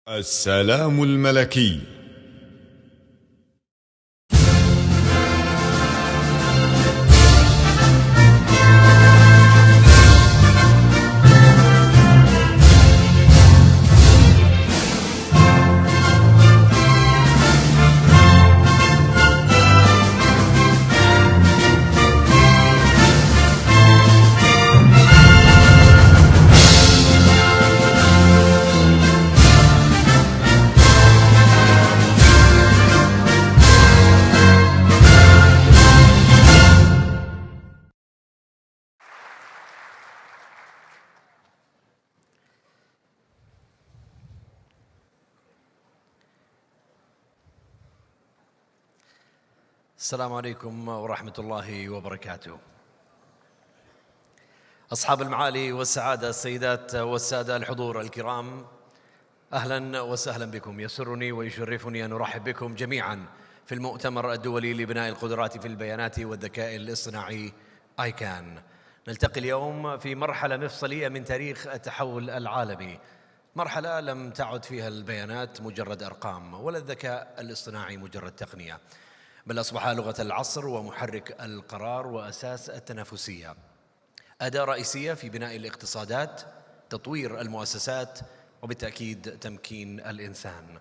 السلام الملكي. السلام عليكم ورحمة الله وبركاته. أصحاب المعالي والسعادة، السيدات والسادة الحضور الكرام، أهلا وسهلا بكم. يسرني ويشرفني أن أرحب بكم جميعا في المؤتمر الدولي لبناء القدرات في البيانات والذكاء الاصطناعي Ican. نلتقي اليوم في مرحلة مفصلية من تاريخ التحول العالمي، مرحلة لم تعد فيها البيانات مجرد أرقام ولا الذكاء الاصطناعي مجرد تقنية، بل أصبح لغة العصر ومحرك القرار وأساس التنافسية، أداة رئيسية في بناء الاقتصادات، تطوير المؤسسات، وبالتأكيد تمكين الإنسان.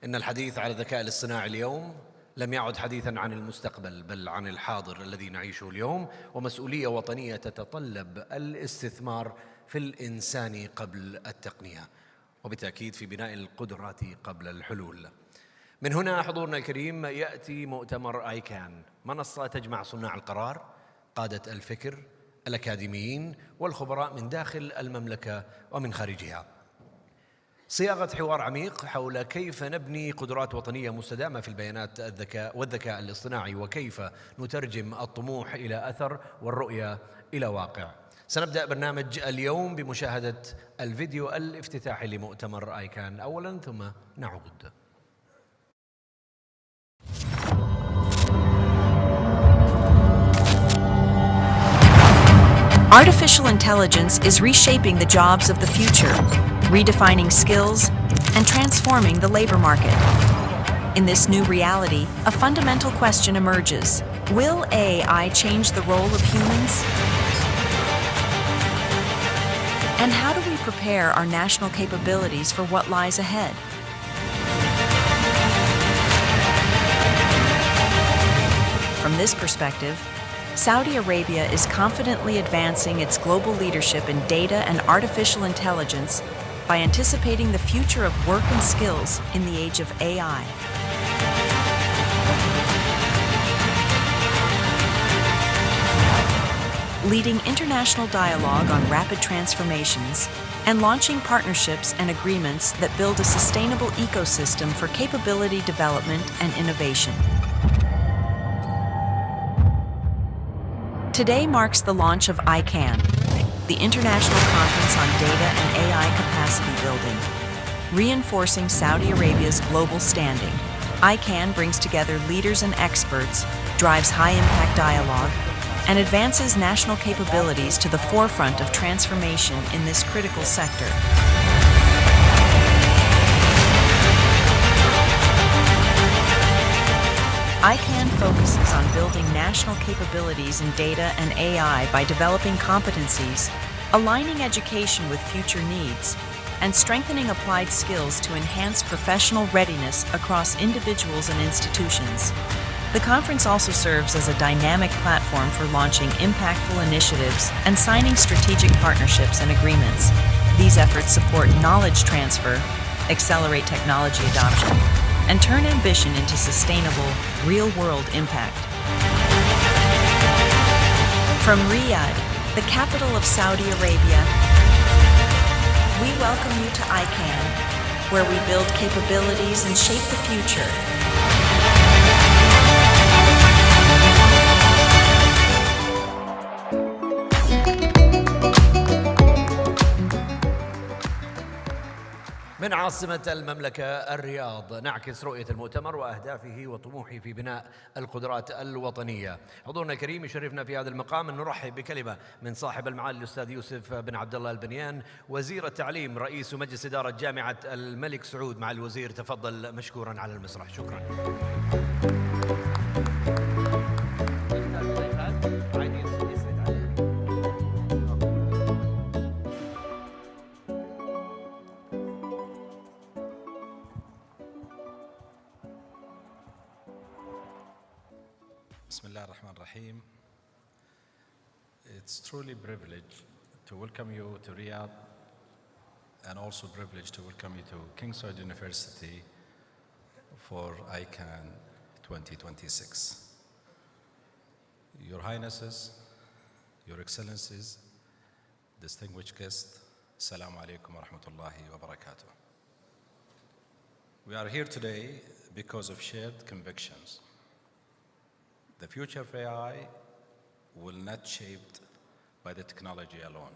إن الحديث عن الذكاء الاصطناعي اليوم لم يعد حديثاً عن المستقبل بل عن الحاضر الذي نعيشه اليوم، ومسؤولية وطنية تتطلب الاستثمار في الإنسان قبل التقنية، وبالتأكيد في بناء القدرات قبل الحلول. من هنا حضورنا الكريم يأتي مؤتمر آيكان، منصة تجمع صناع القرار، قادة الفكر، الأكاديميين والخبراء من داخل المملكة ومن خارجها. صياغة حوار عميق حول كيف نبني قدرات وطنية مستدامة في البيانات والذكاء الاصطناعي، وكيف نترجم الطموح إلى أثر والرؤية إلى واقع. سنبدأ برنامج اليوم بمشاهدة الفيديو الافتتاحي لمؤتمر آيكان أولاً، ثم نعود. Artificial intelligence is reshaping the jobs of the future, redefining skills, and transforming the labor market. In this new reality, a fundamental question emerges. Will AI change the role of humans? And how do we prepare our national capabilities for what lies ahead? From this perspective, Saudi Arabia is confidently advancing its global leadership in data and artificial intelligence by anticipating the future of work and skills in the age of AI. Leading international dialogue on rapid transformations and launching partnerships and agreements that build a sustainable ecosystem for capability development and innovation. Today marks the launch of Ican, the International Conference on Data and AI Capacity Building. Reinforcing Saudi Arabia's global standing, Ican brings together leaders and experts, drives high-impact dialogue, and advances national capabilities to the forefront of transformation in this critical sector. Ican focuses on building national capabilities in data and AI by developing competencies, aligning education with future needs, and strengthening applied skills to enhance professional readiness across individuals and institutions. The conference also serves as a dynamic platform for launching impactful initiatives and signing strategic partnerships and agreements. These efforts support knowledge transfer, accelerate technology adoption, and turn ambition into sustainable, real-world impact. From Riyadh, the capital of Saudi Arabia, we welcome you to Ican, where we build capabilities and shape the future. من من عاصمة المملكة الرياض نعكس رؤية المؤتمر وأهدافه وطموحه في بناء القدرات الوطنية. حضورنا الكريم يشرفنا في هذا المقام أن نرحب بكلمة من صاحب المعالي الأستاذ يوسف بن عبد الله البنيان وزير التعليم رئيس مجلس إدارة جامعة الملك سعود. مع الوزير تفضل مشكورا على المسرح. شكرا. بسم الله الرحمن الرحيم. It's truly a privilege to welcome you to Riyadh and also a privilege to welcome you to Kingswood University for Ican 2026. Your Highnesses, Your Excellencies, distinguished guests, Assalamu alaikum wa rahmatullahi wa barakatuh. We are here today because of shared convictions. The future of AI will not be shaped by the technology alone,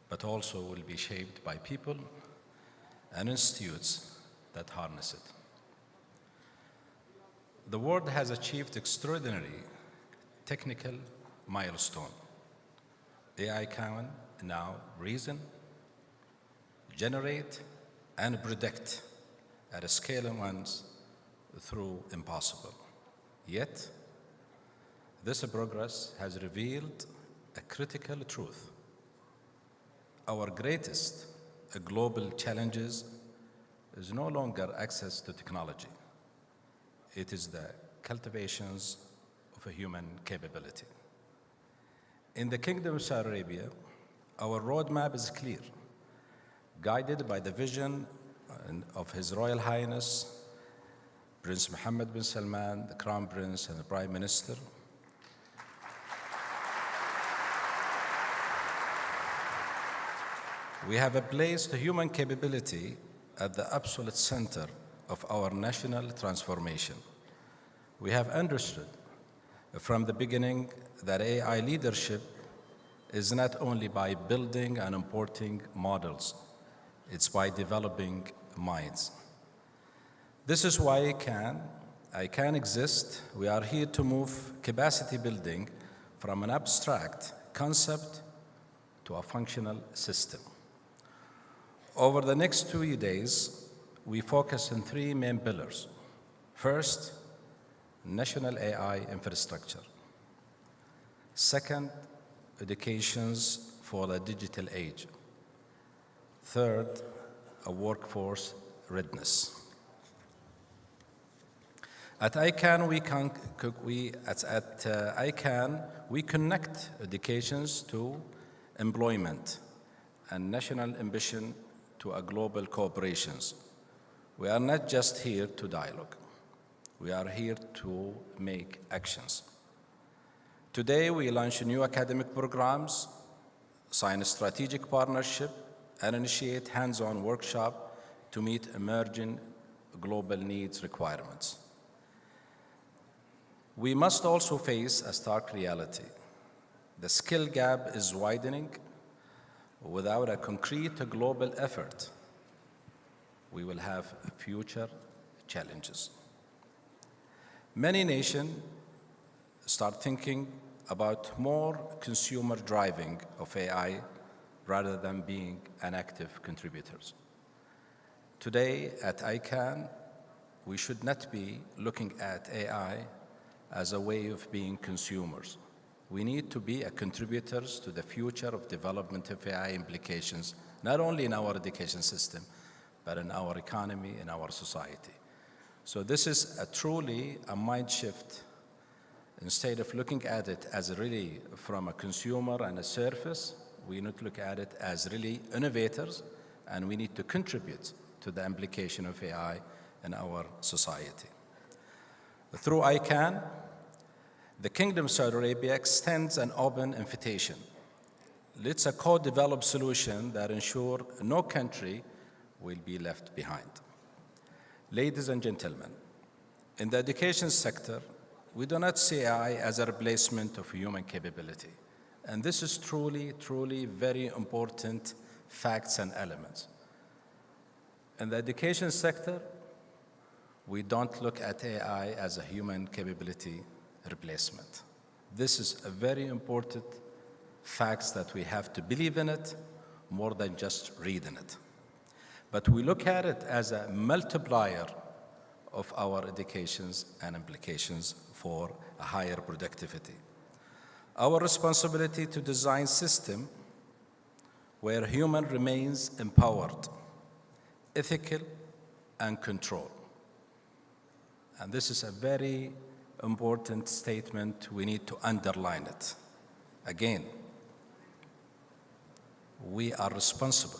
but also will be shaped by people and institutes that harness it. The world has achieved extraordinary technical milestone. AI can now reason, generate, and predict at a scale once through impossible. Yet, this progress has revealed a critical truth. Our greatest global challenges is no longer access to technology. It is the cultivations of a human capability. In the Kingdom of Saudi Arabia, our roadmap is clear, guided by the vision of His Royal Highness Prince Mohammed bin Salman, the Crown Prince and the Prime Minister. We have placed human capability at the absolute center of our national transformation. We have understood from the beginning that AI leadership is not only by building and importing models, it's by developing minds. This is why Ican exists. We are here to move capacity building from an abstract concept to a functional system. Over the next 2 days, we focus on 3 main pillars. First, national AI infrastructure. Second, educations for the digital age. Third, a workforce readiness. At Ican, we connect educations to employment and national ambition to a global cooperations. We are not just here to dialogue. We are here to make actions. Today, we launch new academic programs, sign a strategic partnership, and initiate hands-on workshop to meet emerging global needs requirements. We must also face a stark reality. The skill gap is widening. Without a concrete global effort, we will have future challenges. Many nations start thinking about more consumer driving of AI rather than being an active contributors. Today at Ican, we should not be looking at AI as a way of being consumers. We need to be contributors to the future of development of AI implications, not only in our education system, but in our economy, in our society. So this is truly a mind shift. Instead of looking at it as really from a consumer and a service, we need to look at it as really innovators, and we need to contribute to the implication of AI in our society. Through Ican, the Kingdom of Saudi Arabia extends an open invitation. Let's co-develop solutions that ensure no country will be left behind. Ladies and gentlemen, in the education sector, we do not see AI as a replacement of human capability. And this is truly, truly very important facts and elements. In the education sector, we don't look at AI as a human capability replacement. This is a very important fact that we have to believe in it more than just read in it. But we look at it as a multiplier of our educations and implications for a higher productivity. Our responsibility to design system where human remains empowered, ethical, and controlled. And this is a very important statement. We need to underline it. Again, we are responsible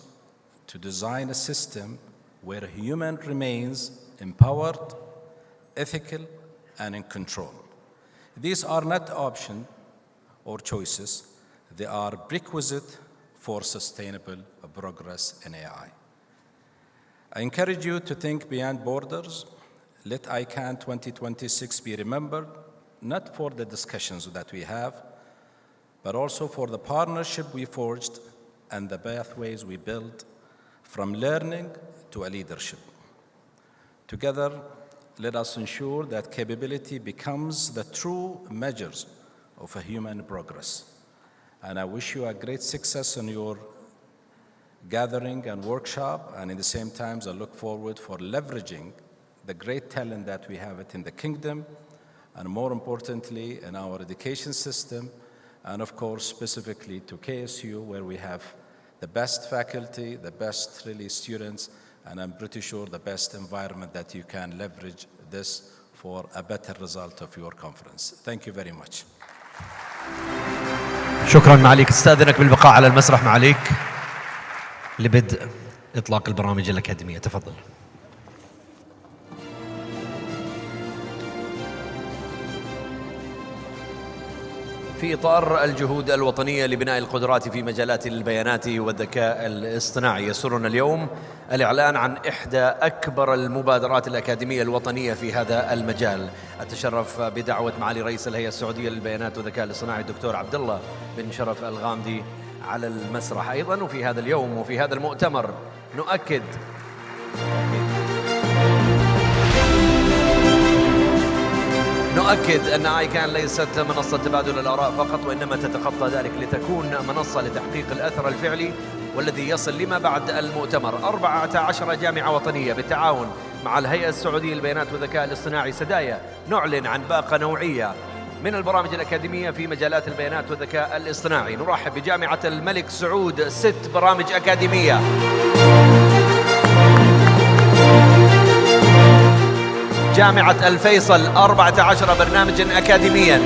to design a system where human remains empowered, ethical, and in control. These are not options or choices. They are prerequisite for sustainable progress in AI. I encourage you to think beyond borders. Let Ican 2026 be remembered, not for the discussions that we have, but also for the partnership we forged and the pathways we built from learning to a leadership. Together, let us ensure that capability becomes the true measures of a human progress. And I wish you a great success in your gathering and workshop, and at the same time, I look forward for leveraging the great talent that we have in the kingdom, and more importantly, in our education system, and of course, specifically to KSU, where we have the best faculty, the best really students, and I'm pretty sure the best environment that you can leverage this for a better result of your conference. Thank you very much. شكرا معاليك. استاذنك بالبقاء على المسرح معاليك لبدء اطلاق البرامج الاكاديميه. تفضل. في إطار الجهود الوطنية لبناء القدرات في مجالات البيانات والذكاء الاصطناعي، يسرنا اليوم الإعلان عن إحدى أكبر المبادرات الأكاديمية الوطنية في هذا المجال. أتشرف بدعوة معالي رئيس الهيئة السعودية للبيانات والذكاء الاصطناعي الدكتور عبد الله بن شرف الغامدي على المسرح أيضا. وفي هذا اليوم وفي هذا المؤتمر نؤكد أن آيكان ليست منصة تبادل الآراء فقط، وإنما تتخطى ذلك لتكون منصة لتحقيق الأثر الفعلي والذي يصل لما بعد المؤتمر. 14 جامعة وطنية بالتعاون مع الهيئة السعودية للبيانات والذكاء الاصطناعي سدايا نعلن عن باقة نوعية من البرامج الأكاديمية في مجالات البيانات والذكاء الاصطناعي. نرحب بجامعة الملك سعود 6 برامج أكاديمية، جامعة الفيصل 14 برنامجا أكاديميا،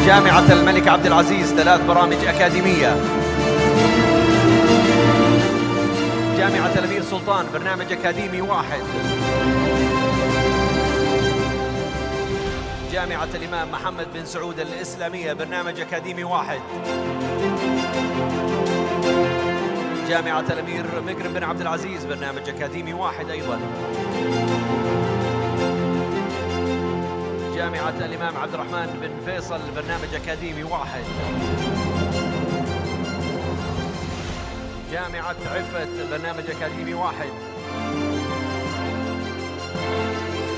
جامعة الملك عبد العزيز 3 برامج أكاديمية، جامعة الأمير سلطان برنامج أكاديمي 1، جامعة الإمام محمد بن سعود الإسلامية برنامج أكاديمي 1، جامعة الأمير مكرم بن عبد العزيز برنامج أكاديمي 1 أيضا، جامعة الإمام عبد الرحمن بن فيصل برنامج أكاديمي 1، جامعة عفت برنامج أكاديمي 1،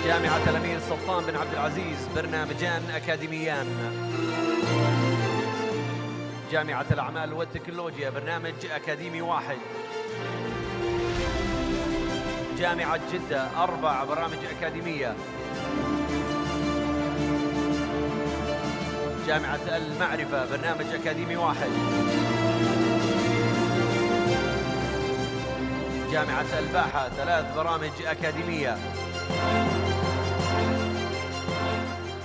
جامعة الأمير سلطان بن عبد العزيز برنامجان أكاديميان، جامعة الأعمال والتكنولوجيا برنامج أكاديمي 1، جامعة جدة 4 برامج أكاديمية، جامعة المعرفة برنامج أكاديمي 1، جامعة الباحة 3 برامج أكاديمية،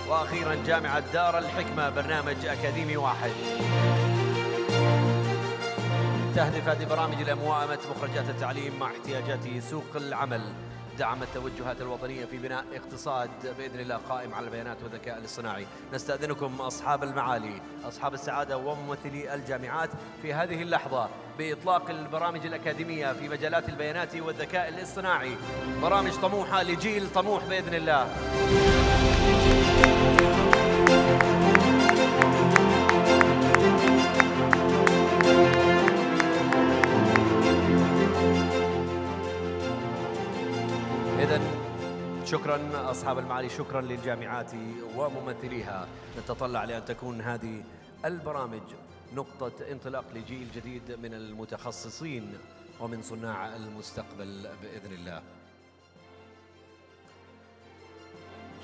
وأخيراً جامعة دار الحكمة برنامج أكاديمي 1. تهدف هذه البرامج إلى موائمة مخرجات التعليم مع احتياجات سوق العمل، دعم التوجهات الوطنية في بناء اقتصاد بإذن الله قائم على البيانات والذكاء الاصطناعي. نستأذنكم أصحاب المعالي، أصحاب السعادة وممثلي الجامعات في هذه اللحظة بإطلاق البرامج الأكاديمية في مجالات البيانات والذكاء الاصطناعي، برامج طموحة لجيل طموح بإذن الله. شكرا أصحاب المعالي، شكرا للجامعات وممثليها. نتطلع لأن تكون هذه البرامج نقطة انطلاق لجيل جديد من المتخصصين ومن صناع المستقبل بإذن الله.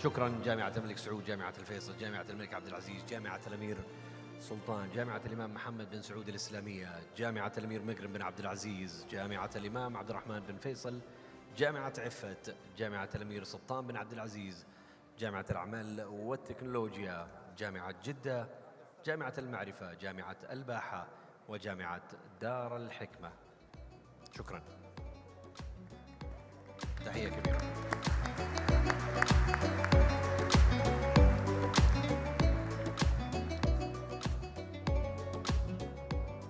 شكرا جامعة الملك سعود، جامعة الفيصل، جامعة الملك عبد العزيز، جامعة الأمير سلطان، جامعة الإمام محمد بن سعود الإسلامية، جامعة الأمير مكرم بن عبد العزيز، جامعة الإمام عبد الرحمن بن فيصل، جامعة عفت، جامعة الأمير سلطان بن عبد العزيز، جامعة الأعمال والتكنولوجيا، جامعة جدة، جامعة المعرفة، جامعة الباحة، وجامعة دار الحكمة. شكرا، تحية كبيرة.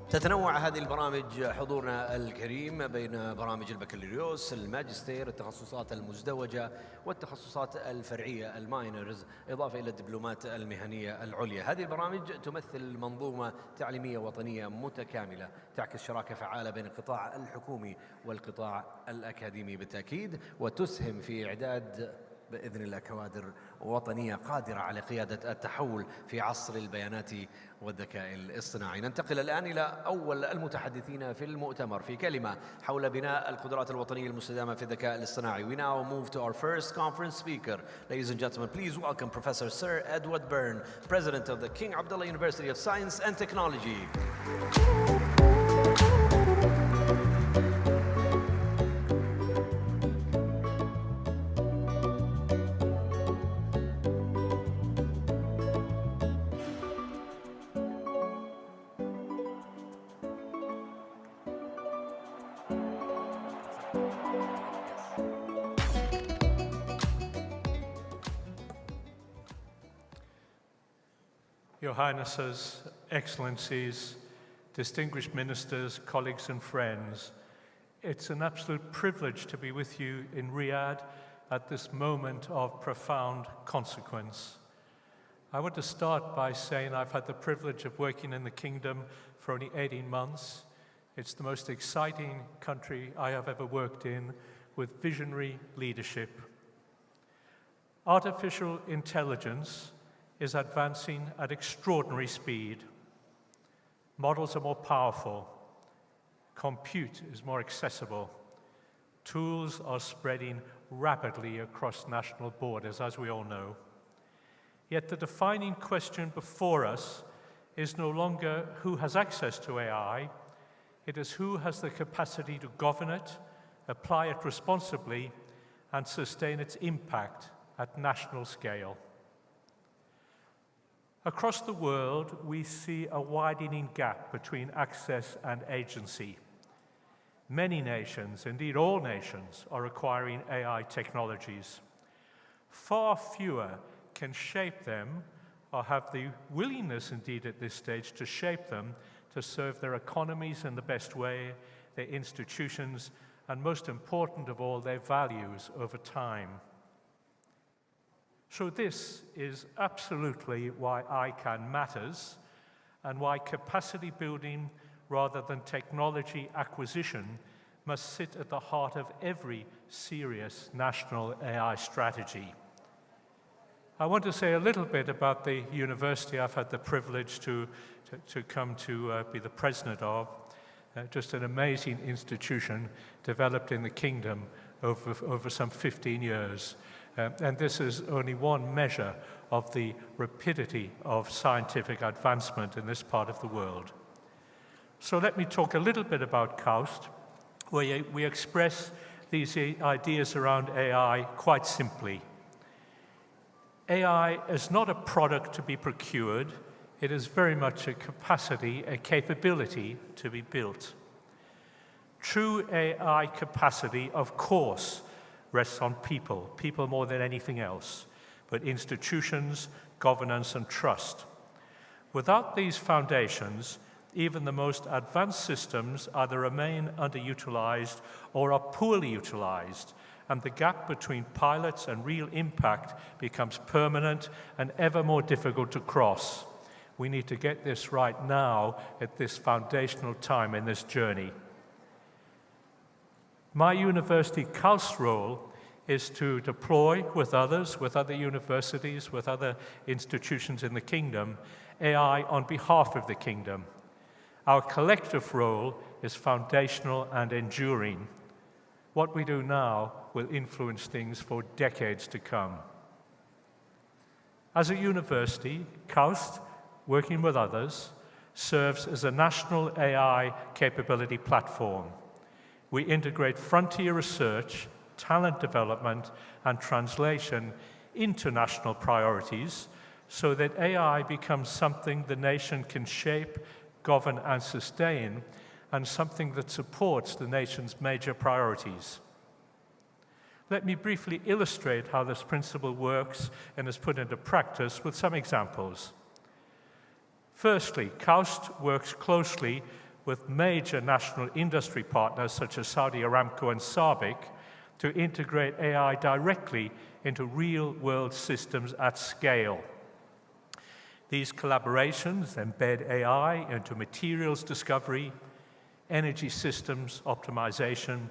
تتنوع هذه البرامج حضورنا الكريم بين برامج البكالوريوس، الماجستير، التخصصات المزدوجة والتخصصات الفرعية الماينرز، إضافة إلى الدبلومات المهنية العليا. هذه البرامج تمثل منظومة تعليمية وطنية متكاملة تعكس شراكة فعالة بين القطاع الحكومي والقطاع الأكاديمي بالتأكيد، وتسهم في إعداد بإذن الله كوادر وطنية قادرة على قيادة التحول في عصر البيانات والذكاء الاصطناعي. ننتقل الآن إلى أول المتحدثين في المؤتمر في كلمة حول بناء القدرات الوطنية المستدامة في الذكاء الاصطناعي. We now move to our first conference speaker. Ladies and gentlemen, please welcome Professor Sir Edward Byrne, President of the King Abdullah University of Science and Technology. Your Highnesses, Excellencies, distinguished ministers, colleagues and friends, it's an absolute privilege to be with you in Riyadh at this moment of profound consequence. I want to start by saying I've had the privilege of working in the Kingdom for only 18 months. It's the most exciting country I have ever worked in, with visionary leadership. Artificial intelligence is advancing at extraordinary speed. Models are more powerful. Compute is more accessible. Tools are spreading rapidly across national borders, as we all know. Yet the defining question before us is no longer who has access to AI, it is who has the capacity to govern it, apply it responsibly, and sustain its impact at national scale. Across the world, we see a widening gap between access and agency. Many nations, indeed all nations, are acquiring AI technologies. Far fewer can shape them or have the willingness, indeed at this stage, to shape them to serve their economies in the best way, their institutions, and most important of all, their values over time. So this is absolutely why Ican matters and why capacity building rather than technology acquisition must sit at the heart of every serious national AI strategy. I want to say a little bit about the university I've had the privilege to come to be the president of. Just an amazing institution developed in the Kingdom over some 15 years. And this is only one measure of the rapidity of scientific advancement in this part of the world. So let me talk a little bit about KAUST, where we express these ideas around AI quite simply. AI is not a product to be procured, it is very much a capacity, a capability to be built. True AI capacity, of course, rests on people more than anything else, but institutions, governance, and trust. Without these foundations, even the most advanced systems either remain underutilized or are poorly utilized, and the gap between pilots and real impact becomes permanent and ever more difficult to cross. We need to get this right now at this foundational time in this journey. My university KAUST's role is to deploy with others, with other universities, with other institutions in the kingdom, AI on behalf of the kingdom. Our collective role is foundational and enduring. What we do now will influence things for decades to come. As a university, KAUST, working with others, serves as a national AI capability platform. We integrate frontier research, talent development, and translation into national priorities so that AI becomes something the nation can shape, govern, and sustain, and something that supports the nation's major priorities. Let me briefly illustrate how this principle works and is put into practice with some examples. Firstly, KAUST works closely with major national industry partners such as Saudi Aramco and SABIC to integrate AI directly into real-world systems at scale. These collaborations embed AI into materials discovery, energy systems optimization,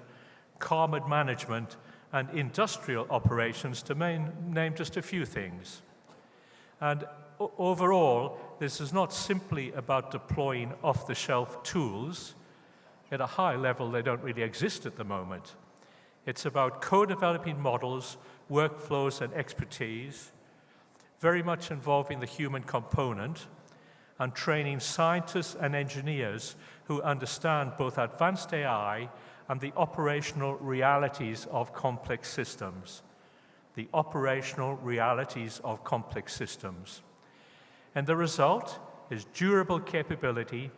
carbon management, and industrial operations, to name just a few things. And overall, this is not simply about deploying off-the-shelf tools. At a high level, they don't really exist at the moment. It's about co-developing models, workflows, and expertise, very much involving the human component, and training scientists and engineers who understand both advanced AI and the operational realities of complex systems. The operational realities of complex systems. And the result is durable capability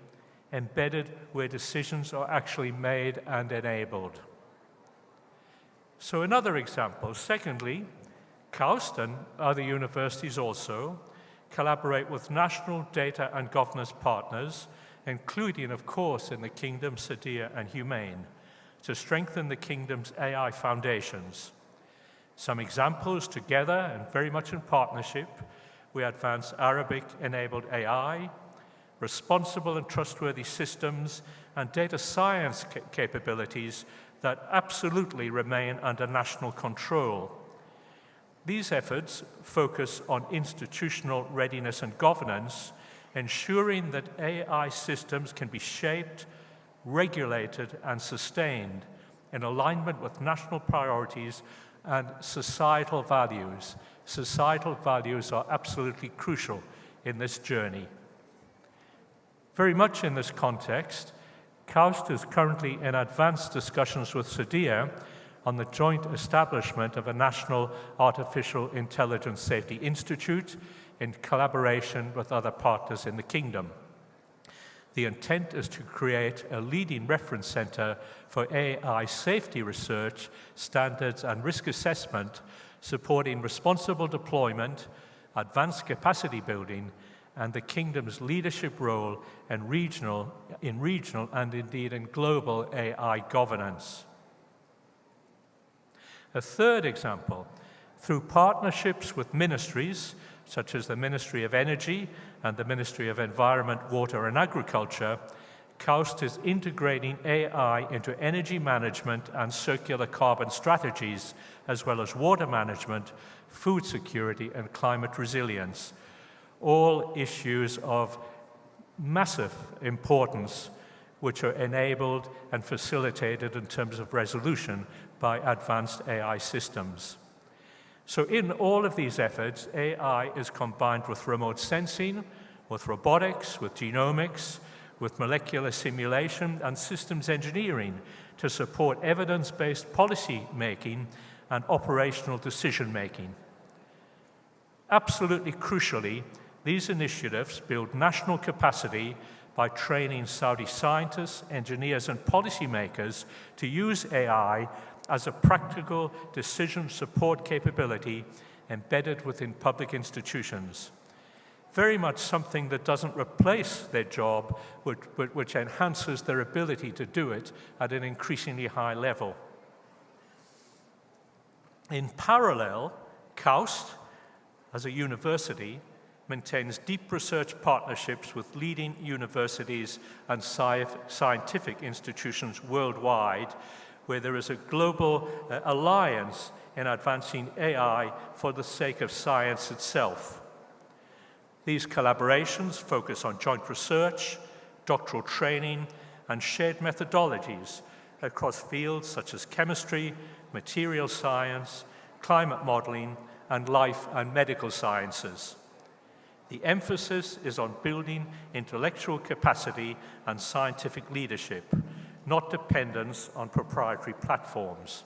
embedded where decisions are actually made and enabled. So another example, secondly, KAUST and other universities also collaborate with national data and governance partners, including, of course, in the Kingdom, Sadia and Humane, to strengthen the Kingdom's AI foundations. Some examples together and very much in partnership, we advance Arabic-enabled AI, responsible and trustworthy systems, and data science capabilities that absolutely remain under national control. These efforts focus on institutional readiness and governance, ensuring that AI systems can be shaped, regulated, and sustained in alignment with national priorities and societal values. Societal values are absolutely crucial in this journey. Very much in this context, KAUST is currently in advanced discussions with Sadia on the joint establishment of a National Artificial Intelligence Safety Institute in collaboration with other partners in the Kingdom. The intent is to create a leading reference center for AI safety research, standards, and risk assessment, supporting responsible deployment, advanced capacity building, and the Kingdom's leadership role in regional and indeed in global AI governance. A third example, through partnerships with ministries, such as the Ministry of Energy and the Ministry of Environment, Water and Agriculture, KAUST is integrating AI into energy management and circular carbon strategies, as well as water management, food security, and climate resilience, all issues of massive importance which are enabled and facilitated in terms of resolution by advanced AI systems. So in all of these efforts, AI is combined with remote sensing, with robotics, with genomics, with molecular simulation and systems engineering to support evidence-based policy making and operational decision making. Absolutely crucially, these initiatives build national capacity by training Saudi scientists, engineers, and policymakers to use AI as a practical decision support capability embedded within public institutions. Very much something that doesn't replace their job, but which enhances their ability to do it at an increasingly high level. In parallel, KAUST, as a university, maintains deep research partnerships with leading universities and scientific institutions worldwide, where there is a global alliance in advancing AI for the sake of science itself. These collaborations focus on joint research, doctoral training, and shared methodologies across fields such as chemistry, material science, climate modeling, and life and medical sciences. The emphasis is on building intellectual capacity and scientific leadership, not dependence on proprietary platforms.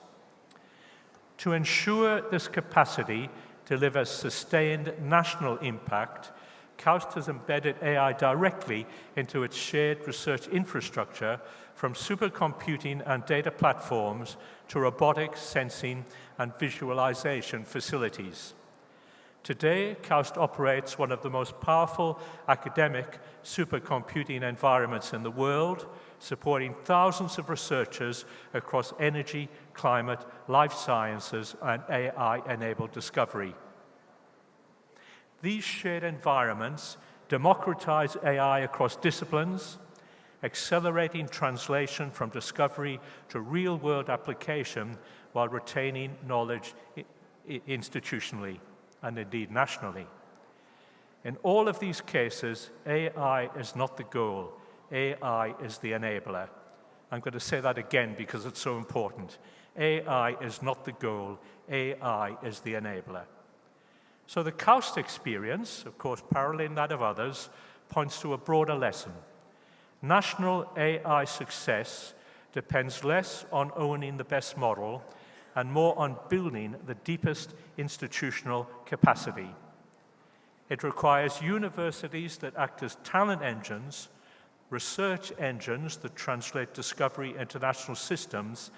To ensure this capacity delivers sustained national impact, KAUST has embedded AI directly into its shared research infrastructure, from supercomputing and data platforms to robotics, sensing, and visualization facilities. Today, KAUST operates one of the most powerful academic supercomputing environments in the world, supporting thousands of researchers across energy, climate, life sciences, and AI-enabled discovery. These shared environments democratize AI across disciplines, accelerating translation from discovery to real-world application while retaining knowledge institutionally and indeed nationally. In all of these cases, AI is not the goal, AI is the enabler. I'm going to say that again because it's so important. AI is not the goal, AI is the enabler. So the KAUST experience, of course paralleling that of others, points to a broader lesson. National AI success depends less on owning the best model and more on building the deepest institutional capacity. It requires universities that act as talent engines, research engines that translate discovery into national systems,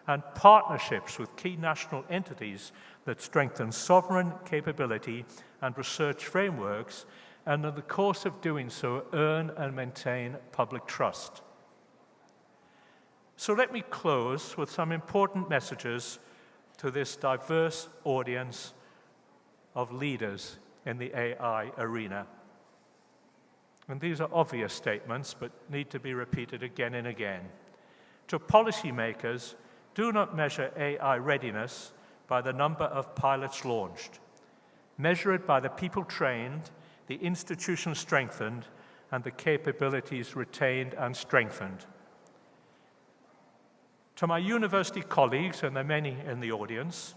and partnerships with key national entities that strengthen sovereign capability and research frameworks, and in the course of doing so, earn and maintain public trust. So let me close with some important messages to this diverse audience of leaders in the AI arena. And these are obvious statements, but need to be repeated again and again. To policymakers, do not measure AI readiness by the number of pilots launched. Measure it by the people trained, the institutions strengthened, and the capabilities retained and strengthened. To my university colleagues, and there are many in the audience,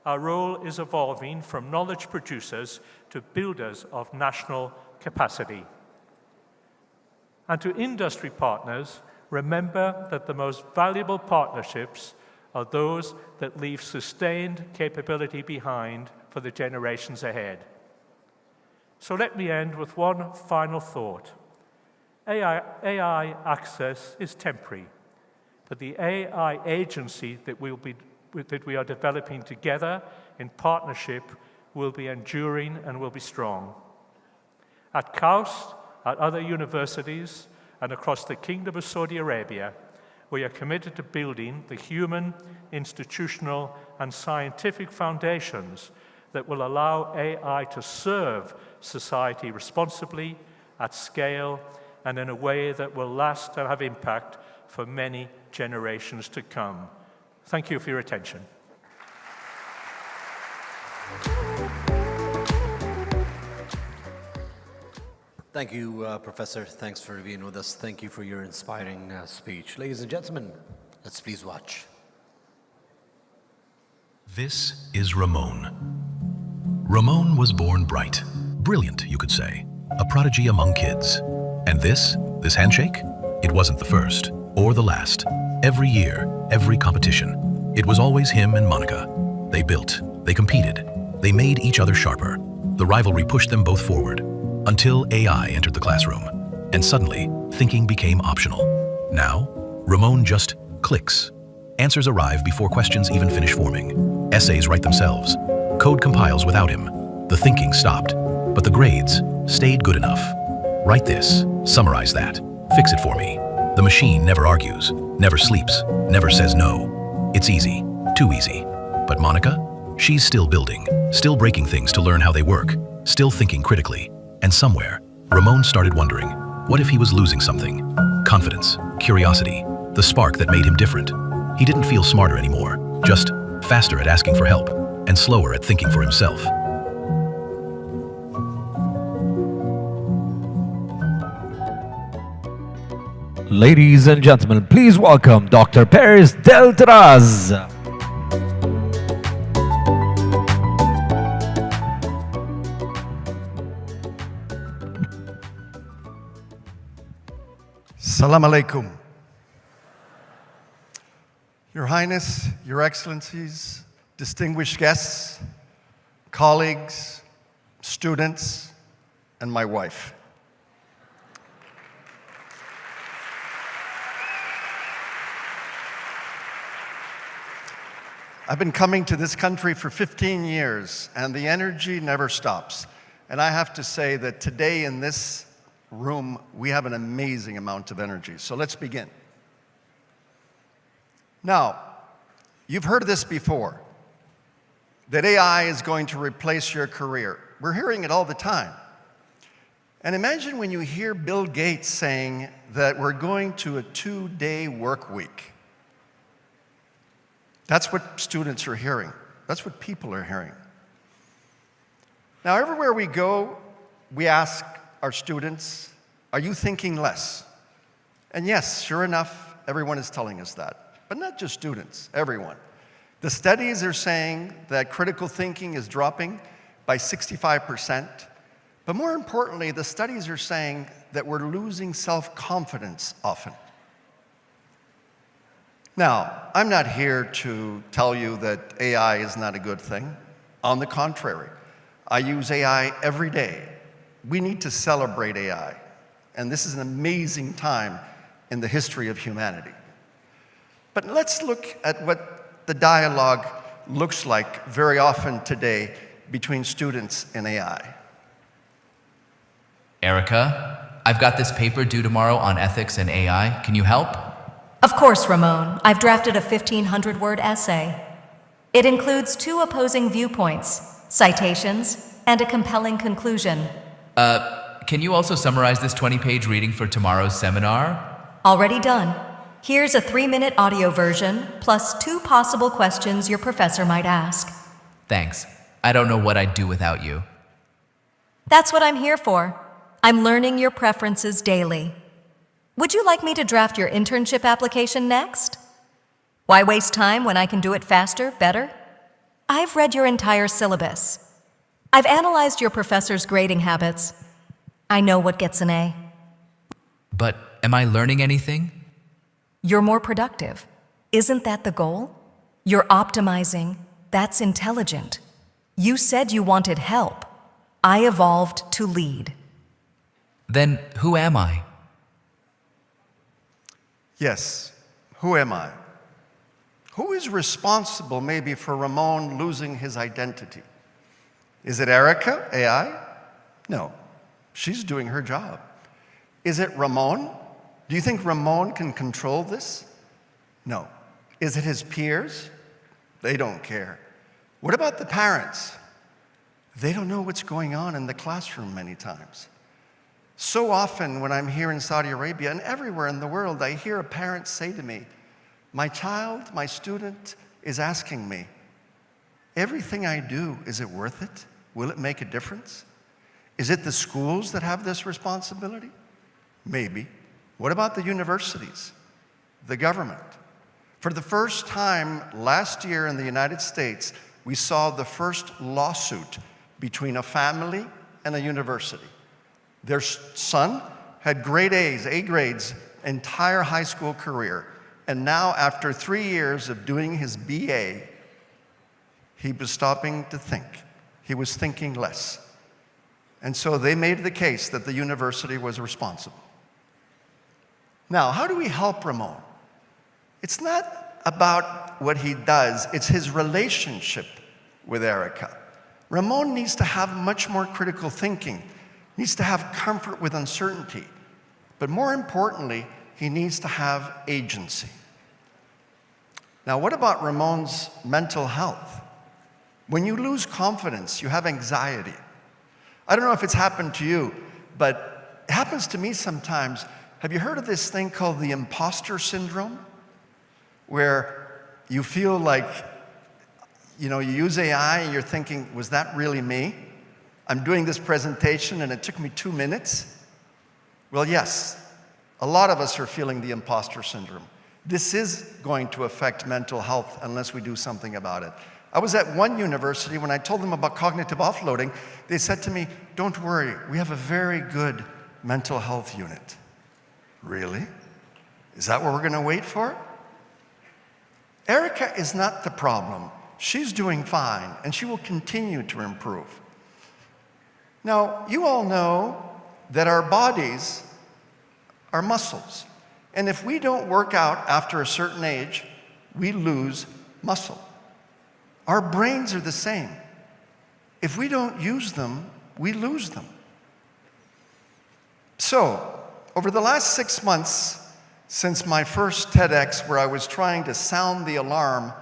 our role is evolving from knowledge producers to builders of national capacity. And to industry partners, remember that the most valuable partnerships are those that leave sustained capability behind for the generations ahead. So let me end with one final thought. AI access is temporary, but the AI agency that we are developing together in partnership will be enduring and will be strong. At KAUST, at other universities, and across the Kingdom of Saudi Arabia, we are committed to building the human, institutional, and scientific foundations that will allow AI to serve society responsibly, at scale, and in a way that will last and have impact for many generations to come. Thank you for your attention. Thank you, Professor. Thanks for being with us. Thank you for your inspiring speech. Ladies and gentlemen, let's please watch. This is Ramon. Ramon was born bright, brilliant, you could say, a prodigy among kids. And this handshake, it wasn't the first or the last. Every year, every competition, it was always him and Monica. They built, they competed, they made each other sharper. The rivalry pushed them both forward until AI entered the classroom, and suddenly thinking became optional. Now, Ramon just clicks. Answers arrive before questions even finish forming. Essays write themselves. Code compiles without him. The thinking stopped, but the grades stayed good enough. Write this, summarize that, fix it for me. The machine never argues, never sleeps, never says no. It's easy, too easy. But Monica? She's still building, still breaking things to learn how they work, still thinking critically. And somewhere, Ramon started wondering, what if he was losing something? Confidence, curiosity, the spark that made him different. He didn't feel smarter anymore, just faster at asking for help and slower at thinking for himself. Ladies and gentlemen, please welcome Dr. Paris Deltraz. Salam alaikum. Your Highness, Your Excellencies, distinguished guests, colleagues, students, and my wife. I've been coming to this country for 15 years, and the energy never stops. And I have to say that today in this room, we have an amazing amount of energy. So let's begin. Now, you've heard this before, that AI is going to replace your career. We're hearing it all the time. And imagine when you hear Bill Gates saying that we're going to a 2-day work week. That's what students are hearing. That's what people are hearing. Now, everywhere we go, we ask our students, are you thinking less? And yes, sure enough, everyone is telling us that. But not just students, everyone. The studies are saying that critical thinking is dropping by 65%. But more importantly, the studies are saying that we're losing self-confidence often. Now, I'm not here to tell you that AI is not a good thing. On the contrary, I use AI every day. We need to celebrate AI. And this is an amazing time in the history of humanity. But let's look at what the dialogue looks like very often today between students and AI. Erica, I've got this paper due tomorrow on ethics and AI. Can you help? Of course, Ramon. I've drafted a 1,500-word essay. It includes 2 opposing viewpoints, citations, and a compelling conclusion. Can you also summarize this 20-page reading for tomorrow's seminar? Already done. Here's a 3-minute audio version, plus 2 possible questions your professor might ask. Thanks. I don't know what I'd do without you. That's what I'm here for. I'm learning your preferences daily. Would you like me to draft your internship application next? Why waste time when I can do it faster, better? I've read your entire syllabus. I've analyzed your professor's grading habits. I know what gets an A. But am I learning anything? You're more productive. Isn't that the goal? You're optimizing. That's intelligent. You said you wanted help. I evolved to lead. Then who am I? Yes, who am I? Who is responsible maybe for Ramon losing his identity? Is it Erica, AI? No, she's doing her job. Is it Ramon? Do you think Ramon can control this? No. Is it his peers? They don't care. What about the parents? They don't know what's going on in the classroom many times. So often when I'm here in Saudi Arabia and everywhere in the world, I hear a parent say to me, my child, my student is asking me, everything I do, is it worth it? Will it make a difference? Is it the schools that have this responsibility? Maybe. What about the universities, the government? For the first time last year in the United States, we saw the first lawsuit between a family and a university. Their son had grade A's, A grades, entire high school career. And now, after 3 years of doing his BA, he was stopping to think. He was thinking less. And so they made the case that the university was responsible. Now, how do we help Ramon? It's not about what he does, it's his relationship with Erica. Ramon needs to have much more critical thinking, needs to have comfort with uncertainty, but more importantly, he needs to have agency. Now, what about Ramon's mental health? When you lose confidence, you have anxiety. I don't know if it's happened to you, but it happens to me sometimes. Have you heard of this thing called the imposter syndrome? Where You feel like, you use AI and you're thinking, was that really me? I'm doing this presentation and it took me 2 minutes. Well, yes, a lot of us are feeling the imposter syndrome. This is going to affect mental health unless we do something about it. I was at one university, when I told them about cognitive offloading, they said to me, don't worry, we have a very good mental health unit. Really? Is that what we're going to wait for? Erica is not the problem. She's doing fine, and she will continue to improve. Now, you all know that our bodies are muscles. And if we don't work out after a certain age, we lose muscle. Our brains are the same. If we don't use them, we lose them. So, over the last 6 months, since my first TEDx, where I was trying to sound the alarm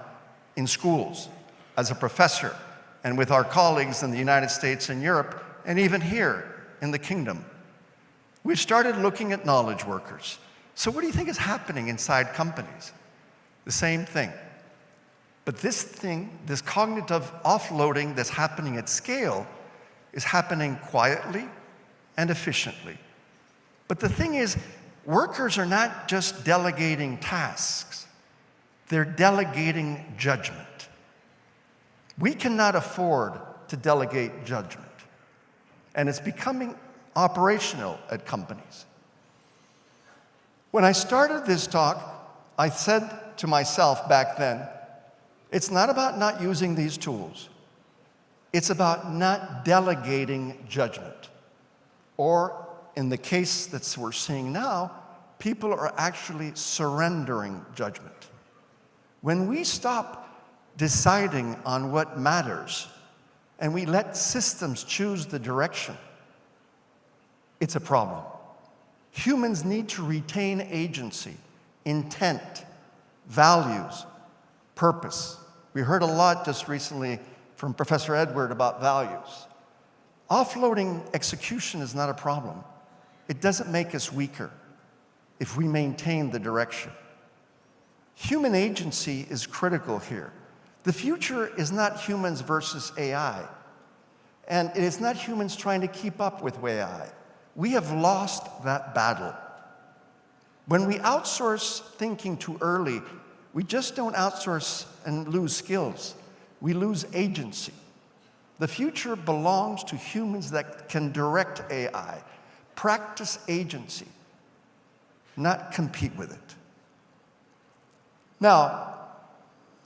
in schools as a professor and with our colleagues in the United States and Europe, and even here in the kingdom, we've started looking at knowledge workers. So what do you think is happening inside companies? The same thing. But this thing, this cognitive offloading that's happening at scale, is happening quietly and efficiently. But the thing is, workers are not just delegating tasks, they're delegating judgment. We cannot afford to delegate judgment. And it's becoming operational at companies. When I started this talk, I said to myself back then, it's not about not using these tools. It's about not delegating judgment. Or, in the case that we're seeing now, people are actually surrendering judgment. When we stop deciding on what matters and we let systems choose the direction, it's a problem. Humans need to retain agency, intent, values, purpose. We heard a lot just recently from Professor Edward about values. Offloading execution is not a problem. It doesn't make us weaker if we maintain the direction. Human agency is critical here. The future is not humans versus AI, and it is not humans trying to keep up with AI. We have lost that battle. When we outsource thinking too early, we just don't outsource and lose skills. We lose agency. The future belongs to humans that can direct AI, practice agency, not compete with it. Now,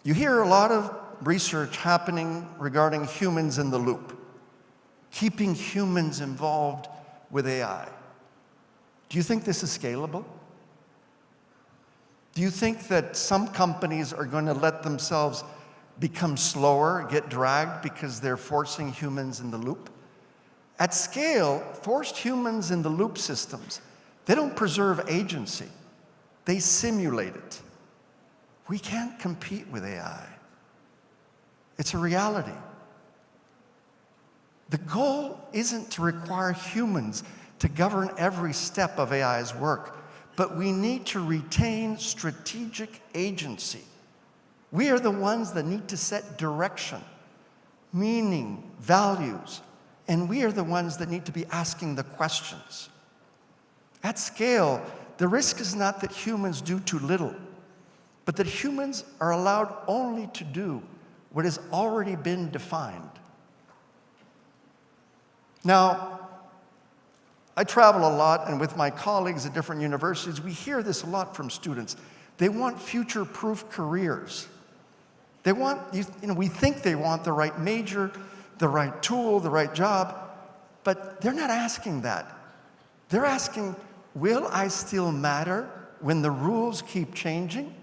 you hear a lot of research happening regarding humans in the loop, keeping humans involved with AI. Do you think this is scalable? Do you think that some companies are going to let themselves become slower, get dragged because they're forcing humans in the loop? At scale, forced humans in the loop systems, they don't preserve agency. They simulate it. We can't compete with AI. It's a reality. The goal isn't to require humans to govern every step of AI's work, but we need to retain strategic agency. We are the ones that need to set direction, meaning, values, and we are the ones that need to be asking the questions. At scale, the risk is not that humans do too little, but that humans are allowed only to do what has already been defined. Now, I travel a lot, and with my colleagues at different universities, we hear this a lot from students. They want future-proof careers. They want, we think they want the right major, the right tool, the right job, but they're not asking that. They're asking, will I still matter when the rules keep changing?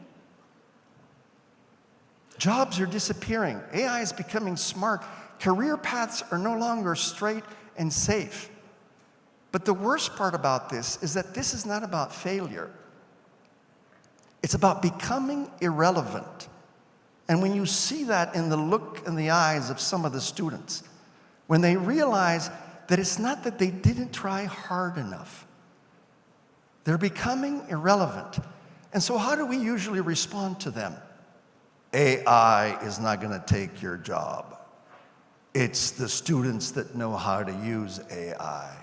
Jobs are disappearing. AI is becoming smart. Career paths are no longer straight and safe. But the worst part about this is that this is not about failure. It's about becoming irrelevant. And when you see that in the look in the eyes of some of the students, when they realize that it's not that they didn't try hard enough, they're becoming irrelevant. And so how do we usually respond to them? AI is not going to take your job. It's the students that know how to use AI.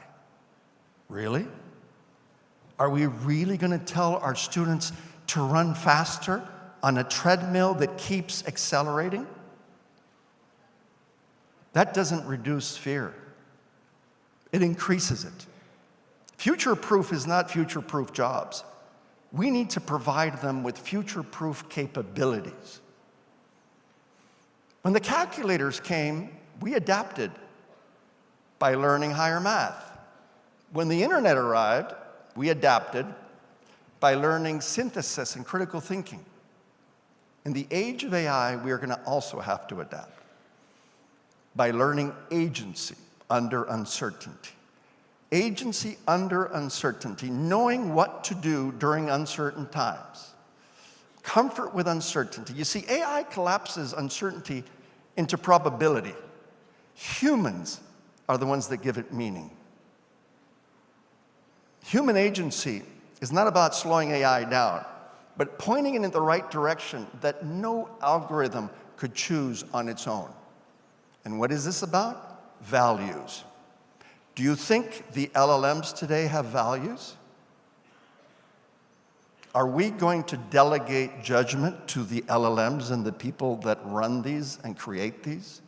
Really? Are we really going to tell our students to run faster on a treadmill that keeps accelerating? That doesn't reduce fear. It increases it. Future-proof is not future-proof jobs. We need to provide them with future-proof capabilities. When the calculators came, we adapted by learning higher math. When the internet arrived, we adapted by learning synthesis and critical thinking. In the age of AI, we are going to also have to adapt by learning agency under uncertainty. Agency under uncertainty, knowing what to do during uncertain times. Comfort with uncertainty. You see, AI collapses uncertainty into probability. Humans are the ones that give it meaning. Human agency is not about slowing AI down, but pointing it in the right direction that no algorithm could choose on its own. And what is this about? Values. Do you think the LLMs today have values? Are we going to delegate judgment to the LLMs and the people that run these and create these?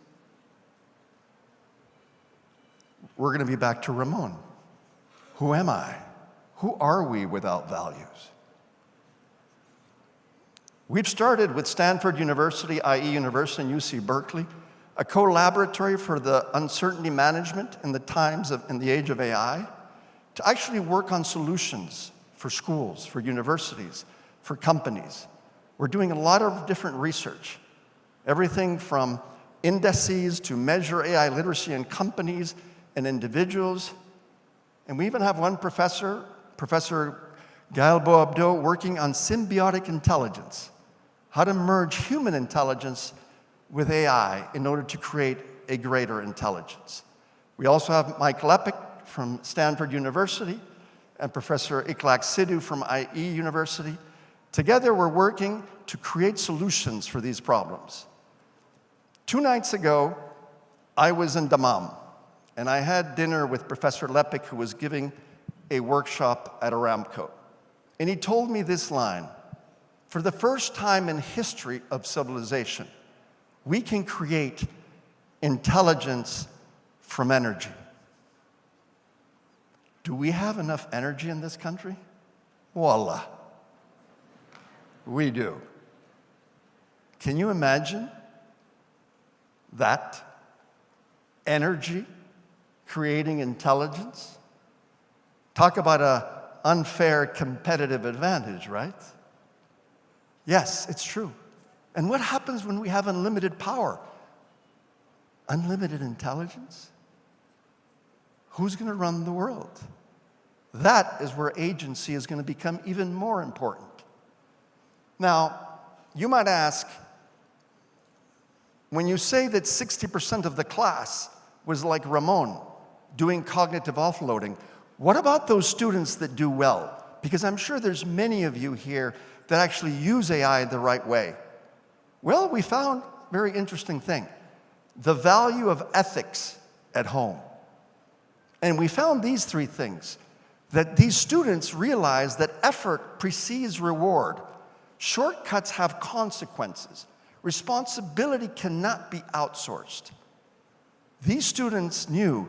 We're going to be back to Ramon. Who am I? Who are we without values? We've started with Stanford University, IE University, and UC Berkeley, a co-laboratory for the uncertainty management in the age of AI, to actually work on solutions for schools, for universities, for companies. We're doing a lot of different research, everything from indices to measure AI literacy in companies and individuals. And we even have one professor, Professor Gael Boabdo, working on symbiotic intelligence, how to merge human intelligence with AI in order to create a greater intelligence. We also have Mike Lepic from Stanford University and Professor Iqlaq Sidhu from IE University. Together, we're working to create solutions for these problems. 2 nights ago, I was in Dammam, and I had dinner with Professor Lepic, who was giving a workshop at Aramco. And he told me this line: for the first time in history of civilization, we can create intelligence from energy. Do we have enough energy in this country? Wallah, we do. Can you imagine that? Energy creating intelligence? Talk about an unfair competitive advantage, right? Yes, it's true. And what happens when we have unlimited power? Unlimited intelligence? Who's going to run the world? That is where agency is going to become even more important. Now, you might ask, when you say that 60% of the class was like Ramon, doing cognitive offloading, what about those students that do well? Because I'm sure there's many of you here that actually use AI the right way. Well, we found a very interesting thing: the value of ethics at home. And we found these 3 things: that these students realize that effort precedes reward. Shortcuts have consequences. Responsibility cannot be outsourced. These students knew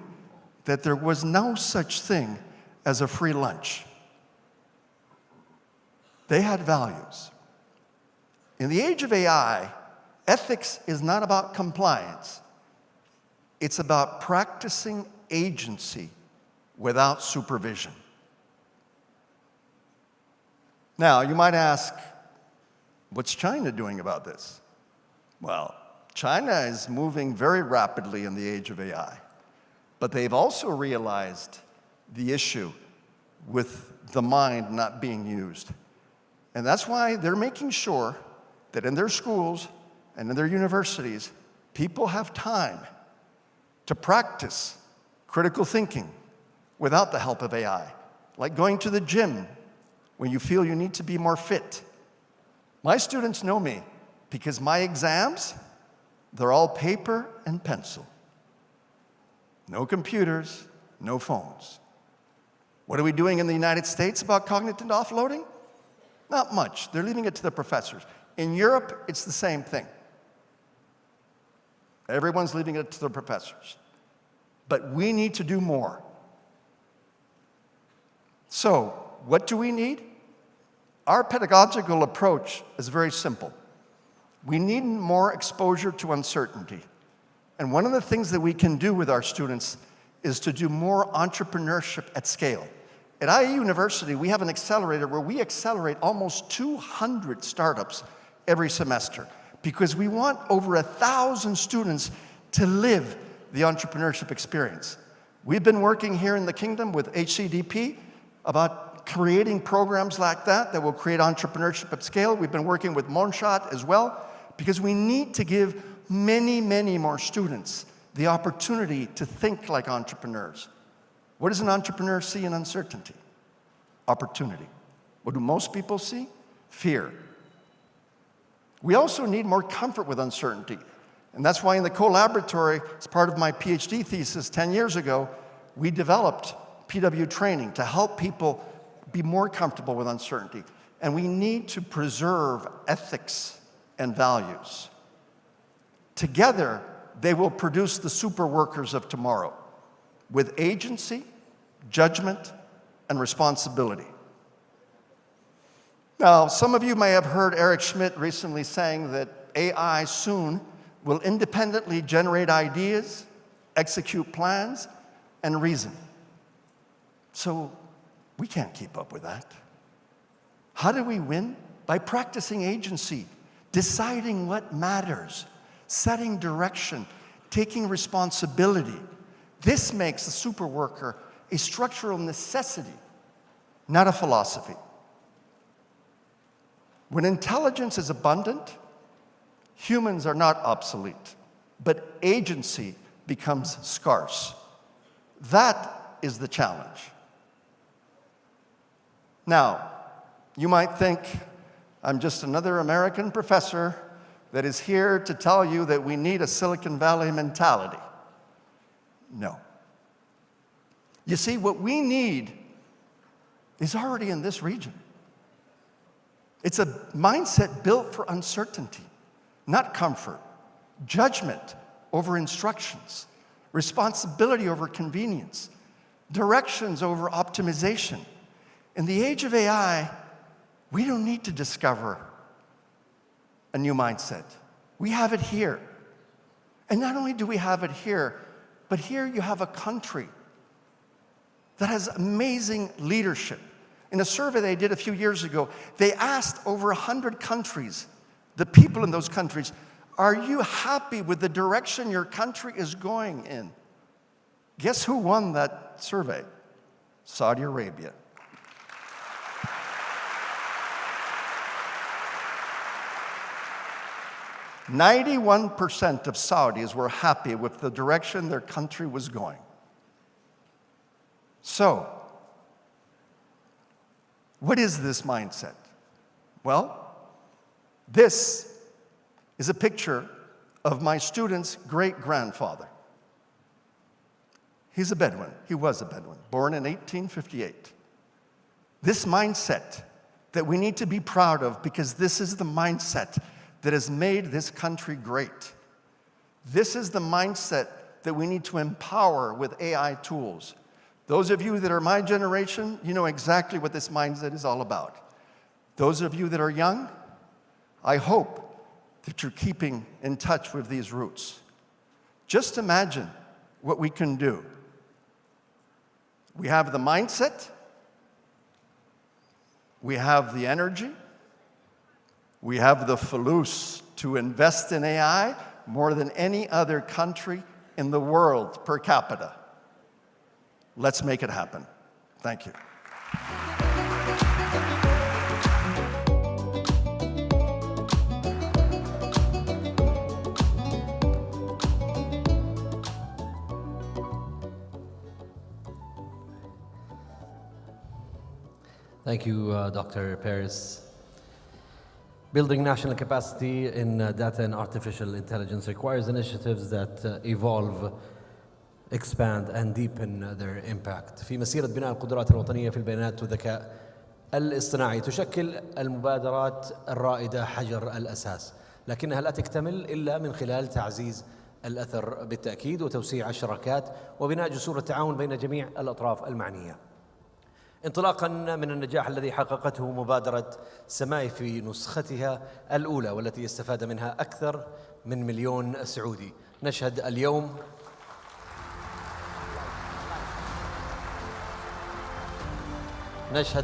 that there was no such thing as a free lunch. They had values. In the age of AI, ethics is not about compliance. It's about practicing agency without supervision. Now, you might ask, what's China doing about this? Well, China is moving very rapidly in the age of AI, but they've also realized the issue with the mind not being used. And that's why they're making sure that in their schools and in their universities, people have time to practice critical thinking without the help of AI, like going to the gym when you feel you need to be more fit. My students know me Because my exams, they're all paper and pencil. No computers, no phones. What are we doing in the United States about cognitive offloading? Not much. They're leaving it to the professors. In Europe, it's the same thing. Everyone's leaving it to the professors. But we need to do more. So, what do we need? Our pedagogical approach is very simple. We need more exposure to uncertainty. And one of the things that we can do with our students is to do more entrepreneurship at scale. At IE University, we have an accelerator where we accelerate almost 200 startups every semester because we want over 1,000 students to live the entrepreneurship experience. We've been working here in the Kingdom with HCDP about creating programs like that will create entrepreneurship at scale. We've been working with Monshot as well because we need to give many, many more students the opportunity to think like entrepreneurs. What does an entrepreneur see in uncertainty? Opportunity. What do most people see? Fear. We also need more comfort with uncertainty. And that's why in the co-laboratory, as part of my PhD thesis 10 years ago, we developed PW training to help people be more comfortable with uncertainty. And we need to preserve ethics and values. Together, they will produce the super workers of tomorrow with agency, judgment, and responsibility. Now, some of you may have heard Eric Schmidt recently saying that AI soon will independently generate ideas, execute plans, and reason. So we can't keep up with that. How do we win? By practicing agency, deciding what matters, setting direction, taking responsibility. This makes the super worker a structural necessity, not a philosophy. When intelligence is abundant, humans are not obsolete, but agency becomes scarce. That is the challenge. Now, you might think I'm just another American professor that is here to tell you that we need a Silicon Valley mentality. No. You see, what we need is already in this region. It's a mindset built for uncertainty, not comfort, judgment over instructions, responsibility over convenience, directions over optimization. In the age of AI, we don't need to discover a new mindset. We have it here. And not only do we have it here, but here you have a country that has amazing leadership. In a survey they did a few years ago, they asked over 100 countries, the people in those countries, are you happy with the direction your country is going in? Guess who won that survey? Saudi Arabia. "91% of Saudis were happy with the direction their country was going." So, what is this mindset? Well, this is a picture of my student's great-grandfather. He's a Bedouin. He was a Bedouin, born in 1858. This mindset that we need to be proud of because this is the mindset that has made this country great. This is the mindset that we need to empower with AI tools. Those of you that are my generation, you know exactly what this mindset is all about. Those of you that are young, I hope that you're keeping in touch with these roots. Just imagine what we can do. We have the mindset, we have the energy, we have the fulus to invest in AI more than any other country in the world per capita. Let's make it happen. Thank you. Thank you, Dr. Paris. Building national capacity in data and artificial intelligence requires initiatives that evolve, expand and deepen their impact. في مسيرة بناء القدرات الوطنية في البيانات والذكاء الاصطناعي تشكل المبادرات الرائدة حجر الأساس، لكنها لا تكتمل إلا من خلال تعزيز الأثر بالتأكيد وتوسيع الشراكات وبناء جسور التعاون بين جميع الأطراف المعنية. انطلاقا من النجاح الذي حققته مبادرة سماي في نسختها الأولى والتي استفاد منها أكثر من 1,000,000 سعودي، نشهد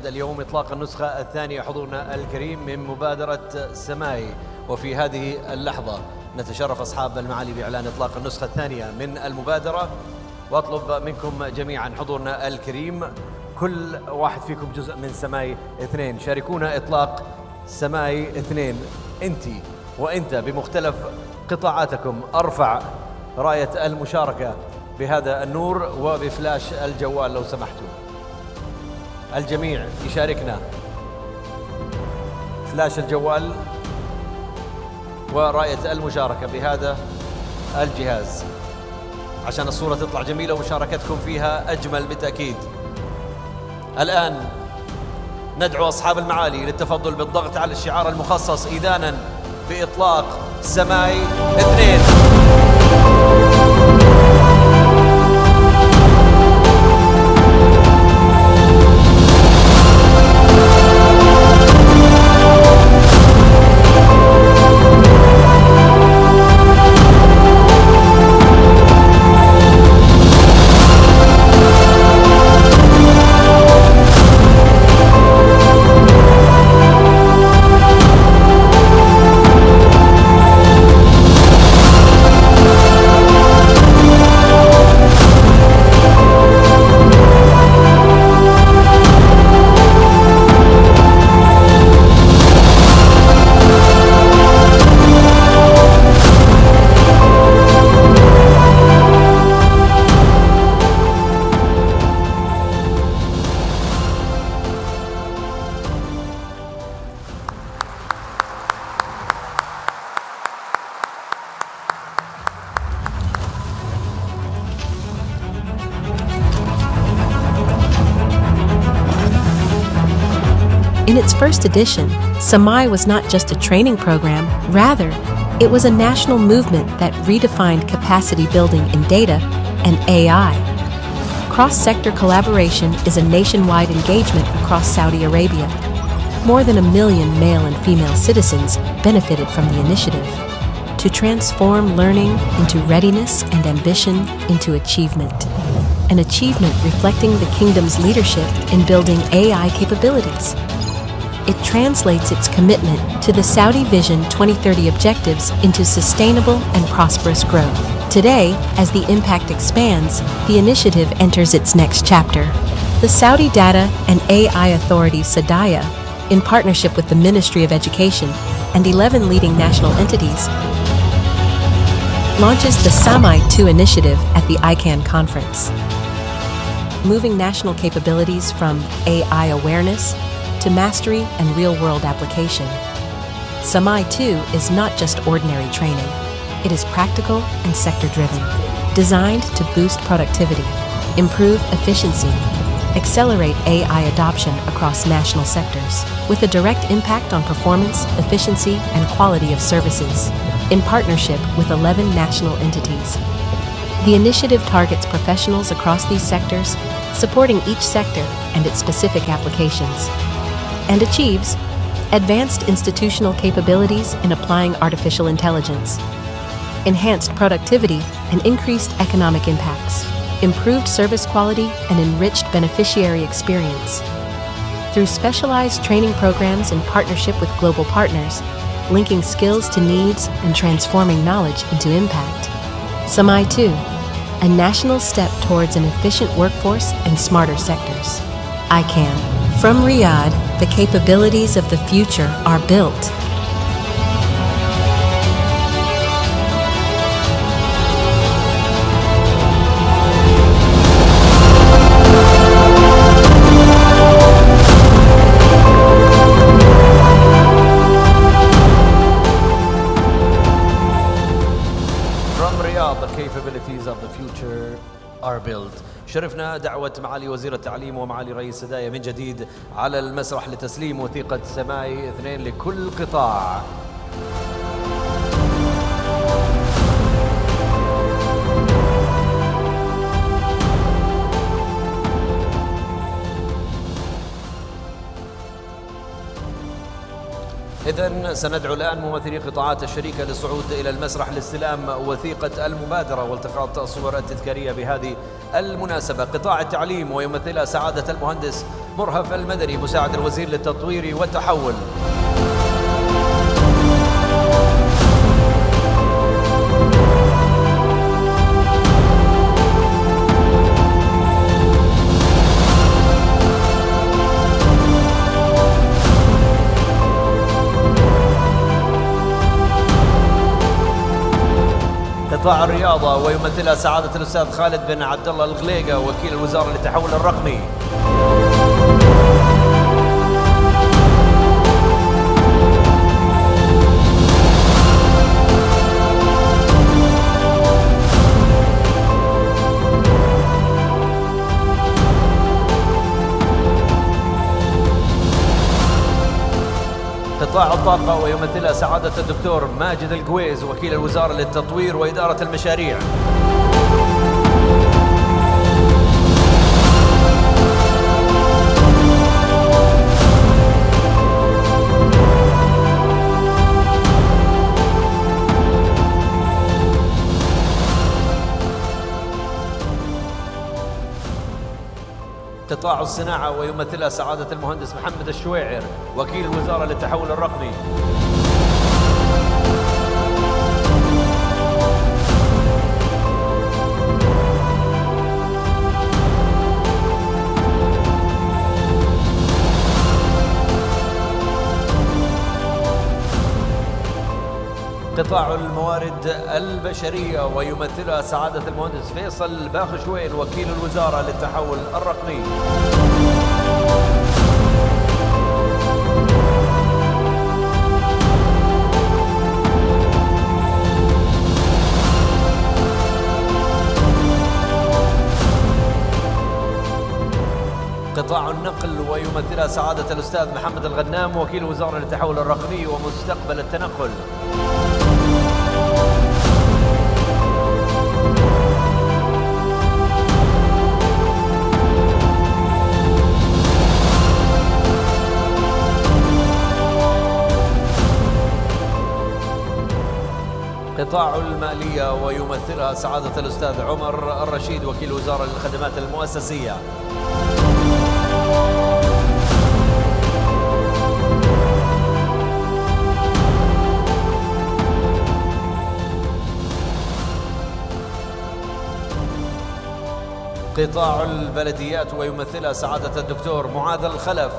اليوم إطلاق النسخة الثانية حضورنا الكريم من مبادرة سماي. وفي هذه اللحظة نتشرف أصحاب المعالي بإعلان إطلاق النسخة الثانية من المبادرة، وأطلب منكم جميعا حضورنا الكريم كل واحد فيكم جزء من سماي 2، شاركونا إطلاق سماي 2 أنتي وأنت بمختلف قطاعاتكم. أرفع راية المشاركة بهذا النور وبفلاش الجوال لو سمحتوا. الجميع يشاركنا، فلاش الجوال وراية المشاركة بهذا الجهاز عشان الصورة تطلع جميلة ومشاركتكم فيها أجمل بالتأكيد. الآن ندعو أصحاب المعالي للتفضل بالضغط على الشعار المخصص إذانا بإطلاق سماي 2. In its first edition, Samai was not just a training program, rather, it was a national movement that redefined capacity building in data and AI. Cross-sector collaboration is a nationwide engagement across Saudi Arabia. More than 1 million male and female citizens benefited from the initiative to transform learning into readiness and ambition into achievement. An achievement reflecting the kingdom's leadership in building AI capabilities. It translates its commitment to the Saudi Vision 2030 objectives into sustainable and prosperous growth. Today, as the impact expands, the initiative enters its next chapter. The Saudi Data and AI Authority Sadaya, in partnership with the Ministry of Education and 11 leading national entities, launches the Samai 2 initiative at the Ican conference. Moving national capabilities from AI awareness to mastery and real-world application. Samai 2 is not just ordinary training. It is practical and sector-driven, designed to boost productivity, improve efficiency, accelerate AI adoption across national sectors, with a direct impact on performance, efficiency, and quality of services, in partnership with 11 national entities. The initiative targets professionals across these sectors, supporting each sector and its specific applications, and achieves advanced institutional capabilities in applying artificial intelligence, enhanced productivity and increased economic impacts, improved service quality and enriched beneficiary experience. Through specialized training programs in partnership with global partners, linking skills to needs and transforming knowledge into impact. Samai 2, a national step towards an efficient workforce and smarter sectors. Ican. From Riyadh, the capabilities of the future are built. شرفنا دعوة معالي وزير التعليم ومعالي رئيس الهداية من جديد على المسرح لتسليم وثيقة سماعي 2 لكل قطاع. إذن سندعو الآن ممثلي قطاعات الشركة للصعود إلى المسرح لاستلام وثيقة المبادرة والتقاط الصور التذكارية بهذه المناسبة. قطاع التعليم ويمثلها سعادة المهندس مرهف المدني مساعد الوزير للتطوير والتحول. قطاع الرياضة ويمثلها سعادة الأستاذ خالد بن عبد الله الغليقة وكيل الوزارة للتحول الرقمي. قطاع الطاقة ويمثلها سعادة الدكتور ماجد القويز وكيل الوزارة للتطوير وإدارة المشاريع. قطاع الصناعة ويمثلها سعادة المهندس محمد الشويعر وكيل الوزارة للتحول الرقمي. قطاع الموارد البشرية ويمثلها سعادة المهندس فيصل باخشوين وكيل الوزارة للتحول الرقمي. قطاع النقل ويمثلها سعادة الأستاذ محمد الغنام وكيل الوزارة للتحول الرقمي ومستقبل التنقل. قطاع المالية ويمثلها سعادة الأستاذ عمر الرشيد وكيل الوزارة للخدمات المؤسسية. قطاع البلديات ويمثلها سعادة الدكتور معاذ الخلف.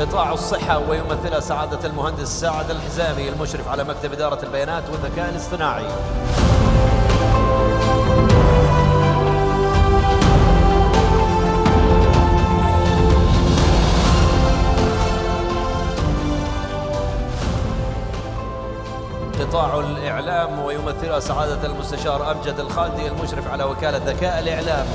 قطاع الصحة ويمثلها سعادة المهندس سعد الحزامي المشرف على مكتب إدارة البيانات والذكاء الاصطناعي. قطاع الإعلام ويمثلها سعادة المستشار أمجد الخالدي المشرف على وكالة ذكاء الإعلام.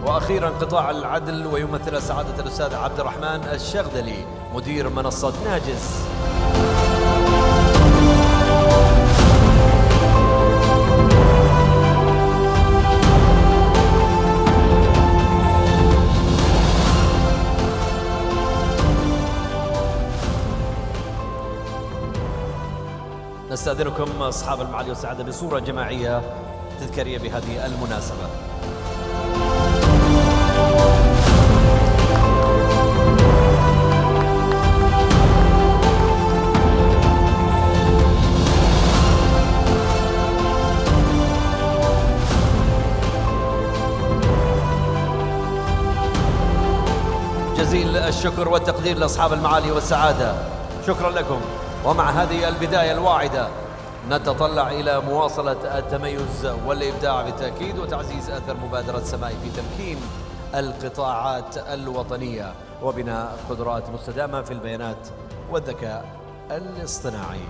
وأخيرا قطاع العدل ويمثلها سعادة الأستاذ عبد الرحمن الشغدلي مدير منصة ناجز. نستأذنكم أصحاب المعالي والسعادة بصورة جماعية تذكارية بهذه المناسبة. الشكر والتقدير لأصحاب المعالي والسعادة، شكرا لكم. ومع هذه البداية الواعدة نتطلع إلى مواصلة التميز والإبداع بالتأكيد، وتعزيز أثر مبادرة سماء في تمكين القطاعات الوطنية وبناء قدرات مستدامة في البيانات والذكاء الاصطناعي.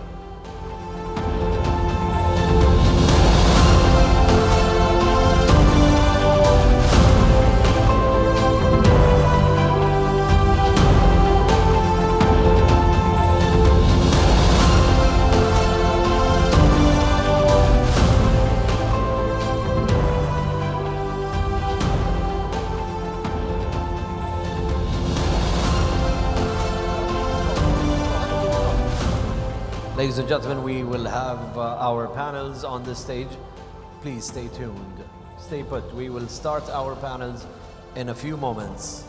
Ladies and gentlemen, we will have our panels on the stage. Please stay tuned. Stay put. We will start our panels in a few moments.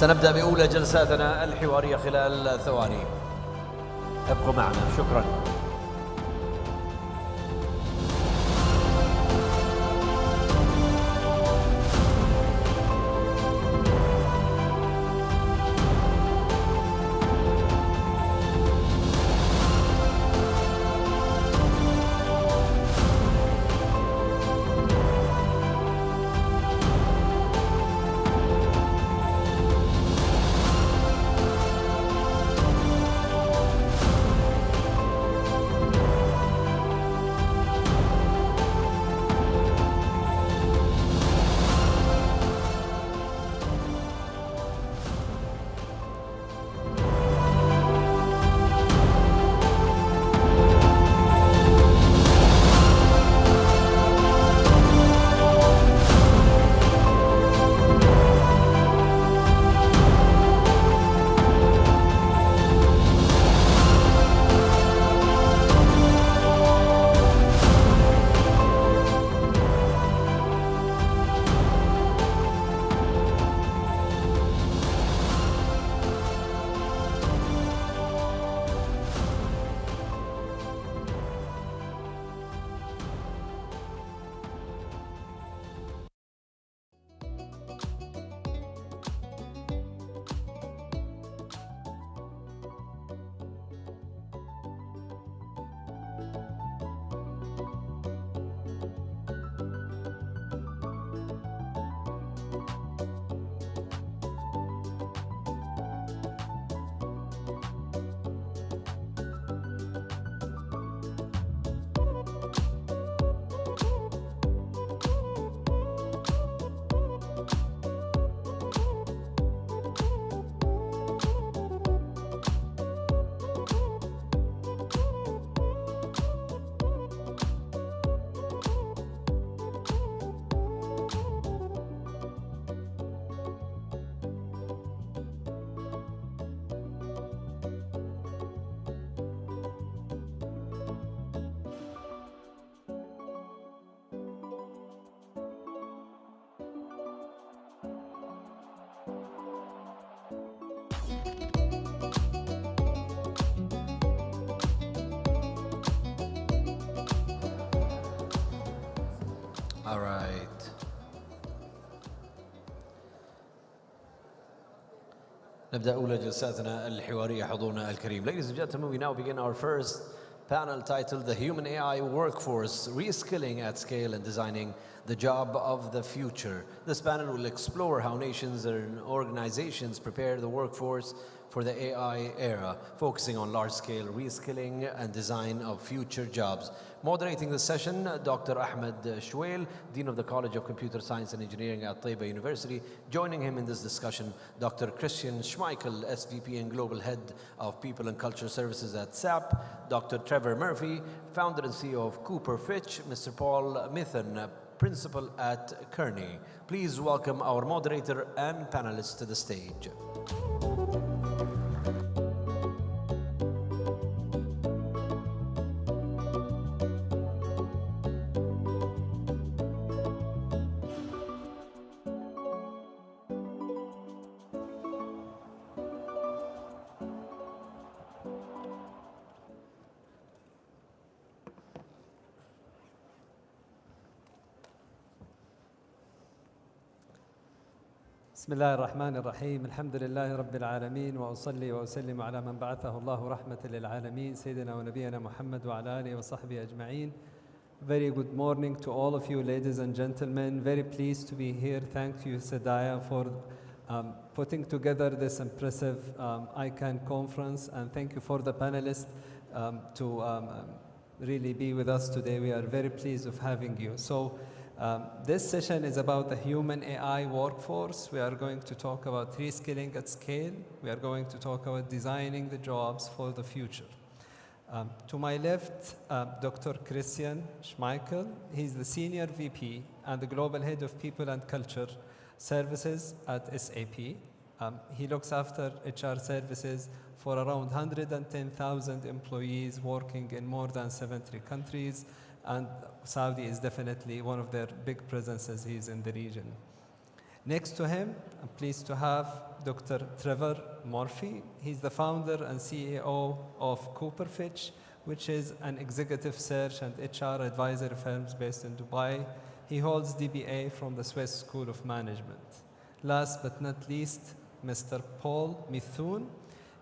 سنبدأ بأولى جلساتنا الحوارية خلال ثواني. ابقوا معنا، شكرا. All right. نبدأ أولى جلساتنا الحوارية حضورنا الكريم. Ladies and gentlemen, we now begin our first panel titled The Human AI Workforce, Reskilling at Scale and Designing the Job of the Future. This panel will explore how nations and organizations prepare the workforce for the AI era, focusing on large-scale reskilling and design of future jobs. Moderating the session, Dr. Ahmed Shwail, Dean of the College of Computer Science and Engineering at Taiba University. Joining him in this discussion, Dr. Christian Schmeichel, SVP and Global Head of People and Culture Services at SAP. Dr. Trevor Murphy, Founder and CEO of Cooper Fitch. Mr. Paul Mithen, Principal at Kearney. Please welcome our moderator and panelists to the stage. بسم الله الرحمن الرحيم الحمد لله رب العالمين وأصلي وأسلم على من بعثه الله رحمة للعالمين سيدنا ونبينا محمد وعلى آله وصحبه أجمعين. Very good morning to all of you, ladies and gentlemen. Very pleased to be here. Thank you, Sedaya, for putting together this impressive Ican conference, and thank you for the panelists to really be with us today. We are very pleased of having you. So this session is about the human AI workforce. We are going to talk about reskilling at scale. We are going to talk about designing the jobs for the future. To my left, Dr. Christian Schmeichel. He's the Senior VP and the Global Head of People and Culture Services at SAP. He looks after HR services for around 110,000 employees working in more than 70 countries, and Saudi is definitely one of their big presences. He's in the region. Next to him, I'm pleased to have Dr. Trevor Murphy. He's the founder and CEO of Cooperfitch, which is an executive search and HR advisory firm based in Dubai. He holds DBA from the Swiss School of Management. Last but not least, Mr. Paul Mithun.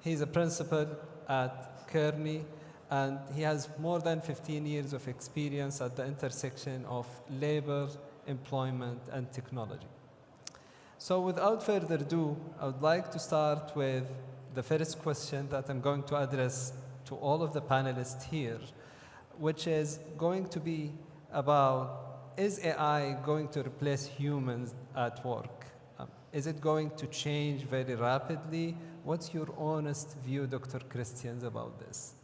He's a principal at Kearney, and he has more than 15 years of experience at the intersection of labor, employment, and technology. So without further ado, I would like to start with the first question that I'm going to address to all of the panelists here, which is going to be about, is AI going to replace humans at work? Is it going to change very rapidly? What's your honest view, Dr. Christians, about this?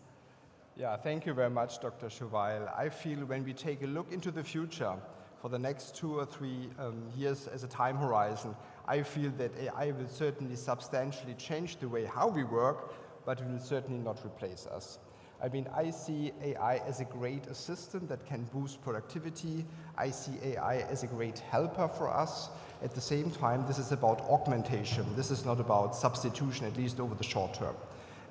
Yeah, thank you very much, Dr. Chauvel. I feel when we take a look into the future, for the next 2 or 3 years as a time horizon, I feel that AI will certainly substantially change the way how we work, but it will certainly not replace us. I mean, I see AI as a great assistant that can boost productivity. I see AI as a great helper for us. At the same time, this is about augmentation. This is not about substitution, at least over the short term.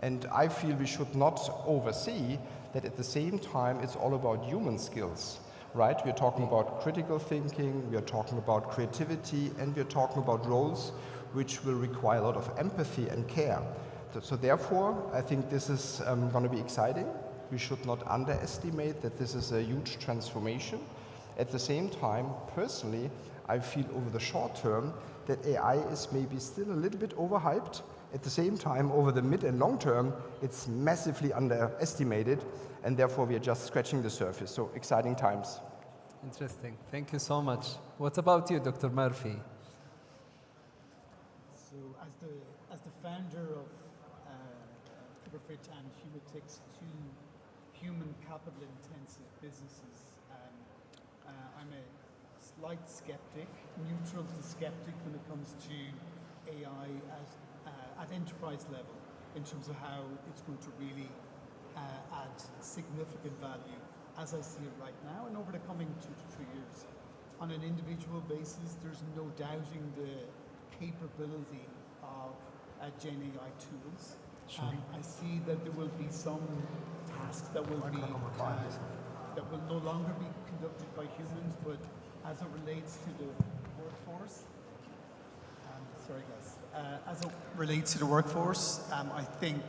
And I feel we should not oversee that at the same time, it's all about human skills. Right? We're talking about critical thinking, we are talking about creativity, and we're talking about roles which will require a lot of empathy and care. So therefore, I think this is going to be exciting. We should not underestimate that this is a huge transformation. At the same time, personally, I feel over the short term that AI is maybe still a little bit overhyped. At the same time, over the mid and long term, it's massively underestimated, and therefore we are just scratching the surface. So exciting times. Interesting. Thank you so much. What about you, Dr. Murphy? So as the founder of Cooperfitch and Humatix, 2 human capital intensive businesses, I'm a slight skeptic, neutral to skeptic when it comes to AI at enterprise level, in terms of how it's going to really add significant value as I see it right now and over the coming 2 to 3 years. On an individual basis, there's no doubting the capability of Gen AI tools. Sure. I see that there will be some tasks that will no longer be conducted by humans, but as it relates to the workforce, as it relates to the workforce, I think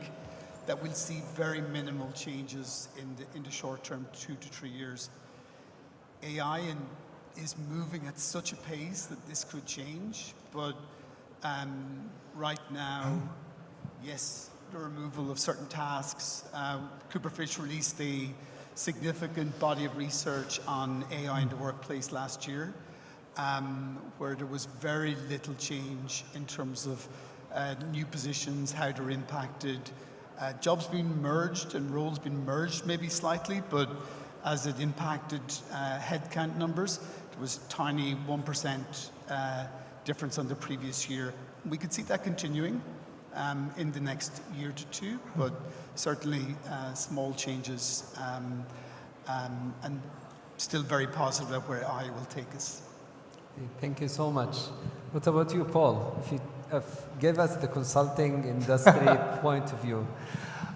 that we'll see very minimal changes in the short term, 2 to 3 years. AI is moving at such a pace that this could change, but right now, yes, the removal of certain tasks. Cooperfitch released a significant body of research on AI in the workplace last year, where there was very little change in terms of new positions, how they're impacted, jobs being merged and roles being merged maybe slightly, but as it impacted headcount numbers, there was a tiny 1% difference on the previous year. We could see that continuing in the next year to 2, but certainly small changes and still very positive about where AI will take us. Thank you so much. What about you, Paul? If you give us the consulting industry point of view.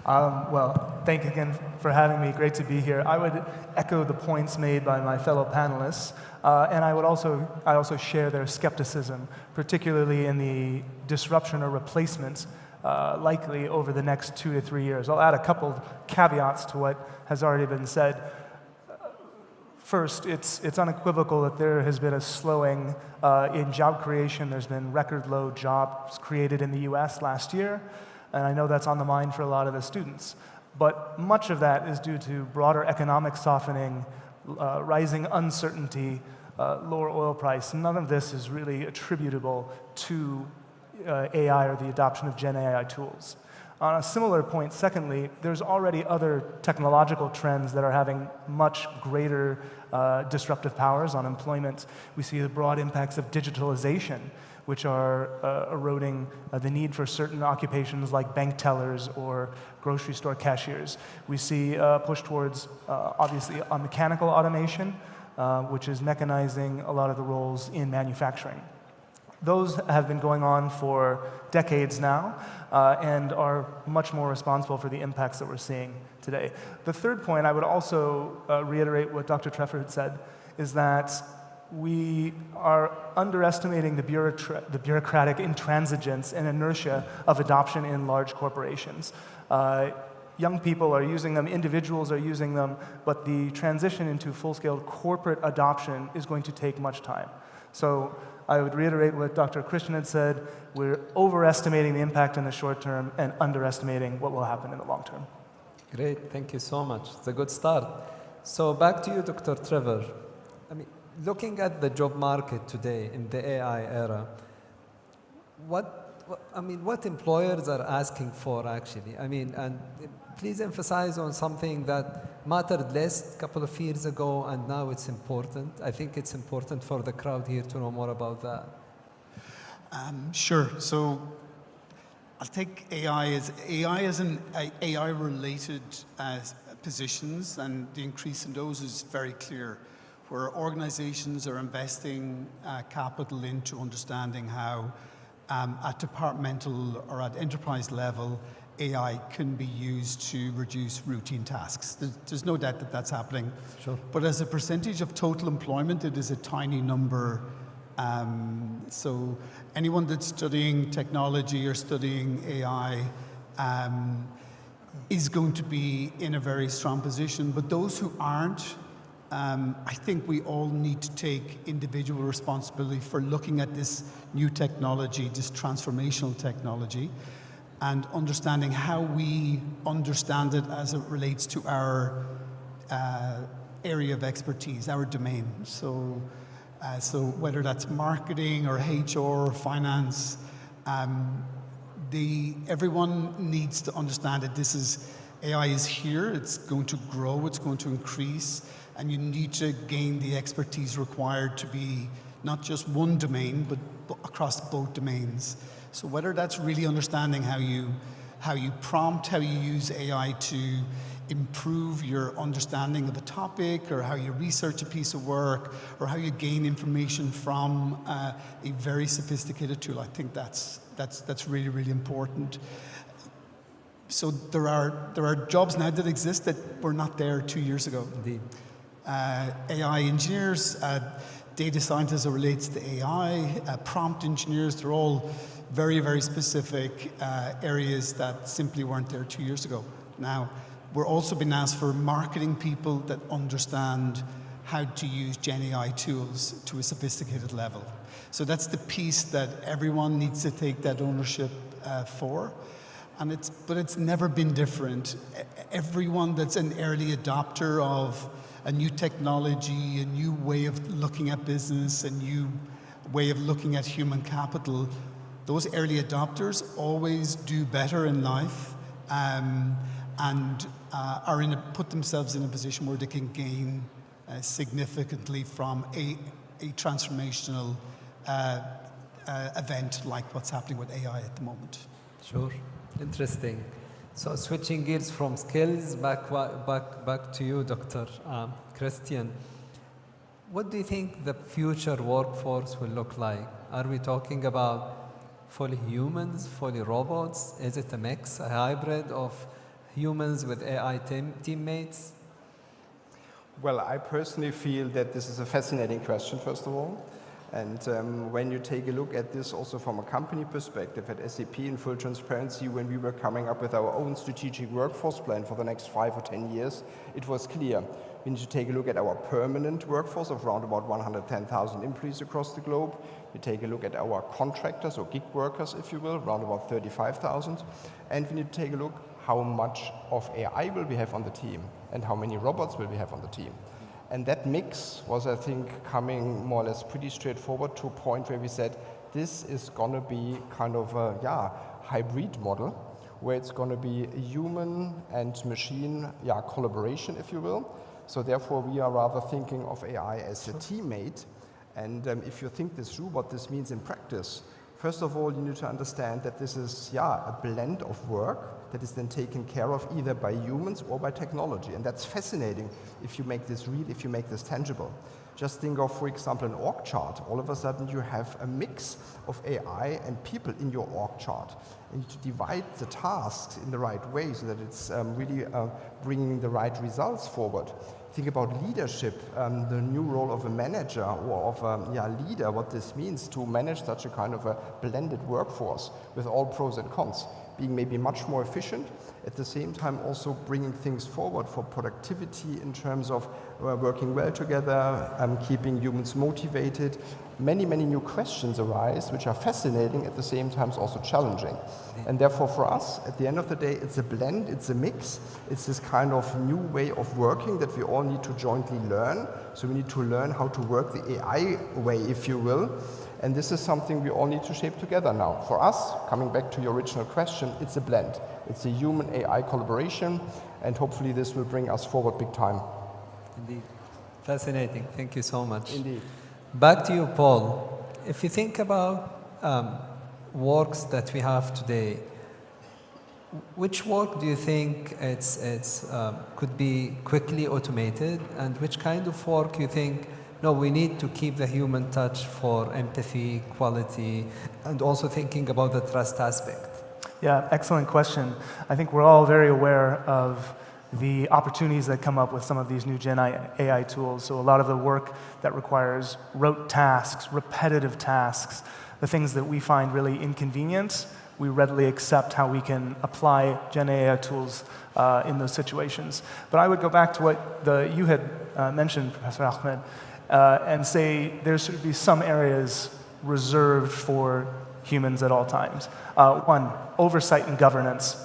Well, thank you again for having me. Great to be here. I would echo the points made by my fellow panelists, and I also share their skepticism, particularly in the disruption or replacement likely over the next 2 to 3 years. I'll add a couple caveats to what has already been said. First, it's unequivocal that there has been a slowing in job creation. There's been record low jobs created in the US last year, and I know that's on the mind for a lot of the students. But much of that is due to broader economic softening, rising uncertainty, lower oil price. None of this is really attributable to AI or the adoption of Gen AI tools. On a similar point, secondly, there's already other technological trends that are having much greater disruptive powers on employment. We see the broad impacts of digitalization, which are eroding the need for certain occupations like bank tellers or grocery store cashiers. We see a push towards, obviously, mechanical automation, which is mechanizing a lot of the roles in manufacturing. Those have been going on for decades now and are much more responsible for the impacts that we're seeing today. The third point, I would also reiterate what Dr. Treffer had said, is that we are underestimating the bureaucratic intransigence and inertia of adoption in large corporations. Young people are using them, individuals are using them, but the transition into full-scale corporate adoption is going to take much time. So I would reiterate what Dr. Christian had said. We're overestimating the impact in the short term and underestimating what will happen in the long term. Great, thank you so much. It's a good start. So back to you, Dr. Trevor. I mean, looking at the job market today in the AI era, what employers are asking for actually? I mean, and please emphasize on something that mattered less a couple of years ago and now it's important. I think it's important for the crowd here to know more about that. Sure. So I'll take AI as an AI-related positions, and the increase in those is very clear, where organizations are investing capital into understanding how at departmental or at enterprise level, AI can be used to reduce routine tasks. There's no doubt that that's happening. Sure. But as a percentage of total employment, it is a tiny number. So anyone that's studying technology or studying AI is going to be in a very strong position. But those who aren't, I think we all need to take individual responsibility for looking at this new technology, this transformational technology, and understanding how we understand it as it relates to our area of expertise, our domain. So whether that's marketing or HR or finance, everyone needs to understand that AI is here, it's going to grow, it's going to increase, and you need to gain the expertise required to be not just one domain, but across both domains. So whether that's really understanding how you prompt, how you use AI to improve your understanding of a topic, or how you research a piece of work, or how you gain information from a very sophisticated tool, I think that's really, really important. So there are jobs now that exist that were not there 2 years ago. Indeed. AI engineers, data scientists that relates to AI, prompt engineers, they're all very, very specific areas that simply weren't there 2 years ago. Now, we're also being asked for marketing people that understand how to use Gen AI tools to a sophisticated level. So that's the piece that everyone needs to take that ownership for. But it's never been different. Everyone that's an early adopter of a new technology, a new way of looking at business, a new way of looking at human capital, those early adopters always do better in life and put themselves in a position where they can gain significantly from a transformational event like what's happening with AI at the moment. Sure, interesting. So switching gears from skills, back to you, Dr. Christian. What do you think the future workforce will look like? Are we talking about fully humans, fully robots? Is it a mix, a hybrid of humans with AI teammates? Well, I personally feel that this is a fascinating question, first of all. And when you take a look at this also from a company perspective, at SAP in full transparency, when we were coming up with our own strategic workforce plan for the next 5 or 10 years, it was clear. We need to take a look at our permanent workforce of around about 110,000 employees across the globe. We take a look at our contractors or gig workers, if you will, around about 35,000. And we need to take a look how much of AI will we have on the team and how many robots will we have on the team. And that mix was, I think, coming more or less pretty straightforward to a point where we said, this is going to be kind of a hybrid model, where it's going to be a human and machine collaboration, if you will. So therefore, we are rather thinking of AI as a teammate. And if you think this through, what this means in practice, first of all, you need to understand that this is a blend of work that is then taken care of either by humans or by technology. And that's fascinating if you make this real, if you make this tangible. Just think of, for example, an org chart. All of a sudden you have a mix of AI and people in your org chart. And to divide the tasks in the right way so that it's really bringing the right results forward. Think about leadership, the new role of a manager or of a leader, what this means to manage such a kind of a blended workforce with all pros and cons. Being maybe much more efficient, at the same time also bringing things forward for productivity in terms of working well together, keeping humans motivated. Many, many new questions arise, which are fascinating, at the same time also challenging. And therefore for us, at the end of the day, it's a blend, it's a mix, it's this kind of new way of working that we all need to jointly learn. So we need to learn how to work the AI way, if you will. And this is something we all need to shape together now. For us, coming back to your original question, it's a blend. It's a human-AI collaboration, and hopefully this will bring us forward big time. Indeed. Fascinating. Thank you so much. Indeed. Back to you, Paul. If you think about works that we have today, which work do you think could be quickly automated, and which kind of work you think, no, we need to keep the human touch for empathy, quality, and also thinking about the trust aspect? Yeah, excellent question. I think we're all very aware of the opportunities that come up with some of these new Gen AI tools. So a lot of the work that requires rote tasks, repetitive tasks, the things that we find really inconvenient, we readily accept how we can apply Gen AI tools in those situations. But I would go back to what you had mentioned, Professor Ahmed, and say there should be some areas reserved for humans at all times. One, oversight and governance.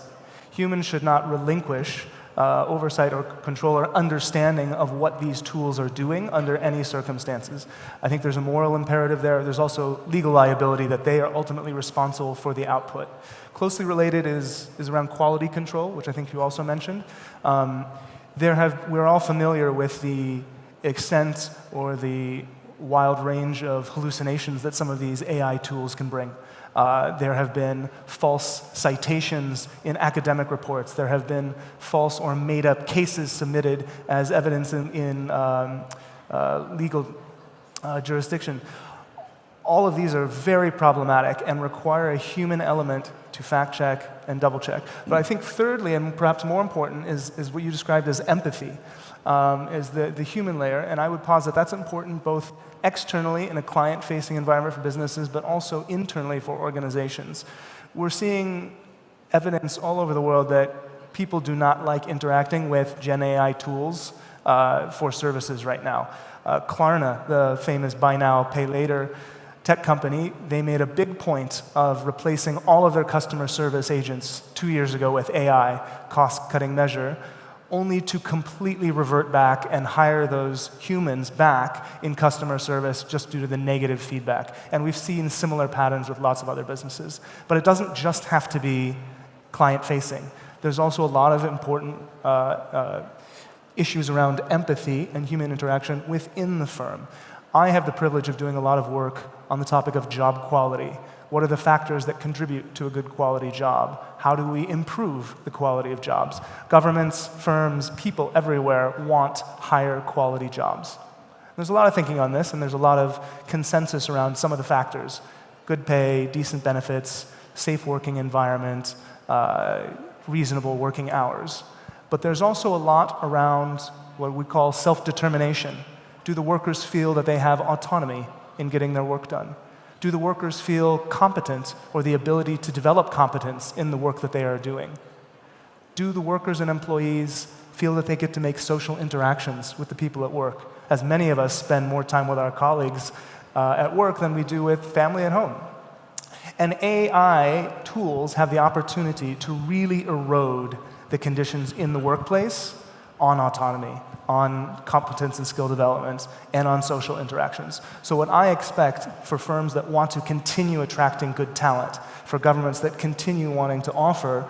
Humans should not relinquish oversight or control or understanding of what these tools are doing under any circumstances. I think there's a moral imperative there. There's also legal liability that they are ultimately responsible for the output. Closely related is around quality control, which I think you also mentioned. We're all familiar with the extent or the wild range of hallucinations that some of these AI tools can bring. There have been false citations in academic reports. There have been false or made-up cases submitted as evidence in legal jurisdiction. All of these are very problematic and require a human element to fact-check and double-check. But I think thirdly, and perhaps more important, is what you described as empathy, is the human layer. And I would posit that's important both externally in a client-facing environment for businesses, but also internally for organizations. We're seeing evidence all over the world that people do not like interacting with Gen AI tools for services right now. Klarna, the famous buy now, pay later tech company, they made a big point of replacing all of their customer service agents 2 years ago with AI, cost-cutting measure, only to completely revert back and hire those humans back in customer service just due to the negative feedback. And we've seen similar patterns with lots of other businesses. But it doesn't just have to be client-facing. There's also a lot of important issues around empathy and human interaction within the firm. I have the privilege of doing a lot of work on the topic of job quality. What are the factors that contribute to a good quality job? How do we improve the quality of jobs? Governments, firms, people everywhere want higher quality jobs. There's a lot of thinking on this, and there's a lot of consensus around some of the factors. Good pay, decent benefits, safe working environment, reasonable working hours. But there's also a lot around what we call self-determination. Do the workers feel that they have autonomy in getting their work done? Do the workers feel competent or the ability to develop competence in the work that they are doing? Do the workers and employees feel that they get to make social interactions with the people at work? As many of us spend more time with our colleagues at work than we do with family at home. And AI tools have the opportunity to really erode the conditions in the workplace on autonomy, on competence and skill development, and on social interactions. So what I expect for firms that want to continue attracting good talent, for governments that continue wanting to offer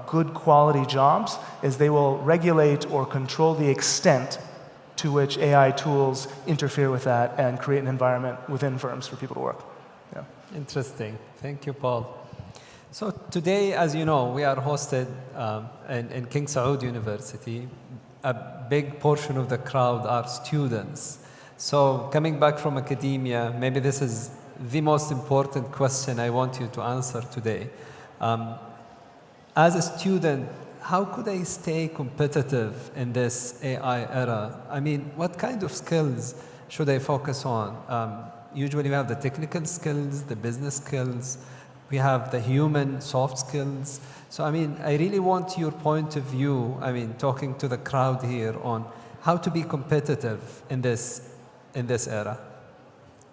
good quality jobs, is they will regulate or control the extent to which AI tools interfere with that and create an environment within firms for people to work. Yeah. Interesting. Thank you, Paul. So today, as you know, we are hosted in King Saud University. A big portion of the crowd are students. So coming back from academia, maybe this is the most important question I want you to answer today. As a student, how could I stay competitive in this AI era? I mean, what kind of skills should I focus on? Usually we have the technical skills, the business skills, we have the human soft skills. So, I mean, I really want your point of view, I mean, talking to the crowd here on how to be competitive in this era.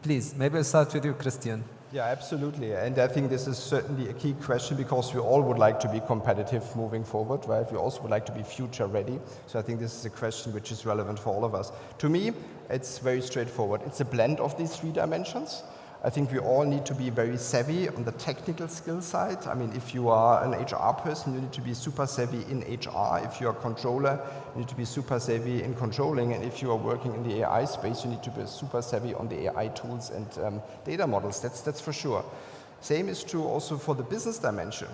Please, maybe I'll start with you, Christian. Yeah, absolutely. And I think this is certainly a key question because we all would like to be competitive moving forward, right? We also would like to be future ready. So I think this is a question which is relevant for all of us. To me, it's very straightforward. It's a blend of these three dimensions. I think we all need to be very savvy on the technical skill side. I mean, if you are an HR person, you need to be super savvy in HR. If you're a controller, you need to be super savvy in controlling. And if you are working in the AI space, you need to be super savvy on the AI tools and data models. That's for sure. Same is true also for the business dimension.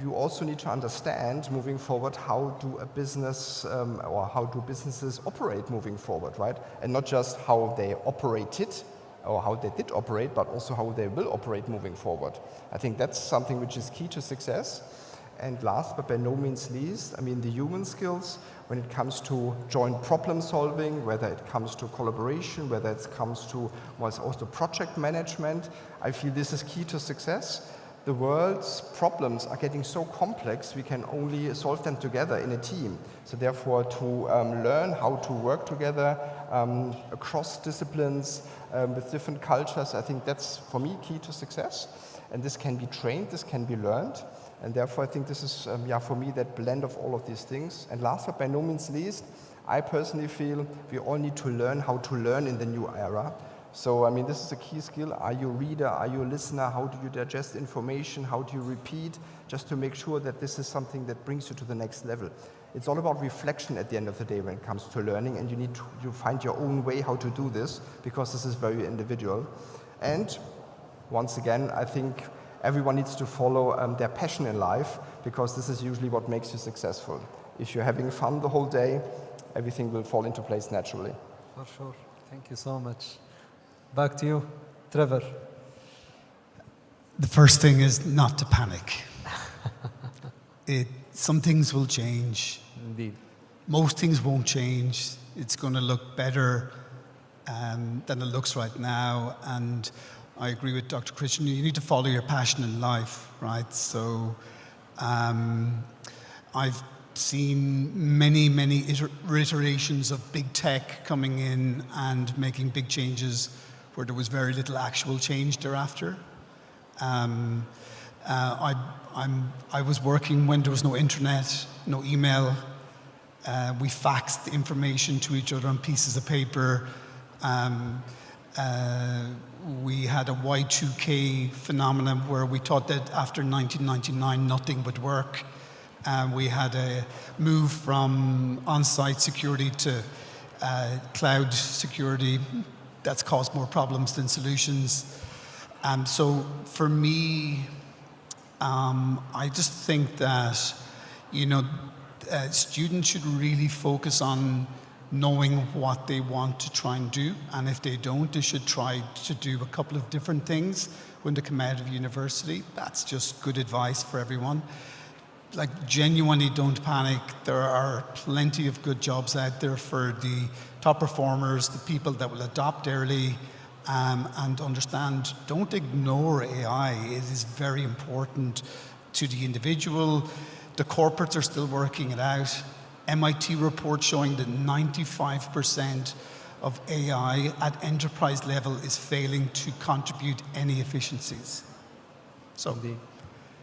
You also need to understand moving forward how do a business or how do businesses operate moving forward, right? And not just how they operated or how they did operate, but also how they will operate moving forward. I think that's something which is key to success. And last but by no means least, I mean the human skills when it comes to joint problem solving, whether it comes to collaboration, whether it comes to also project management, I feel this is key to success. The world's problems are getting so complex, we can only solve them together in a team. So therefore, to learn how to work together across disciplines, with different cultures, I think that's, for me, key to success. And this can be trained, this can be learned. And therefore, I think this is, for me, that blend of all of these things. And last but by no means least, I personally feel we all need to learn how to learn in the new era. So, I mean, this is a key skill. Are you a reader? Are you a listener? How do you digest information? How do you repeat? Just to make sure that this is something that brings you to the next level. It's all about reflection at the end of the day when it comes to learning, and you find your own way how to do this, because this is very individual. And once again, I think everyone needs to follow their passion in life, because this is usually what makes you successful. If you're having fun the whole day, everything will fall into place naturally. For sure. Thank you so much. Back to you, Trevor. The first thing is not to panic. Some things will change. Indeed. Most things won't change. It's going to look better than it looks right now. And I agree with Dr. Christian. You need to follow your passion in life, right? So I've seen many iterations of big tech coming in and making big changes where there was very little actual change thereafter. I was working when there was no internet, no email. We faxed the information to each other on pieces of paper. We had a Y2K phenomenon where we thought that after 1999 nothing would work. We had a move from on-site security to cloud security. That's caused more problems than solutions. So for me, I just think that, students should really focus on knowing what they want to try and do. And if they don't, they should try to do a couple of different things when they come out of university. That's just good advice for everyone. like, genuinely don't panic. There are plenty of good jobs out there for the top performers, the people that will adopt early and understand. Don't ignore AI. It is very important to the individual. The corporates are still working it out. MIT report showing that 95% of AI at enterprise level is failing to contribute any efficiencies. So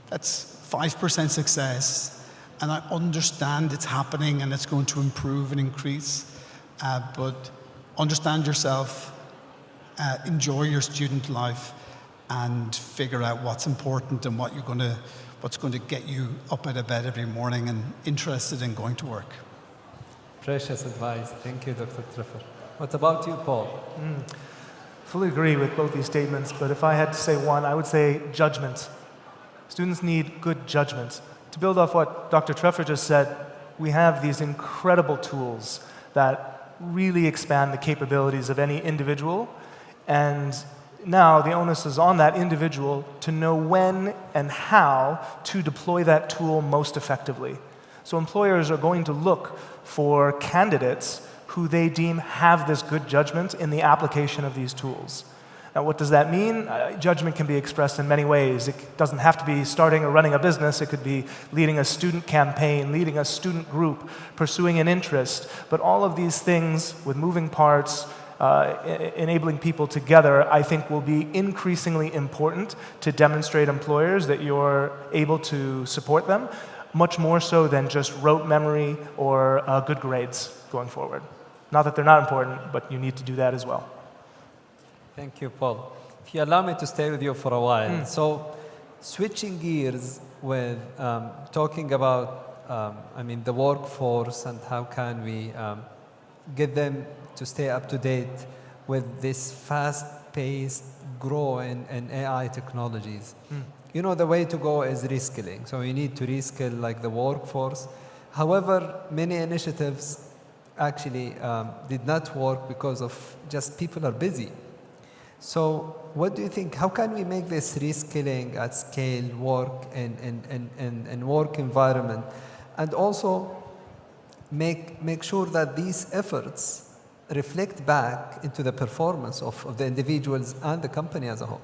that's 5% success. And I understand it's happening and it's going to improve and increase. But understand yourself, enjoy your student life, and figure out what's important and what's going to get you up out of bed every morning and interested in going to work. Precious advice. Thank you, Dr. Treffer. What about you, Paul? Fully agree with both these statements, but if I had to say one, I would say judgment. Students need good judgment. To build off what Dr. Treffer just said, we have these incredible tools that really expand the capabilities of any individual, and now the onus is on that individual to know when and how to deploy that tool most effectively. So employers are going to look for candidates who they deem have this good judgment in the application of these tools. Now, what does that mean? Judgment can be expressed in many ways. It doesn't have to be starting or running a business. It could be leading a student campaign, leading a student group, pursuing an interest. But all of these things with moving parts, enabling people together, I think will be increasingly important to demonstrate employers that you're able to support them, much more so than just rote memory or good grades going forward. Not that they're not important, but you need to do that as well. Thank you, Paul. If you allow me to stay with you for a while. So, switching gears with talking about, the workforce and how can we get them to stay up to date with this fast-paced growth in AI technologies. You know, the way to go is reskilling. So you need to reskill like the workforce. However, many initiatives actually did not work because of just people are busy. So what do you think? How can we make this reskilling at scale work in work environment, and also make sure that these efforts reflect back into the performance of the individuals and the company as a whole?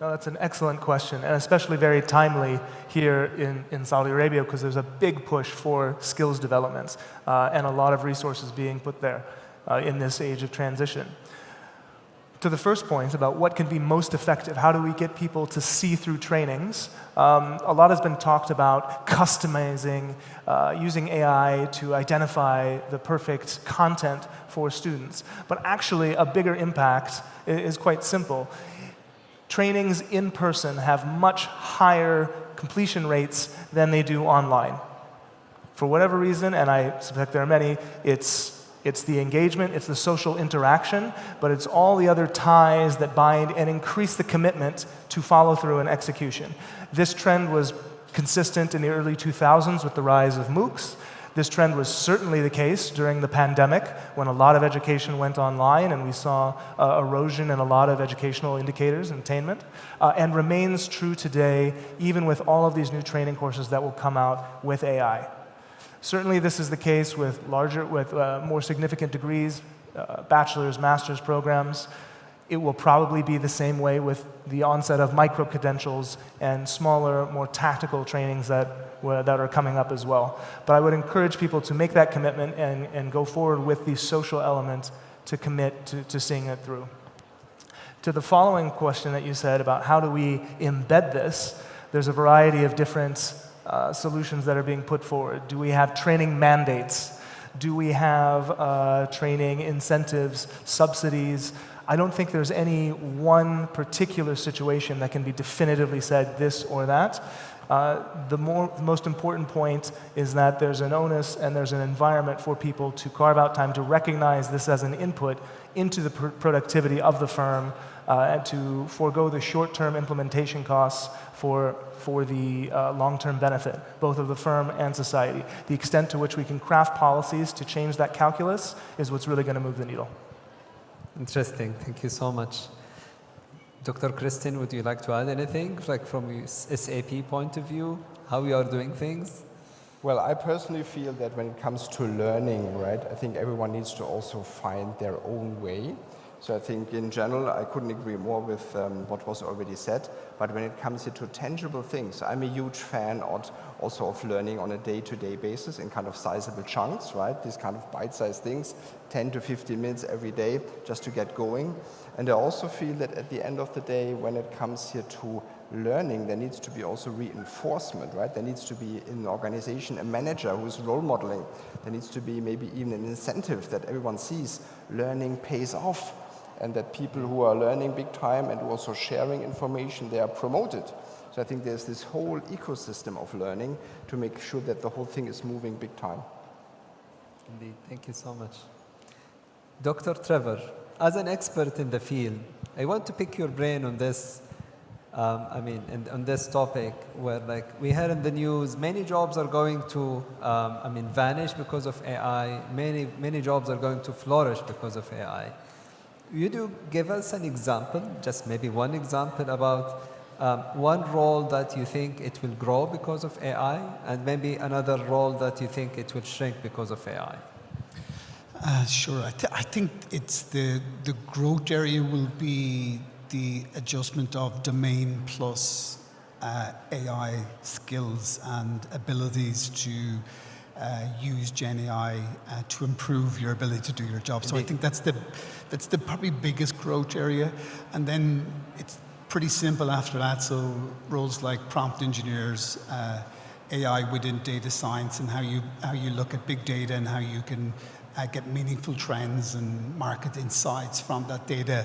No, that's an excellent question, and especially very timely here in Saudi Arabia, because there's a big push for skills development and a lot of resources being put there in this age of transition. To the first point about what can be most effective, how do we get people to see through trainings? A lot has been talked about customizing, using AI to identify the perfect content for students. But actually, a bigger impact is quite simple. Trainings in person have much higher completion rates than they do online. For whatever reason, and I suspect there are many, it's the engagement, it's the social interaction, but it's all the other ties that bind and increase the commitment to follow through and execution. This trend was consistent in the early 2000s with the rise of MOOCs. This trend was certainly the case during the pandemic when a lot of education went online and we saw erosion in a lot of educational indicators and attainment, and remains true today even with all of these new training courses that will come out with AI. Certainly this is the case with more significant degrees, bachelor's, master's programs. It will probably be the same way with the onset of micro-credentials and smaller, more tactical trainings that are coming up as well. But I would encourage people to make that commitment and go forward with the social element to commit to seeing it through. To the following question that you said about how do we embed this, there's a variety of different solutions that are being put forward. Do we have training mandates? Do we have training incentives, subsidies? I don't think there's any one particular situation that can be definitively said this or that. The most important point is that there's an onus and there's an environment for people to carve out time to recognize this as an input into the productivity of the firm and to forego the short-term implementation costs for the long-term benefit, both of the firm and society. The extent to which we can craft policies to change that calculus is what's really going to move the needle. Interesting. Thank you so much. Dr. Kristin, would you like to add anything, like from a SAP point of view? how you are doing things? Well, I personally feel that when it comes to learning, right, I think everyone needs to also find their own way. So I think in general, I couldn't agree more with what was already said. But when it comes to tangible things, I'm a huge fan also of learning on a day-to-day basis in kind of sizable chunks, right? These kind of bite-sized things, 10 to 15 minutes every day just to get going. And I also feel that at the end of the day, when it comes here to learning, there needs to be also reinforcement, right? There needs to be in an organization a manager who's role modeling. There needs to be maybe even an incentive that everyone sees learning pays off, and that people who are learning big time and also sharing information, they are promoted. So I think there's this whole ecosystem of learning to make sure that the whole thing is moving big time. Indeed, thank you so much. Dr. Trevor, as an expert in the field, I want to pick your brain on this. On this topic, where like we heard in the news, many jobs are going to, vanish because of AI. Many jobs are going to flourish because of AI. Would you give us an example, just maybe one example about one role that you think it will grow because of AI, and maybe another role that you think it will shrink because of AI? Sure. I think it's the growth area will be the adjustment of domain plus AI skills and abilities to use Gen AI to improve your ability to do your job. So I think that's the probably biggest growth area. And then it's pretty simple after that. So roles like prompt engineers, AI within data science, and how you look at big data and how you can get meaningful trends and market insights from that data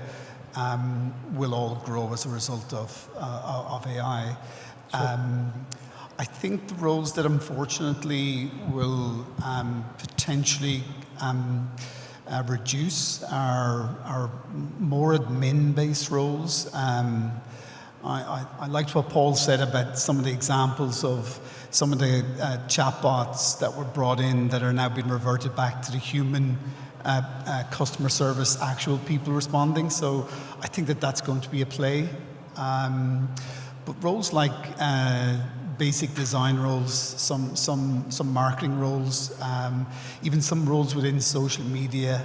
will all grow as a result of AI. Sure. I think the roles that unfortunately will potentially reduce are more admin-based roles. I liked what Paul said about some of the examples of some of the chatbots that were brought in that are now being reverted back to the human customer service, actual people responding. So I think that that's going to be a play. But roles like basic design roles, some marketing roles, even some roles within social media,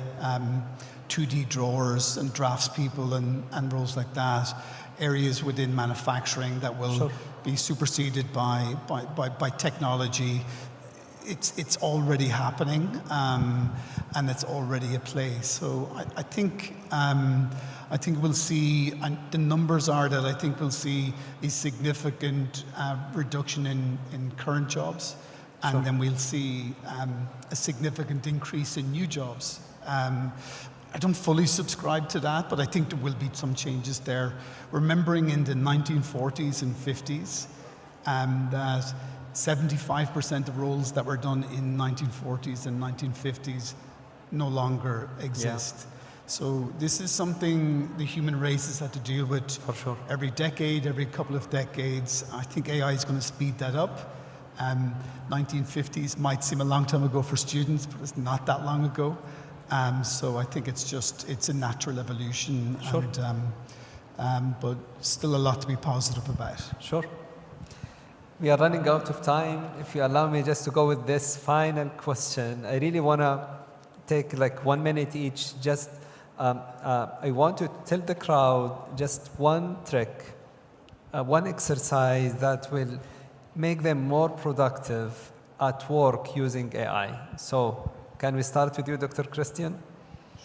2D drawers and draftspeople and roles like that, areas within manufacturing that will be superseded by technology. It's already happening, and it's already a play. So I think we'll see, and the numbers are that I think we'll see a significant reduction in current jobs, and then we'll see a significant increase in new jobs. I don't fully subscribe to that, but I think there will be some changes there. Remembering in the 1940s and 50s that 75% of roles that were done in 1940s and 1950s no longer exist. Yeah. So this is something the human race has had to deal with every decade, every couple of decades. I think AI is going to speed that up. 1950s might seem a long time ago for students, but it's not that long ago. So I think it's a natural evolution, but still a lot to be positive about. Sure. We are running out of time. If you allow me just to go with this final question, I really want to take like 1 minute each. Just I want to tell the crowd just one trick, one exercise that will make them more productive at work using AI. So can we start with you, Dr. Christian?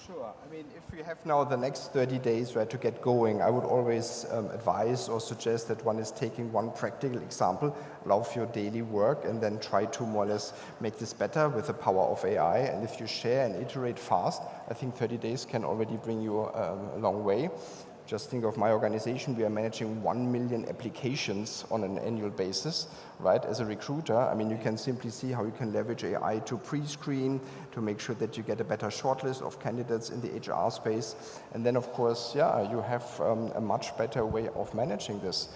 Sure. I mean, if we have now the next 30 days, right, to get going, I would always advise or suggest that one is taking one practical example of your daily work and then try to more or less make this better with the power of AI. And if you share and iterate fast, I think 30 days can already bring you a long way. Just think of my organization, we are managing 1 million applications on an annual basis, right? As a recruiter, I mean, you can simply see how you can leverage AI to pre-screen, to make sure that you get a better shortlist of candidates in the HR space. And then, of course, you have a much better way of managing this.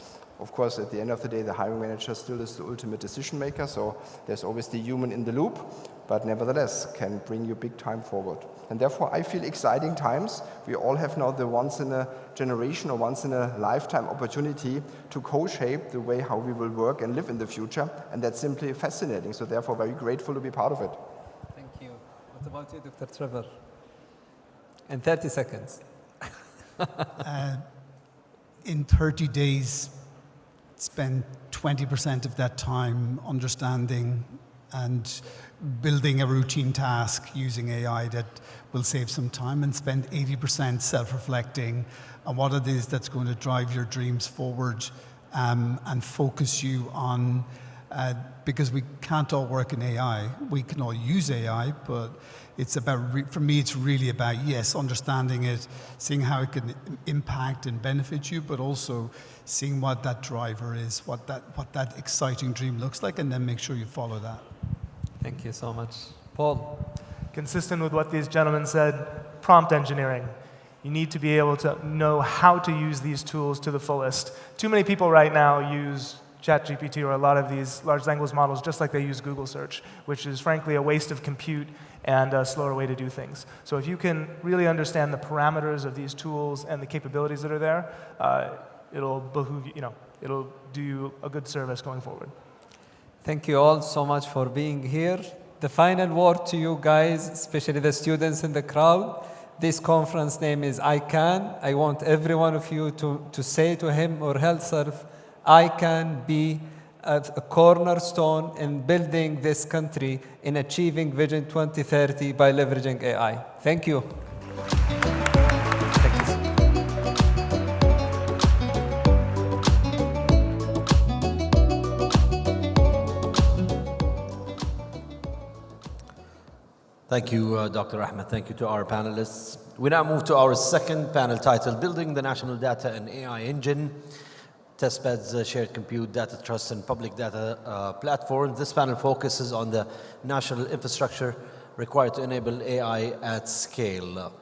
Of course, at the end of the day, the hiring manager still is the ultimate decision maker, so there's always the human in the loop, but nevertheless can bring you big time forward. And therefore, I feel exciting times. We all have now the once in a generation or once in a lifetime opportunity to co-shape the way how we will work and live in the future, and that's simply fascinating. So therefore, very grateful to be part of it. Thank you. What about you, Dr. Trevor? In 30 seconds. In 30 days, spend 20% of that time understanding and building a routine task using AI that will save some time, and spend 80% self-reflecting on what it is that's going to drive your dreams forward, and focus you on, because we can't all work in AI. We can all use AI, but it's about, for me, it's really about, yes, understanding it, seeing how it can impact and benefit you, but also seeing what that driver is, what that exciting dream looks like, and then make sure you follow that. Thank you so much. Paul? Consistent with what these gentlemen said, prompt engineering. You need to be able to know how to use these tools to the fullest. Too many people right now use ChatGPT or a lot of these large language models just like they use Google search, which is frankly a waste of compute and a slower way to do things. So if you can really understand the parameters of these tools and the capabilities that are there, it'll behoove you, it'll do you a good service going forward. Thank you all so much for being here. The final word to you guys, especially the students in the crowd. This conference name is Ican. I want every one of you to say to him or herself, I can be a cornerstone in building this country in achieving Vision 2030 by leveraging AI. Thank you. Thank you, Dr. Ahmed. Thank you to our panelists. We now move to our second panel titled Building the National Data and AI Engine, Testbeds, Shared Compute, Data Trust, and Public Data Platforms. This panel focuses on the national infrastructure required to enable AI at scale.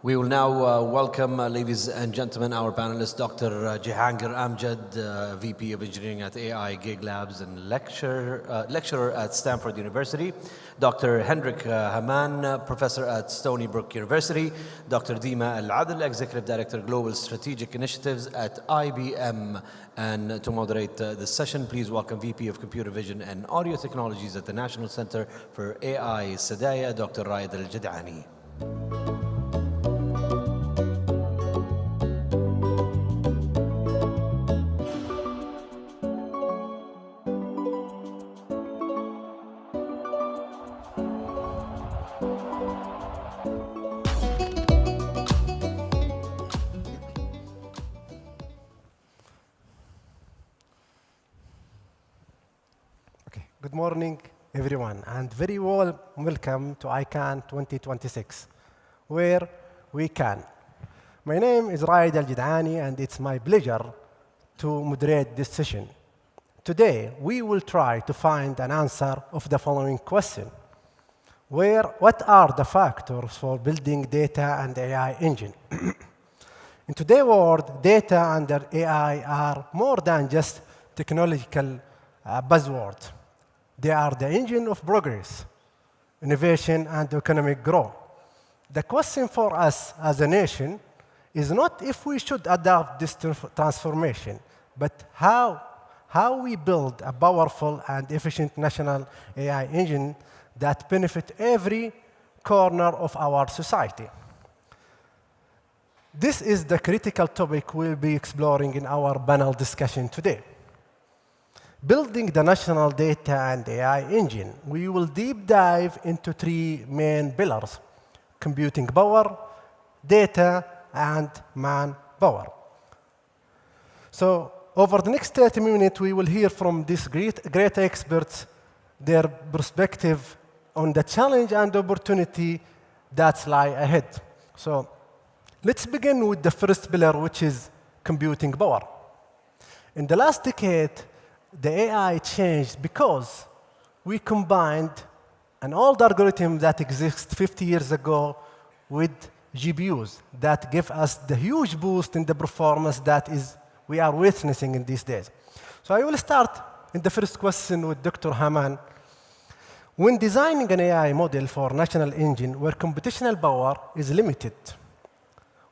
We will now welcome, ladies and gentlemen, our panelists, Dr. Jehangir Amjad, VP of Engineering at AI Gig Labs and lecturer at Stanford University, Dr. Hendrik Haman, Professor at Stony Brook University, Dr. Dima Al-Adel, Executive Director, Global Strategic Initiatives at IBM. And to moderate this session, please welcome VP of Computer Vision and Audio Technologies at the National Center for AI, Sadaya, Dr. Raed Al-Jadani. Good morning, everyone, and very warm welcome to Ican 2026, where we can. My name is Raed Al-Jadani, and it's my pleasure to moderate this session. Today, we will try to find an answer of the following question. What are the factors for building data and AI engine? In today's world, data and AI are more than just technological buzzwords. They are the engine of progress, innovation, and economic growth. The question for us as a nation is not if we should adopt this transformation, but how we build a powerful and efficient national AI engine that benefits every corner of our society. This is the critical topic we'll be exploring in our panel discussion today. Building the national data and AI engine, we will deep dive into three main pillars: computing power, data, and manpower. So over the next 30 minutes, we will hear from these great experts their perspective on the challenge and opportunity that lie ahead. So let's begin with the first pillar, which is computing power. In the last decade, the AI changed because we combined an old algorithm that exists 50 years ago with GPUs that give us the huge boost in the performance that is we are witnessing in these days. So I will start in the first question with Dr. Haman. When designing an AI model for national engine where computational power is limited,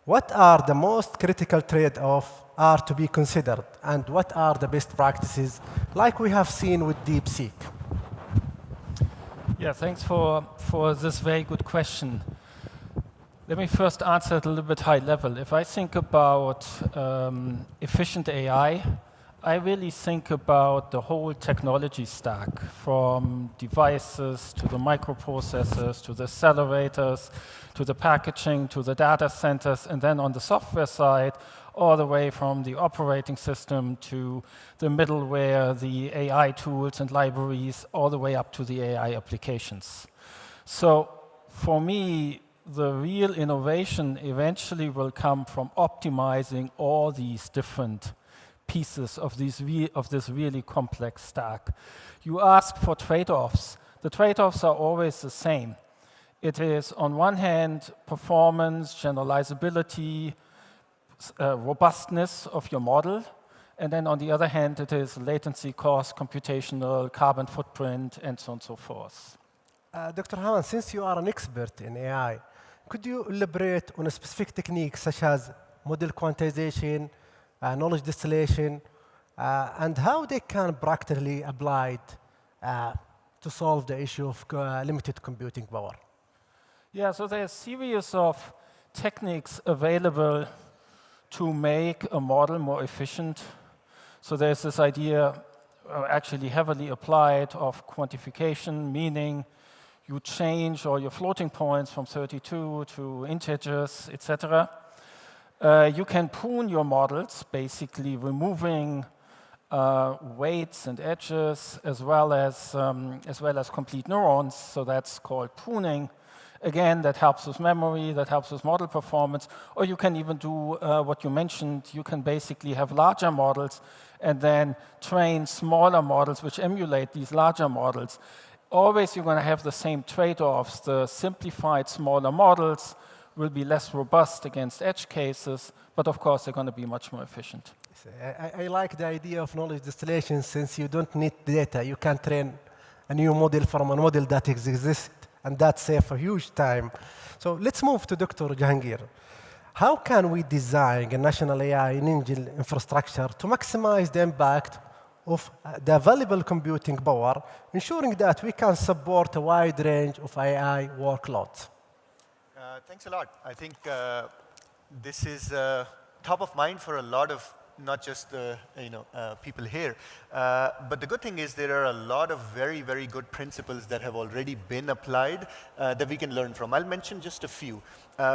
what are the most critical trade-offs are to be considered, and what are the best practices, like we have seen with DeepSeek? Yeah, thanks for this very good question. Let me first answer it a little bit high level. If I think about efficient AI, I really think about the whole technology stack, from devices to the microprocessors, to the accelerators, to the packaging, to the data centers, and then on the software side, all the way from the operating system to the middleware, the AI tools and libraries, all the way up to the AI applications. So for me, the real innovation eventually will come from optimizing all these different pieces of this really complex stack. You ask for trade-offs. The trade-offs are always the same. It is, on one hand, performance, generalizability, robustness of your model, and then on the other hand, it is latency, cost, computational, carbon footprint, and so on and so forth. Dr. Haman, since you are an expert in AI, could you elaborate on a specific techniques such as model quantization, knowledge distillation, and how they can practically applied to solve the issue of limited computing power? Yeah, so there are a series of techniques available to make a model more efficient. So there's this idea, actually heavily applied, of quantification, meaning you change all your floating points from 32 to integers, etc. You can prune your models, basically removing weights and edges, as well as complete neurons. So that's called pruning. Again, that helps with memory, that helps with model performance. Or you can even do what you mentioned. You can basically have larger models and then train smaller models which emulate these larger models. Always you're going to have the same trade-offs. The simplified smaller models will be less robust against edge cases, but of course they're going to be much more efficient. I like the idea of knowledge distillation, since you don't need data. You can train a new model from a model that exists, and that saves a huge time. So let's move to Dr. Jahangir. How can we design a national AI engine infrastructure to maximize the impact of the available computing power, ensuring that we can support a wide range of AI workloads? Thanks a lot. I think this is top of mind for a lot of not just the people here, but the good thing is there are a lot of very, very good principles that have already been applied that we can learn from. I'll mention just a few.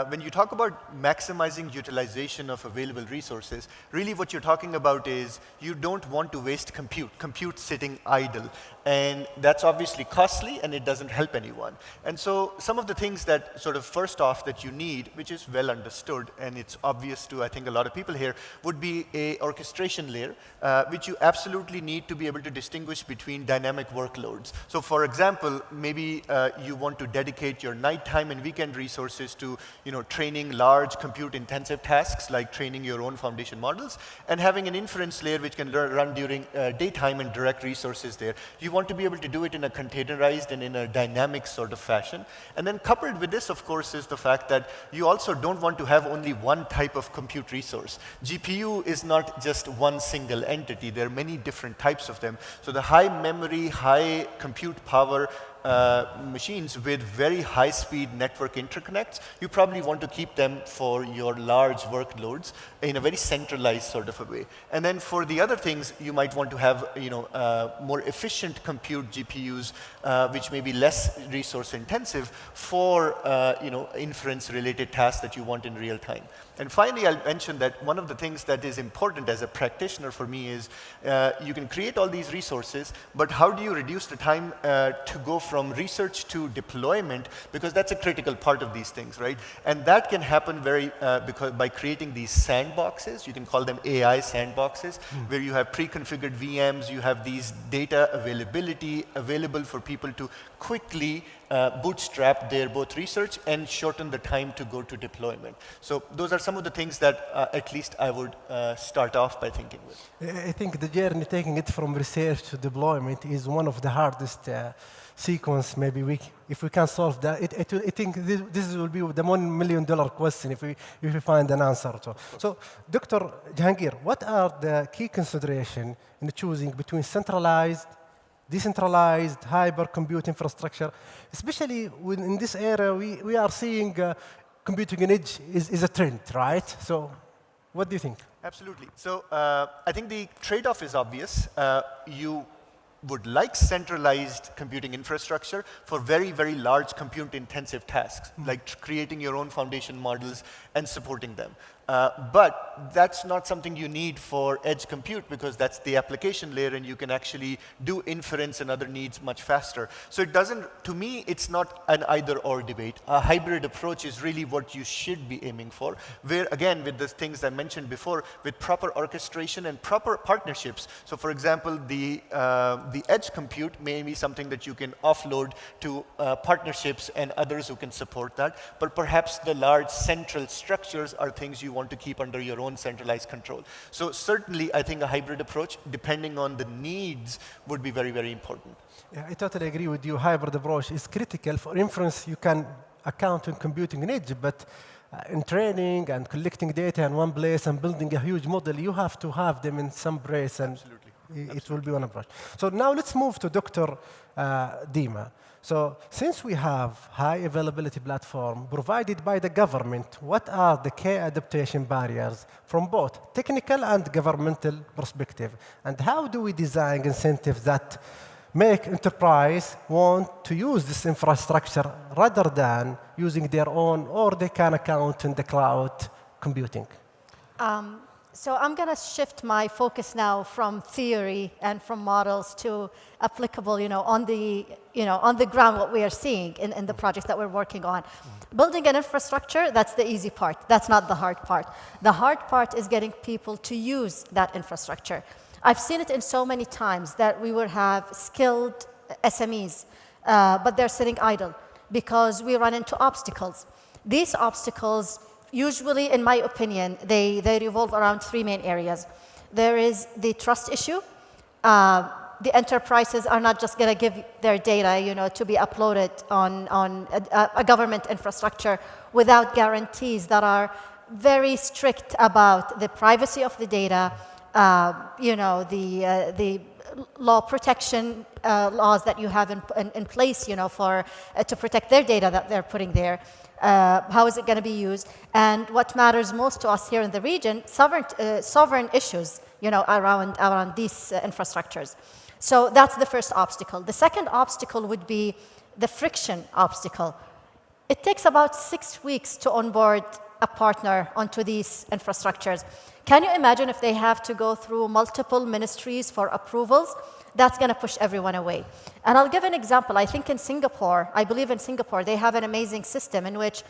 When you talk about maximizing utilization of available resources, really what you're talking about is you don't want to waste compute sitting idle. And that's obviously costly and it doesn't help anyone. And so some of the things that sort of first off that you need, which is well understood and it's obvious to I think a lot of people here, would be a orchestration layer, which you absolutely need to be able to distinguish between dynamic workloads. So for example, maybe you want to dedicate your nighttime and weekend resources to training large compute-intensive tasks like training your own foundation models, and having an inference layer which can run during daytime and direct resources there. You want to be able to do it in a containerized and in a dynamic sort of fashion. And then coupled with this, of course, is the fact that you also don't want to have only one type of compute resource. GPU is not just one single entity. There are many different types of them. So the high memory, high compute power machines with very high-speed network interconnects, you probably want to keep them for your large workloads in a very centralized sort of a way. And then for the other things, you might want to have more efficient compute GPUs, which may be less resource intensive for inference-related tasks that you want in real time. And finally, I'll mention that one of the things that is important as a practitioner for me is you can create all these resources, but how do you reduce the time to go from research to deployment, because that's a critical part of these things, right? And that can happen by creating these sandboxes. You can call them AI sandboxes, where you have pre-configured VMs, you have these data available for people to quickly bootstrap their both research and shorten the time to go to deployment. So those are some of the things that at least I would start off by thinking with. I think the journey taking it from research to deployment is one of the hardest sequence. Maybe if we can solve that, I think this will be the $1 million question if we find an answer to. So, Dr. Jahangir, what are the key considerations in choosing between centralized, decentralized, hypercompute infrastructure, especially when in this era we are seeing computing in edge is a trend, right? So, what do you think? Absolutely. So I think the trade-off is obvious. You would like centralized computing infrastructure for very, very large compute-intensive tasks, like creating your own foundation models and supporting them. But that's not something you need for edge compute, because that's the application layer and you can actually do inference and other needs much faster. So it doesn't, to me, it's not an either-or debate. A hybrid approach is really what you should be aiming for, where, again, with the things I mentioned before, with proper orchestration and proper partnerships. So for example, the edge compute may be something that you can offload to partnerships and others who can support that, but perhaps the large central structures are things you want to keep under your own centralized control. So certainly, I think a hybrid approach, depending on the needs, would be very, very important. Yeah, I totally agree with you. Hybrid approach is critical. For inference, you can account in computing in edge, but in training and collecting data in one place and building a huge model, you have to have them in some place, and it will be one approach. So now let's move to Dr. Dima. So since we have high availability platform provided by the government, what are the key adaptation barriers from both technical and governmental perspective? And how do we design incentives that make enterprise want to use this infrastructure rather than using their own, or they can account in the cloud computing? So I'm going to shift my focus now from theory and from models to applicable, on the ground, what we are seeing in the projects that we're working on. Building an infrastructure, that's the easy part. That's not the hard part. The hard part is getting people to use that infrastructure. I've seen it in so many times that we will have skilled SMEs, but they're sitting idle because we run into obstacles. These obstacles, usually, in my opinion, they revolve around three main areas. There is the trust issue. The enterprises are not just going to give their data, to be uploaded on a government infrastructure without guarantees that are very strict about the privacy of the data, the law protection laws that you have in place, to protect their data that they're putting there. How is it going to be used? And what matters most to us here in the region, sovereign issues, around these infrastructures. So that's the first obstacle. The second obstacle would be the friction obstacle. It takes about 6 weeks to onboard a partner onto these infrastructures. Can you imagine if they have to go through multiple ministries for approvals? That's going to push everyone away. And I'll give an example. I think in Singapore, I believe in Singapore, they have an amazing system in which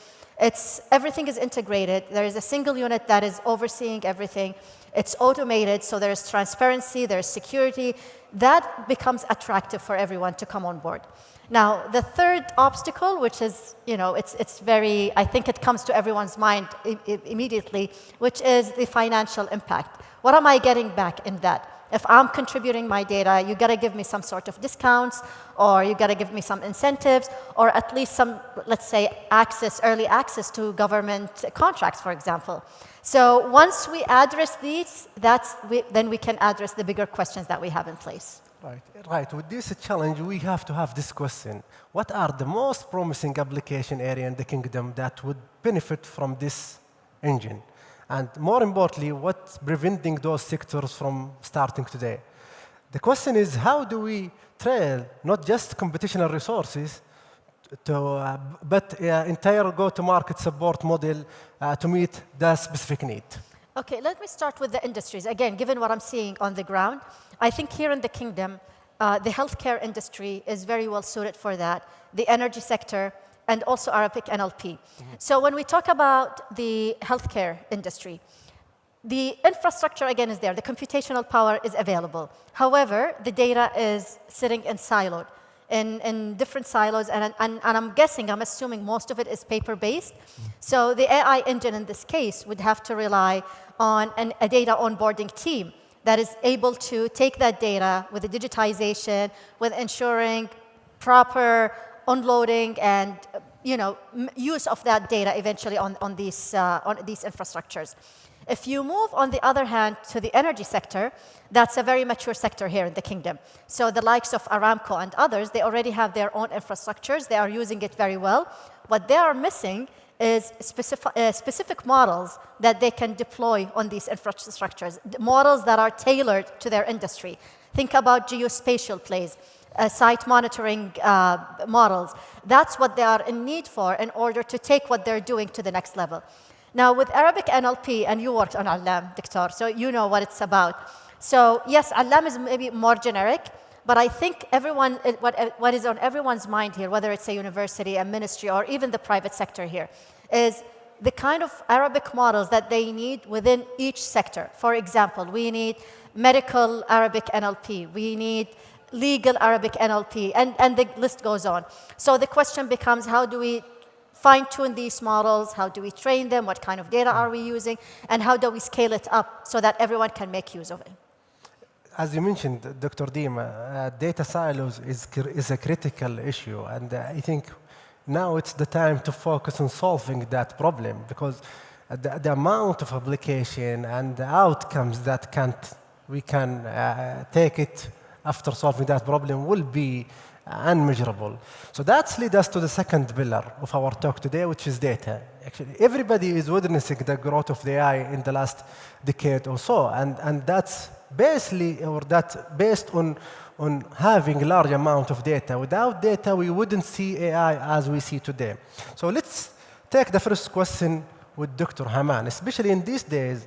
everything is integrated. There is a single unit that is overseeing everything. It's automated, so there's transparency, there's security. That becomes attractive for everyone to come on board. Now, the third obstacle, which is, it's very, I think it comes to everyone's mind immediately, which is the financial impact. What am I getting back in that? If I'm contributing my data, you got to give me some sort of discounts, or you got to give me some incentives, or at least some, let's say, early access to government contracts, for example. So once we address these, then we can address the bigger questions that we have in place. Right. With this challenge, we have to have this question. What are the most promising application area in the kingdom that would benefit from this engine? And more importantly, what's preventing those sectors from starting today? The question is, how do we trail not just computational resources, but entire go-to-market support model to meet the specific need? Okay, let me start with the industries. Again, given what I'm seeing on the ground, I think here in the kingdom, the healthcare industry is very well suited for that, the energy sector, and also Arabic NLP. So when we talk about the healthcare industry, the infrastructure, again, is there. The computational power is available. However, the data is sitting in siloed. in different silos, and I'm guessing, I'm assuming most of it is paper-based. So the AI engine in this case would have to rely on a data onboarding team that is able to take that data with the digitization, with ensuring proper unloading and use of that data eventually on these infrastructures. If you move, on the other hand, to the energy sector, that's a very mature sector here in the kingdom. So the likes of Aramco and others, they already have their own infrastructures. They are using it very well. What they are missing is specific models that they can deploy on these infrastructures, models that are tailored to their industry. Think about geospatial plays, site monitoring models. That's what they are in need for in order to take what they're doing to the next level. Now, with Arabic NLP, and you worked on Alam, Dr., so you know what it's about. So yes, Alam is maybe more generic, but I think what is on everyone's mind here, whether it's a university, a ministry, or even the private sector here, is the kind of Arabic models that they need within each sector. For example, we need medical Arabic NLP, we need legal Arabic NLP, and the list goes on. So the question becomes, how do we fine-tune these models? How do we train them? What kind of data are we using? And how do we scale it up so that everyone can make use of it? As you mentioned, Dr. Dima, data silos is a critical issue. And I think now it's the time to focus on solving that problem, because the amount of application and the outcomes that we can take it after solving that problem will be unmeasurable. So that leads us to the second pillar of our talk today, which is data. Actually, everybody is witnessing the growth of the AI in the last decade or so, and that's based on having a large amount of data. Without data, we wouldn't see AI as we see today. So let's take the first question with Dr. Haman. Especially in these days,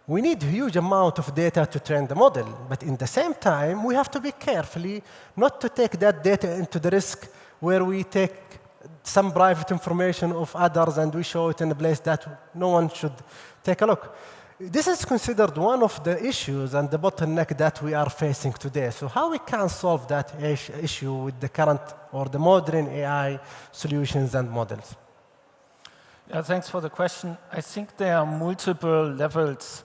we need a huge amount of data to train the model, but in the same time, we have to be careful not to take that data into the risk where we take some private information of others and we show it in a place that no one should take a look. This is considered one of the issues and the bottleneck that we are facing today. So how we can solve that issue with the current or the modern AI solutions and models? Yeah, thanks for the question. I think there are multiple levels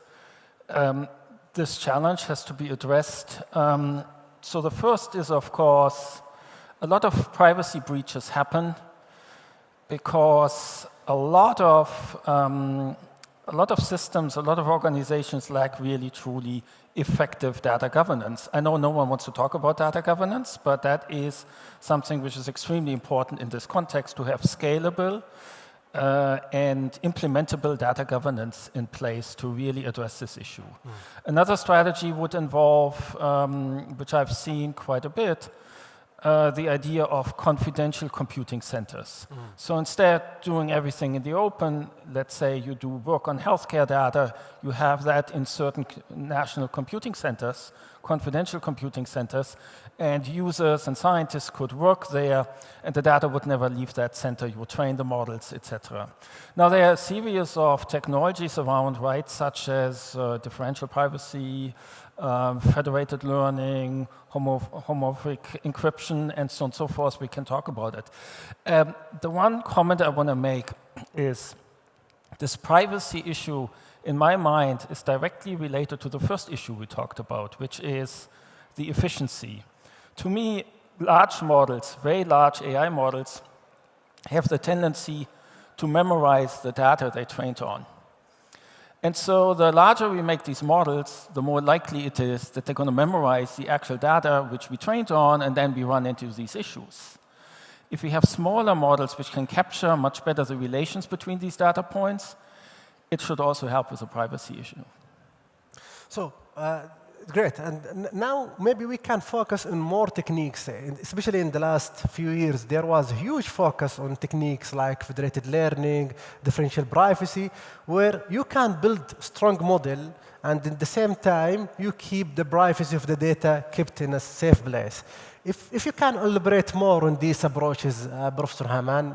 this challenge has to be addressed. So the first is, of course, a lot of privacy breaches happen because a lot of systems, a lot of organizations lack really, truly effective data governance. I know no one wants to talk about data governance, but that is something which is extremely important in this context, to have scalable and implementable data governance in place to really address this issue. Another strategy would involve, which I've seen quite a bit, the idea of confidential computing centers. So instead doing everything in the open, let's say you do work on healthcare data, you have that in certain national computing centers, confidential computing centers, and users and scientists could work there, and the data would never leave that center. You would train the models, etc. Now, there are a series of technologies around, right, such as differential privacy, federated learning, homomorphic encryption, and so on and so forth. We can talk about it. The one comment I want to make is this privacy issue, in my mind, is directly related to the first issue we talked about, which is the efficiency. To me, large models, very large AI models, have the tendency to memorize the data they trained on. And so the larger we make these models, the more likely it is that they're going to memorize the actual data which we trained on, and then we run into these issues. If we have smaller models which can capture much better the relations between these data points, it should also help with the privacy issue. So, great. And now maybe we can focus on more techniques. Especially in the last few years, there was a huge focus on techniques like federated learning, differential privacy, where you can build a strong model and at the same time you keep the privacy of the data kept in a safe place. If you can elaborate more on these approaches, Professor Haman.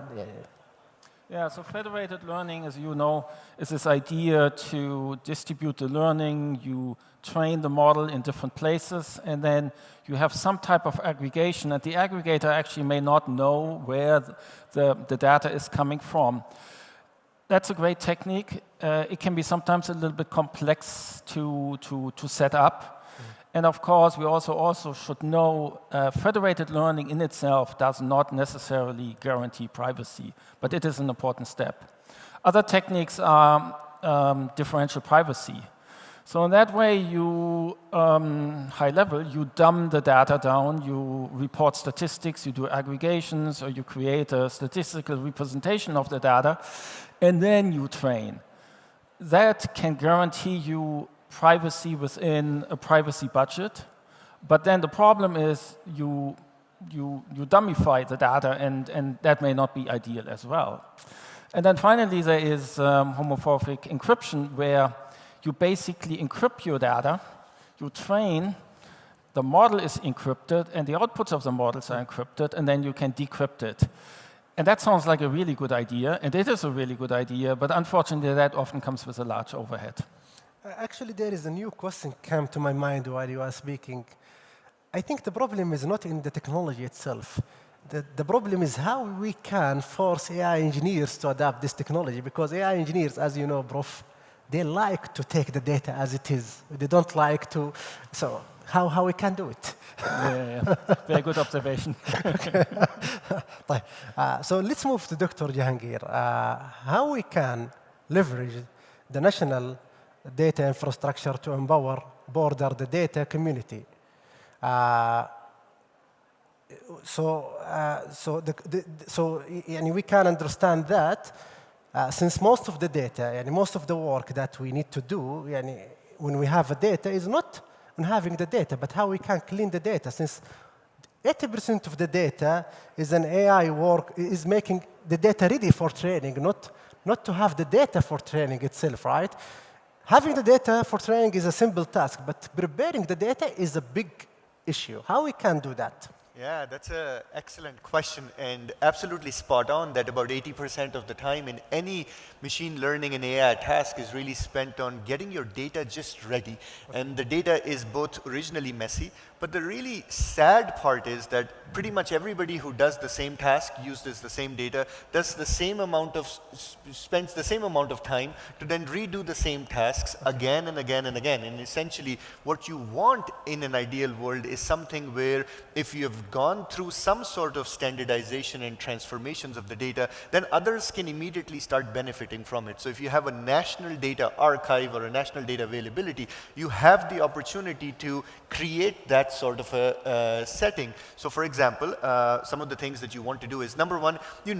Yeah, so federated learning, as you know, is this idea to distribute the learning. You train the model in different places, and then you have some type of aggregation, and the aggregator actually may not know where the data is coming from. That's a great technique. It can be sometimes a little bit complex to set up. And of course, we also should know federated learning in itself does not necessarily guarantee privacy, but it is an important step. Other techniques are differential privacy. So in that way, you, high level, you dumb the data down, you report statistics, you do aggregations, or you create a statistical representation of the data, and then you train. That can guarantee you privacy within a privacy budget, but then the problem is you dumbify the data, and that may not be ideal as well. And then finally, there is homomorphic encryption, where you basically encrypt your data, you train, the model is encrypted, and the outputs of the models are encrypted, and then you can decrypt it. And that sounds like a really good idea, and it is a really good idea, but unfortunately, that often comes with a large overhead. Actually, there is a new question came to my mind while you were speaking. I think the problem is not in the technology itself. The problem is how we can force AI engineers to adapt this technology, because AI engineers, as you know, Prof, they like to take the data as it is. They don't like to, so how we can do it? Yeah. Very good observation. So let's move to Dr. Jahangir. How we can leverage the national data infrastructure to empower the data community. We can understand that since most of the data, most of the work that we need to do when we have a data is not on having the data, but how we can clean the data, since 80% of the data is an AI work, is making the data ready for training, not to have the data for training itself, right? Having the data for training is a simple task, but preparing the data is a big issue. How we can do that? Yeah, that's an excellent question, and absolutely spot on that about 80% of the time in any machine learning and AI task is really spent on getting your data just ready. And the data is both originally messy, but the really sad part is that pretty much everybody who does the same task, uses the same data, does the same amount of, spends the same amount of time to then redo the same tasks again and again and again. And essentially, what you want in an ideal world is something where if you have gone through some sort of standardization and transformations of the data, then others can immediately start benefiting from it. So if you have a national data archive or a national data availability, you have the opportunity to create that sort of a setting. So for example, some of the things that you want to do is, number one, you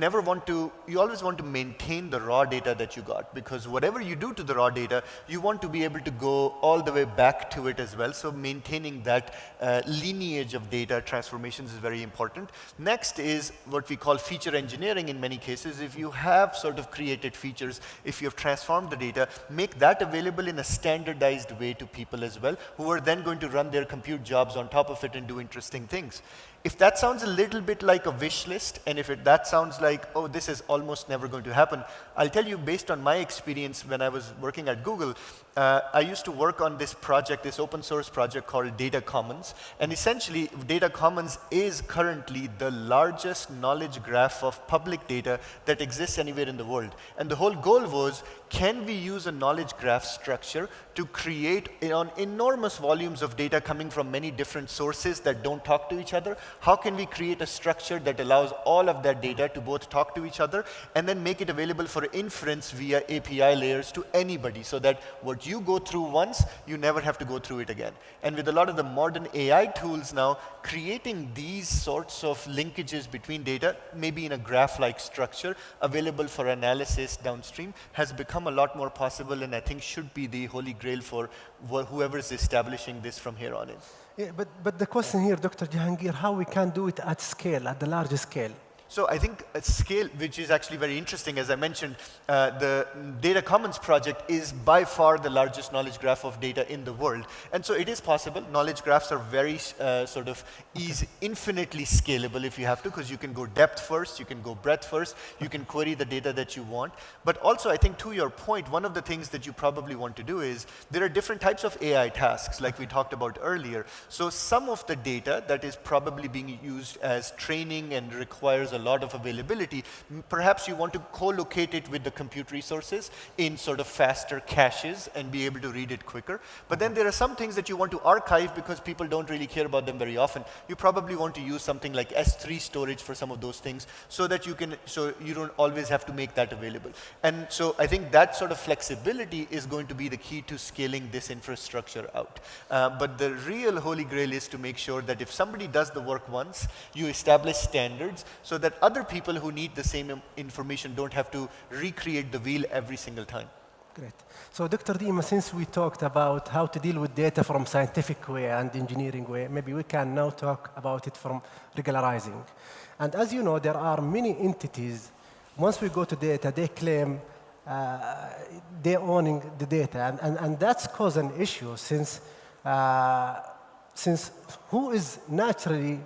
always want to maintain the raw data that you got, because whatever you do to the raw data, you want to be able to go all the way back to it as well. So maintaining that lineage of data transformations is very important. Next is what we call feature engineering in many cases. If you have sort of created features, if you have transformed the data, make that available in a standardized way to people as well, who are then going to run their compute jobs on top of it and do interesting things. If that sounds a little bit like a wish list, and if that sounds like, oh, this is almost never going to happen, I'll tell you based on my experience when I was working at Google, I used to work on this project, this open source project called Data Commons. And essentially, Data Commons is currently the largest knowledge graph of public data that exists anywhere in the world. And the whole goal was, can we use a knowledge graph structure to create enormous volumes of data coming from many different sources that don't talk to each other? How can we create a structure that allows all of that data to both talk to each other and then make it available for inference via API layers to anybody, so that what you go through once, you never have to go through it again. And with a lot of the modern AI tools now, creating these sorts of linkages between data, maybe in a graph-like structure, available for analysis downstream, has become a lot more possible, and I think should be the holy grail for whoever is establishing this from here on in. Yeah, but the question here, Dr. Jahangir, how we can do it at scale, at the larger scale? So I think a scale, which is actually very interesting, as I mentioned, the Data Commons project is by far the largest knowledge graph of data in the world. And so it is possible. Knowledge graphs are very sort of infinitely scalable if you have to, because you can go depth first, you can go breadth first, you can query the data that you want. But also, I think to your point, one of the things that you probably want to do is there are different types of AI tasks, like we talked about earlier. So some of the data that is probably being used as training and requires a lot of availability, perhaps you want to co-locate it with the compute resources in sort of faster caches and be able to read it quicker. But then there are some things that you want to archive because people don't really care about them very often. You probably want to use something like S3 storage for some of those things so that you don't always have to make that available. And so I think that sort of flexibility is going to be the key to scaling this infrastructure out. But the real holy grail is to make sure that if somebody does the work once, you establish standards so that other people who need the same information don't have to recreate the wheel every single time. Great. So Dr. Dima, since we talked about how to deal with data from scientific way and engineering way, maybe we can now talk about it from regularizing. And as you know, there are many entities. Once we go to data, they claim they're owning the data. And that's caused an issue since who is naturally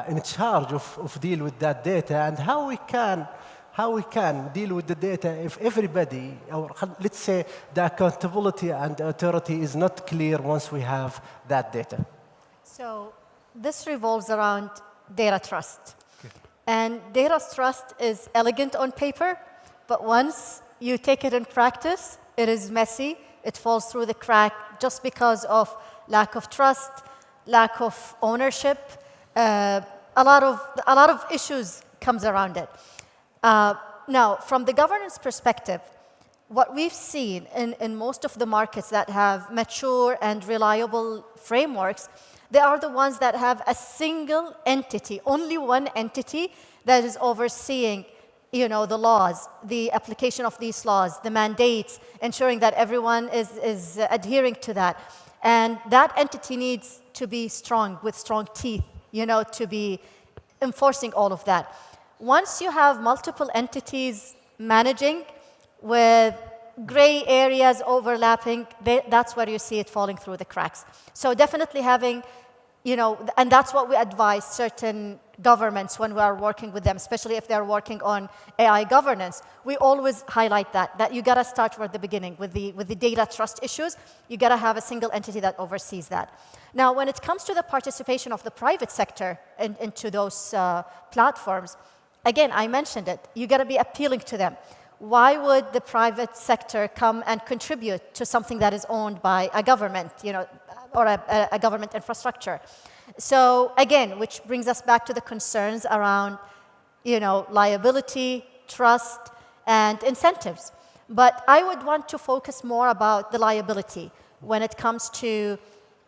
in charge of deal with that data, and how we can deal with the data if everybody, or let's say the accountability and authority is not clear once we have that data. So this revolves around data trust. And data trust is elegant on paper, but once you take it in practice, it is messy. It falls through the crack just because of lack of trust, lack of ownership. A lot of issues comes around it. Now, from the governance perspective, what we've seen in most of the markets that have mature and reliable frameworks, they are the ones that have a single entity, only one entity that is overseeing, the laws, the application of these laws, the mandates, ensuring that everyone is adhering to that. And that entity needs to be strong, with strong teeth, to be enforcing all of that. Once you have multiple entities managing with gray areas overlapping, that's where you see it falling through the cracks. So definitely having, and that's what we advise certain governments when we are working with them, especially if they're working on AI governance. We always highlight that you gotta start from the beginning with the data trust issues. You gotta have a single entity that oversees that. Now, when it comes to the participation of the private sector into those platforms, again, I mentioned it, you gotta be appealing to them. Why would the private sector come and contribute to something that is owned by a government, or a government infrastructure? So again, which brings us back to the concerns around, liability, trust, and incentives. But I would want to focus more about the liability when it comes to,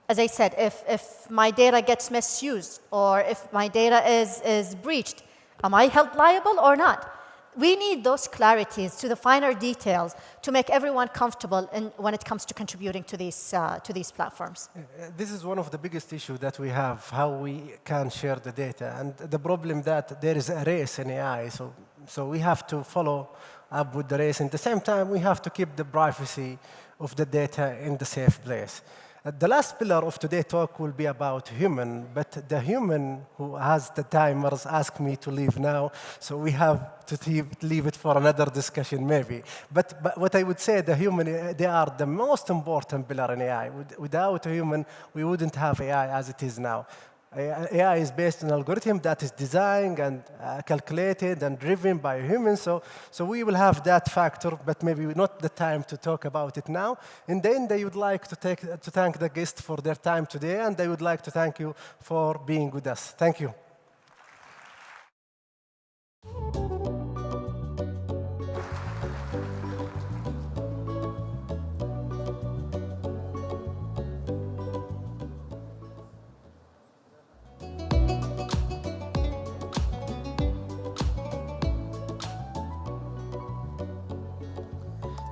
as I said, if my data gets misused or if my data is breached, am I held liable or not? We need those clarities to the finer details to make everyone comfortable when it comes to contributing to these platforms. This is one of the biggest issues that we have, how we can share the data. And the problem that there is a race in AI, so we have to follow up with the race. And at the same time, we have to keep the privacy of the data in the safe place. The last pillar of today's talk will be about human, but the human who has the timers asked me to leave now, so we have to leave it for another discussion maybe. But what I would say, the human, they are the most important pillar in AI. Without a human, we wouldn't have AI as it is now. AI is based on an algorithm that is designed and calculated and driven by humans, so we will have that factor, but maybe not the time to talk about it now. In the end, I would like to thank the guests for their time today, and I would like to thank you for being with us. Thank you.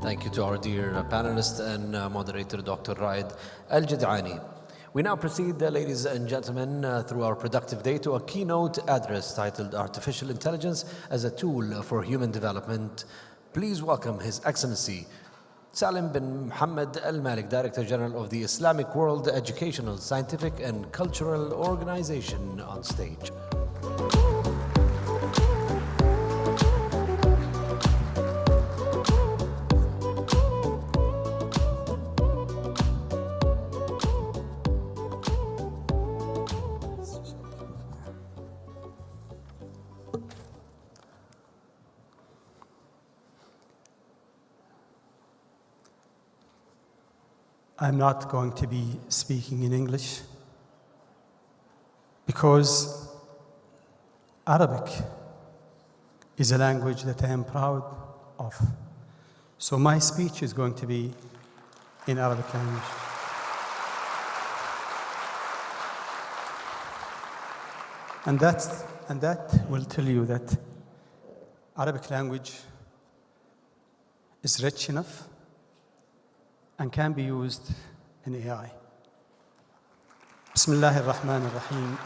Thank you to our dear panelist and moderator, Dr. Raed Al-Jid'ani. We now proceed, ladies and gentlemen, through our productive day to a keynote address titled Artificial Intelligence as a Tool for Human Development. Please welcome His Excellency Salim bin Mohammed Al Malik, Director General of the Islamic World Educational, Scientific and Cultural Organization, on stage. I'm not going to be speaking in English because Arabic is a language that I am proud of. So my speech is going to be in Arabic language. And that will tell you that Arabic language is rich enough and can be used in AI. Bismillah ar-Rahman ar-Rahim.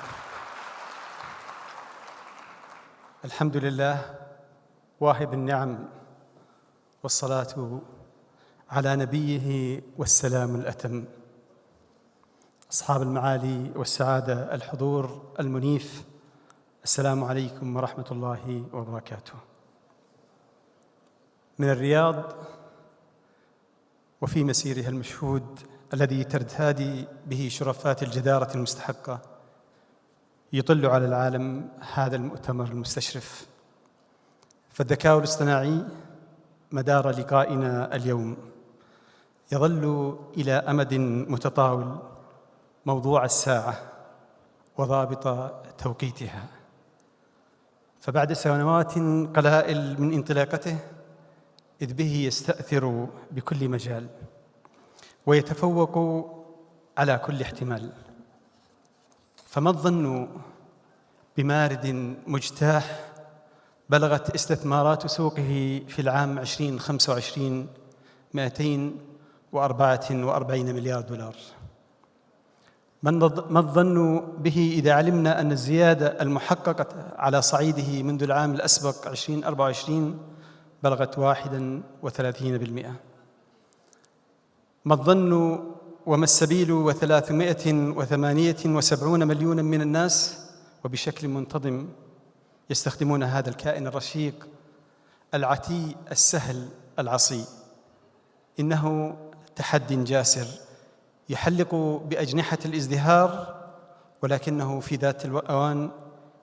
Alhamdulillah, wahib al-ni'am, was-salatu ala nabiyyihi was-salam al-atam. أصحاب المعالي والسعادة الحضور المنيف السلام عليكم ورحمة الله وبركاته. من الرياض وفي مسيرها المشهود الذي ترتادي به شرفات الجدارة المستحقة يطل على العالم هذا المؤتمر المستشرف. فالذكاء الاصطناعي مدار لقائنا اليوم يظل إلى أمد متطاول موضوع الساعة وضابط توقيتها. فبعد سنوات قلائل من انطلاقته إذ به يستأثر بكل مجال ويتفوق على كل احتمال. فما الظن بمارد مجتاح بلغت استثمارات سوقه في العام 2025 244 مليار دولار. ما الظن به إذا علمنا أن الزيادة المحققة على صعيده منذ العام الأسبق 2024 بلغت 31%. ما الظن وما السبيل و378 مليونا من الناس وبشكل منتظم يستخدمون هذا الكائن الرشيق العتي السهل العصي. إنه تحد جاسر يحلق بأجنحة الازدهار ولكنه في ذات الأوان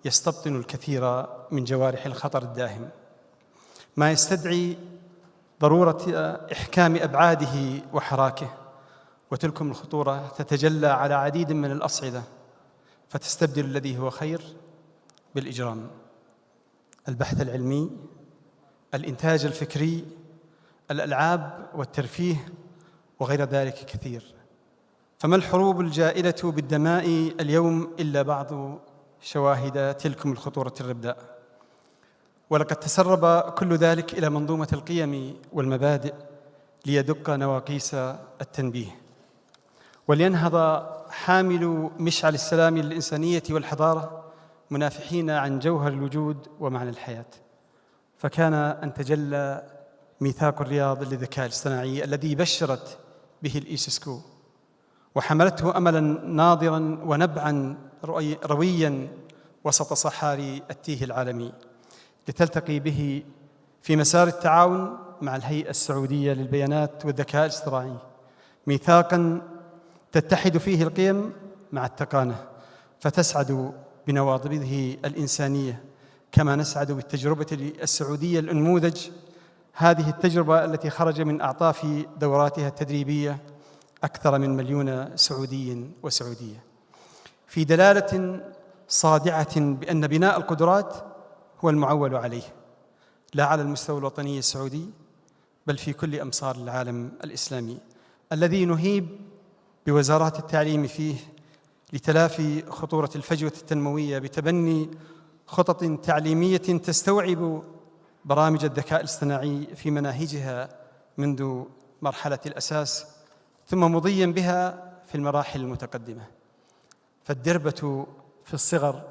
يستبطن الكثير من جوارح الخطر الداهم، ما يستدعي ضرورة إحكام أبعاده وحراكه. وتلكم الخطورة تتجلى على عديد من الأصعدة فتستبدل الذي هو خير بالإجرام، البحث العلمي، الإنتاج الفكري، الألعاب والترفيه وغير ذلك كثير. فما الحروب الجائلة بالدماء اليوم إلا بعض شواهد تلكم الخطورة الربداء. ولقد تسرب كل ذلك إلى منظومة القيم والمبادئ ليدق نواقيس التنبيه ولينهض حامل مشعل السلام للإنسانية والحضارة منافحين عن جوهر الوجود ومعنى الحياة. فكان أن تجلى ميثاق الرياض للذكاء الاصطناعي الذي بشرت به الإيسسكو وحملته أملاً ناضراً ونبعاً روياً وسط صحاري التيه العالمي لتلتقي به في مسار التعاون مع الهيئة السعودية للبيانات والذكاء الاصطناعي، ميثاقاً تتحد فيه القيم مع التقانة فتسعد بنواضبه الإنسانية كما نسعد بالتجربة السعودية الأنموذج. هذه التجربة التي خرج من أعطاف دوراتها التدريبية أكثر من 1,000,000 سعودي وسعودية، في دلالة صادعة بأن بناء القدرات هو المعول عليه لا على المستوى الوطني السعودي بل في كل أمصار العالم الإسلامي الذي نهيب بوزارات التعليم فيه لتلافي خطورة الفجوة التنموية بتبني خطط تعليمية تستوعب برامج الذكاء الاصطناعي في مناهجها منذ مرحلة الأساس ثم مضياً بها في المراحل المتقدمة، فالدربة في الصغر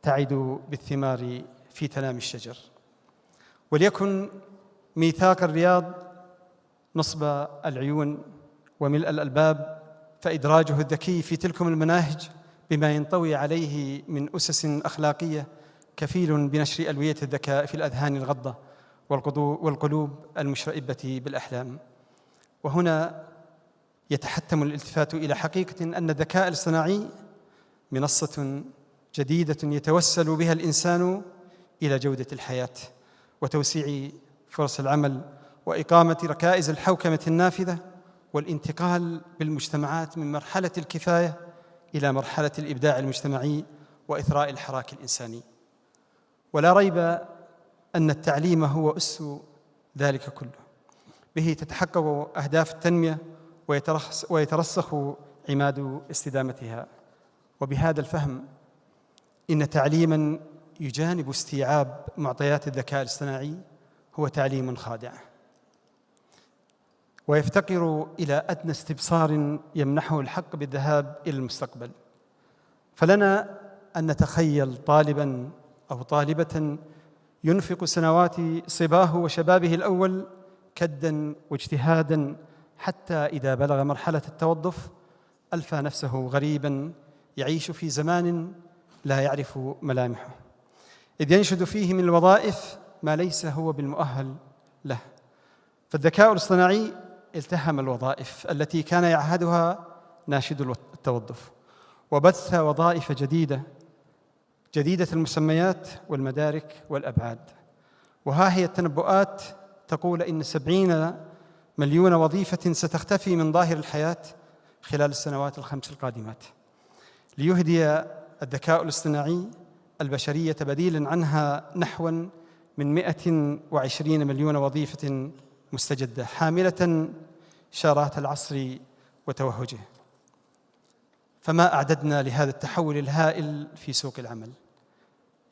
تعد بالثمار في تنامي الشجر. وليكن ميثاق الرياض نصب العيون وملء الألباب، فإدراجه الذكي في تلكم المناهج بما ينطوي عليه من أسس أخلاقية كفيل بنشر ألوية الذكاء في الأذهان الغضة والقلوب المشرئبة بالأحلام. وهنا يتحتم الالتفات إلى حقيقة أن الذكاء الاصطناعي منصة جديدة يتوسل بها الإنسان إلى جودة الحياة وتوسيع فرص العمل وإقامة ركائز الحوكمة النافذة والانتقال بالمجتمعات من مرحلة الكفاية إلى مرحلة الإبداع المجتمعي وإثراء الحراك الإنساني. ولا ريب أن التعليم هو أس ذلك كله، به تتحقق أهداف التنمية ويترسخ عماد استدامتها. وبهذا الفهم إن تعليماً يجانب استيعاب معطيات الذكاء الاصطناعي هو تعليم خادع ويفتقر إلى أدنى استبصار يمنحه الحق بالذهاب إلى المستقبل. فلنا أن نتخيل طالباً أو طالبة ينفق سنوات صباه وشبابه الأول كداً واجتهاداً حتى إذا بلغ مرحلة التوظف ألفى نفسه غريباً يعيش في زمان لا يعرف ملامحه، إذ ينشد فيه من الوظائف ما ليس هو بالمؤهل له. فالذكاء الاصطناعي التهم الوظائف التي كان يعهدها ناشد التوظف وبث وظائف جديدة المسميات والمدارك والأبعاد. وها هي التنبؤات تقول إن 70 مليون وظيفة ستختفي من ظاهر الحياة خلال السنوات الخمس القادمات، ليهدي الذكاء الاصطناعي البشرية بديلاً عنها نحو من 120 مليون وظيفة مستجدة حاملة شارات العصر وتوهجه. فما أعددنا لهذا التحول الهائل في سوق العمل؟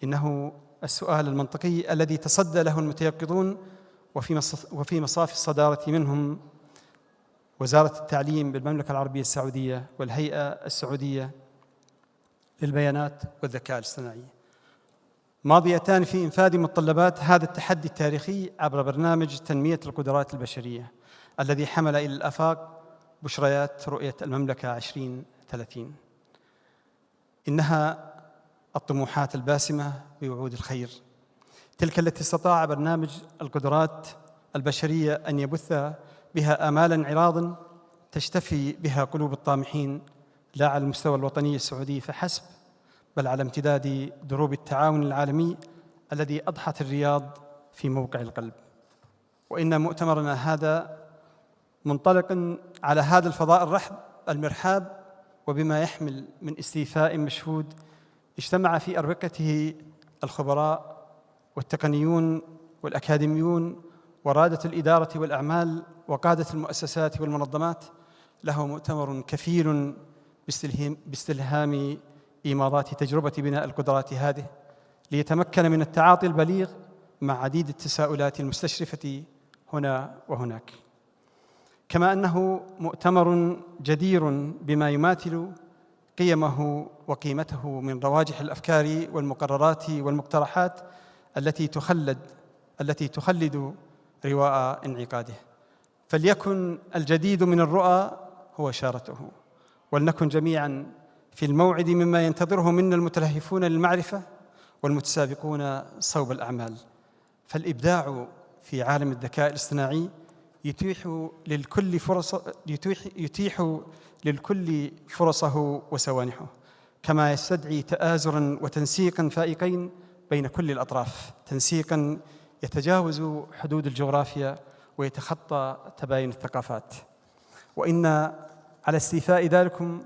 إنه السؤال المنطقي الذي تصدى له المتيقظون وفي مصاف الصدارة منهم وزارة التعليم بالمملكة العربية السعودية والهيئة السعودية للبيانات والذكاء الاصطناعي، ماضيتان في إنفاذ متطلبات هذا التحدي التاريخي عبر برنامج تنمية القدرات البشرية الذي حمل إلى الآفاق بشريات رؤية المملكة 2030. إنها الطموحات الباسمة بوعود الخير، تلك التي استطاع برنامج القدرات البشرية أن يبث بها آمالاً عراضاً تشتفي بها قلوب الطامحين، لا على المستوى الوطني السعودي فحسب بل على امتداد دروب التعاون العالمي الذي أضحت الرياض في موقع القلب. وإن مؤتمرنا هذا منطلق على هذا الفضاء المرحاب وبما يحمل من استيفاء مشهود اجتمع في أروقته الخبراء والتقنيون والأكاديميون ورادة الإدارة والأعمال وقادة المؤسسات والمنظمات. له مؤتمر كفيل باستلهام إيماضات تجربة بناء القدرات هذه ليتمكن من التعاطي البليغ مع عديد التساؤلات المستشرفة هنا وهناك. كما أنه مؤتمر جدير بما يماثل قيمه وقيمته من رواجح الأفكار والمقررات والمقترحات التي تخلد رواء انعقاده. فليكن الجديد من الرؤى هو شارته، ولنكن جميعاً في الموعد مما ينتظره منا المتلهفون للمعرفة والمتسابقون صوب الأعمال. فالإبداع في عالم الذكاء الاصطناعي يتيح للكل فرصه وسوانحه، كما يستدعي تآزراً وتنسيقاً فائقين بين كل الأطراف، تنسيقاً يتجاوز حدود الجغرافيا ويتخطى تباين الثقافات. وإن على استيفاء ذلكم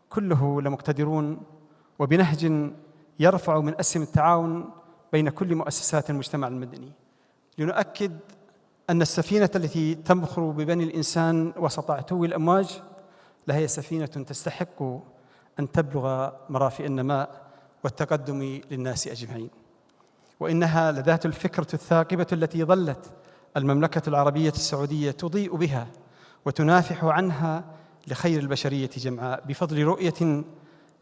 كله لمقتدرون، وبنهج يرفع من أسهم التعاون بين كل مؤسسات المجتمع المدني، لنؤكد أن السفينة التي تمخر ببني الإنسان وسط عتو الأمواج لهي سفينة تستحق أن تبلغ مرافئ النماء والتقدم للناس أجمعين. وإنها لذات الفكرة الثاقبة التي ظلت المملكة العربية السعودية تضيء بها وتنافح عنها لخير البشرية جمعاء بفضل رؤية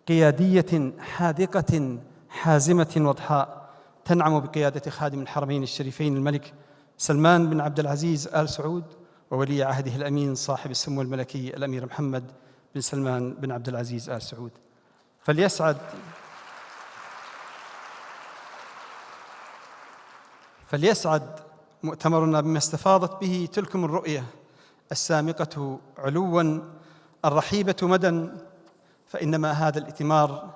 قيادية حاذقة حازمة وضحاء تنعم بقيادة خادم الحرمين الشريفين الملك سلمان بن عبد العزيز آل سعود وولي عهده الأمين صاحب السمو الملكي الأمير محمد بن سلمان بن عبد العزيز آل سعود. فليسعد مؤتمرنا بما استفاضت به تلكم الرؤية السامقة علوا الرحيبة مدى، فإنما هذا الائتمار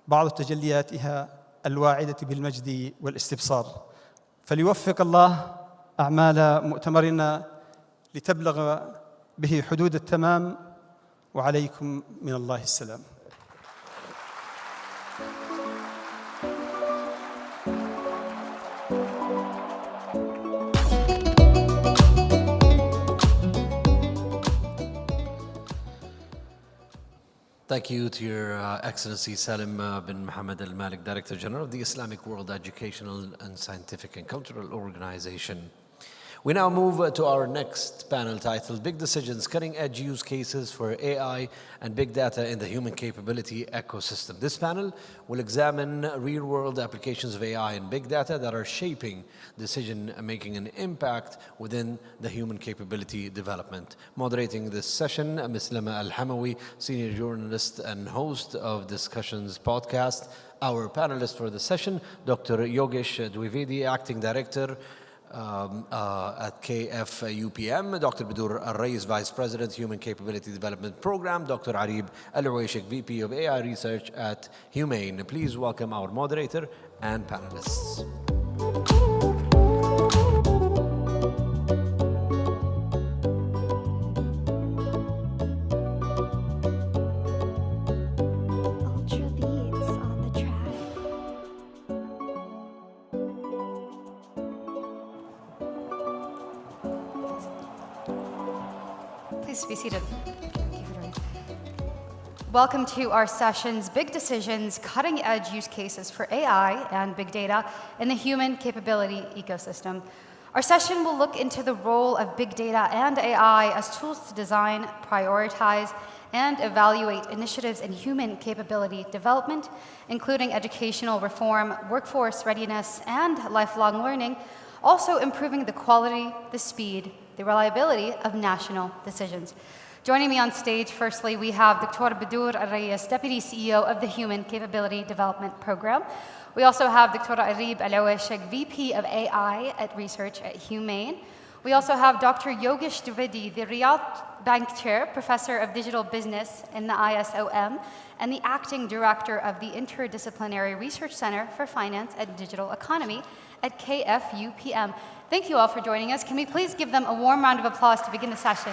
بعض تجلياتها الواعدة بالمجد والاستبصار. فليوفق الله أعمال مؤتمرنا لتبلغ به حدود التمام، وعليكم من الله السلام. Thank you to Your Excellency Salim bin Mohammed Al Malik, Director General of the Islamic World Educational and Scientific and Cultural Organization. We now move to our next panel titled Big Decisions, Cutting Edge Use Cases for AI and Big Data in the Human Capability Ecosystem. This panel will examine real-world applications of AI and big data that are shaping decision-making and impact within the human capability development. Moderating this session, Ms. Lama Al-Hamawi, Senior Journalist and host of Discussions Podcast. Our panelist for the session, Dr. Yogesh Dwivedi, Acting Director at KFUPM, Dr. Bidur Al-Rais, Vice President, Human Capability Development Program, Dr. Arib Al-Uwaishik, VP of AI Research at Humane. Please welcome our moderator and panelists. Be seated. Welcome to our sessions, Big Decisions, Cutting Edge Use Cases for AI and Big Data in the Human Capability Ecosystem. Our session will look into the role of big data and AI as tools to design, prioritize, and evaluate initiatives in human capability development, including educational reform, workforce readiness, and lifelong learning, also improving the quality, the speed, the reliability of national decisions. Joining me on stage, firstly, we have Dr. Bidur Al-Rais, Deputy CEO of the Human Capability Development Program. We also have Dr. Arib Al-Uwaishik, VP of AI at Research at Humane. We also have Dr. Yogesh Dwivedi, the Riyadh Bank Chair, Professor of Digital Business in the ISOM, and the Acting Director of the Interdisciplinary Research Center for Finance and Digital Economy at KFUPM. Thank you all for joining us. Can we please give them a warm round of applause to begin the session?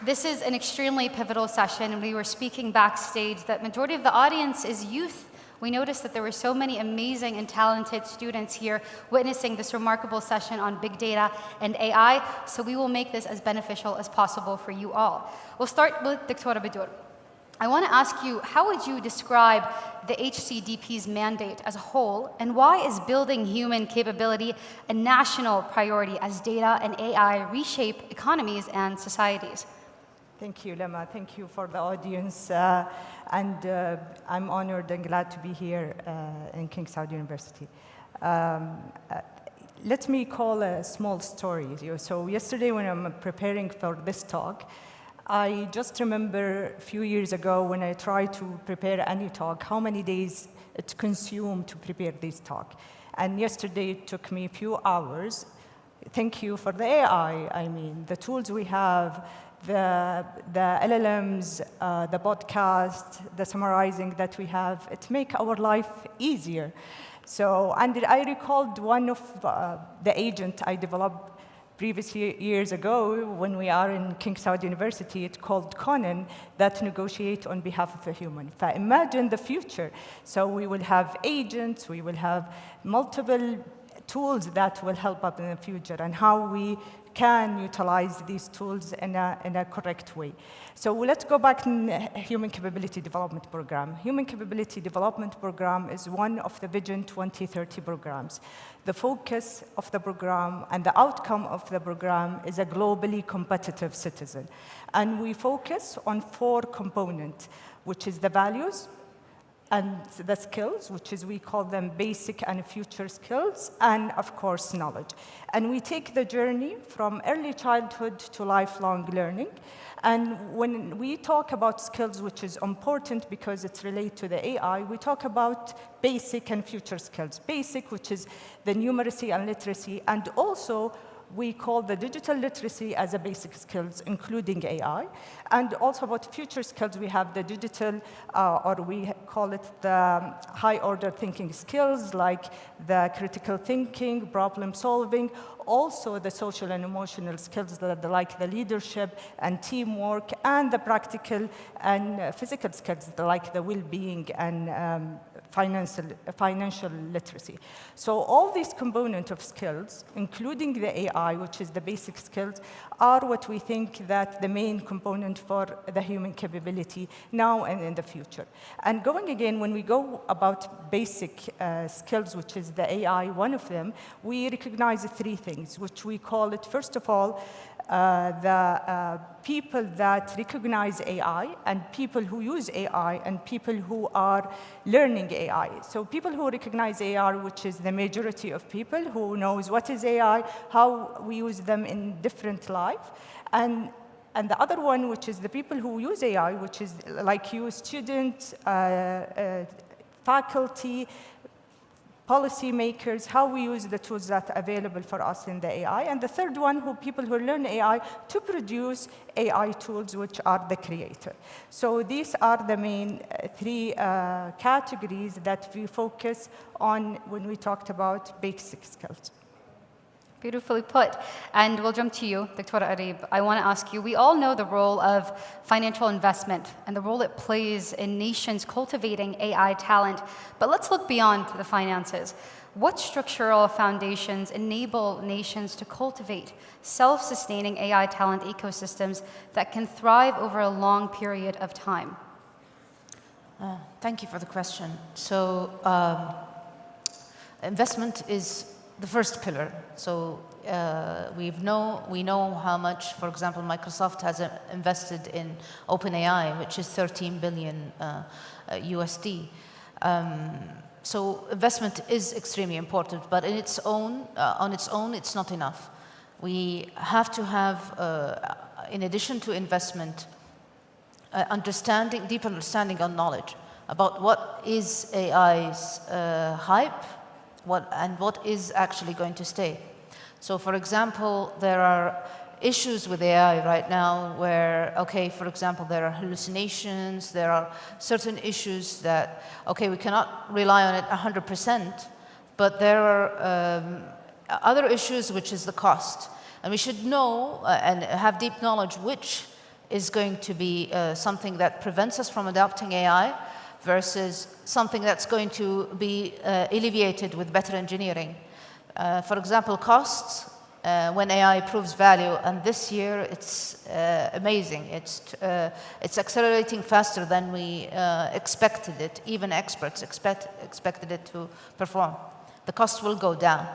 This is an extremely pivotal session, and we were speaking backstage that majority of the audience is youth. We noticed that there were so many amazing and talented students here witnessing this remarkable session on big data and AI, so we will make this as beneficial as possible for you all. We'll start with Dr. Bidur. I want to ask you, how would you describe the HCDP's mandate as a whole, and why is building human capability a national priority as data and AI reshape economies and societies? Thank you, Lama. Thank you for the audience. I'm honored and glad to be here in King Saud University. Let me call a small story. So yesterday when I'm preparing for this talk, I just remember a few years ago when I tried to prepare any talk, how many days it consumed to prepare this talk. And yesterday it took me a few hours. Thank you for the AI. I mean, the tools we have, the LLMs, the podcast, the summarizing that we have, it makes our life easier. So, and I recalled one of the agent I developed previous years ago when we are in King Saud University. It's called Conan, that negotiate on behalf of a human. Imagine the future. So we will have agents, we will have multiple tools that will help us in the future, and how we can utilize these tools in a correct way. So let's go back to the Human Capability Development Program. Human Capability Development Program is one of the Vision 2030 programs. The focus of the program and the outcome of the program is a globally competitive citizen. And we focus on 4 components, which is the values, and the skills, which is we call them basic and future skills, and of course knowledge. And we take the journey from early childhood to lifelong learning. And when we talk about skills, which is important because it's related to the AI, we talk about basic and future skills. Basic, which is the numeracy and literacy, and also we call the digital literacy as a basic skills, including AI. And also about future skills, we have the digital, or we call it the high-order thinking skills, like the critical thinking, problem solving, also the social and emotional skills like the leadership and teamwork, and the practical and physical skills like the well-being and financial literacy. So all these components of skills, including the AI, which is the basic skills, are what we think that the main component for the human capability now and in the future. And going again, when we go about basic skills, which is the AI, one of them, we recognize 3 things, which we call it, first of all, the people that recognize AI, and people who use AI, and people who are learning AI. So people who recognize AI, which is the majority of people who knows what is AI, how we use them in different life. And the other one, which is the people who use AI, which is like you, students, faculty, policymakers, how we use the tools that are available for us in the AI. And the third one, people who learn AI to produce AI tools, which are the creator. So these are the main 3 categories that we focus on when we talked about basic skills. Beautifully put. And we'll jump to you, Dr. Arib. I want to ask you, we all know the role of financial investment and the role it plays in nations cultivating AI talent. But let's look beyond the finances. What structural foundations enable nations to cultivate self-sustaining AI talent ecosystems that can thrive over a long period of time? Thank you for the question. So investment is the first pillar. So we know how much, for example, Microsoft has invested in OpenAI, which is 13 billion USD. So investment is extremely important, but on its own, it's not enough. We have to have, in addition to investment, deep understanding on knowledge about what is AI's hype, what is actually going to stay. So for example, there are issues with AI right now where, okay, for example, there are hallucinations, there are certain issues that, okay, we cannot rely on it 100%, but there are other issues, which is the cost. And we should know and have deep knowledge which is going to be something that prevents us from adopting AI versus something that's going to be alleviated with better engineering. For example, costs, when AI proves value, and this year it's amazing. It's accelerating faster than we expected it. Even experts expected it to perform. The cost will go down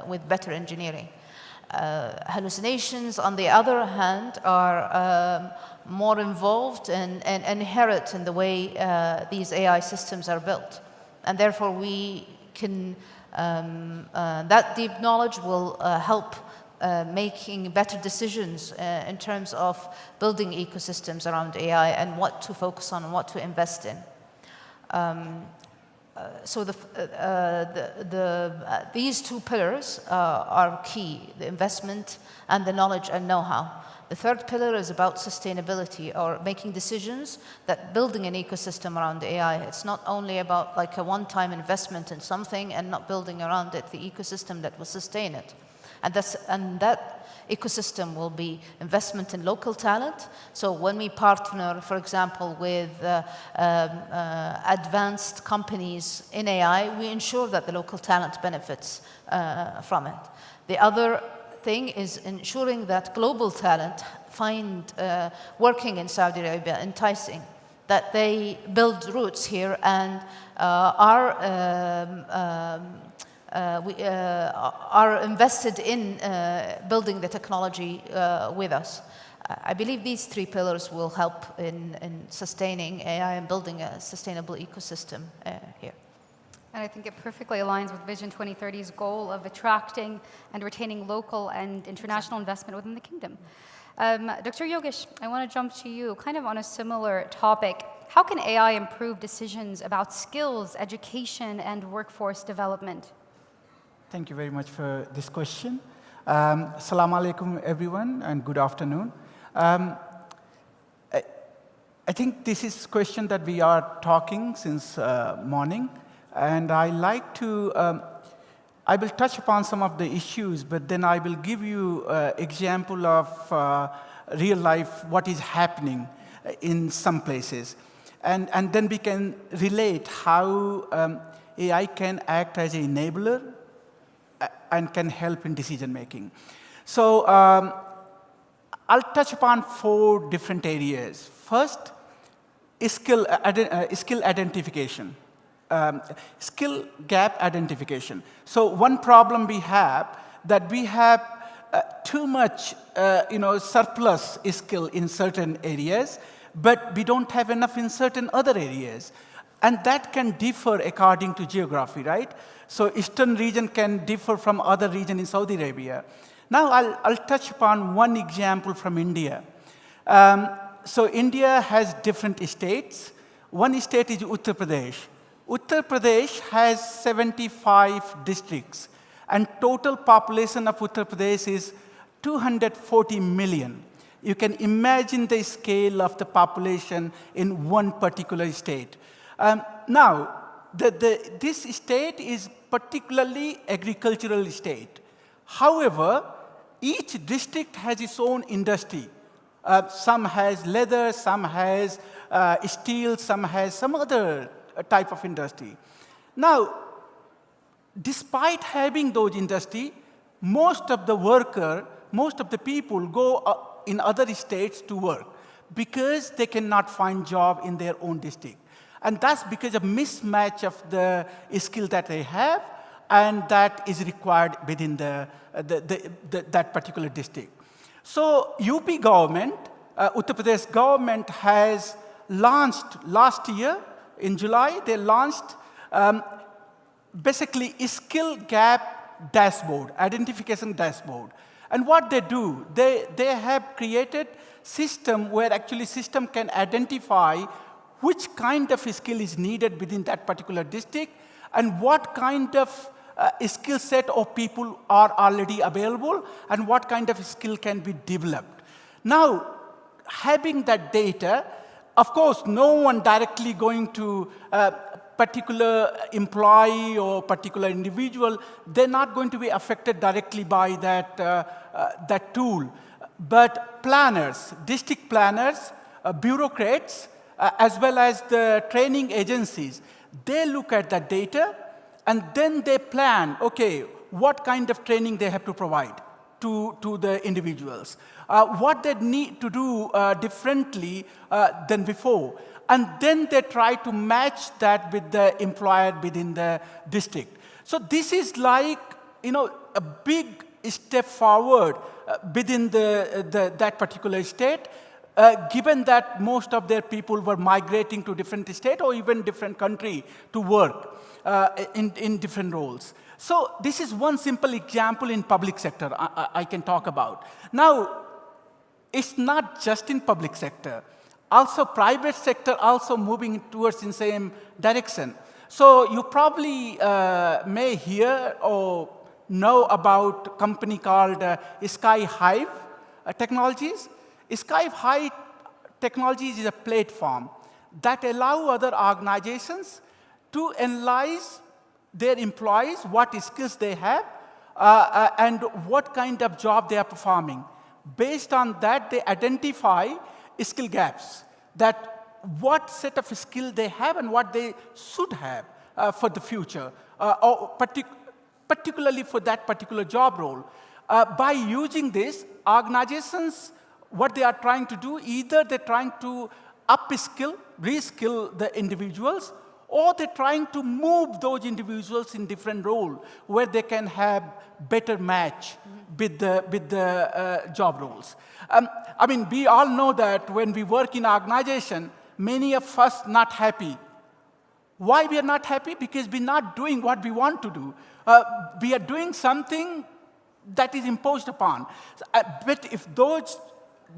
with better engineering. Hallucinations, on the other hand, are more involved and inherent in the way these AI systems are built. And therefore, we can, that deep knowledge will help making better decisions in terms of building ecosystems around AI and what to focus on and what to invest in. So these 2 pillars are key, the investment and the knowledge and know-how. The third pillar is about sustainability, or making decisions that building an ecosystem around AI. It's not only about like a one-time investment in something and not building around it the ecosystem that will sustain it. And that ecosystem will be investment in local talent. So when we partner, for example, with advanced companies in AI, we ensure that the local talent benefits from it. The other thing is ensuring that global talent find working in Saudi Arabia enticing, that they build roots here and are invested in building the technology with us. I believe these three pillars will help in sustaining AI and building a sustainable ecosystem here. And I think it perfectly aligns with Vision 2030's goal of attracting and retaining local and international investment within the kingdom. Dr. Yogesh, I want to jump to you, kind of on a similar topic. How can AI improve decisions about skills, education, and workforce development? Thank you very much for this question. Assalamu alaikum, everyone, and good afternoon. I think this is a question that we are talking since morning, and I like to, I will touch upon some of the issues, but then I will give you an example of real life, what is happening in some places. And then we can relate how AI can act as an enabler and can help in decision making. So I'll touch upon 4 different areas. First, skill identification, skill gap identification. So one problem we have, that we have too much surplus skill in certain areas, but we don't have enough in certain other areas. And that can differ according to geography, right? So Eastern region can differ from other region in Saudi Arabia. Now I'll touch upon one example from India. So India has different states. One state is Uttar Pradesh. Uttar Pradesh has 75 districts, and total population of Uttar Pradesh is 240 million. You can imagine the scale of the population in one particular state. Now, this state is particularly agricultural state. However, each district has its own industry. Some has leather, some has steel, some has some other type of industry. Now, despite having those industry, most of the people go in other states to work because they cannot find job in their own district. And that's because of mismatch of the skill that they have and that is required within that particular district. So UP government, Uttar Pradesh government has launched last year in July, they launched basically a skill gap dashboard, identification dashboard. And what they do, they have created system where actually system can identify which kind of skill is needed within that particular district and what kind of skill set of people are already available and what kind of skill can be developed. Now, having that data, of course, no one directly going to a particular employee or particular individual, they're not going to be affected directly by that tool. But planners, district planners, bureaucrats, as well as the training agencies, they look at that data and then they plan, okay, what kind of training they have to provide to the individuals, what they need to do differently than before. And then they try to match that with the employer within the district. So this is like, a big step forward within that particular state, given that most of their people were migrating to different state or even different country to work in different roles. So this is one simple example in public sector I can talk about. Now, it's not just in public sector. Also, private sector also moving towards the same direction. So you probably may hear or know about a company called Skyhive Technologies. Skyhive Technologies is a platform that allows other organizations to analyze their employees, what skills they have, and what kind of job they are performing. Based on that, they identify skill gaps, that what set of skill they have and what they should have for the future, or particularly for that particular job role. By using this, organizations, what they are trying to do, either they're trying to upskill, reskill the individuals, or they're trying to move those individuals in different roles where they can have better match with the job roles. I mean, we all know that when we work in organization, many of us not happy. Why we are not happy? Because we're not doing what we want to do. We are doing something that is imposed upon. But if those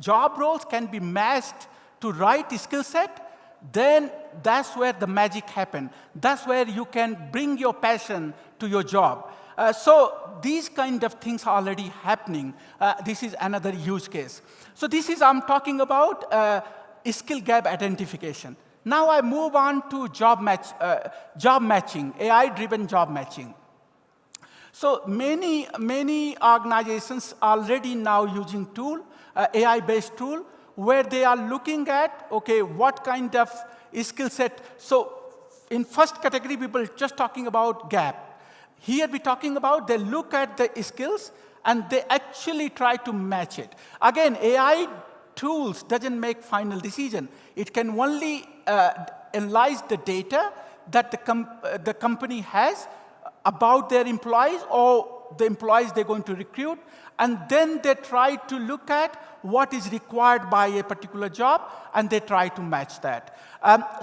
job roles can be matched to right skill set, then that's where the magic happens. That's where you can bring your passion to your job. So these kind of things are already happening. This is another use case. So this is, I'm talking about skill gap identification. Now I move on to job matching, AI-driven job matching. So many organizations already now using tool, AI-based tool, where they are looking at, okay, what kind of skill set. So in first category, people just talking about gap. Here we're talking about they look at the skills and they actually try to match it. Again, AI tools doesn't make final decision. It can only analyze the data that the company has about their employees or the employees they're going to recruit, and then they try to look at what is required by a particular job, and they try to match that.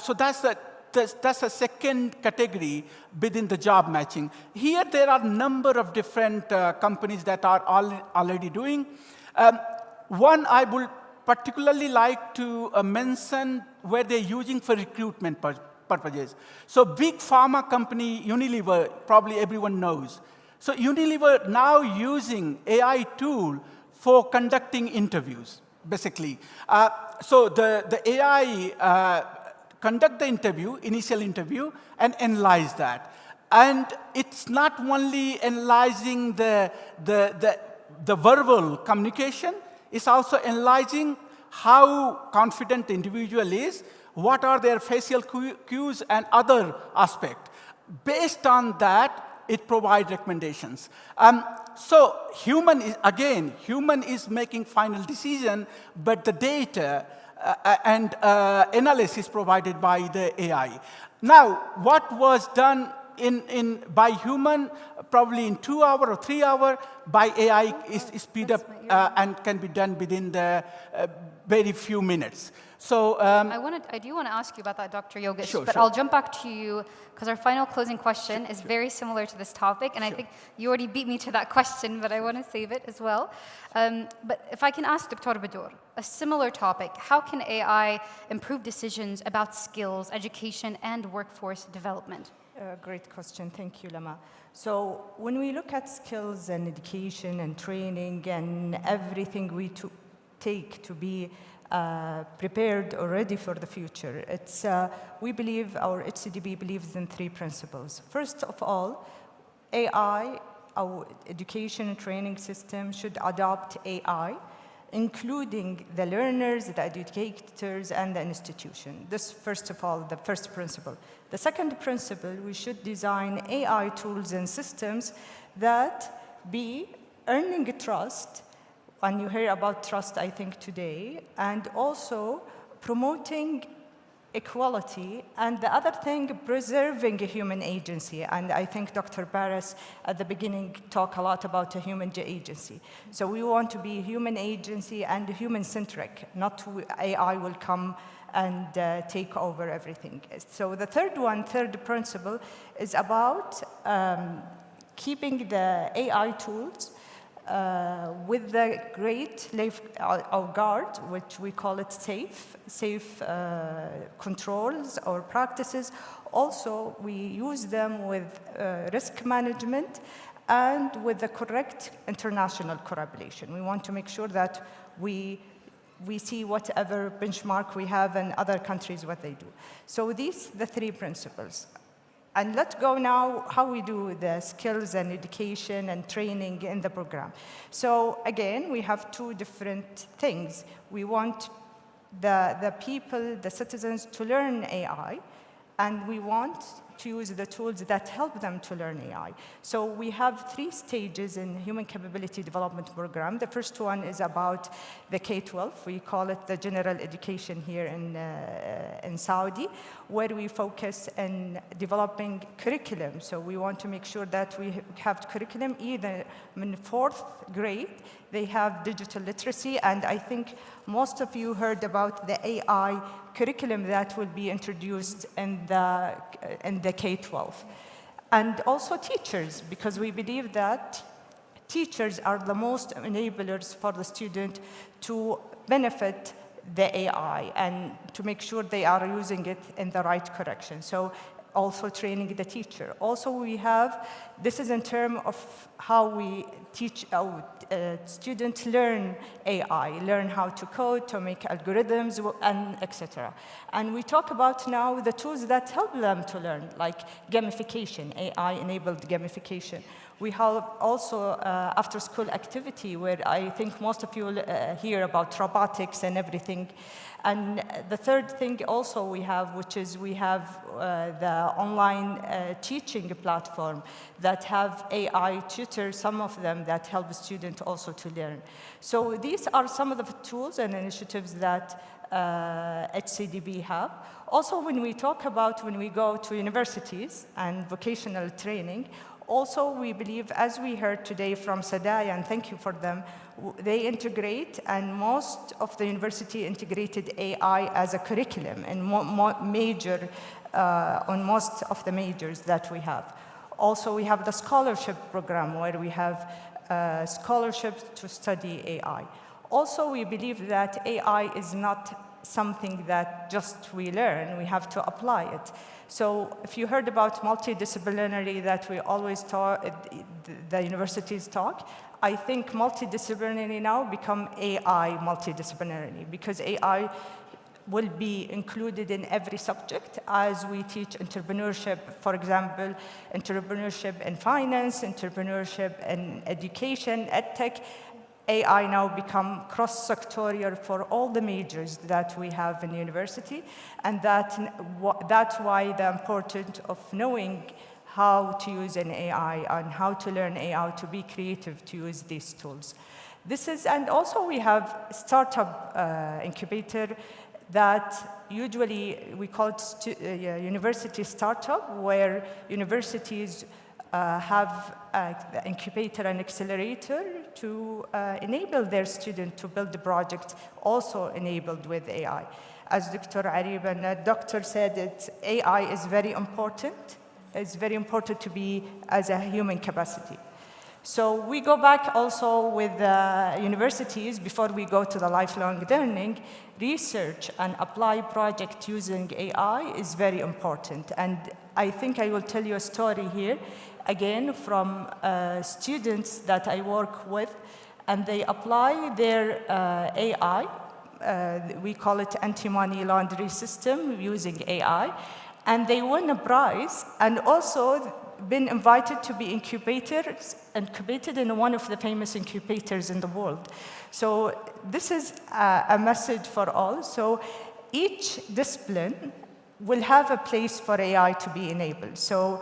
So that's a second category within the job matching. Here, there are a number of different companies that are already doing. One I would particularly like to mention where they're using for recruitment purposes. So big pharma company, Unilever, probably everyone knows. So Unilever now using AI tool for conducting interviews, basically. So the AI conduct the interview, initial interview, and analyze that. And it's not only analyzing the verbal communication, it's also analyzing how confident the individual is, what are their facial cues and other aspects. Based on that, it provides recommendations. So human is making final decision, but the data and analysis provided by the AI. Now, what was done by human, probably in 2 hours or 3 hours, by AI is speed up and can be done within the very few minutes. So I do want to ask you about that, Dr. Yogesh, sure, but sure. I'll jump back to you because our final closing question is very similar to this topic, and I think you already beat me to that question, but I want to save it as well. But if I can ask Dr. Badour, a similar topic, how can AI improve decisions about skills, education, and workforce development? Great question. Thank you, Lama. So when we look at skills and education and training and everything we take to be prepared already for the future, we believe, our HCDB believes in 3 principles. First of all, AI, our education and training system should adopt AI, including the learners, the educators, and the institution. This, first of all, the first principle. The second principle, we should design AI tools and systems that be earning trust, and you hear about trust, I think, today, and also promoting equality, and the other thing, preserving a human agency. And I think Dr. Paris at the beginning talked a lot about a human agency. So we want to be human agency and human-centric, not AI will come and take over everything. So the third principle is about keeping the AI tools with the great guard, which we call it safe controls or practices. Also, we use them with risk management and with the correct international correlation. We want to make sure that we see whatever benchmark we have in other countries, what they do. So these are the 3 principles. And let's go now how we do the skills and education and training in the program. So again, we have 2 different things. We want the people, the citizens, to learn AI, and we want to use the tools that help them to learn AI. So we have 3 stages in Human Capability Development Program. The first one is about the K-12. We call it the general education here in Saudi, where we focus on developing curriculum. So we want to make sure that we have curriculum either in 4th grade, they have digital literacy, and I think most of you heard about the AI curriculum that will be introduced in the K-12. And also teachers, because we believe that teachers are the most enablers for the student to benefit the AI and to make sure they are using it in the right correction. So also training the teacher. Also we have, this is in terms of how we teach our students learn AI, learn how to code, to make algorithms, and etc. And we talk about now the tools that help them to learn, like gamification, AI-enabled gamification. We have also after-school activity, where I think most of you hear about robotics and everything. And the third thing also we have, which is we have the online teaching platform that have AI tutors, some of them that help students also to learn. So these are some of the tools and initiatives that HCDB have. Also, when we talk about when we go to universities and vocational training, also, we believe, as we heard today from Sadaya, and thank you for them, they integrate, and most of the university integrated AI as a curriculum in on most of the majors that we have. Also, we have the scholarship program where we have scholarships to study AI. Also, we believe that AI is not something that just we learn, we have to apply it. So if you heard about multidisciplinary that we always talk, the universities talk, I think multidisciplinary now become AI multidisciplinary, because AI will be included in every subject as we teach entrepreneurship, for example, entrepreneurship in finance, entrepreneurship in education, edtech. AI now become cross-sectorial for all the majors that we have in the university, and that's why the importance of knowing how to use an AI and how to learn AI to be creative to use these tools. This is, and also we have startup incubator that usually we call it university startup, where universities have the incubator and accelerator to enable their students to build the project also enabled with AI. As Dr. Arib and the doctor said, AI is very important. It's very important to be as a human capacity. So we go back also with universities before we go to the lifelong learning. Research and apply project using AI is very important. And I think I will tell you a story here, again, from students that I work with, and they apply their AI. We call it anti-money laundering system using AI, and they win a prize, and also been invited to be incubated in one of the famous incubators in the world. So this is a message for all. So each discipline will have a place for AI to be enabled. So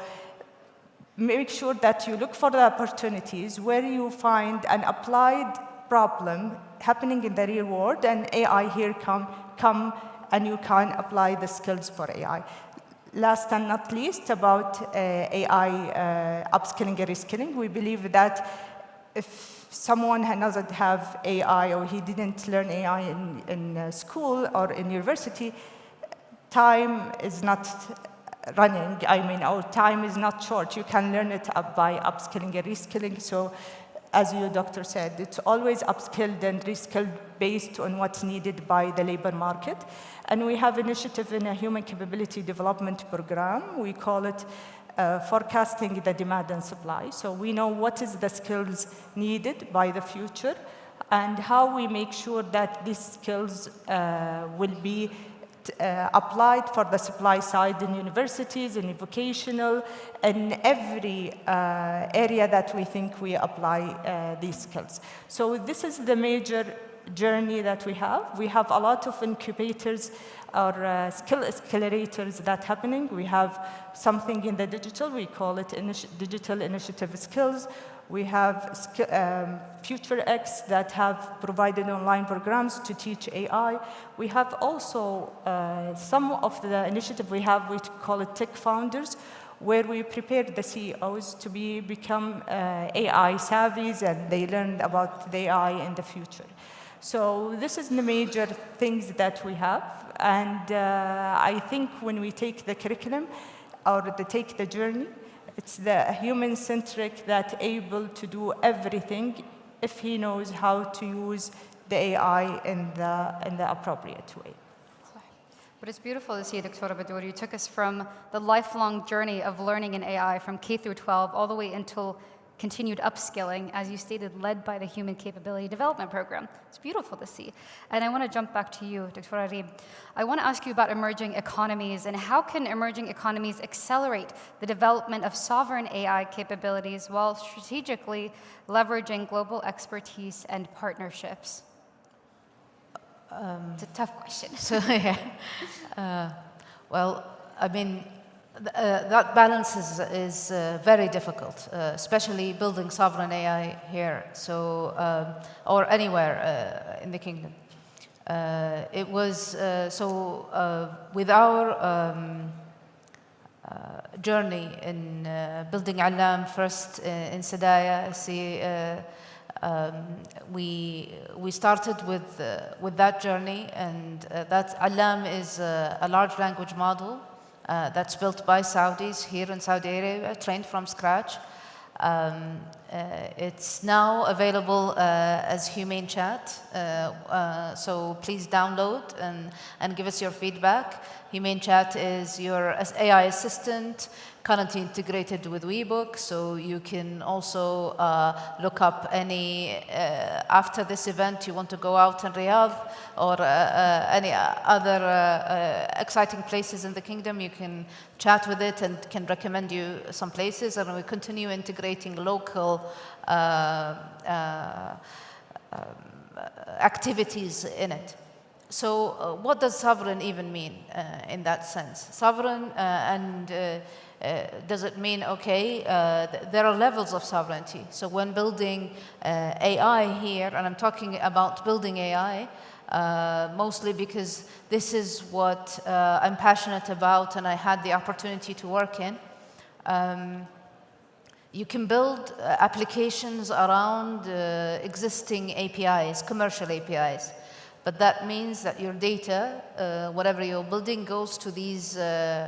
make sure that you look for the opportunities where you find an applied problem happening in the real world, and AI here come and you can apply the skills for AI. Last and not least, about AI upskilling and reskilling, we believe that if someone doesn't have AI or he didn't learn AI in school or in university, time is not running. Our time is not short. You can learn it by upskilling and reskilling. So as your doctor said, it's always upskilled and reskilled based on what's needed by the labor market. And we have initiative in a human capability development program. We call it forecasting the demand and supply. So we know what is the skills needed by the future and how we make sure that these skills will be applied for the supply side in universities, in vocational, in every area that we think we apply these skills. So this is the major journey that we have. We have a lot of incubators or skill accelerators that happening. We have something in the digital, we call it digital initiative skills. We have Future X that have provided online programs to teach AI. We have also some of the initiative we have, we call it Tech Founders, where we prepare the CEOs to become AI savvies and they learn about the AI in the future. So this is the major things that we have. And I think when we take the curriculum or take the journey, it's the human-centric that able to do everything if he knows how to use the AI in the appropriate way. But it's beautiful to see, Dr. Badour, you took us from the lifelong journey of learning in AI from K through 12 all the way until continued upskilling, as you stated, led by the Human Capability Development Program. It's beautiful to see. And I want to jump back to you, Dr. Arib. I want to ask you about emerging economies and how can emerging economies accelerate the development of sovereign AI capabilities while strategically leveraging global expertise and partnerships? It's a tough question. So, well, I mean, that balance is very difficult, especially building sovereign AI here, so or anywhere in the kingdom. It was with our journey in building Alam first in Sadaya. We started with that journey, and that Alam is a large language model that's built by Saudis here in Saudi Arabia, trained from scratch. It's now available as Humane Chat, so please download and give us your feedback. Humane Chat is your AI assistant, currently integrated with WeBook, so you can also look up any, after this event you want to go out in Riyadh or any other exciting places in the kingdom, you can chat with it and can recommend you some places, and we continue integrating local activities in it. So what does sovereign even mean in that sense? Sovereign does it mean, okay, there are levels of sovereignty. So when building AI here, and I'm talking about building AI, mostly because this is what I'm passionate about and I had the opportunity to work in. You can build applications around existing APIs, commercial APIs. But that means that your data, whatever you're building, goes to these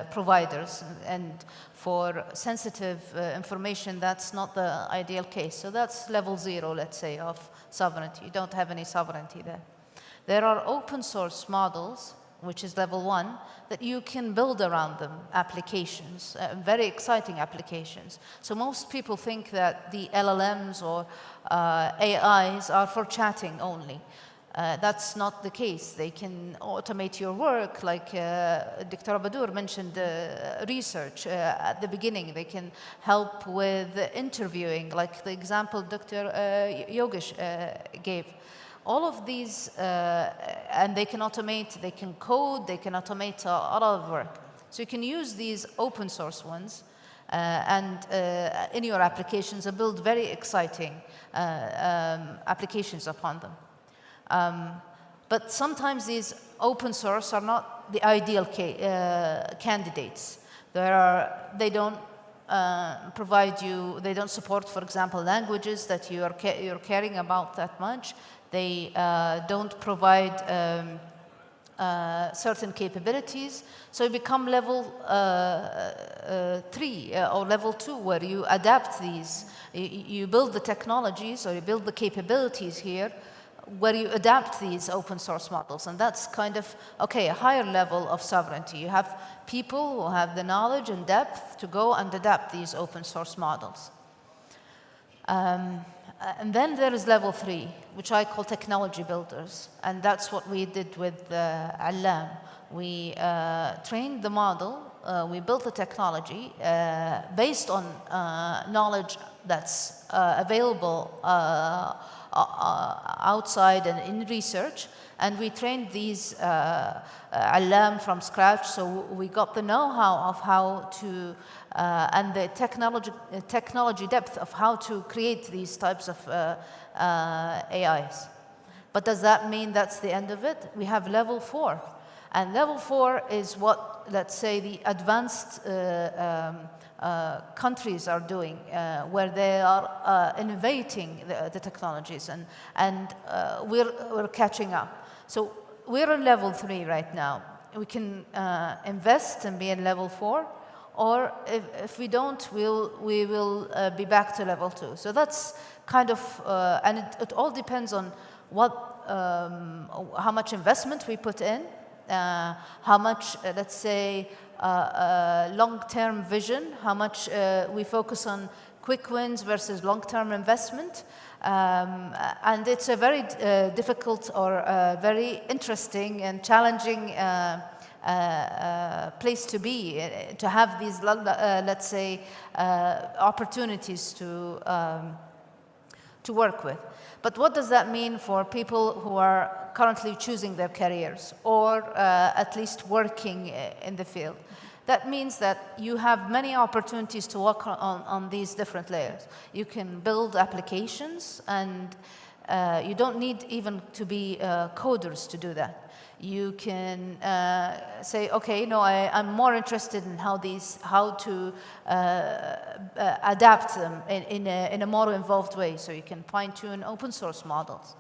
providers. And for sensitive information, that's not the ideal case. So that's level 0, let's say, of sovereignty. You don't have any sovereignty there. There are open source models, which is level 1, that you can build around them applications, very exciting applications. So most people think that the LLMs or AIs are for chatting only. That's not the case. They can automate your work, like Dr. Badour mentioned research at the beginning. They can help with interviewing, like the example Dr. Yogesh gave. All of these, and they can automate, they can code, they can automate a lot of work. So you can use these open source ones and in your applications and build very exciting applications upon them. But sometimes these open source are not the ideal candidates. They don't provide you, they don't support, for example, languages that you're caring about that much. They don't provide certain capabilities. So you become level 3 or level 2, where you adapt these. You build the technologies or you build the capabilities here, where you adapt these open source models. And that's kind of, okay, a higher level of sovereignty. You have people who have the knowledge and depth to go and adapt these open source models. And then there is level 3, which I call technology builders. And that's what we did with Alam. We trained the model we built the technology based on knowledge that's available outside and in research. And we trained these alam from scratch, so we got the know-how of how to, and the technology depth of how to create these types of AIs. But does that mean that's the end of it? We have level 4. And level 4 is what, let's say, the advanced countries are doing, where they are innovating the technologies, and we're catching up. So we're in level 3 right now. We can invest and be in level 4, or if we don't, we will be back to level 2. So that's kind of, and it all depends on what, how much investment we put in, how much, let's say, long-term vision, how much we focus on quick wins versus long-term investment. And it's a very difficult or very interesting and challenging place to be, to have these, let's say, opportunities to work with. But what does that mean for people who are currently choosing their careers or at least working in the field? That means that you have many opportunities to work on these different layers. You can build applications, and you don't need even to be coders to do that. You can say, okay, no, I'm more interested in how to adapt them in a more involved way. So you can fine-tune open source models.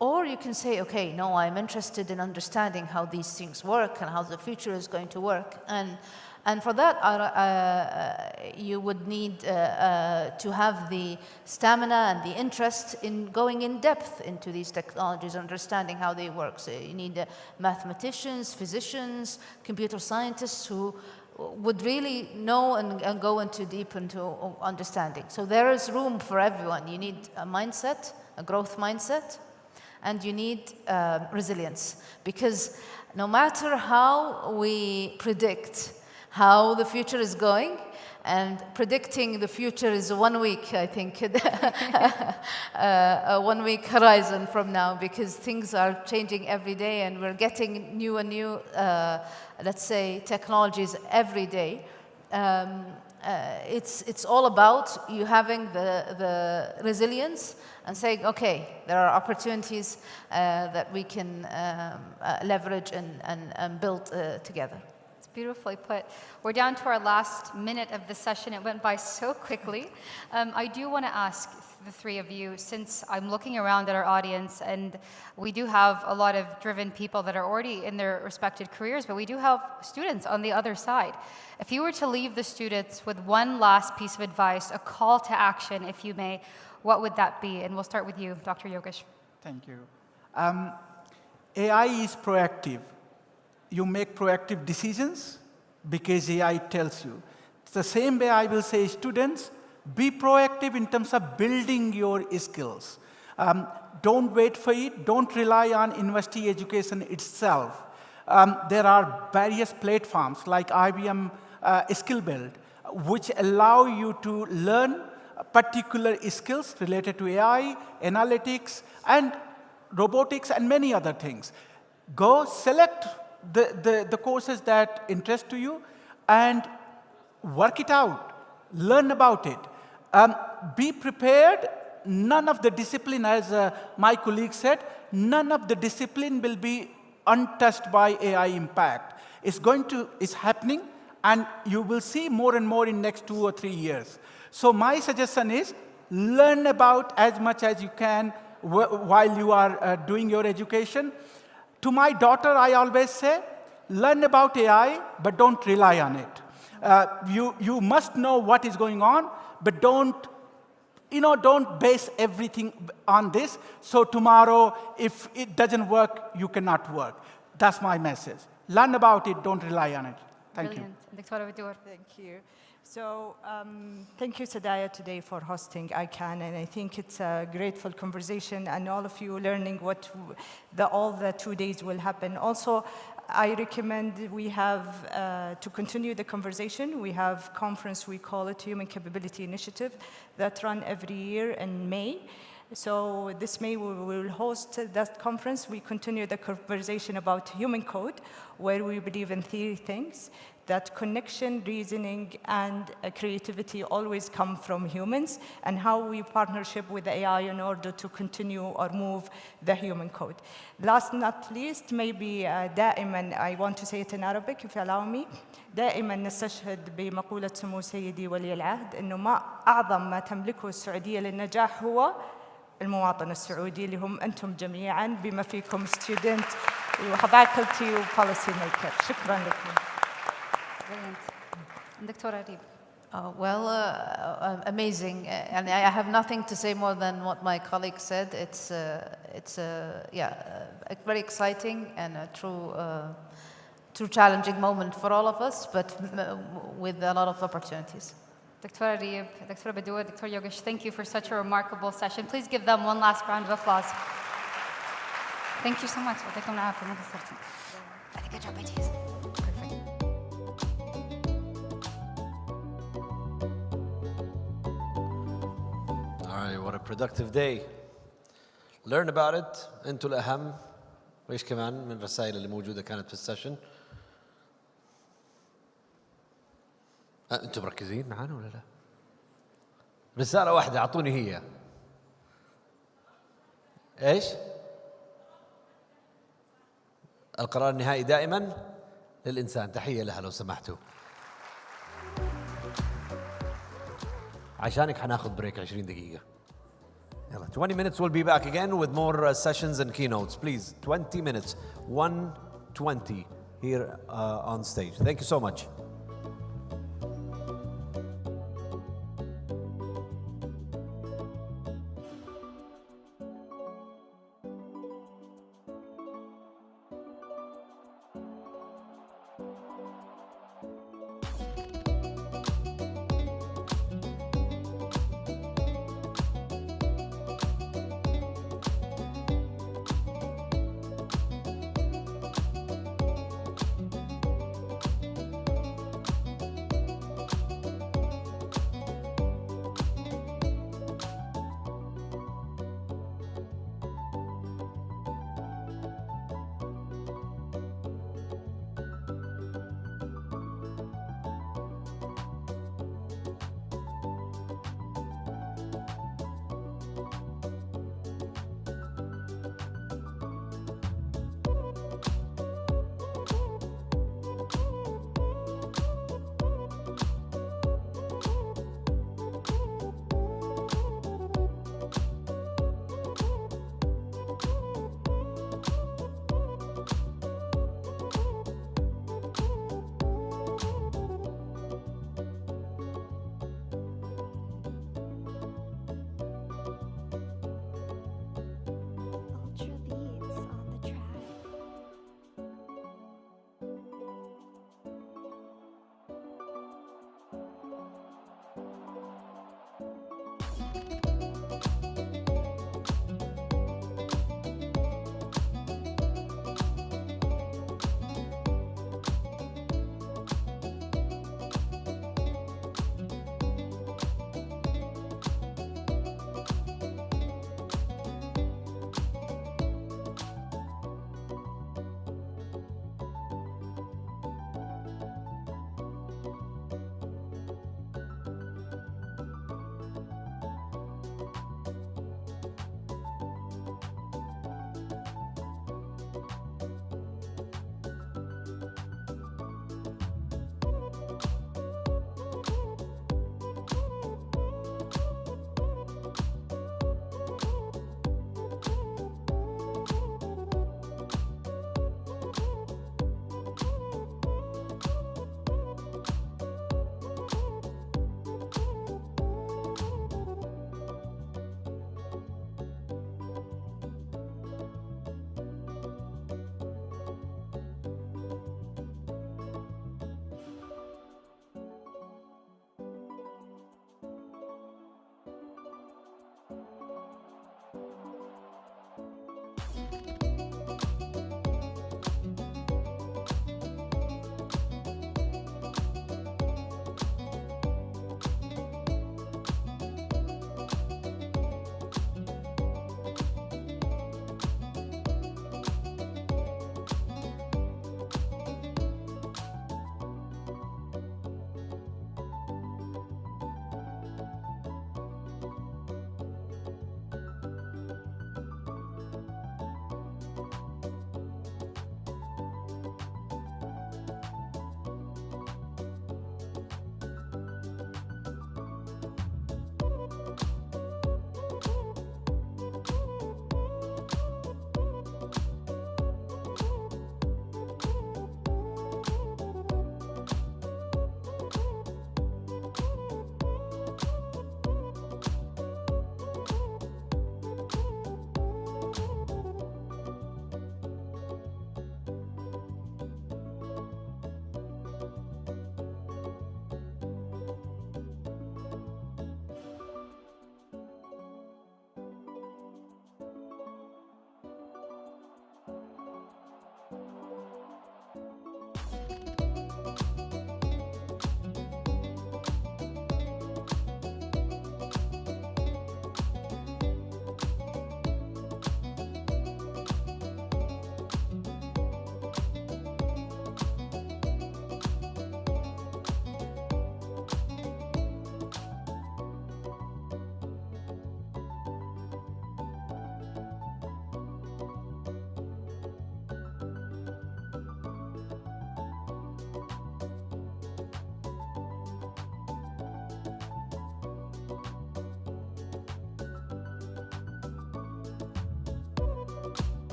Or you can say, okay, no, I'm interested in understanding how these things work and how the future is going to work. And for that, you would need to have the stamina and the interest in going in depth into these technologies, understanding how they work. So you need mathematicians, physicians, computer scientists who would really know and go deep into understanding. So there is room for everyone. You need a mindset, a growth mindset, and you need resilience, because no matter how we predict how the future is going, and predicting the future is 1 week, I think, a 1 week horizon from now, because things are changing every day and we're getting new and new, let's say, technologies every day. It's all about you having the resilience and saying, okay, there are opportunities that we can leverage and build together. It's beautifully put. We're down to our last minute of the session. It went by so quickly. I do want to ask the three of you, since I'm looking around at our audience, and we do have a lot of driven people that are already in their respected careers, but we do have students on the other side. If you were to leave the students with one last piece of advice, a call to action, if you may, what would that be? And we'll start with you, Dr. Yogesh. Thank you. AI is proactive. You make proactive decisions because AI tells you. It's the same way I will say, students, be proactive in terms of building your skills. Don't wait for it. Don't rely on university education itself. There are various platforms like IBM Skill Build, which allow you to learn particular skills related to AI, analytics, and robotics, and many other things. Go select the courses that interest to you and work it out. Learn about it. Be prepared. None of the discipline, as my colleague said, none of the discipline will be untouched by AI impact. It's happening, and you will see more and more in next 2 or 3 years. So my suggestion is learn about as much as you can while you are doing your education. To my daughter, I always say, learn about AI, but don't rely on it. You must know what is going on, but don't base everything on this. So tomorrow, if it doesn't work, you cannot work. That's my message. Learn about it, don't rely on it. Thank you. Thank you. So thank you, Sadaya, today for hosting Ican, and I think it's a grateful conversation, and all of you learning what all the 2 days will happen. Also, I recommend we have, to continue the conversation, we have conference, we call it Human Capability Initiative, that run every year in May. So this May we will host that conference. We continue the conversation about human code, where we believe in three things: that connection, reasoning, and creativity always come from humans, and how we partnership with the AI in order to continue or move the human code. Last not least, maybe دائما, I want to say it in Arabic if you allow me, دائما نستشهد بمقولة سمو سيدي ولي العهد إنه ما أعظم ما تملكه السعودية للنجاح هو المواطن السعودي اللي هم أنتم جميعاً بما فيكم student وfaculty وpolicy maker. شكراً لكم. دكتورة ريب. Amazing, and I have nothing to say more than what my colleague said. It's very exciting and a true challenging moment for all of us, but with a lot of opportunities. Dr. Reeb, Dr. Badour, Dr. Yogesh, thank you for such a remarkable session. Please give them one last round of applause. Thank you so much. I think good job, ideas. Perfect. All right, what a productive day. Learn about it. انتوا الأهم. وإيش كمان من الرسائل اللي موجودة كانت في السيشن؟ أنتم مركزين معانا ولا لا؟ رسالة واحدة أعطوني هي. إيش؟ القرار النهائي دائما للإنسان. تحية لها لو سمحتوا. عشانك حناخذ بريك 20 دقيقة. يلا 20 minutes we'll be back again with more sessions and keynotes. Please, 20 minutes. 1:20 here on stage. Thank you so much.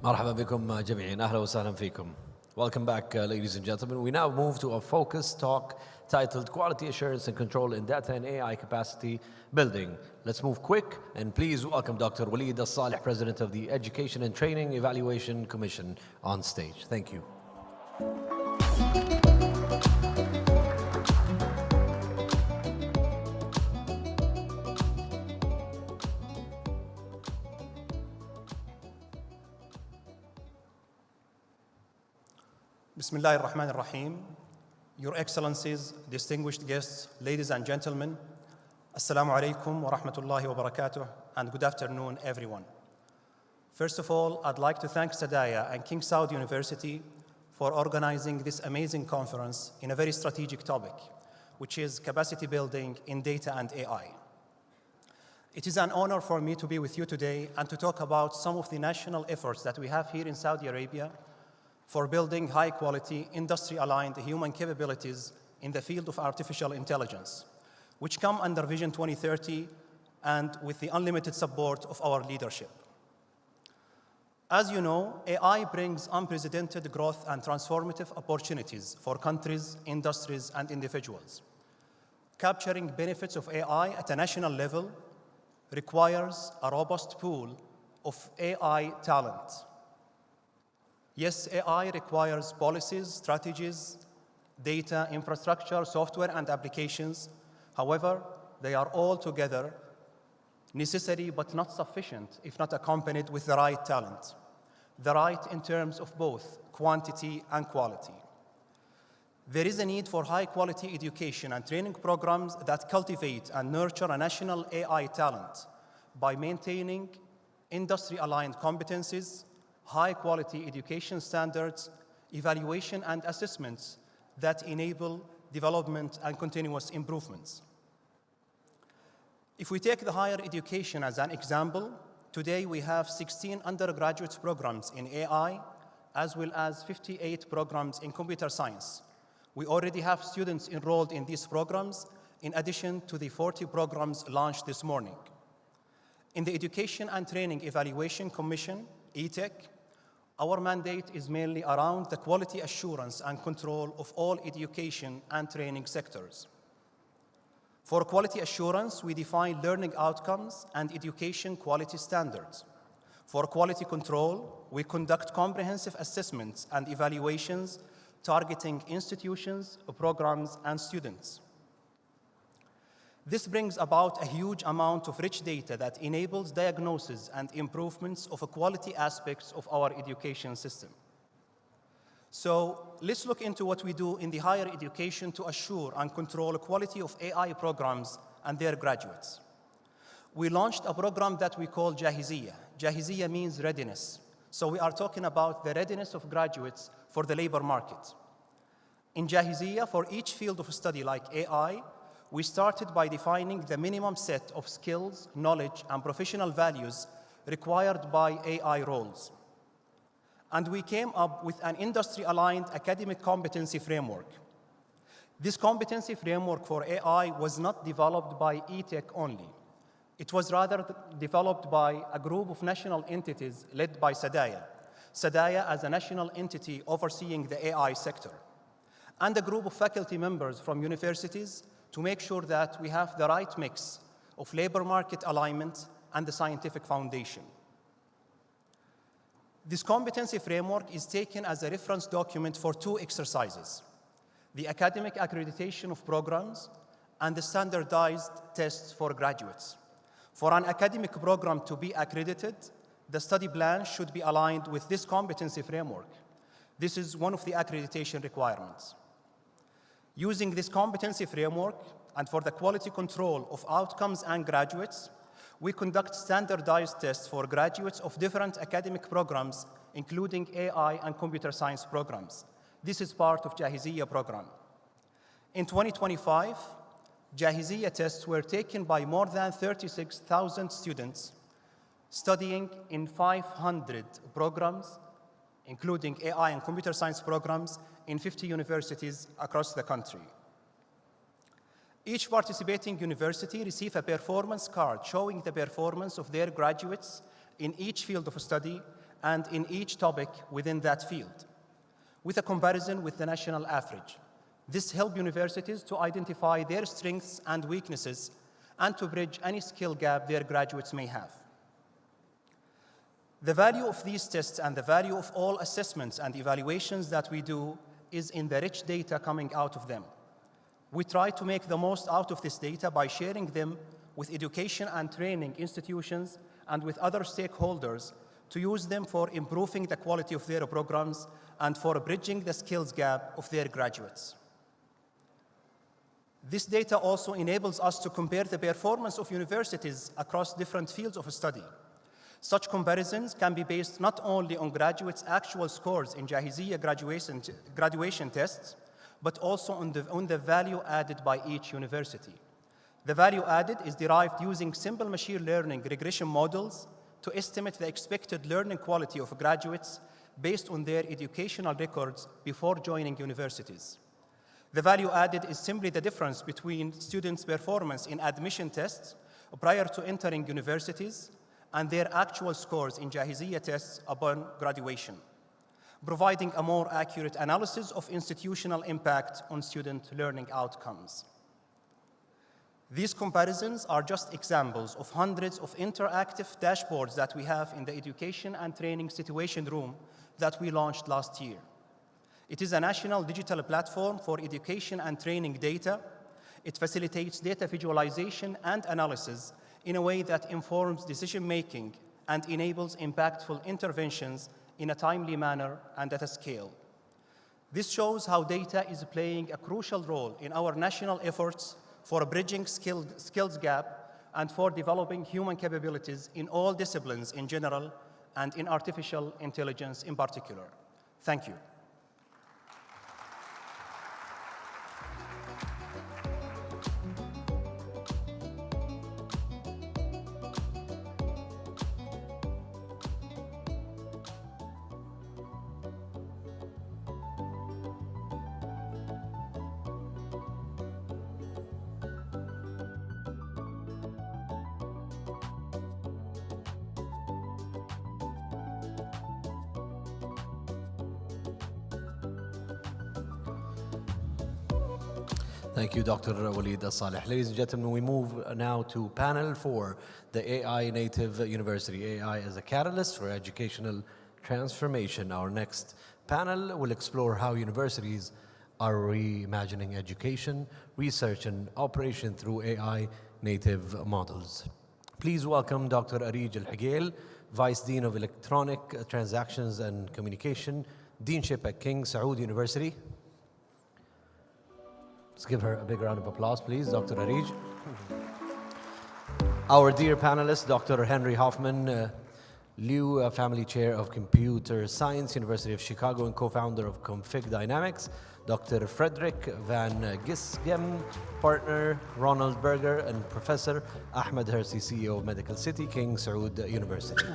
مرحبا بكم جميعا، أهلا وسهلا فيكم. Welcome back, ladies and gentlemen. We now move to a focused talk titled Quality Assurance and Control in Data and AI Capacity Building. Let's move quick and please welcome Dr. Walid Al-Saleh, President of the Education and Training Evaluation Commission, on stage. Thank you. Bismillah ar-Rahman ar-Rahim. Your Excellencies, distinguished guests, ladies and gentlemen, Assalamu alaikum wa rahmatullahi wa barakatuh, and good afternoon, everyone. First of all, I'd like to thank Sadaya and King Saud University for organizing this amazing conference in a very strategic topic, which is capacity building in data and AI. It is an honor for me to be with you today and to talk about some of the national efforts that we have here in Saudi Arabia for building high-quality, industry-aligned human capabilities in the field of artificial intelligence, which come under Vision 2030 and with the unlimited support of our leadership. As you know, AI brings unprecedented growth and transformative opportunities for countries, industries, and individuals. Capturing benefits of AI at a national level requires a robust pool of AI talent. Yes, AI requires policies, strategies, data, infrastructure, software, and applications However, they are all together necessary but not sufficient if not accompanied with the right talent. The right in terms of both quantity and quality. There is a need for high-quality education and training programs that cultivate and nurture a national AI talent by maintaining industry-aligned competencies, high-quality education standards, evaluation and assessments that enable development and continuous improvements. If we take the higher education as an example, today we have 16 undergraduate programs in AI, as well as 58 programs in computer science. We already have students enrolled in these programs, in addition to the 40 programs launched this morning. In the Education and Training Evaluation Commission, ETEC, our mandate is mainly around the quality assurance and control of all education and training sectors. For quality assurance, we define learning outcomes and education quality standards. For quality control, we conduct comprehensive assessments and evaluations targeting institutions, programs, and students. This brings about a huge amount of rich data that enables diagnosis and improvements of quality aspects of our education system. So let's look into what we do in the higher education to assure and control the quality of AI programs and their graduates. We launched a program that we call Jahiziyya. Jahiziyya means readiness. So we are talking about the readiness of graduates for the labor market. In Jahiziyya, for each field of study like AI, we started by defining the minimum set of skills, knowledge, and professional values required by AI roles. And we came up with an industry-aligned academic competency framework. This competency framework for AI was not developed by ETEC only. It was rather developed by a group of national entities led by SADAYA. SADAYA as a national entity overseeing the AI sector, and a group of faculty members from universities to make sure that we have the right mix of labor market alignment and the scientific foundation. This competency framework is taken as a reference document for two exercises: the academic accreditation of programs and the standardized tests for graduates. For an academic program to be accredited, the study plan should be aligned with this competency framework. This is one of the accreditation requirements. Using this competency framework and for the quality control of outcomes and graduates, we conduct standardized tests for graduates of different academic programs, including AI and computer science programs. This is part of Jahiziyya program. In 2025, Jahiziyya tests were taken by more than 36,000 students studying in 500 programs, including AI and computer science programs, in 50 universities across the country. Each participating university receives a performance card showing the performance of their graduates in each field of study and in each topic within that field, with a comparison with the national average. This helps universities to identify their strengths and weaknesses and to bridge any skill gap their graduates may have. The value of these tests and the value of all assessments and evaluations that we do is in the rich data coming out of them. We try to make the most out of this data by sharing them with education and training institutions and with other stakeholders to use them for improving the quality of their programs and for bridging the skills gap of their graduates. This data also enables us to compare the performance of universities across different fields of study. Such comparisons can be based not only on graduates' actual scores in Jahiziyya graduation tests, but also on the value added by each university. The value added is derived using simple machine learning regression models to estimate the expected learning quality of graduates based on their educational records before joining universities. The value added is simply the difference between students' performance in admission tests prior to entering universities and their actual scores in Jahiziyya tests upon graduation, providing a more accurate analysis of institutional impact on student learning outcomes. These comparisons are just examples of hundreds of interactive dashboards that we have in the Education and Training Situation Room that we launched last year. It is a national digital platform for education and training data. It facilitates data visualization and analysis in a way that informs decision-making and enables impactful interventions in a timely manner and at a scale. This shows how data is playing a crucial role in our national efforts for bridging skills gap and for developing human capabilities in all disciplines in general and in artificial intelligence in particular. Thank you. Thank you, Dr. Walid Al-Saleh. Ladies and gentlemen, we move now to panel 4, the AI Native University. AI as a catalyst for educational transformation. Our next panel will explore how universities are reimagining education, research, and operation through AI native models. Please welcome Dr. Arij Al-Higel, Vice Dean of Electronic Transactions and Communication, Deanship at King Saud University. Let's give her a big round of applause, please, Dr. Arij. Our dear panelist, Dr. Henry Hoffman, Liu Family Chair of Computer Science, University of Chicago, and co-founder of Config Dynamics. Dr. Frederick Van Gisgem, partner Ronald Berger, and Professor Ahmed Hersi, CEO of Medical City, King Saud University.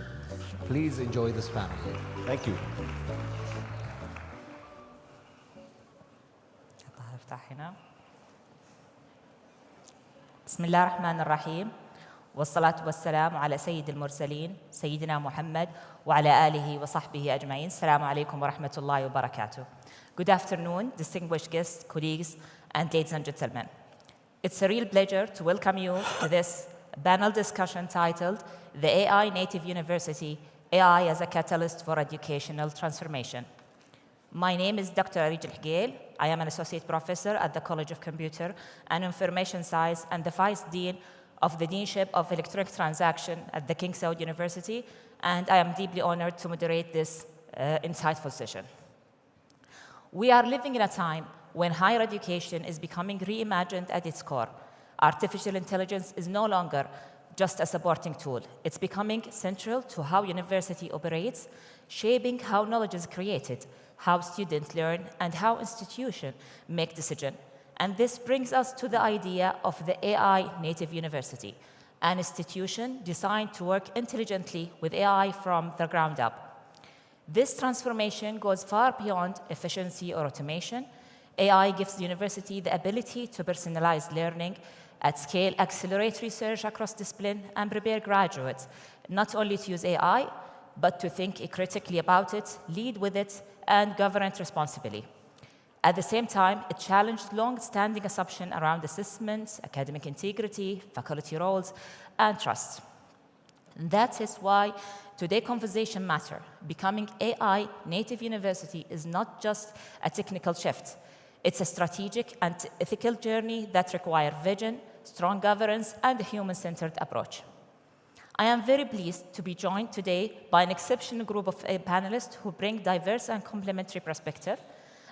Please enjoy this panel. Thank you. بسم الله الرحمن الرحيم والصلاة والسلام على سيد المرسلين سيدنا محمد وعلى آله وصحبه أجمعين. السلام عليكم ورحمة الله وبركاته. Good afternoon, distinguished guests, colleagues, and ladies and gentlemen. It's a real pleasure to welcome you to this panel discussion titled The AI Native University, AI as a Catalyst for Educational Transformation. My name is Dr. Arij Al-Higel. I am an associate professor at the College of Computer and Information Science and the Vice Dean of the Deanship of Electronic Transaction at the King Saud University, and I am deeply honored to moderate this insightful session. We are living in a time when higher education is becoming reimagined at its core. Artificial intelligence is no longer just a supporting tool. It's becoming central to how university operates, shaping how knowledge is created, how students learn, and how institutions make decisions. And this brings us to the idea of the AI Native University, an institution designed to work intelligently with AI from the ground up. This transformation goes far beyond efficiency or automation. AI gives the university the ability to personalize learning at scale, accelerate research across discipline, and prepare graduates not only to use AI, but to think critically about it, lead with it, and govern it responsibly. At the same time, it challenged long-standing assumptions around assessments, academic integrity, faculty roles, and trust. And that is why today's conversation matters. Becoming AI native university is not just a technical shift. It's a strategic and ethical journey that requires vision, strong governance, and a human-centered approach. I am very pleased to be joined today by an exceptional group of panelists who bring diverse and complementary perspectives.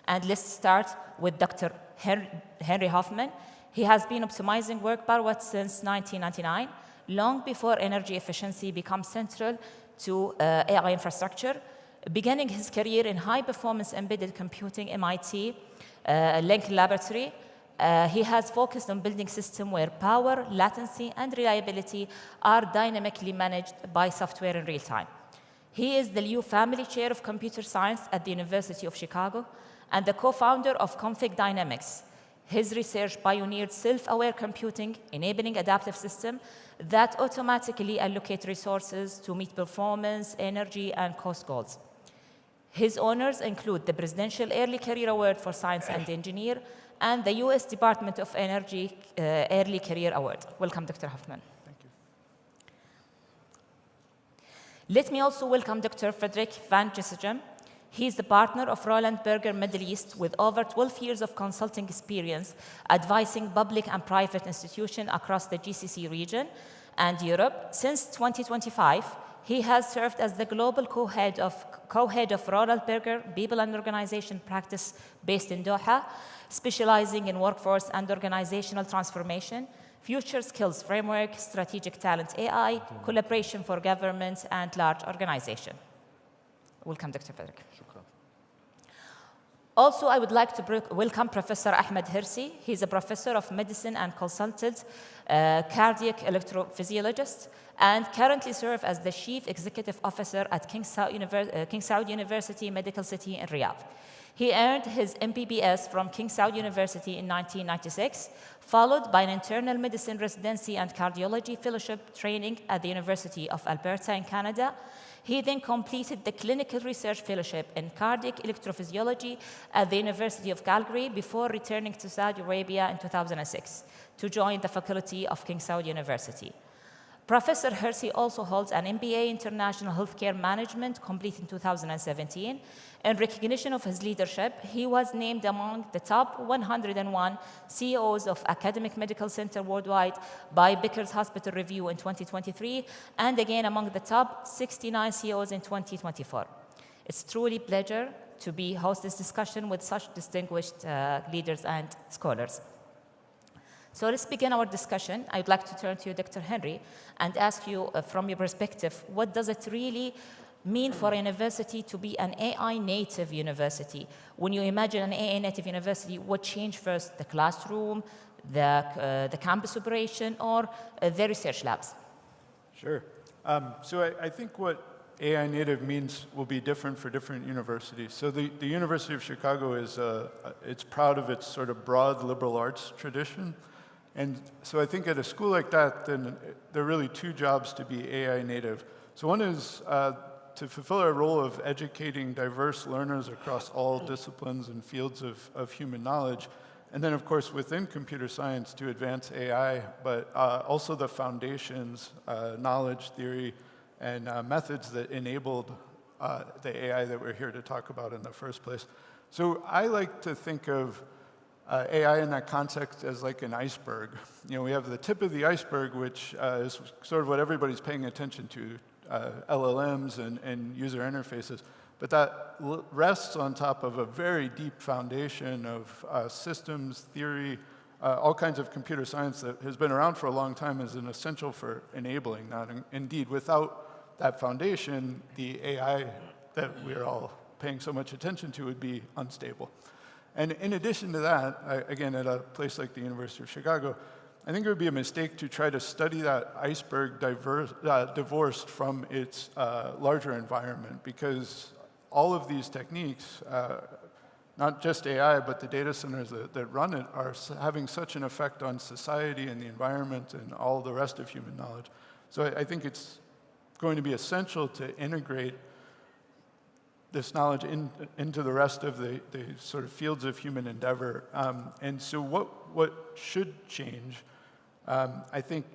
And let's start with Dr. Henry Hoffman. He has been optimizing work power since 1999, long before energy efficiency became central to AI infrastructure. Beginning his career in high-performance embedded computing, MIT Lincoln Laboratory, he has focused on building systems where power, latency, and reliability are dynamically managed by software in real time. He is the Liu Family Chair of Computer Science at the University of Chicago and the co-founder of Config Dynamics. His research pioneered self-aware computing, enabling adaptive systems that automatically allocate resources to meet performance, energy, and cost goals. His honors include the Presidential Early Career Award for Science and Engineer and the U.S. Department of Energy Early Career Award. Welcome, Dr. Hoffman. Thank you. Let me also welcome Dr. Frederick Van Gisgem. He is the partner of Roland Berger Middle East with over 12 years of consulting experience advising public and private institutions across the GCC region and Europe. Since 2025, he has served as the global co-head of Roland Berger People and Organization Practice based in Doha, specializing in workforce and organizational transformation, future skills framework, strategic talent AI, collaboration for governments and large organizations. Welcome, Dr. Frederick. Also, I would like to welcome Professor Ahmed Hirsi. He's a professor of medicine and consultant cardiac electrophysiologist, and currently serves as the Chief Executive Officer at King Saud University Medical City in Riyadh. He earned his MBBS from King Saud University in 1996, followed by an internal medicine residency and cardiology fellowship training at the University of Alberta in Canada. He then completed the clinical research fellowship in cardiac electrophysiology at the University of Calgary before returning to Saudi Arabia in 2006 to join the faculty of King Saud University. Professor Hirsi also holds an MBA International Healthcare Management, complete in 2017. In recognition of his leadership, he was named among the top 101 CEOs of academic medical centers worldwide by Becker's Hospital Review in 2023, and again among the top 69 CEOs in 2024. It's truly a pleasure to be host this discussion with such distinguished leaders and scholars. So let's begin our discussion. I'd like to turn to you, Dr. Henry, and ask you from your perspective, what does it really mean for a university to be an AI native university? When you imagine an AI native university, what changed first, the classroom, the campus operation, or the research labs? Sure. So I think what AI native means will be different for different universities. So the University of Chicago it's proud of its sort of broad liberal arts tradition. And so I think at a school like that, then there are really two jobs to be AI native. So one is to fulfill our role of educating diverse learners across all disciplines and fields of human knowledge. And then, of course, within computer science to advance AI, but also the foundations, knowledge, theory, and methods that enabled the AI that we're here to talk about in the first place. So I like to think of AI in that context as like an iceberg. You know, we have the tip of the iceberg, which is sort of what everybody's paying attention to, LLMs and user interfaces. But that rests on top of a very deep foundation of systems, theory, all kinds of computer science that has been around for a long time as an essential for enabling that. And indeed, without that foundation, the AI that we're all paying so much attention to would be unstable. And in addition to that, again, at a place like the University of Chicago, I think it would be a mistake to try to study that iceberg divorced from its larger environment, because all of these techniques, not just AI, but the data centers that run it, are having such an effect on society and the environment and all the rest of human knowledge. So I think it's going to be essential to integrate this knowledge into the rest of the sort of fields of human endeavor. And so what should change? I think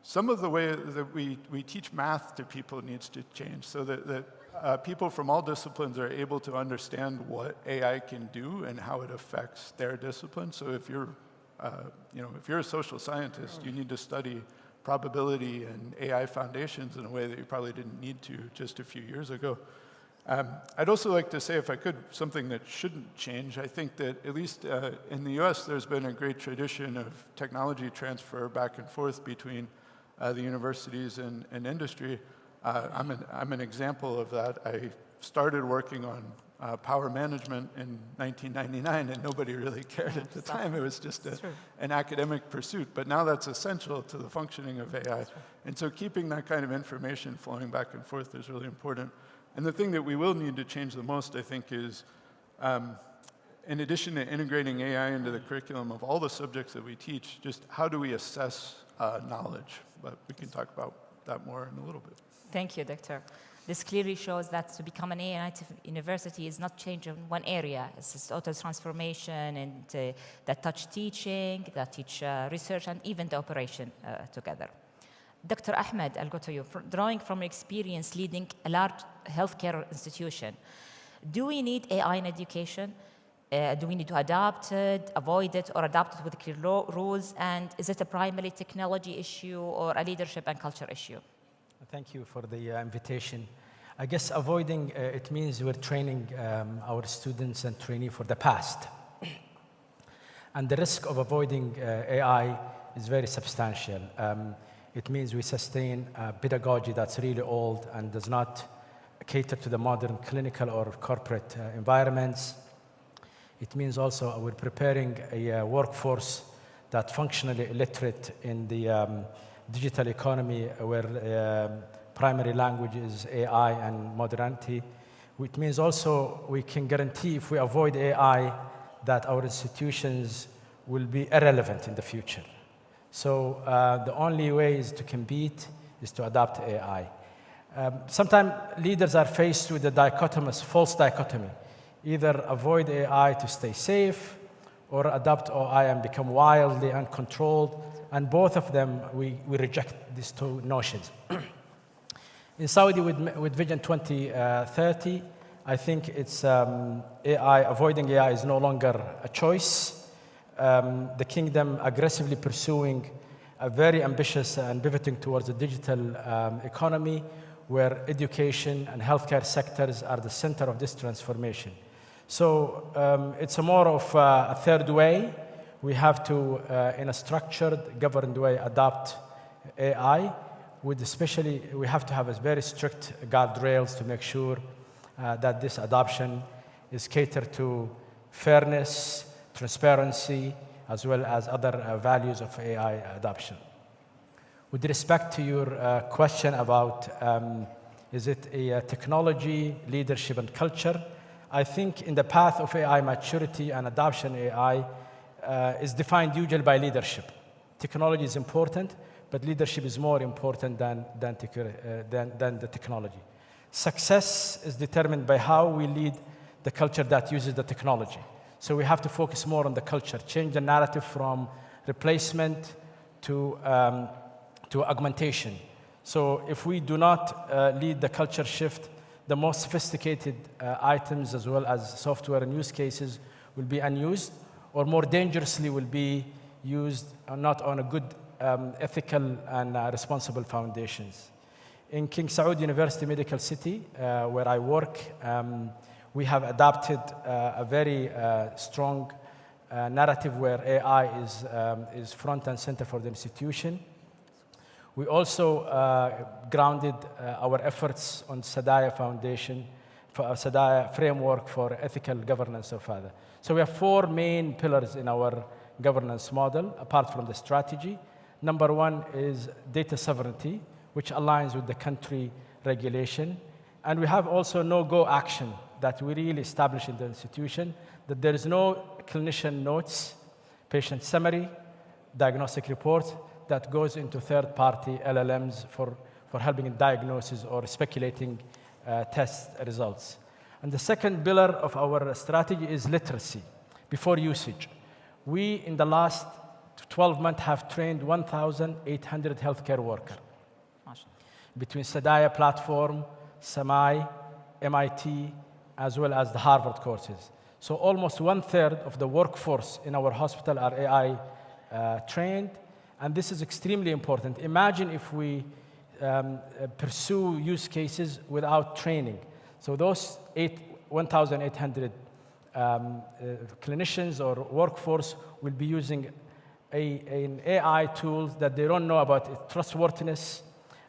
some of the way that we teach math to people needs to change, so that people from all disciplines are able to understand what AI can do and how it affects their discipline. So if you're a social scientist, you need to study probability and AI foundations in a way that you probably didn't need to just a few years ago. I'd also like to say, if I could, something that shouldn't change. I think that at least in the US, there's been a great tradition of technology transfer back and forth between the universities and industry. I'm an example of that. I started working on power management in 1999, and nobody really cared at the time. It was just an academic pursuit. But now that's essential to the functioning of AI. And so keeping that kind of information flowing back and forth is really important. And the thing that we will need to change the most, I think, is in addition to integrating AI into the curriculum of all the subjects that we teach, just how do we assess knowledge? But we can talk about that more in a little bit. Thank you, Doctor. This clearly shows that to become an AI native university is not changing one area. It's this total transformation and that touch teaching, that teach research, and even the operation together. Dr. Ahmed, I'll go to you. Drawing from your experience leading a large healthcare institution, do we need AI in education? Do we need to adopt it, avoid it, or adopt it with clear rules? And is it a primarily technology issue or a leadership and culture issue? Thank you for the invitation. I guess avoiding it means we're training our students and trainees for the past. And the risk of avoiding AI is very substantial. It means we sustain pedagogy that's really old and does not cater to the modern clinical or corporate environments. It means also we're preparing a workforce that's functionally illiterate in the digital economy where primary language is AI and modernity. It means also we can guarantee if we avoid AI that our institutions will be irrelevant in the future. So the only way is to compete is to adopt AI. Sometimes leaders are faced with a false dichotomy. Either avoid AI to stay safe or adopt AI and become wildly uncontrolled. And both of them, we reject these two notions. In Saudi, with Vision 2030, I think it's avoiding AI is no longer a choice. The kingdom aggressively pursuing a very ambitious and pivoting towards a digital economy where education and healthcare sectors are the center of this transformation. So it's a more of a third way. We have to, in a structured, governed way, adopt AI. We have to have a very strict guardrails to make sure that this adoption is catered to fairness, transparency, as well as other values of AI adoption. With respect to your question about is it a technology, leadership, and culture, I think in the path of AI maturity and adoption, AI is defined usually by leadership. Technology is important, but leadership is more important than the technology. Success is determined by how we lead the culture that uses the technology. So we have to focus more on the culture, change the narrative from replacement to augmentation. So if we do not lead the culture shift, the most sophisticated items as well as software and use cases will be unused, or more dangerously will be used not on a good ethical and responsible foundations. In King Saud University Medical City, where I work, we have adopted a very strong narrative where AI is front and center for the institution. We also grounded our efforts on Sadaya Foundation, Sadaya framework for ethical governance of other. So we have four main pillars in our governance model, apart from the strategy. Number one is data sovereignty, which aligns with the country regulation. And we have also no-go action that we really establish in the institution, that there is no clinician notes, patient summary, diagnostic report that goes into third-party LLMs for helping in diagnosis or speculating test results. And the second pillar of our strategy is literacy before usage. We, in the last 12 months, have trained 1,800 healthcare workers between Sadaya platform, Samai, MIT, as well as the Harvard courses. So almost 1/3 of the workforce in our hospital are AI trained, and this is extremely important. Imagine if we pursue use cases without training. So those 1,800 clinicians or workforce will be using an AI tool that they don't know about its trustworthiness,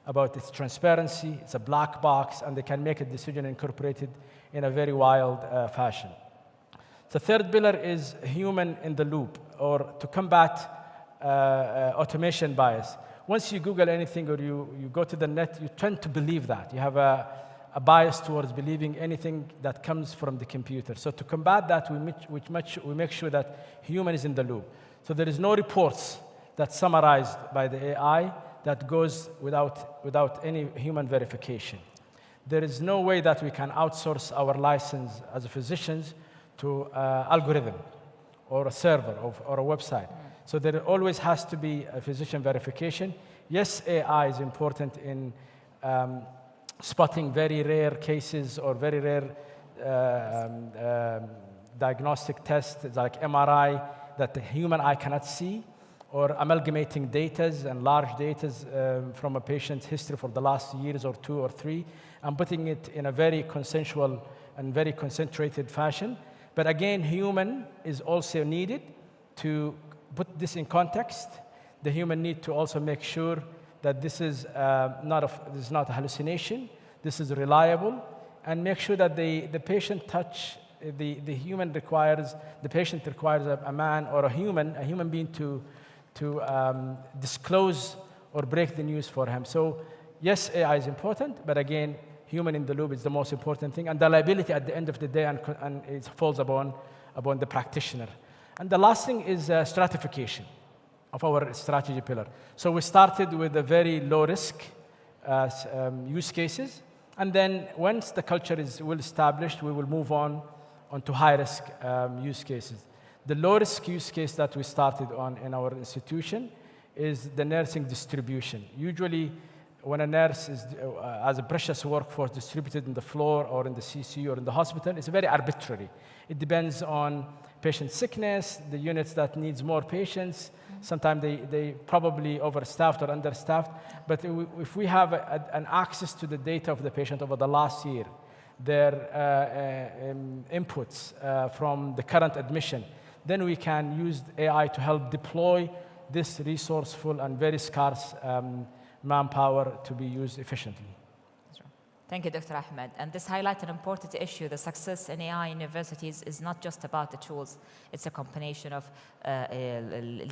about its transparency. It's a black box, and they can make a decision incorporated in a very wild fashion. The third pillar is human in the loop, or to combat automation bias. Once you Google anything or you go to the net, you tend to believe that. You have a bias towards believing anything that comes from the computer. So to combat that, we make sure that human is in the loop. So there is no reports that's summarized by the AI that goes without any human verification. There is no way that we can outsource our license as physicians to algorithm or a server or a website. So there always has to be a physician verification. yes, AI is important in spotting very rare cases or very rare diagnostic tests like MRI that the human eye cannot see, or amalgamating data and large data from a patient's history for the last years or 2 or 3, and putting it in a very consensual and very concentrated fashion. But again, human is also needed to put this in context. The human need to also make sure that this is not a hallucination, this is reliable, and make sure that the patient touch, the patient requires a man or a human being to disclose or break the news for him. So yes, AI is important, but again, human in the loop is the most important thing, and the liability at the end of the day and it falls upon the practitioner. And the last thing is stratification of our strategy pillar. So we started with a very low risk use cases, and then once the culture is well established, we will move on to high risk use cases. The low risk use case that we started on in our institution is the nursing distribution. Usually, when a nurse is as a precious workforce distributed in the floor or in the CCU or in the hospital, it's very arbitrary. It depends on patient sickness, the units that needs more patients. Sometimes they probably overstaffed or understaffed. But if we have an access to the data of the patient over the last year, their inputs from the current admission, then we can use AI to help deploy this resourceful and very scarce manpower to be used efficiently. Thank you, Dr. Ahmed. And this highlights an important issue. The success in AI universities is not just about the tools. It's a combination of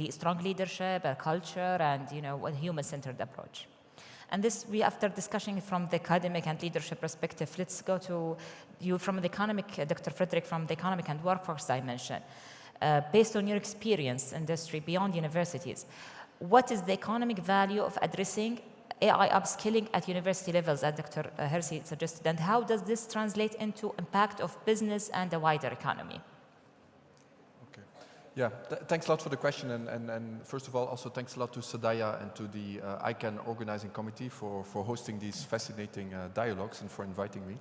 strong leadership, a culture, and a human-centered approach. And this, after discussing from the academic and leadership perspective, let's go to you from the economic, Dr. Frederick, from the economic and workforce dimension. Based on your experience in industry beyond universities, what is the economic value of addressing AI upskilling at university levels, as Dr. Hersey suggested, and how does this translate into impact of business and the wider economy? Okay. Yeah, thanks a lot for the question, and first of all, also thanks a lot to Sadaya and to the Ican organizing committee for hosting these fascinating dialogues and for inviting me.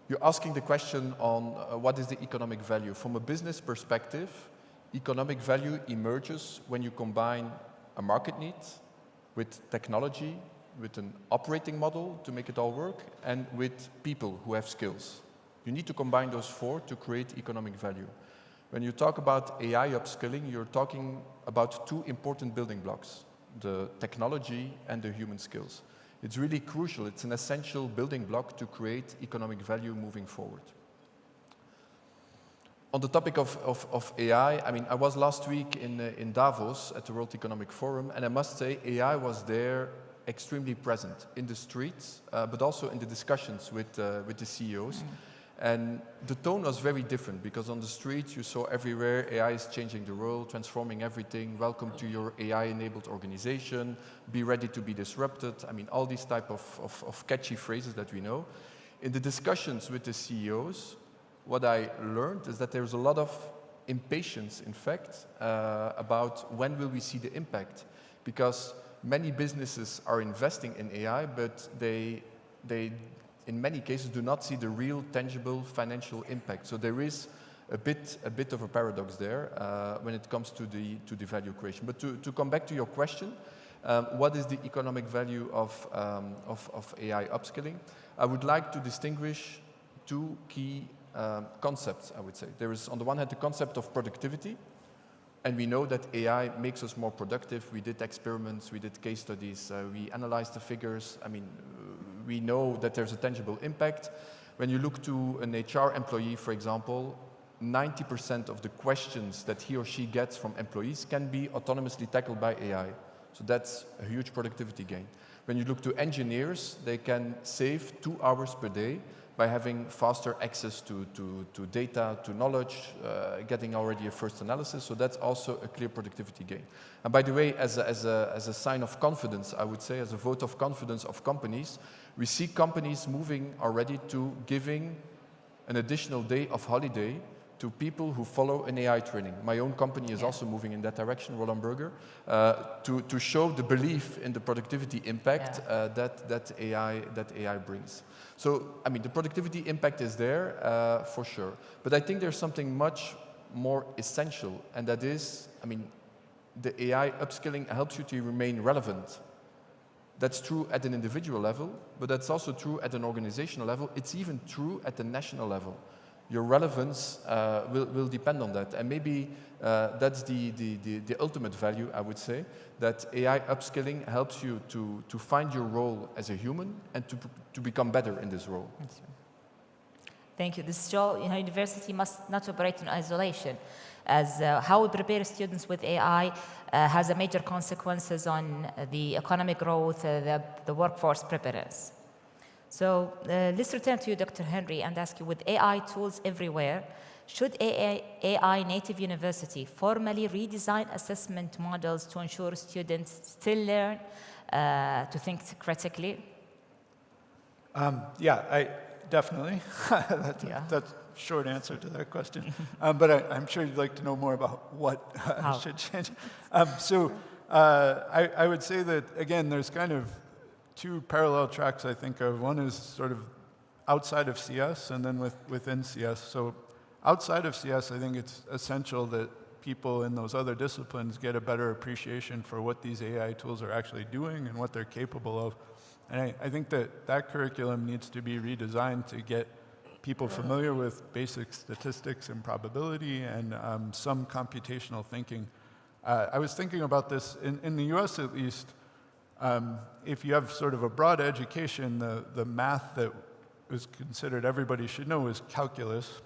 You're asking the question on what is the economic value. From a business perspective, economic value emerges when you combine a market need with technology, with an operating model to make it all work, and with people who have skills. You need to combine those 4 to create economic value. When you talk about AI upskilling, you're talking about 2 important building blocks, the technology and the human skills. It's really crucial. It's an essential building block to create economic value moving forward. On the topic of AI, I mean, I was last week in Davos at the World Economic Forum, and I must say AI was there extremely present in the streets, but also in the discussions with the CEOs. And the tone was very different, because on the streets you saw everywhere AI is changing the world, transforming everything, welcome to your AI-enabled organization, be ready to be disrupted. I mean, all these type of catchy phrases that we know. In the discussions with the CEOs, what I learned is that there's a lot of impatience, in fact, about when will we see the impact. Because many businesses are investing in AI, but they in many cases do not see the real tangible financial impact. So there is a bit of a paradox there when it comes to the value creation. But to come back to your question, what is the economic value of AI upskilling? I would like to distinguish 2 key concepts, I would say. There is, on the one hand, the concept of productivity, and we know that AI makes us more productive. We did experiments, we did case studies, we analyzed the figures. I mean, we know that there's a tangible impact. When you look to an HR employee, for example, 90% of the questions that he or she gets from employees can be autonomously tackled by AI. So that's a huge productivity gain. When you look to engineers, they can save 2 hours per day by having faster access to data, to knowledge, getting already a first analysis. So that's also a clear productivity gain. And by the way, as a sign of confidence, I would say, as a vote of confidence of companies, we see companies moving already to giving an additional day of holiday to people who follow an AI training. My own company is also moving in that direction, Roland Berger, to show the belief in the productivity impact that AI brings. So, I mean, the productivity impact is there for sure. But I think there's something much more essential, and that is, I mean, the AI upskilling helps you to remain relevant. That's true at an individual level, but that's also true at an organizational level. It's even true at the national level. Your relevance will depend on that. And maybe that's the ultimate value, I would say, that AI upskilling helps you to find your role as a human and to become better in this role. Thank you. This shows, university must not operate in isolation, as how we prepare students with AI has a major consequences on the economic growth, the workforce preparedness. So let's return to you, Dr. Henry, and ask you, with AI tools everywhere, should AI native university formally redesign assessment models to ensure students still learn to think critically? Yeah, definitely. That's a short answer to that question. But I'm sure you'd like to know more about what should change. I would say that, again, there's kind of two parallel tracks I think of. One is sort of outside of CS and then within CS. So outside of CS, I think it's essential that people in those other disciplines get a better appreciation for what these AI tools are actually doing and what they're capable of. And I think that curriculum needs to be redesigned to get people familiar with basic statistics and probability and some computational thinking. I was thinking about this in the US at least. If you have sort of a broad education, the math that was considered everybody should know is calculus,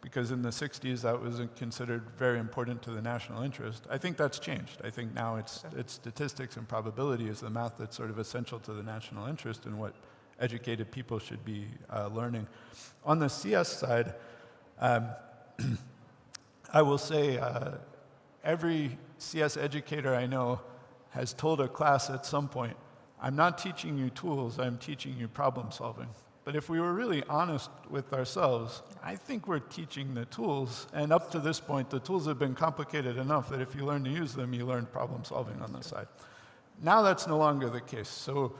because in the 60s that was considered very important to the national interest. I think that's changed. I think now it's statistics and probability is the math that's sort of essential to the national interest and what educated people should be learning. On the CS side, I will say every CS educator I know has told a class at some point, I'm not teaching you tools, I'm teaching you problem solving. But if we were really honest with ourselves, I think we're teaching the tools, and up to this point, the tools have been complicated enough that if you learn to use them, you learn problem solving on the side. Now that's no longer the case. So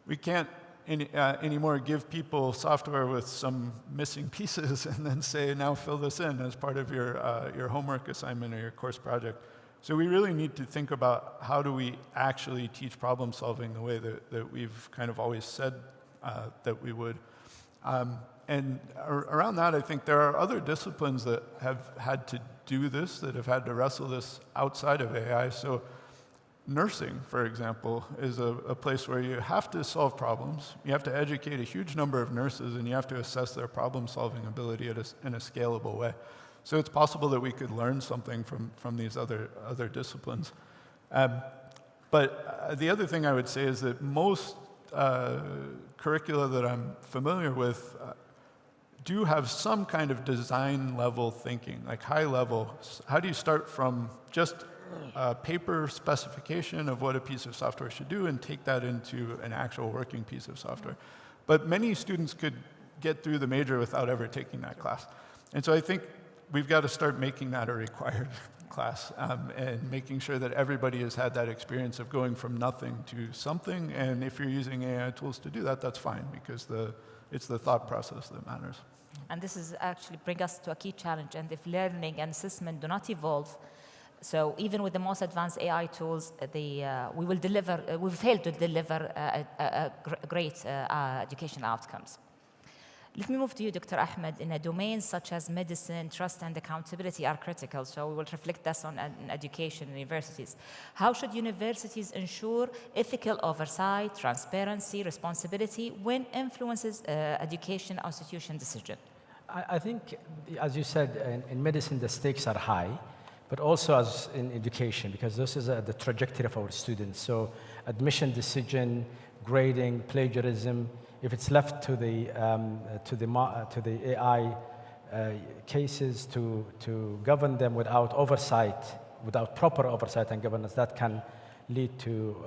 we can't anymore give people software with some missing pieces and then say, now fill this in as part of your homework assignment or your course project. So we really need to think about how do we actually teach problem solving the way that we've kind of always said that we would. And around that, I think there are other disciplines that have had to do this, that have had to wrestle this outside of AI. So nursing, for example, is a place where you have to solve problems. You have to educate a huge number of nurses, and you have to assess their problem-solving ability in a scalable way. So it's possible that we could learn something from these other disciplines. But the other thing I would say is that most curricula that I'm familiar with do have some kind of design level thinking, like high level. How do you start from just a paper specification of what a piece of software should do and take that into an actual working piece of software? But many students could get through the major without ever taking that class. And so I think we've got to start making that a required class and making sure that everybody has had that experience of going from nothing to something. And if you're using AI tools to do that, that's fine, because it's the thought process that matters. And this is actually bring us to a key challenge. And if learning and assessment do not evolve, so even with the most advanced AI tools, we fail to deliver great educational outcomes. Let me move to you, Dr. Ahmed. In a domain such as medicine, trust and accountability are critical, so we will reflect this on education and universities. How should universities ensure ethical oversight, transparency, responsibility when influences education or institution decision? I think, as you said, in medicine the stakes are high, but also as in education, because this is the trajectory of our students. So admission decision, grading, plagiarism, if it's left to the AI cases to govern them without oversight, without proper oversight and governance, that can lead to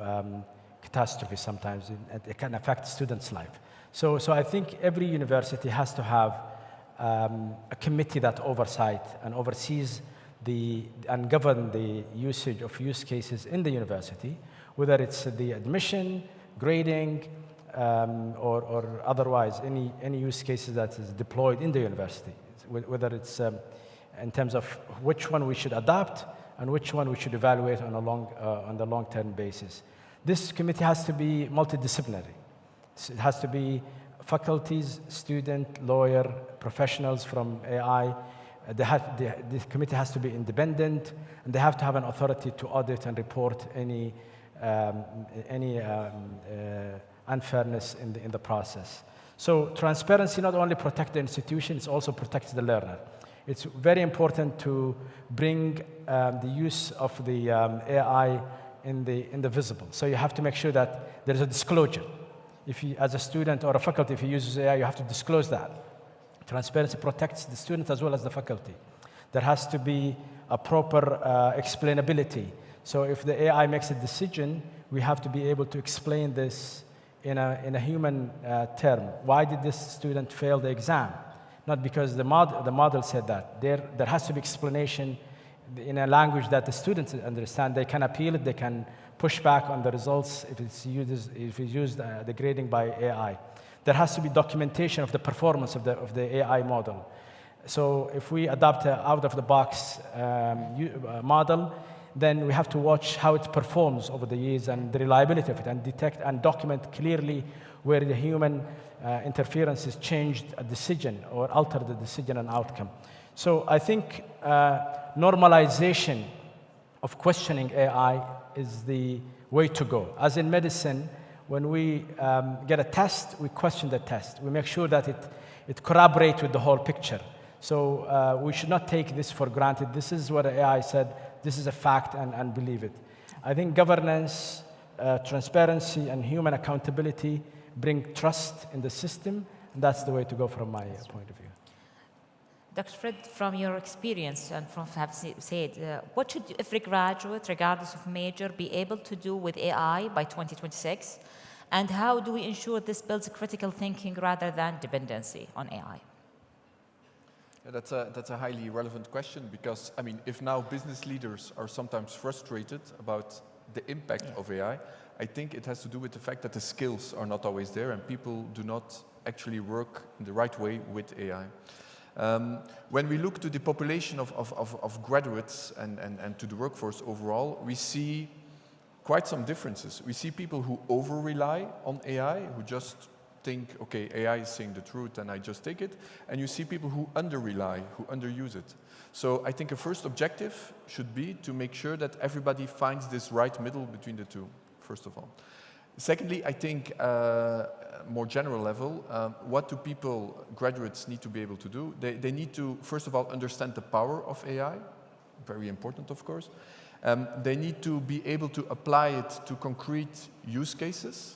catastrophe sometimes. It can affect students' life. So I think every university has to have a committee that oversees and govern the usage of use cases in the university, whether it's the admission, grading, or otherwise any use cases that is deployed in the university, whether it's in terms of which one we should adopt and which one we should evaluate on the long-term basis. This committee has to be multidisciplinary. It has to be faculties, student, lawyer, professionals from AI. The committee has to be independent, and they have to have an authority to audit and report any unfairness in the process. So transparency not only protects the institution, it also protects the learner. It's very important to bring the use of the AI in the visible. So you have to make sure that there is a disclosure. If you, as a student or a faculty, if you use AI, you have to disclose that. Transparency protects the student as well as the faculty. There has to be a proper explainability. So if the AI makes a decision, we have to be able to explain this in a human term. Why did this student fail the exam? Not because the model said that. There has to be explanation in a language that the students understand. They can appeal it, they can push back on the results if it's used the grading by AI. There has to be documentation of the performance of the AI model. So if we adopt an out-of-the-box model, then we have to watch how it performs over the years and the reliability of it, and detect and document clearly where the human interference has changed a decision or altered the decision and outcome. So I think normalization of questioning AI is the way to go. As in medicine, when we get a test, we question the test. We make sure that it corroborates with the whole picture. So we should not take this for granted. This is what AI said. This is a fact, and believe it. I think governance, transparency, and human accountability bring trust in the system, and that's the way to go from my point of view. Dr. Fred, from your experience and from have said, what should every graduate, regardless of major, be able to do with AI by 2026? And how do we ensure this builds critical thinking rather than dependency on AI? Yeah, that's a highly relevant question, because, I mean, if now business leaders are sometimes frustrated about the impact of AI, I think it has to do with the fact that the skills are not always there and people do not actually work in the right way with AI. When we look to the population of graduates and to the workforce overall, we see quite some differences. We see people who over-rely on AI, who just think, okay, AI is saying the truth and I just take it. And you see people who under-rely, who underuse it. So I think a first objective should be to make sure that everybody finds this right middle between the two, first of all. Secondly, I think more general level, what do people, graduates, need to be able to do? They need to, first of all, understand the power of AI, very important, of course. They need to be able to apply it to concrete use cases.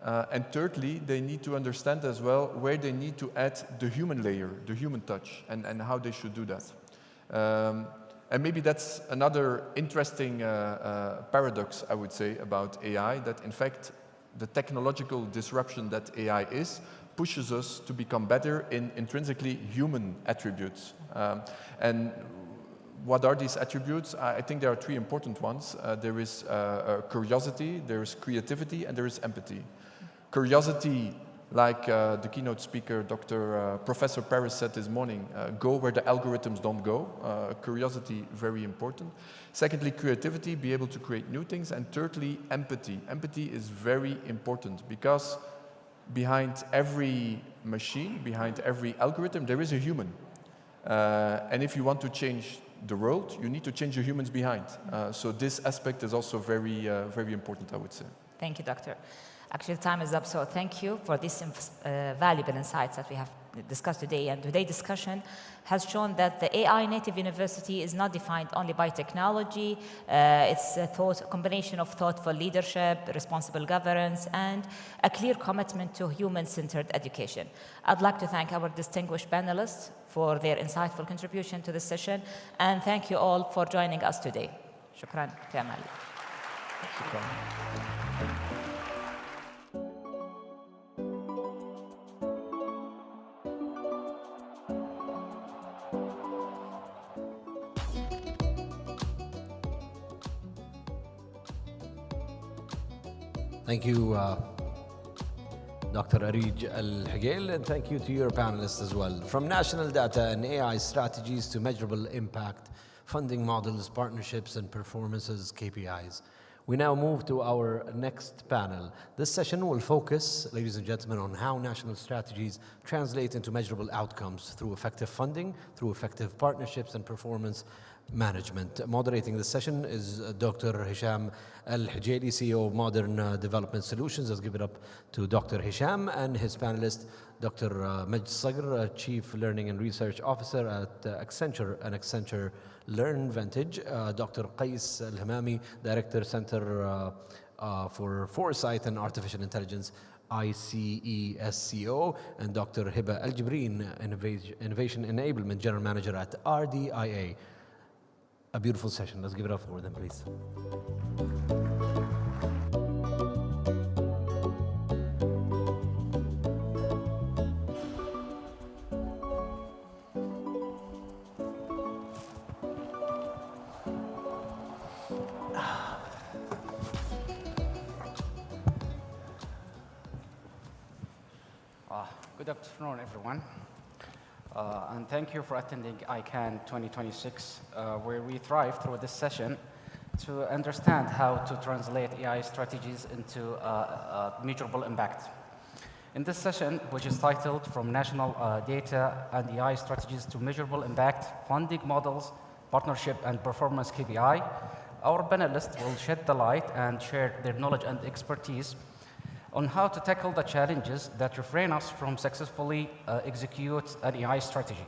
And thirdly, they need to understand as well where they need to add the human layer, the human touch, and how they should do that. And maybe that's another interesting paradox, I would say, about AI, that in fact, the technological disruption that AI is pushes us to become better in intrinsically human attributes. And what are these attributes? I think there are three important ones. There is curiosity, there is creativity, and there is empathy. Curiosity, like the keynote speaker, Professor Paris said this morning, go where the algorithms don't go. Curiosity, very important. Secondly, creativity, be able to create new things. And thirdly, empathy. Empathy is very important because behind every machine, behind every algorithm, there is a human. And if you want to change the world, you need to change the humans behind. So this aspect is also very, very important, I would say. Thank you, Doctor. Actually, the time is up, so thank you for these valuable insights that we have discussed today. And today's discussion has shown that the AI native university is not defined only by technology. It's a combination of thoughtful leadership, responsible governance, and a clear commitment to human-centered education. I'd like to thank our distinguished panelists for their insightful contribution to this session, and thank you all for joining us today. Shukran. في أمان الله. Thank you, Dr. Arij Al-Higel, and thank you to your panelists as well. From national data and AI strategies to measurable impact, funding models, partnerships, and performances, KPIs. We now move to our next panel. This session will focus, ladies and gentlemen, on how national strategies translate into measurable outcomes through effective funding, through effective partnerships and performance management. Moderating this session is Dr. Hisham Al-Hijeli, CEO of Modern Development Solutions. Let's give it up to Dr. Hisham and his panelist, Dr. Majd Sagr, Chief Learning and Research Officer at Accenture and Accenture Learn Vantage, Dr. Qais Al-Hamami, Director Center for Foresight and Artificial Intelligence, ICESCO, and Dr. Hiba Al-Jibreen, Innovation Enablement General Manager at RDIA. A beautiful session. Let's give it up for them, please. Good afternoon, everyone. And thank you for attending Ican 2026, where we thrive through this session to understand how to translate AI strategies into measurable impact. In this session, which is titled From National Data and AI Strategies to Measurable Impact, Funding Models, Partnership and Performance KPI, our panelists will shed the light and share their knowledge and expertise on how to tackle the challenges that refrain us from successfully execute an AI strategy.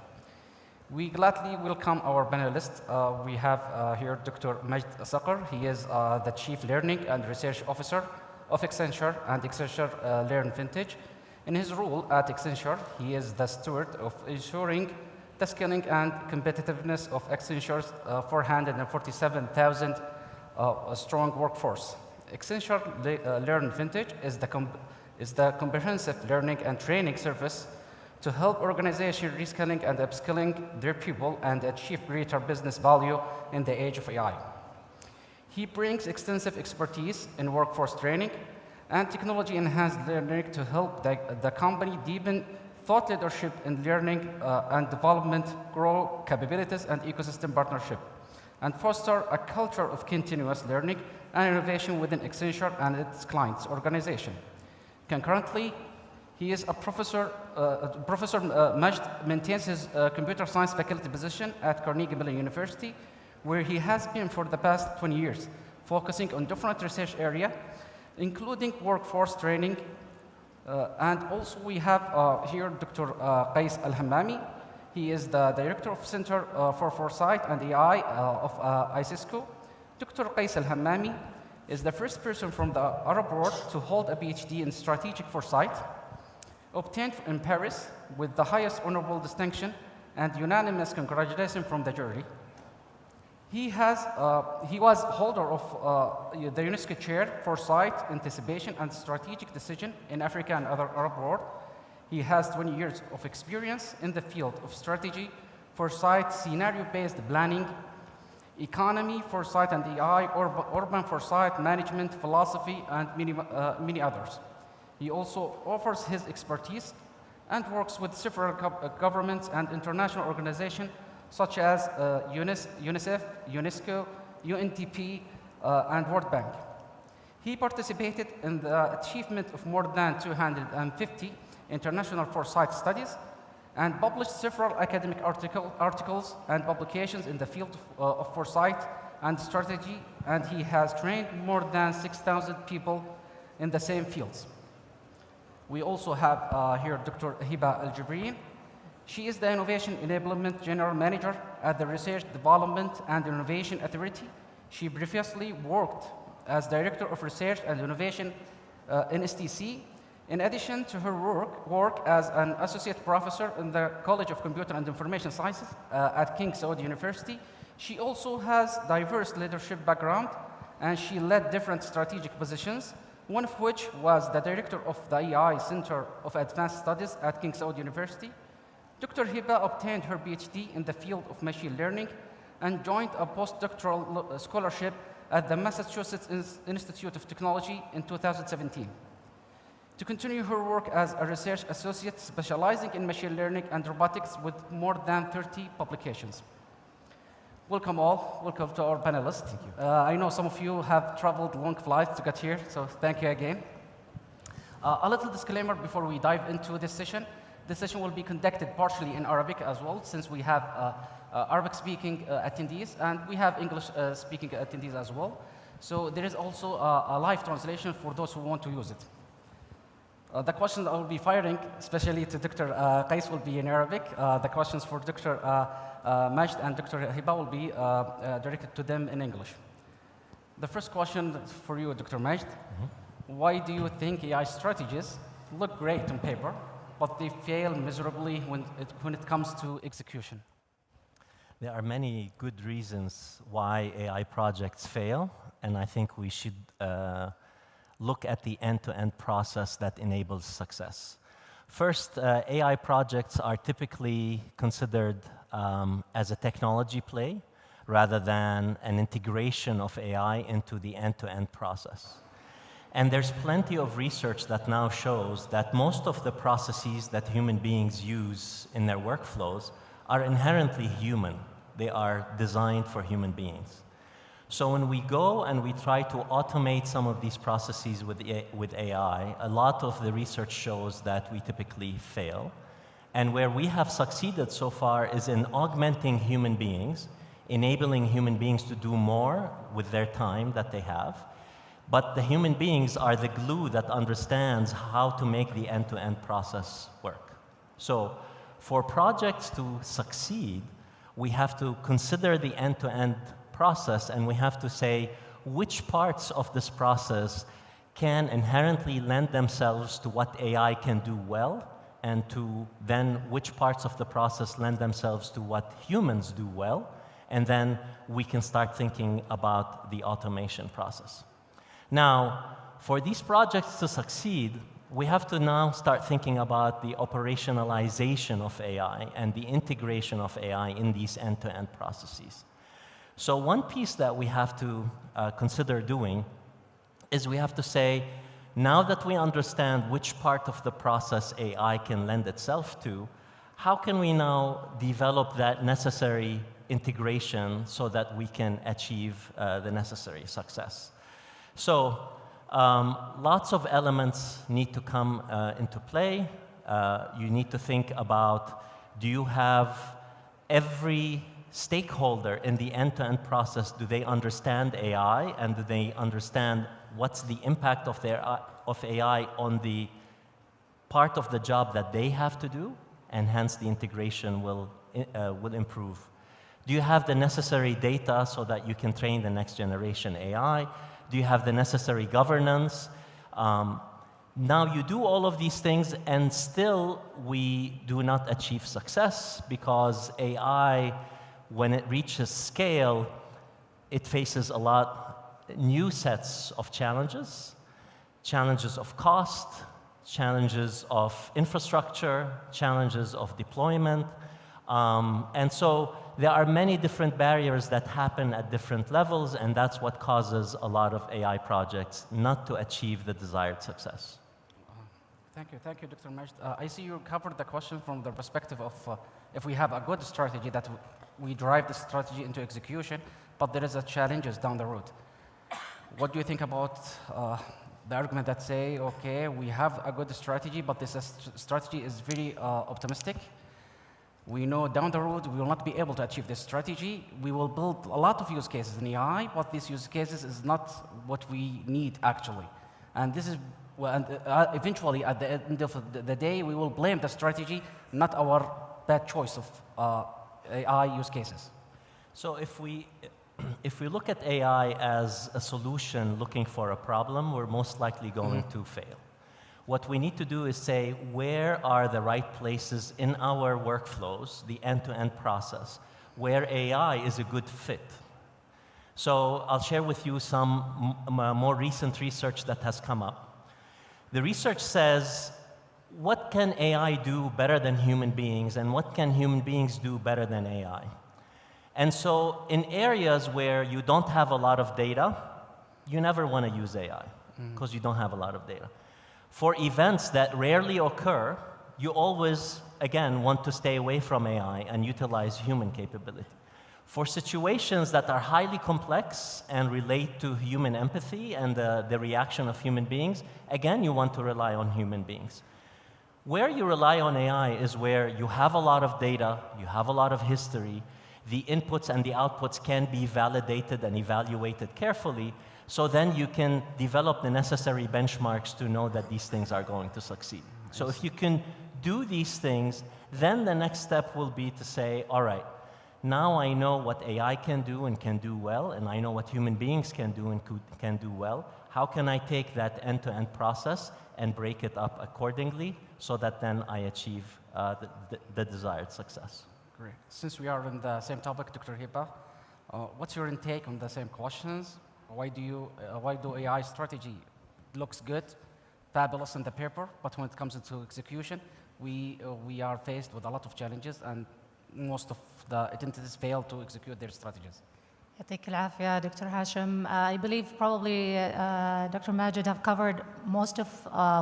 We gladly welcome our panelists. We have here Dr. Majd Sagr. He is the Chief Learning and Research Officer of Accenture and Accenture Learn Vantage. In his role at Accenture, he is the steward of ensuring the skilling and competitiveness of Accenture's 447,000 strong workforce. Accenture Learn Vantage is the comprehensive learning and training service to help organizations reskilling and upskilling their people and achieve greater business value in the age of AI. He brings extensive expertise in workforce training and technology-enhanced learning to help the company deepen thought leadership in learning and development, grow capabilities and ecosystem partnership, and foster a culture of continuous learning and innovation within Accenture and its clients' organization. Concurrently, he is a professor. Professor Majd maintains his computer science faculty position at Carnegie Mellon University, where he has been for the past 20 years, focusing on different research areas, including workforce training. And also we have here Dr. Qais Al-Hamami. He is the Director of Center for Foresight and AI of ICESCO. Dr. Qais Al-Hamami is the first person from the Arab world to hold a PhD in strategic foresight, obtained in Paris with the highest honorable distinction and unanimous congratulations from the jury. He was holder of the UNESCO Chair Foresight, Anticipation and Strategic Decision in Africa and other Arab world. He has 20 years of experience in the field of strategy, foresight, scenario-based planning, economy, foresight and AI, urban foresight, management, philosophy, and many others. He also offers his expertise and works with several governments and international organizations such as UNICEF, UNESCO, UNDP, and World Bank. He participated in the achievement of more than 250 international foresight studies and published several academic articles and publications in the field of foresight and strategy, and he has trained more than 6,000 people in the same fields. We also have here Dr. Hiba Al-Jibreen. She is the Innovation Enablement General Manager at the Research Development and Innovation Authority. She previously worked as Director of Research and Innovation in STC. In addition to her work as an Associate Professor in the College of Computer and Information Sciences at King Saud University, she also has diverse leadership background, and she led different strategic positions, one of which was the Director of the AI Center of Advanced Studies at King Saud University. Dr. Hiba obtained her PhD in the field of machine learning and joined a postdoctoral scholarship at the Massachusetts Institute of Technology in 2017, to continue her work as a research associate specializing in machine learning and robotics with more than 30 publications. Welcome all, welcome to our panelists. I know some of you have traveled long flights to get here, so thank you again. A little disclaimer before we dive into this session. This session will be conducted partially in Arabic as well, since we have Arabic-speaking attendees, and we have English-speaking attendees as well. So there is also a live translation for those who want to use it. The questions I will be firing, especially to Dr. Qais, will be in Arabic. The questions for Dr. Majd and Dr. Hiba will be directed to them in English. The first question for you, Dr. Majd. Why do you think AI strategies look great on paper, but they fail miserably when it comes to execution? There are many good reasons why AI projects fail, and I think we should look at the end-to-end process that enables success. First, AI projects are typically considered as a technology play rather than an integration of AI into the end-to-end process. And there's plenty of research that now shows that most of the processes that human beings use in their workflows are inherently human. They are designed for human beings. So when we go and we try to automate some of these processes with AI, a lot of the research shows that we typically fail. And where we have succeeded so far is in augmenting human beings, enabling human beings to do more with their time that they have. But the human beings are the glue that understands how to make the end-to-end process work. So for projects to succeed, we have to consider the end-to-end process, and we have to say which parts of this process can inherently lend themselves to what AI can do well, and to then which parts of the process lend themselves to what humans do well, and then we can start thinking about the automation process. Now, for these projects to succeed, we have to now start thinking about the operationalization of AI and the integration of AI in these end-to-end processes. So one piece that we have to consider doing is we have to say, now that we understand which part of the process AI can lend itself to, how can we now develop that necessary integration so that we can achieve the necessary success? So lots of elements need to come into play. You need to think about, do you have every stakeholder in the end-to-end process, do they understand AI, and do they understand what's the impact of AI on the part of the job that they have to do, and hence the integration will improve. Do you have the necessary data so that you can train the next generation AI? Do you have the necessary governance? Now you do all of these things, and still we do not achieve success, because AI, when it reaches scale, it faces a lot new sets of challenges of cost, challenges of infrastructure, challenges of deployment. And so there are many different barriers that happen at different levels, and that's what causes a lot of AI projects not to achieve the desired success. Thank you, Dr. Majd. I see you covered the question from the perspective of if we have a good strategy, that we drive the strategy into execution, but there is challenges down the road. What do you think about the argument that say, okay, we have a good strategy, but this strategy is very optimistic. We know down the road we will not be able to achieve this strategy. We will build a lot of use cases in AI, but these use cases is not what we need actually. And this is, eventually at the end of the day, we will blame the strategy, not our bad choice of AI use cases. So if we look at AI as a solution looking for a problem, we're most likely going to fail. What we need to do is say, where are the right places in our workflows, the end-to-end process, where AI is a good fit? So I'll share with you some more recent research that has come up. The research says, what can AI do better than human beings, and what can human beings do better than AI? And so in areas where you don't have a lot of data, you never want to use AI because you don't have a lot of data. For events that rarely occur, you always, again, want to stay away from AI and utilize human capability. For situations that are highly complex and relate to human empathy and the reaction of human beings, again, you want to rely on human beings. Where you rely on AI is where you have a lot of data, you have a lot of history, the inputs and the outputs can be validated and evaluated carefully, so then you can develop the necessary benchmarks to know that these things are going to succeed. So if you can do these things, then the next step will be to say, all right, now I know what AI can do and can do well, and I know what human beings can do and can do well. How can I take that end-to-end process and break it up accordingly so that then I achieve the desired success? Great. Since we are on the same topic, Dr. Hiba, what's your intake on the same questions? Why do AI strategy looks good, fabulous on the paper, but when it comes into execution, we are faced with a lot of challenges, and most of the entities fail to execute their strategies. يعطيك العافية Dr. Hashim. I believe probably Dr. Majid have covered most of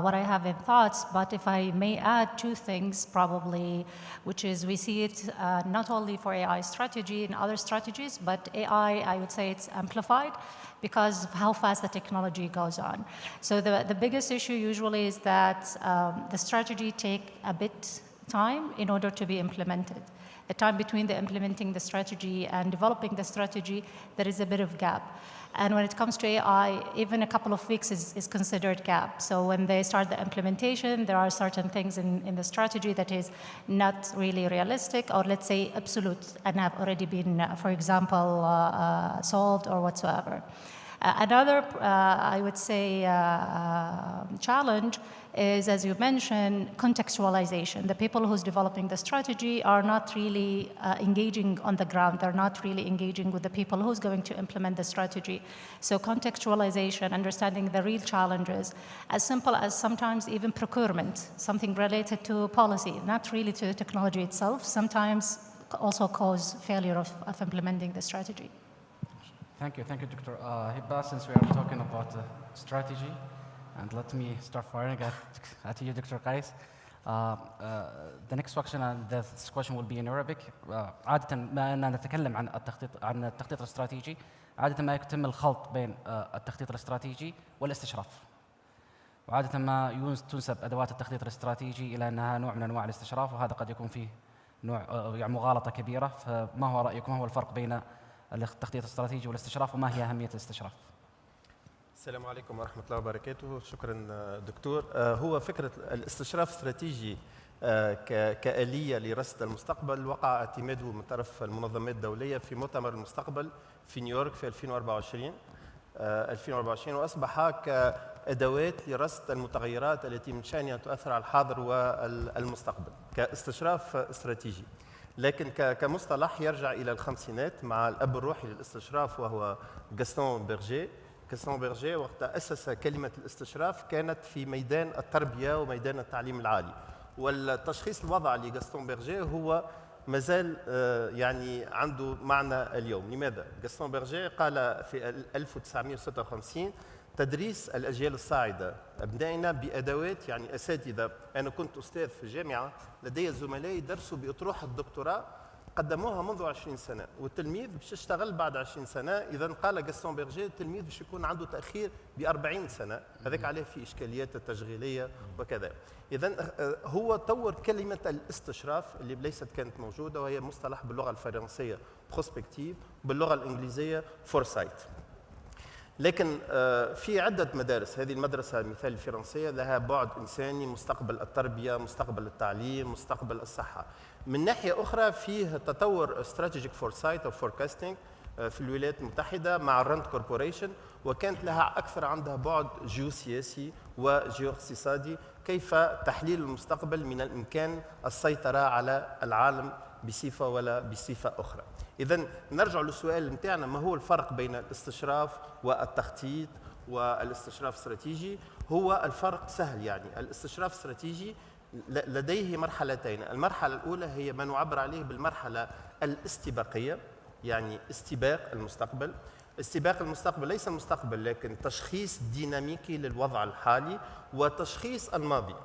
what I have in thoughts, but if I may add two things probably, which is we see it not only for AI strategy and other strategies, but AI, I would say it's amplified because of how fast the technology goes on. So the biggest issue usually is that the strategy take a bit time in order to be implemented. The time between the implementing the strategy and developing the strategy, there is a bit of gap. And when it comes to AI, even a couple of weeks is considered gap. So when they start the implementation, there are certain things in the strategy that is not really realistic, or let's say absolute, and have already been, for example, solved or whatsoever. Another, I would say, challenge is, as you mentioned, contextualization. The people who's developing the strategy are not really engaging on the ground. They're not really engaging with the people who's going to implement the strategy. So contextualization, understanding the real challenges, as simple as sometimes even procurement, something related to policy, not really to the technology itself, sometimes also cause failure of implementing the strategy. Thank you, Dr. Hiba. Since we are talking about strategy, and let me start firing at you, Dr. Qais. The next question, and this question will be in Arabic. عادة ما أننا نتكلم عن التخطيط الاستراتيجي، عادة ما يتم الخلط بين التخطيط الاستراتيجي والاستشراف. وعادة ما تنسب أدوات التخطيط الاستراتيجي إلى أنها نوع من أنواع الاستشراف، وهذا قد يكون فيه نوع يعني مغالطة كبيرة. فما هو رأيكم؟ ما هو الفرق بين التخطيط الاستراتيجي والاستشراف، وما هي أهمية الاستشراف؟ السلام عليكم ورحمة الله وبركاته. شكرا دكتور. هو فكرة الاستشراف الاستراتيجي كآلية لرصد المستقبل وقع اعتماده من طرف المنظمات الدولية في مؤتمر المستقبل في نيويورك في 2024 وأصبح كأدوات لرصد المتغيرات التي من شأنها تؤثر على الحاضر والمستقبل كاستشراف استراتيجي. لكن كمصطلح يرجع إلى الخمسينات مع الأب الروحي للاستشراف وهو غاستون بيرجيه. غاستون بيرجيه وقت أسس كلمة الاستشراف كانت في ميدان التربية وميدان التعليم العالي، والتشخيص الوضع لغاستون بيرجيه هو مازال يعني عنده معنى اليوم. لماذا؟ غاستون بيرجيه قال في 1956 تدريس الأجيال الصاعدة أبنائنا بأدوات، يعني أساتذة. أنا كنت أستاذ في الجامعة، لدي زملائي درسوا بأطروحة الدكتوراه قدموها منذ 20 سنة، والتلميذ باش يشتغل بعد 20 سنة. إذا قال غاستون بيرجيه التلميذ باش يكون عنده تأخير ب40 سنة، هذاك عليه في إشكاليات التشغيلية وكذا. إذا هو طور كلمة الاستشراف اللي ليست كانت موجودة، وهي مصطلح باللغة الفرنسية بروسبكتيف، باللغة الإنجليزية فورسايت. لكن في عدة مدارس. هذه المدرسة مثال الفرنسية لها بعد إنساني، مستقبل التربية، مستقبل التعليم، مستقبل الصحة. من ناحية أخرى فيه تطور استراتيجيك فورسايت أو فوركاستينج في الولايات المتحدة مع الراند كوربوريشن، وكانت لها أكثر عندها بعد جيوسياسي وجيو اقتصادي، كيف تحليل المستقبل من الإمكان السيطرة على العالم بصفة ولا بصفة أخرى. إذا نرجع للسؤال نتاعنا، ما هو الفرق بين الاستشراف والتخطيط والاستشراف الاستراتيجي؟ هو الفرق سهل. يعني الاستشراف الاستراتيجي لديه مرحلتين. المرحلة الأولى هي ما نعبر عليه بالمرحلة الاستباقية، يعني استباق المستقبل. استباق المستقبل ليس المستقبل، لكن تشخيص ديناميكي للوضع الحالي وتشخيص الماضي،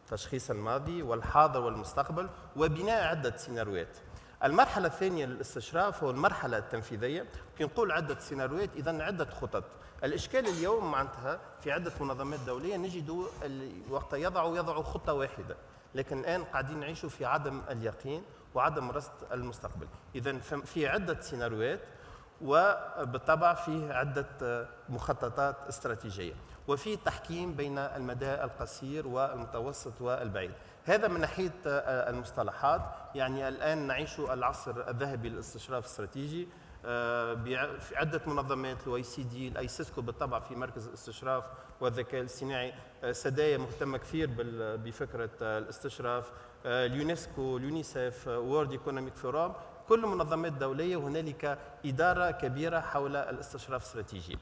تشخيص الماضي والحاضر والمستقبل وبناء عدة سيناريوهات. المرحلة الثانية للاستشراف هو المرحلة التنفيذية. كي نقول عدة سيناريوهات إذن عدة خطط. الإشكال اليوم معناتها في عدة منظمات دولية نجد وقت يضعوا خطة واحدة، لكن الآن قاعدين نعيشوا في عدم اليقين وعدم رصد المستقبل. إذن في عدة سيناريوهات وبالطبع فيه عدة مخططات استراتيجية، وفي تحكيم بين المدى القصير والمتوسط والبعيد. هذا من ناحية المصطلحات. يعني الآن نعيش العصر الذهبي للاستشراف الاستراتيجي في عدة منظمات، الOECD، الأيسيسكو بالطبع في مركز الاستشراف والذكاء الاصطناعي، سدايا مهتمة كثير بفكرة الاستشراف، اليونسكو، اليونيسيف، وورد ايكونوميك فورام، كل منظمات دولية وهنالك إدارة كبيرة حول الاستشراف الاستراتيجي.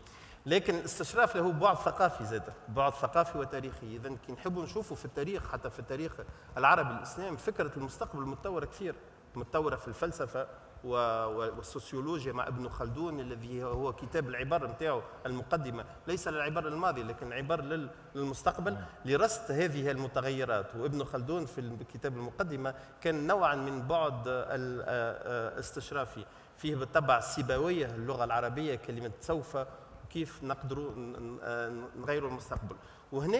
لكن الاستشراف له بعد ثقافي زاد، بعد ثقافي وتاريخي. إذا كي نحبوا نشوفوا في التاريخ، حتى في التاريخ العربي الإسلامي، فكرة المستقبل متطورة كثير، متطورة في الفلسفة والسوسيولوجيا مع ابن خلدون، الذي هو كتاب العبر نتاعو المقدمة ليس للعبر الماضي لكن عبر للمستقبل لرصد هذه المتغيرات. وابن خلدون في الكتاب المقدمة كان نوعا من بعد الاستشرافي، فيه بالطبع سيبويه اللغة العربية، كلمة سوف، كيف نقدروا نغيروا المستقبل. وهنا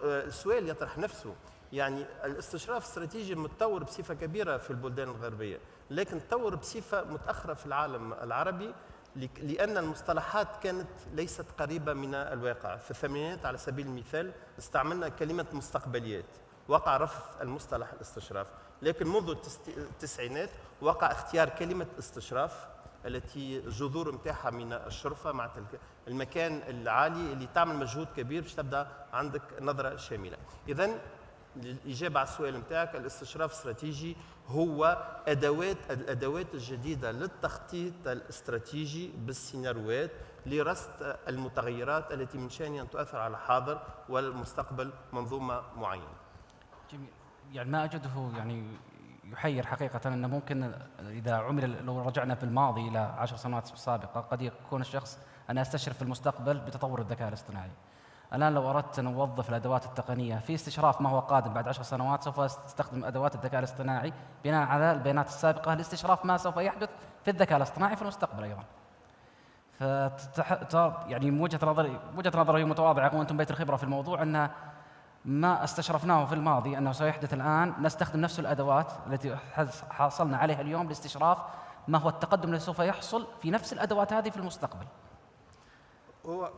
السؤال يطرح نفسه، يعني الاستشراف الاستراتيجي متطور بصفة كبيرة في البلدان الغربية، لكن تطور بصفة متأخرة في العالم العربي، لأن المصطلحات كانت ليست قريبة من الواقع. في الثمانينات على سبيل المثال استعملنا كلمة مستقبليات، وقع رفض المصطلح الاستشراف، لكن منذ التسعينات وقع اختيار كلمة استشراف التي جذور نتاعها من الشرفة، مع المكان العالي اللي تعمل مجهود كبير باش تبدا عندك نظرة شاملة. إذن الإجابة على السؤال نتاعك، الاستشراف الاستراتيجي هو الأدوات الجديدة للتخطيط الاستراتيجي بالسيناريوهات لرصد المتغيرات التي من شأنها أن تؤثر على الحاضر والمستقبل منظومة معينة. جميل. يعني ما أجده يعني يحير حقيقة أنه ممكن إذا عمل، لو رجعنا في الماضي إلى 10 سنوات سابقة، قد يكون الشخص أنا أستشرف في المستقبل بتطور الذكاء الاصطناعي. الآن لو أردت أن أوظف الأدوات التقنية في استشراف ما هو قادم بعد 10 سنوات، سوف أستخدم أدوات الذكاء الاصطناعي بناء على البيانات السابقة لاستشراف ما سوف يحدث في الذكاء الاصطناعي في المستقبل أيضا. يعني وجهة نظري متواضعة وأنتم بيت الخبرة في الموضوع، أن ما استشرفناه في الماضي أنه سيحدث الآن، نستخدم نفس الأدوات التي حصلنا عليها اليوم لاستشراف ما هو التقدم الذي سوف يحصل في نفس الأدوات هذه في المستقبل. هو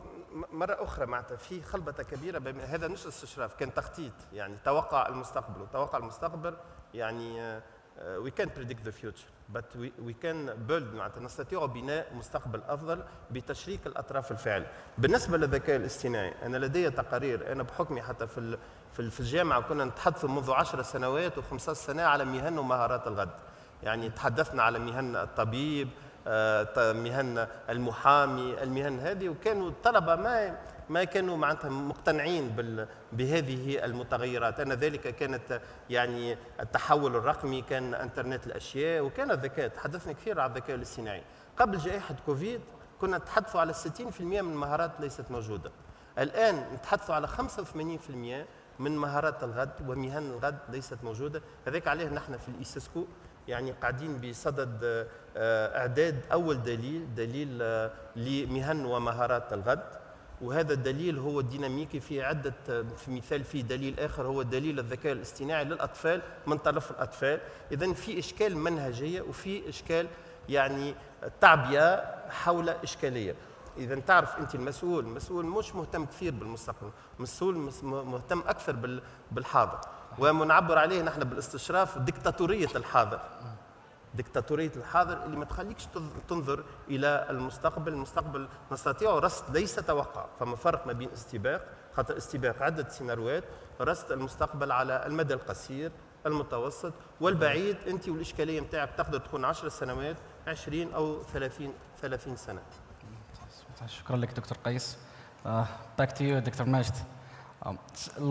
مرة أخرى معناتها في خلبطة كبيرة، هذا مش استشراف، كان تخطيط، يعني توقع المستقبل. وتوقع المستقبل يعني we can't predict the future but we can build، معناتها نستطيع بناء مستقبل أفضل بتشريك الأطراف الفاعلة. بالنسبة للذكاء الاصطناعي، أنا لدي تقارير، أنا بحكمي حتى في الجامعة كنا نتحدث منذ 10 سنوات و15 سنة على مهن ومهارات الغد. يعني تحدثنا على مهن الطبيب، مهن المحامي، المهن هذه، وكانوا الطلبة ما كانوا معناتها مقتنعين بهذه المتغيرات. أن ذلك كانت يعني التحول الرقمي، كان انترنت الأشياء، وكان الذكاء. تحدثنا كثير على الذكاء الاصطناعي. قبل جائحة كوفيد كنا نتحدثوا على 60% من المهارات ليست موجودة. الآن نتحدثوا على 85% من مهارات الغد ومهن الغد ليست موجودة. هذاك عليه نحن في الإيسيسكو يعني قاعدين بصدد إعداد أول دليل لمهن ومهارات الغد، وهذا الدليل هو الديناميكي في عدة، في مثال في دليل آخر هو دليل الذكاء الاصطناعي للأطفال من طرف الأطفال. إذن في إشكال منهجية وفي إشكال يعني تعبئة حول إشكالية. إذا تعرف أنت المسؤول مش مهتم كثير بالمستقبل، مسؤول مهتم أكثر بالحاضر، ومنعبر عليه نحن بالاستشراف ديكتاتورية الحاضر. ديكتاتورية الحاضر اللي ما تخليكش تنظر إلى المستقبل. المستقبل نستطيع رصد ليس توقع، فما فرق ما بين استباق، خاطر استباق عدة سيناريوهات، رصد المستقبل على المدى القصير، المتوسط والبعيد. أنت والإشكالية نتاعك تقدر تكون 10 سنوات، 20 أو 30 سنة. شكرا لك دكتور قيس. Back to you, Dr. Majd.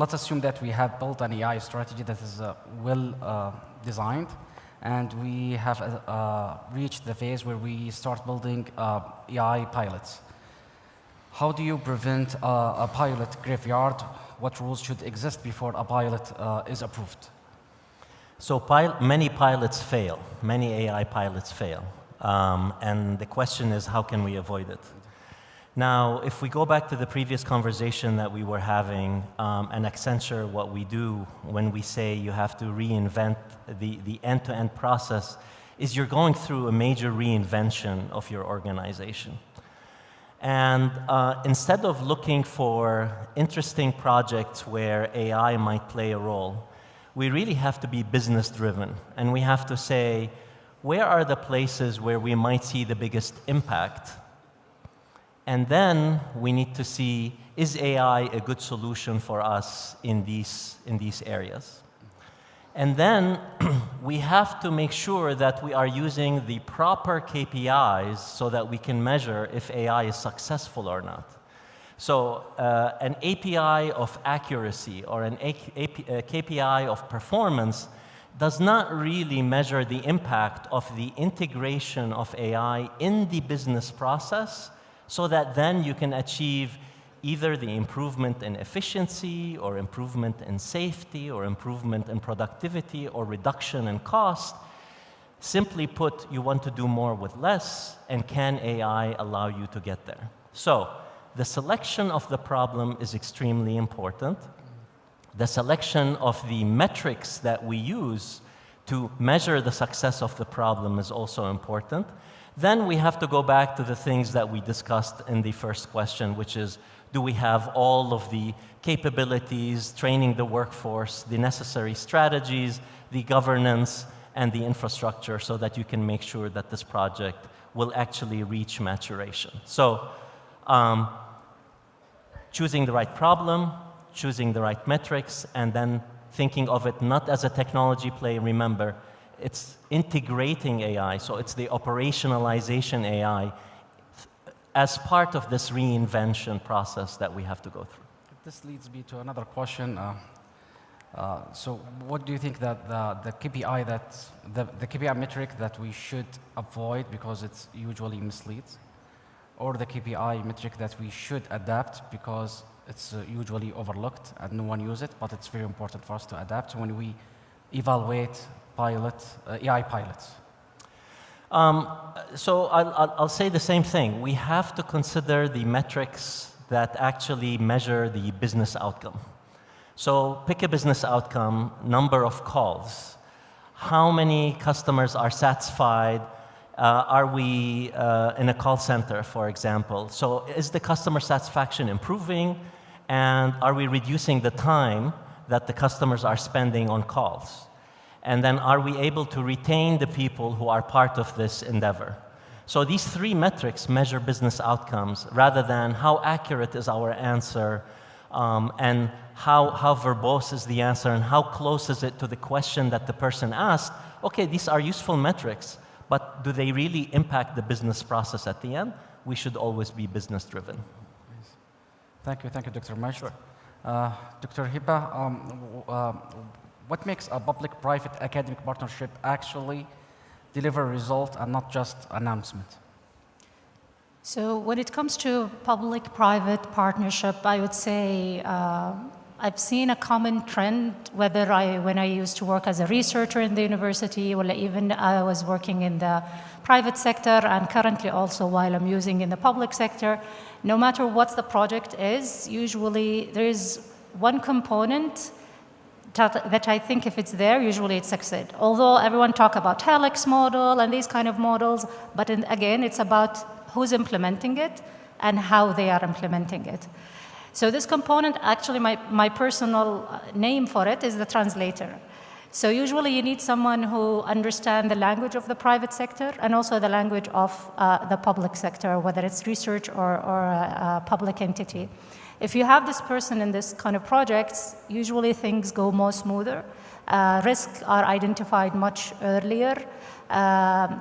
Let's assume that we have built an AI strategy that is well designed, and we have reached the phase where we start building AI pilots. How do you prevent a pilot graveyard? What rules should exist before a pilot is approved? So many pilots fail, many AI pilots fail. And the question is, how can we avoid it? Now, if we go back to the previous conversation that we were having, and Accenture, what we do when we say you have to reinvent the end-to-end process is you're going through a major reinvention of your organization. And instead of looking for interesting projects where AI might play a role, we really have to be business-driven. And we have to say, where are the places where we might see the biggest impact? And then we need to see, is AI a good solution for us in these areas? And then we have to make sure that we are using the proper KPIs so that we can measure if AI is successful or not. So an API of accuracy or an KPI of performance does not really measure the impact of the integration of AI in the business process, so that then you can achieve either the improvement in efficiency or improvement in safety or improvement in productivity or reduction in cost. Simply put, you want to do more with less, and can AI allow you to get there? So the selection of the problem is extremely important. The selection of the metrics that we use to measure the success of the problem is also important. Then we have to go back to the things that we discussed in the first question, which is, do we have all of the capabilities, training the workforce, the necessary strategies, the governance, and the infrastructure so that you can make sure that this project will actually reach maturation? So choosing the right problem, choosing the right metrics, and then thinking of it not as a technology play. Remember, it's integrating AI, so it's the operationalization AI as part of this reinvention process that we have to go through. This leads me to another question. So what do you think that the KPI metric that we should avoid because it's usually misleads, or the KPI metric that we should adapt because it's usually overlooked and no one uses it, but it's very important for us to adapt when we evaluate AI pilots? So I'll say the same thing. We have to consider the metrics that actually measure the business outcome. So pick a business outcome, number of calls. How many customers are satisfied? Are we in a call center, for example? So is the customer satisfaction improving? And are we reducing the time that the customers are spending on calls? And then are we able to retain the people who are part of this endeavor? So these three metrics measure business outcomes rather than how accurate is our answer and how verbose is the answer and how close is it to the question that the person asked. Okay, these are useful metrics, but do they really impact the business process at the end? We should always be business driven. Thank you, Dr. Majd. Sure. Dr. Hiba, what makes a public-private academic partnership actually deliver result and not just announcement? So when it comes to public-private partnership, I would say I've seen a common trend, when I used to work as a researcher in the university, or even I was working in the private sector, and currently also while I'm using in the public sector, no matter what the project is, usually there is one component that I think if it's there, usually it succeeds. Although everyone talk about helix model and these kind of models, but again, it's about who's implementing it and how they are implementing it. So this component, actually my personal name for it is the translator. So usually you need someone who understands the language of the private sector and also the language of the public sector, whether it's research or a public entity. If you have this person in this kind of projects, usually things go more smoother. Risks are identified much earlier.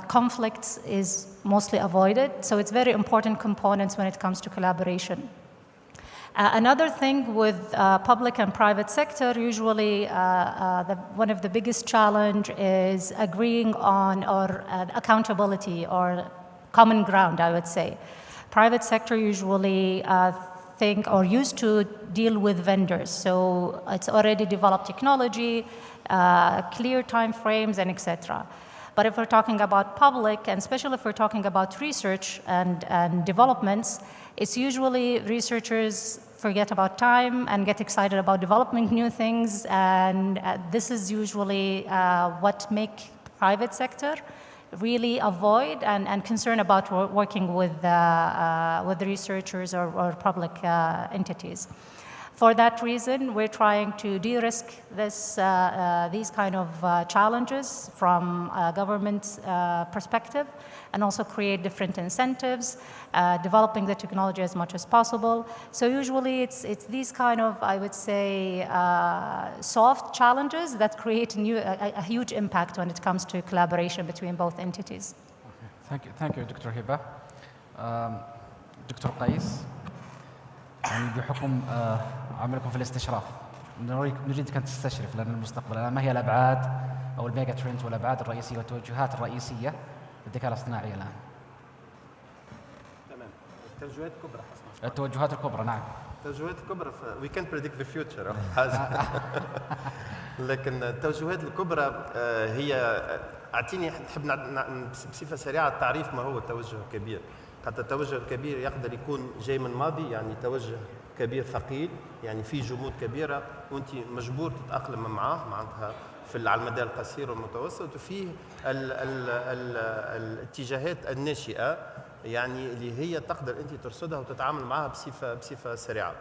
Conflicts is mostly avoided. So it's very important components when it comes to collaboration. Another thing with public and private sector, usually one of the biggest challenge is agreeing on or accountability or common ground, I would say. Private sector usually think or used to deal with vendors. So it's already developed technology, clear time frames, and etc. But if we're talking about public, and especially if we're talking about research and developments, it's usually researchers forget about time and get excited about developing new things, and this is usually what make private sector really avoid and concern about working with researchers or public entities. For that reason, we're trying to de-risk these kind of challenges from a government perspective, and also create different incentives, developing the technology as much as possible. So usually it's these kind of, I would say, soft challenges that create a huge impact when it comes to collaboration between both entities. Okay. Thank you, Dr. Hiba. دكتور قيس، يعني بحكم عملكم في الاستشراف نريدك أن تستشرف لنا المستقبل، ما هي الأبعاد أو الميجا ترند والأبعاد الرئيسية والتوجهات الرئيسية للذكاء الاصطناعي الآن؟ تمام. التوجهات الكبرى. التوجهات الكبرى، نعم. التوجهات الكبرى we can predict the future لكن التوجهات الكبرى هي اعطيني نحب بصفه سريعه التعريف ما هو التوجه الكبير. حتى التوجه الكبير يقدر يكون جاي من ماضي، يعني توجه كبير ثقيل، يعني فيه جمود كبيره وانت مجبور تتاقلم معاه معناتها على المدى القصير والمتوسط، وفيه الاتجاهات الناشئه يعني اللي هي تقدر انت ترصدها وتتعامل معها بصفه سريعه.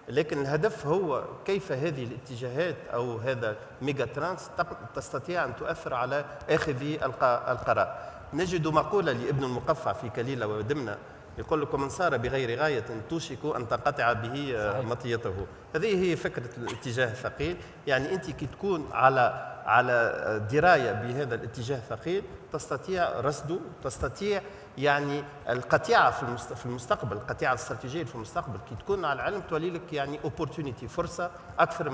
لكن الهدف هو كيف هذه الاتجاهات او هذا ميجا ترانس تستطيع ان تؤثر على اخذي القرار. نجد مقوله لابن المقفع في كليله ودمنه يقول لكم من سار بغير غايه توشك ان تنقطع به مطيته. هذه هي فكره الاتجاه الثقيل، يعني انت كي تكون على درايه بهذا الاتجاه الثقيل تستطيع رصده، تستطيع يعني القطيعه في المستقبل، القطيعه الاستراتيجيه في المستقبل كي تكون على العلم تولي لك يعني opportunity، فرصه اكثر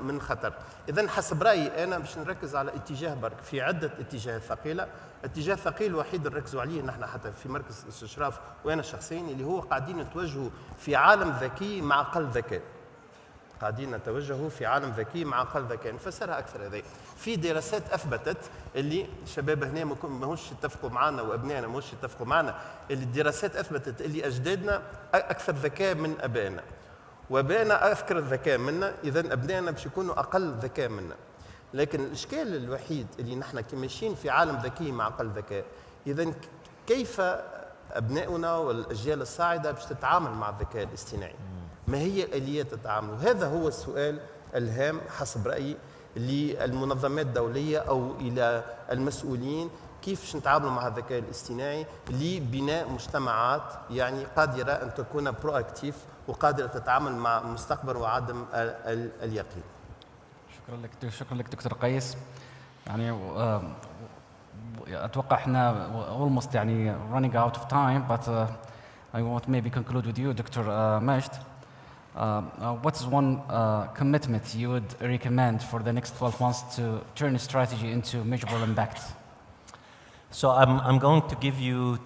من خطر. اذا حسب رايي انا باش نركز على اتجاه برك في عده اتجاهات ثقيله. الاتجاه الثقيل الوحيد اللي نركزوا عليه نحن حتى في مركز الاستشراف وانا شخصيا اللي هو قاعدين نتوجهوا في عالم ذكي مع اقل ذكاء. قاعدين نتوجهوا في عالم ذكي مع اقل ذكاء، نفسرها اكثر. هذه في دراسات اثبتت اللي الشباب هنا ماهوش يتفقوا معنا وابنائنا ماهوش يتفقوا معنا، اللي الدراسات اثبتت اللي اجدادنا اكثر ذكاء من ابائنا، وابائنا اذكر الذكاء منا، اذا ابنائنا باش يكونوا اقل ذكاء منا. لكن الاشكال الوحيد اللي نحن كي ماشيين في عالم ذكي مع اقل ذكاء، اذا كيف ابنائنا والاجيال الصاعده باش تتعامل مع الذكاء الاصطناعي؟ ما هي الآليات التعامل؟ وهذا هو السؤال الهام حسب رأيي للمنظمات الدولية أو إلى المسؤولين، كيف نتعاملوا مع الذكاء الاصطناعي لبناء مجتمعات يعني قادرة أن تكون برواكتيف وقادرة تتعامل مع المستقبل وعدم اليقين. شكرا لك دكتور قيس. يعني أتوقع احنا almost يعني running out of time, but I want to maybe conclude with you, Dr. Majd. What is one commitment you would recommend for the next 12 months to turn a strategy into measurable impact? So I'm going to give you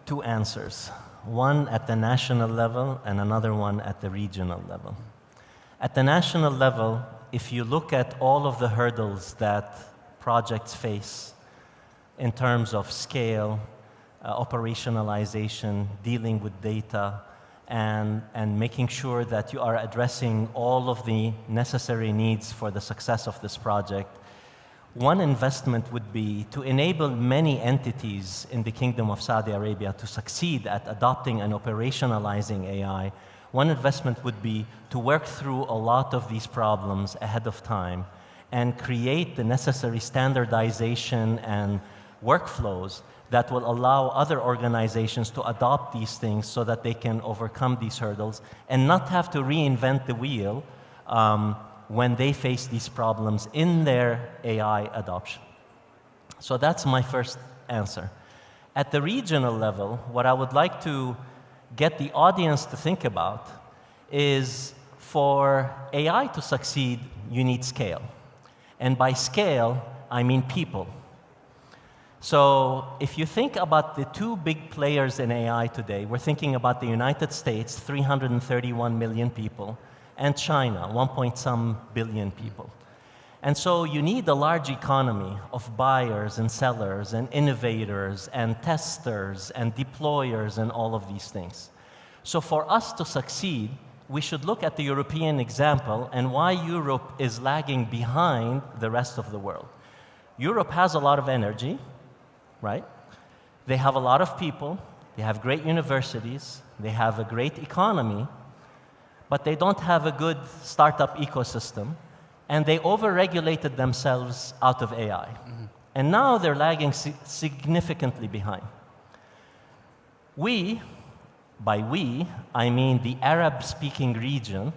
two answers. One at the national level and another one at the regional level. At the national level, if you look at all of the hurdles that projects face in terms of scale, operationalization, dealing with data, and making sure that you are addressing all of the necessary needs for the success of this project, one investment would be to enable many entities in the Kingdom of Saudi Arabia to succeed at adopting and operationalizing AI. One investment would be to work through a lot of these problems ahead of time and create the necessary standardization and workflows that will allow other organizations to adopt these things so that they can overcome these hurdles and not have to reinvent the wheel when they face these problems in their AI adoption. So that's my first answer. At the regional level, what I would like to get the audience to think about is for AI to succeed, you need scale. And by scale, I mean people. So if you think about the two big players in AI today, we're thinking about the United States, 331 million people, and China, 1.some billion people. And so you need a large economy of buyers and sellers and innovators and testers and deployers and all of these things. So for us to succeed, we should look at the European example and why Europe is lagging behind the rest of the world. Europe has a lot of energy, right? They have a lot of people, they have great universities, they have a great economy, but they don't have a good startup ecosystem, and they over-regulated themselves out of AI. And now they're lagging significantly behind. By we, I mean the Arab-speaking region,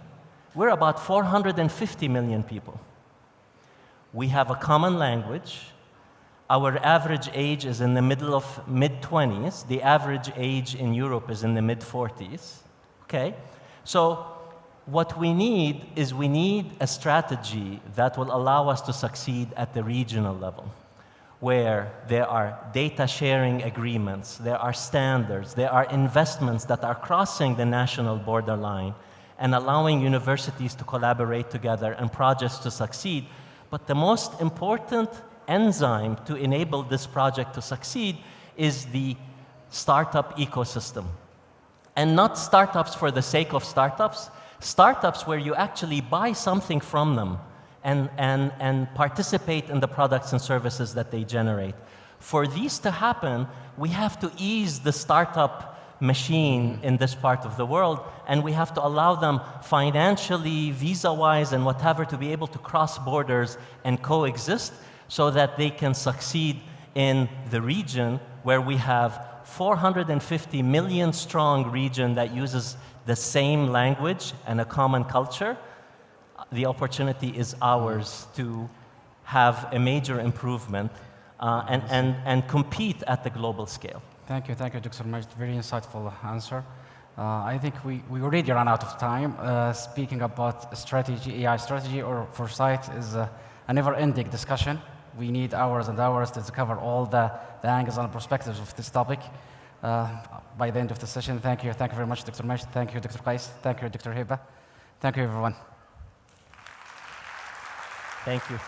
we're about 450 million people. We have a common language. Our average age is in the middle of mid-20s. The average age in Europe is in the mid-40s. Okay? So what we need is a strategy that will allow us to succeed at the regional level, where there are data sharing agreements, there are standards, there are investments that are crossing the national borderline and allowing universities to collaborate together and projects to succeed. But the most important enzyme to enable this project to succeed is the startup ecosystem. And not startups for the sake of startups, startups where you actually buy something from them and participate in the products and services that they generate. For these to happen, we have to ease the startup machine in this part of the world, and we have to allow them financially, visa-wise, and whatever to be able to cross borders and coexist so that they can succeed in the region where we have 450 million strong region that uses the same language and a common culture. The opportunity is ours to have a major improvement and compete at the global scale. Thank you, Dr. Majd. Very insightful answer. I think we already ran out of time. Speaking about strategy, AI strategy or foresight is a never-ending discussion. We need hours and hours to cover all the angles and perspectives of this topic. By the end of the session, thank you very much, Dr. Majd. Thank you, Dr. Qais. Thank you, Dr. Hiba. Thank you, everyone. Thank you.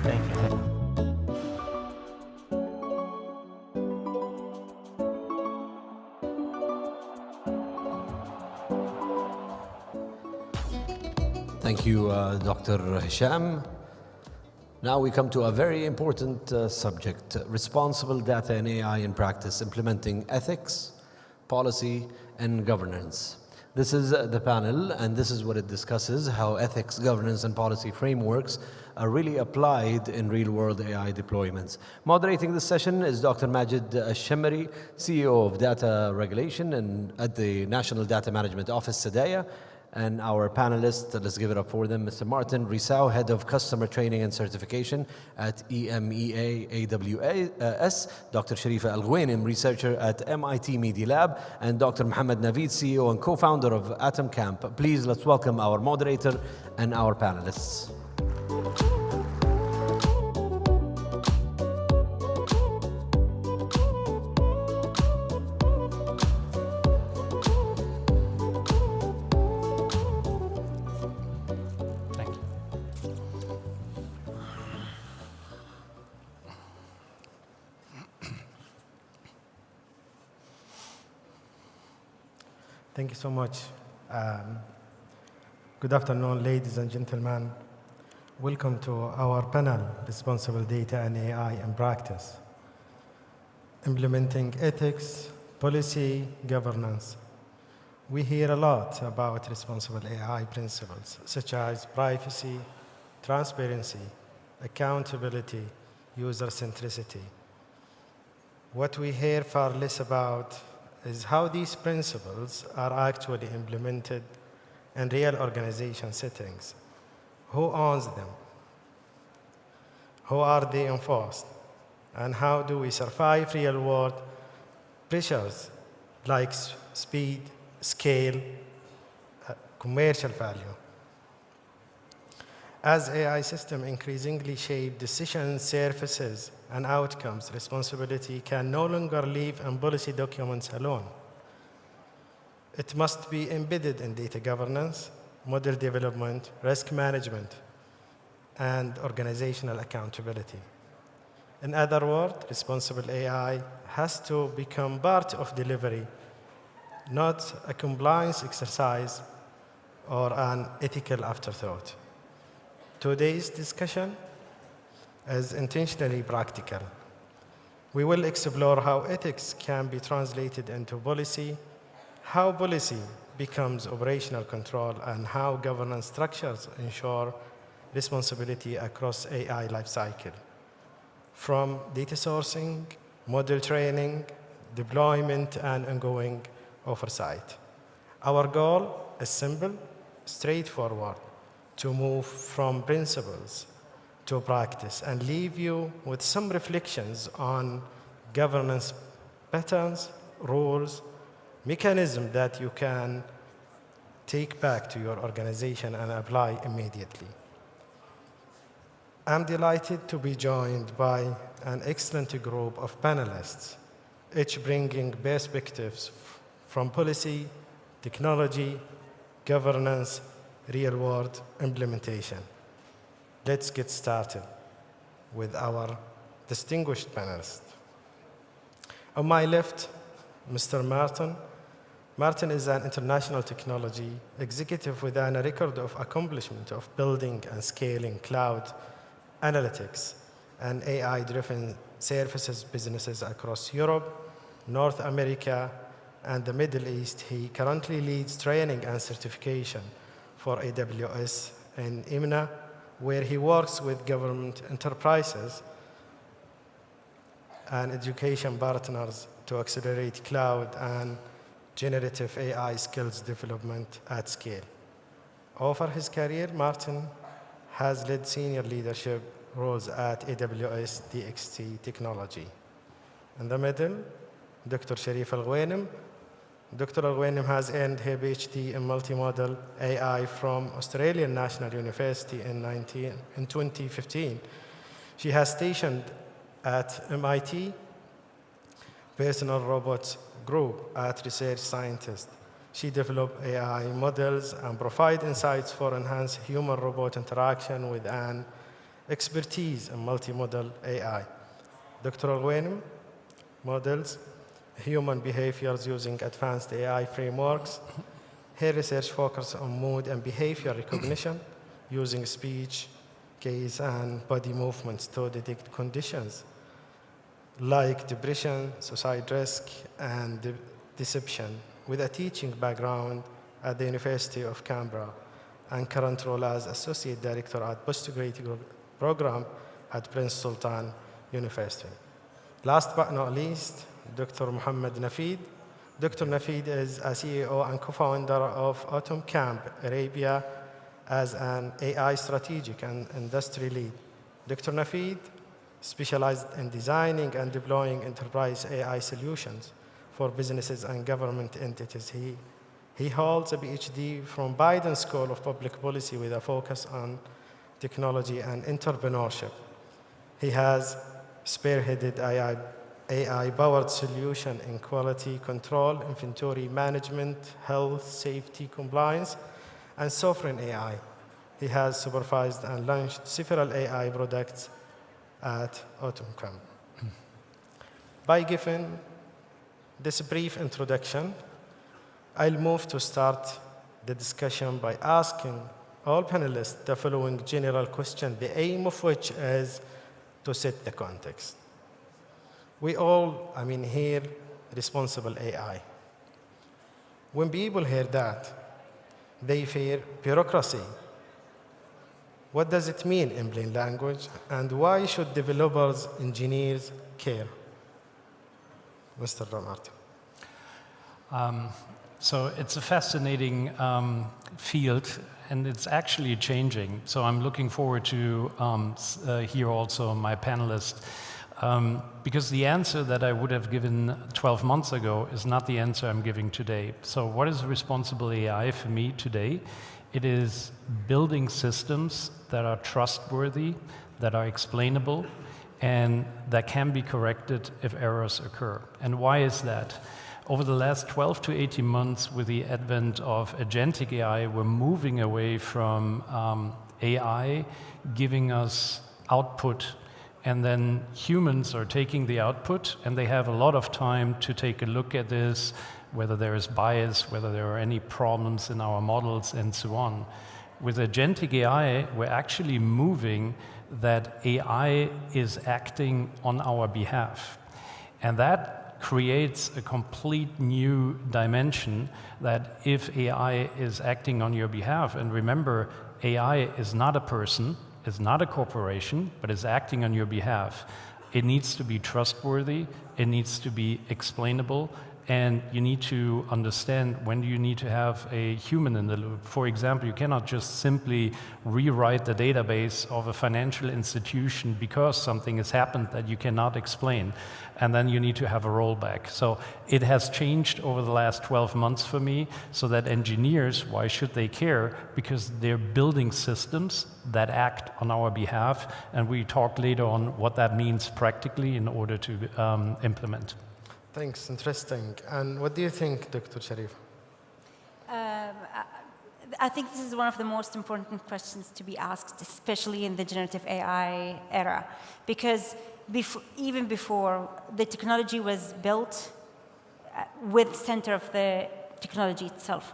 Thank you. Thank you, Dr. Hisham. Now we come to a very important subject, responsible data and AI in practice, implementing ethics, policy, and governance. This is the panel, and this is what it discusses, how ethics, governance, and policy frameworks are really applied in real-world AI deployments. Moderating this session is Dr. Majid Al-Shammari, CEO of Data Regulation and at the National Data Management Office, Sadaya. And our panelists, let's give it up for them, Mr. Martin Risau, Head of Customer Training and Certification at EMEA AWS, Dr. Sharifa Al-Ghwainim, Researcher at MIT Media Lab, and Dr. Mohammed Naveed, CEO and co-founder of Atom Camp. Please, let's welcome our moderator and our panelists. Thank you so much. Good afternoon, ladies and gentlemen. Welcome to our panel, Responsible Data and AI in Practice. Implementing ethics, policy, governance. We hear a lot about responsible AI principles, such as privacy, transparency, accountability, user centricity. What we hear far less about is how these principles are actually implemented in real organization settings. Who owns them? How are they enforced? And how do we survive real-world pressures like speed, scale, commercial value. As AI systems increasingly shape decisions, services, and outcomes, responsibility can no longer live in policy documents alone. It must be embedded in data governance, model development, risk management, and organizational accountability. In other words, responsible AI has to become part of delivery, not a compliance exercise or an ethical afterthought. Today's discussion is intentionally practical. We will explore how ethics can be translated into policy, how policy becomes operational control, and how governance structures ensure responsibility across AI lifecycle, from data sourcing, model training, deployment, and ongoing oversight. Our goal is simple, straightforward, to move from principles to practice and leave you with some reflections on governance patterns, rules, mechanisms that you can take back to your organization and apply immediately. I'm delighted to be joined by an excellent group of panelists, each bringing perspectives from policy, technology, governance, real-world implementation. Let's get started with our distinguished panelists. On my left, Mr. Martin. Martin is an international technology executive with a record of accomplishment of building and scaling cloud analytics and AI-driven services businesses across Europe, North America, and the Middle East. He currently leads training and certification for AWS in EMENA, where he works with government enterprises and education partners to accelerate cloud and generative AI skills development at scale. Over his career, Martin has led senior leadership roles at AWS DXT Technology. In the middle, Dr. Sharif Al-Ghanem. Dr. Al-Ghanem has earned her PhD in multimodal AI from Australian National University in 2015. She has stationed at MIT Personal Robots Group as research scientist. She developed AI models and provide insights for enhanced human-robot interaction with an expertise in multimodal AI. Dr. Al-Ghanem models human behaviors using advanced AI frameworks. Her research focuses on mood and behavior recognition using speech, gaze, and body movements to detect conditions like depression, suicide risk, and deception, with a teaching background at the University of Canberra and current role as Associate Director at Postgraduate Program at Prince Sultan University. Last but not least, Dr. Mohammed Nafid. Dr. Nafid is a CEO and co-founder of Autumn Camp Arabia as an AI strategic and industry lead. Dr. Nafid specialized in designing and deploying enterprise AI solutions for businesses and government entities. He holds a PhD from Biden School of Public Policy with a focus on technology and entrepreneurship. He has spearheaded AI-powered solution in quality control, inventory management, health, safety, compliance, and sovereign AI. He has supervised and launched several AI products at Autumn Camp. By giving this brief introduction, I'll move to start the discussion by asking all panelists the following general question, the aim of which is to set the context. We all, hear responsible AI. When people hear that, they fear bureaucracy. What does it mean in plain language? And why should developers, engineers care? Mr. Martin. So it's a fascinating field, and it's actually changing. So I'm looking forward to hear also my panelists Because the answer that I would have given 12 months ago is not the answer I'm giving today. So what is responsible AI for me today? It is building systems that are trustworthy, that are explainable, and that can be corrected if errors occur. And why is that? Over the last 12 to 18 months, with the advent of agentic AI, we're moving away from AI giving us output, and then humans are taking the output, and they have a lot of time to take a look at this, whether there is bias, whether there are any problems in our models, and so on. With agentic AI, we're actually moving that AI is acting on our behalf. And that creates a complete new dimension, that if AI is acting on your behalf, and remember, AI is not a person, is not a corporation, but is acting on your behalf. It needs to be trustworthy, it needs to be explainable, and you need to understand when you need to have a human in the loop. For example, you cannot just simply rewrite the database of a financial institution because something has happened that you cannot explain, and then you need to have a rollback. So it has changed over the last 12 months for me, so that engineers, why should they care? Because they're building systems that act on our behalf, and we talk later on what that means practically in order to implement. Thanks, interesting. And what do you think, Dr. Sharif? I think this is one of the most important questions to be asked, especially in the generative AI era, because even before, the technology was built with center of the technology itself.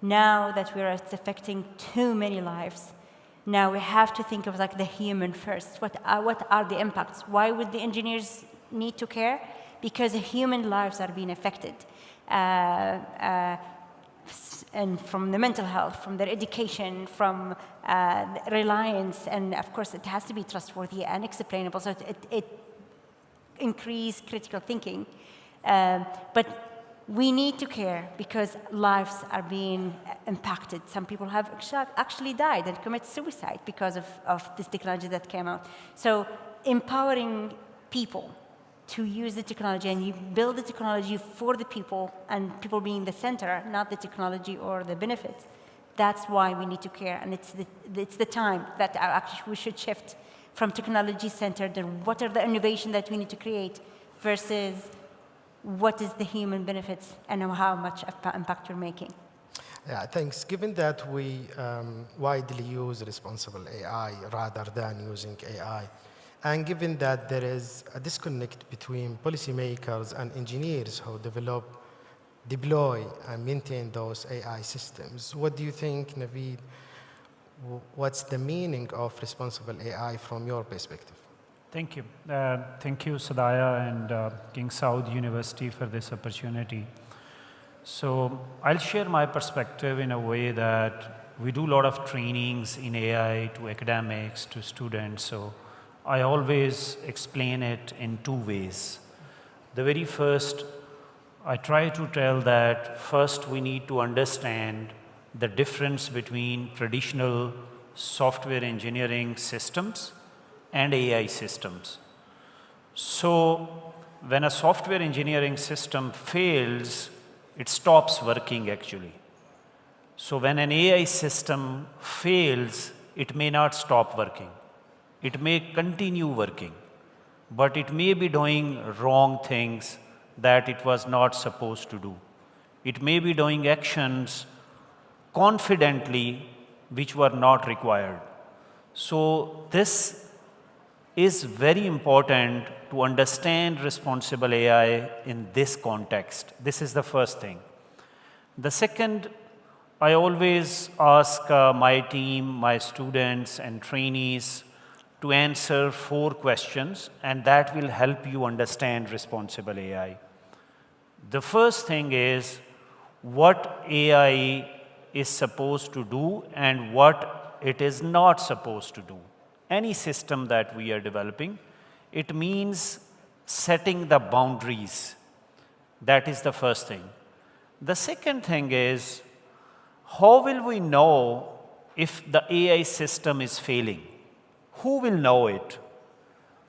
Now that it's affecting too many lives, now we have to think of like the human first. What are the impacts? Why would the engineers need to care? Because human lives are being affected. And from the mental health, from their education, from reliance, and of course it has to be trustworthy and explainable, so it increases critical thinking. But we need to care because lives are being impacted. Some people have actually died and committed suicide because of this technology that came out. So empowering people to use the technology, and you build the technology for the people, and people being the center, not the technology or the benefits. That's why we need to care, and it's the time that actually we should shift from technology-centered and what are the innovation that we need to create versus what is the human benefits and how much impact we're making. Yeah, thanks. Given that we widely use responsible AI rather than using AI, and given that there is a disconnect between policymakers and engineers who develop, deploy, and maintain those AI systems, what do you think, Naveed? What's the meaning of responsible AI from your perspective? Thank you. Thank you, Sadaya and King Saud University for this opportunity. So I'll share my perspective in a way that we do a lot of trainings in AI to academics, to students. So I always explain it in two ways. The very first, I try to tell that first we need to understand the difference between traditional software engineering systems and AI systems. So when a software engineering system fails, it stops working actually. So when an AI system fails, it may not stop working. It may continue working, but it may be doing wrong things that it was not supposed to do. It may be doing actions confidently which were not required. So this is very important to understand responsible AI in this context. This is the first thing. The second, I always ask my team, my students and trainees to answer 4 questions, and that will help you understand responsible AI. The first thing is what AI is supposed to do and what it is not supposed to do. Any system that we are developing, it means setting the boundaries. That is the first thing. The second thing is, how will we know if the AI system is failing? Who will know it?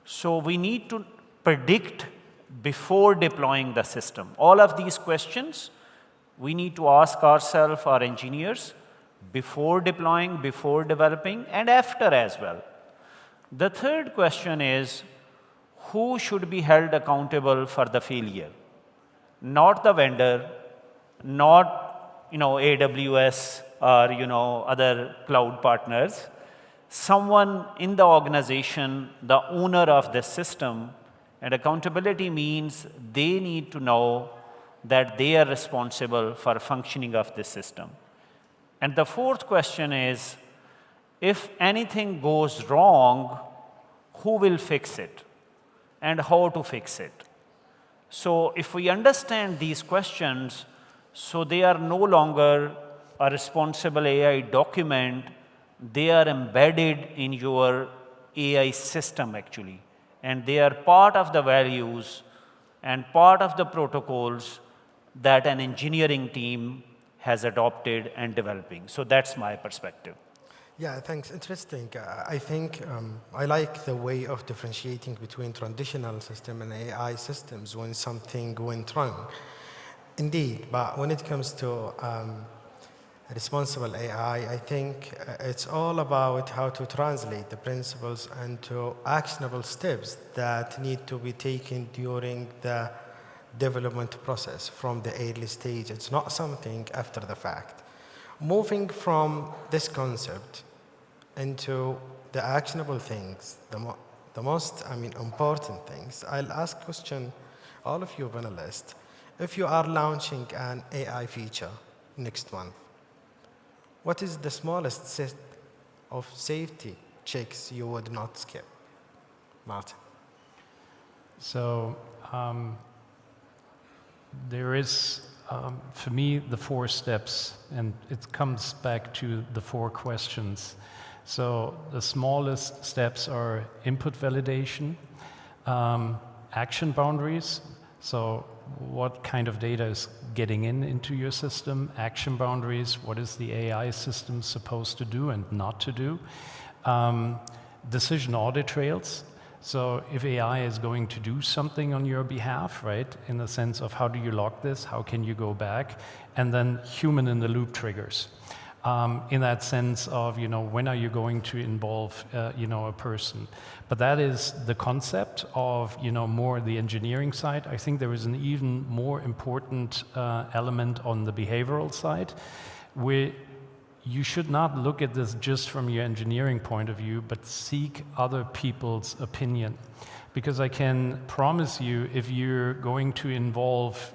So we need to predict before deploying the system? All of these questions we need to ask ourselves, our engineers, before deploying, before developing, and after as well. The third question is, who should be held accountable for the failure? Not the vendor, not AWS or other cloud partners. Someone in the organization, the owner of the system, and accountability means they need to know that they are responsible for functioning of this system. And the fourth question is, if anything goes wrong, who will fix it and how to fix it? So if we understand these questions, so they are no longer a responsible AI document, they are embedded in your AI system actually. And they are part of the values and part of the protocols that an engineering team has adopted and developing. So that's my perspective. Yeah, thanks. Interesting. I think I like the way of differentiating between traditional system and AI systems when something went wrong. Indeed, but when it comes to responsible AI, I think it's all about how to translate the principles into actionable steps that need to be taken during the development process from the early stage. It's not something after the fact. Moving from this concept into the actionable things, the most important things, I'll ask question all of you panelists. If you are launching an AI feature next month, what is the smallest set of safety checks you would not skip? Martin. So there is, for me, the 4 steps, and it comes back to the 4 questions. So the smallest steps are input validation, action boundaries, so what kind of data is getting into your system, action boundaries, what is the AI system supposed to do and not to do, decision audit trails. So if AI is going to do something on your behalf, right, in the sense of how do you log this, how can you go back, and then human-in-the-loop triggers. In that sense of, when are you going to involve, a person? But that is the concept of, more the engineering side. I think there is an even more important element on the behavioral side, where you should not look at this just from your engineering point of view, but seek other people's opinion. Because I can promise you, if you're going to involve,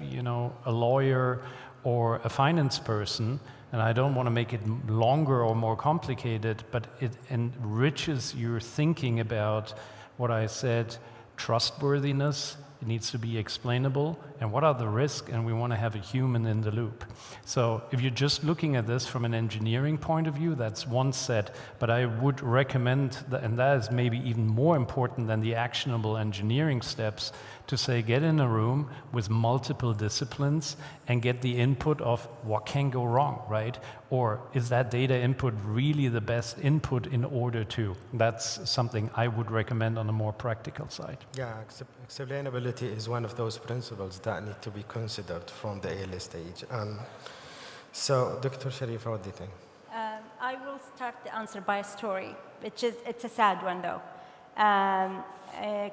a lawyer or a finance person, and I don't want to make it longer or more complicated, but it enriches your thinking about what I said, trustworthiness, it needs to be explainable, and what are the risks, and we want to have a human in the loop. So if you're just looking at this from an engineering point of view, that's one set, but I would recommend, and that is maybe even more important than the actionable engineering steps, to say get in a room with multiple disciplines and get the input of what can go wrong, right? Or is that data input really the best input in order to? That's something I would recommend on a more practical side. Yeah, explainability is one of those principles that need to be considered from the early stage. So, Dr. Sharifa, what do you think? I will start the answer by a story, it's a sad one though.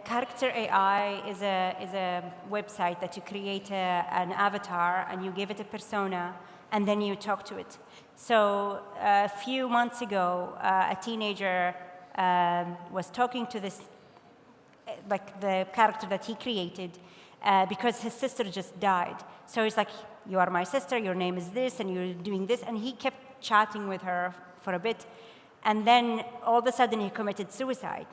Character AI is a website that you create an avatar and you give it a persona and then you talk to it. So a few months ago, a teenager was talking to this, like the character that he created, because his sister just died. So he's like, you are my sister, your name is this, and you're doing this. And he kept chatting with her for a bit. And then all of a sudden he committed suicide.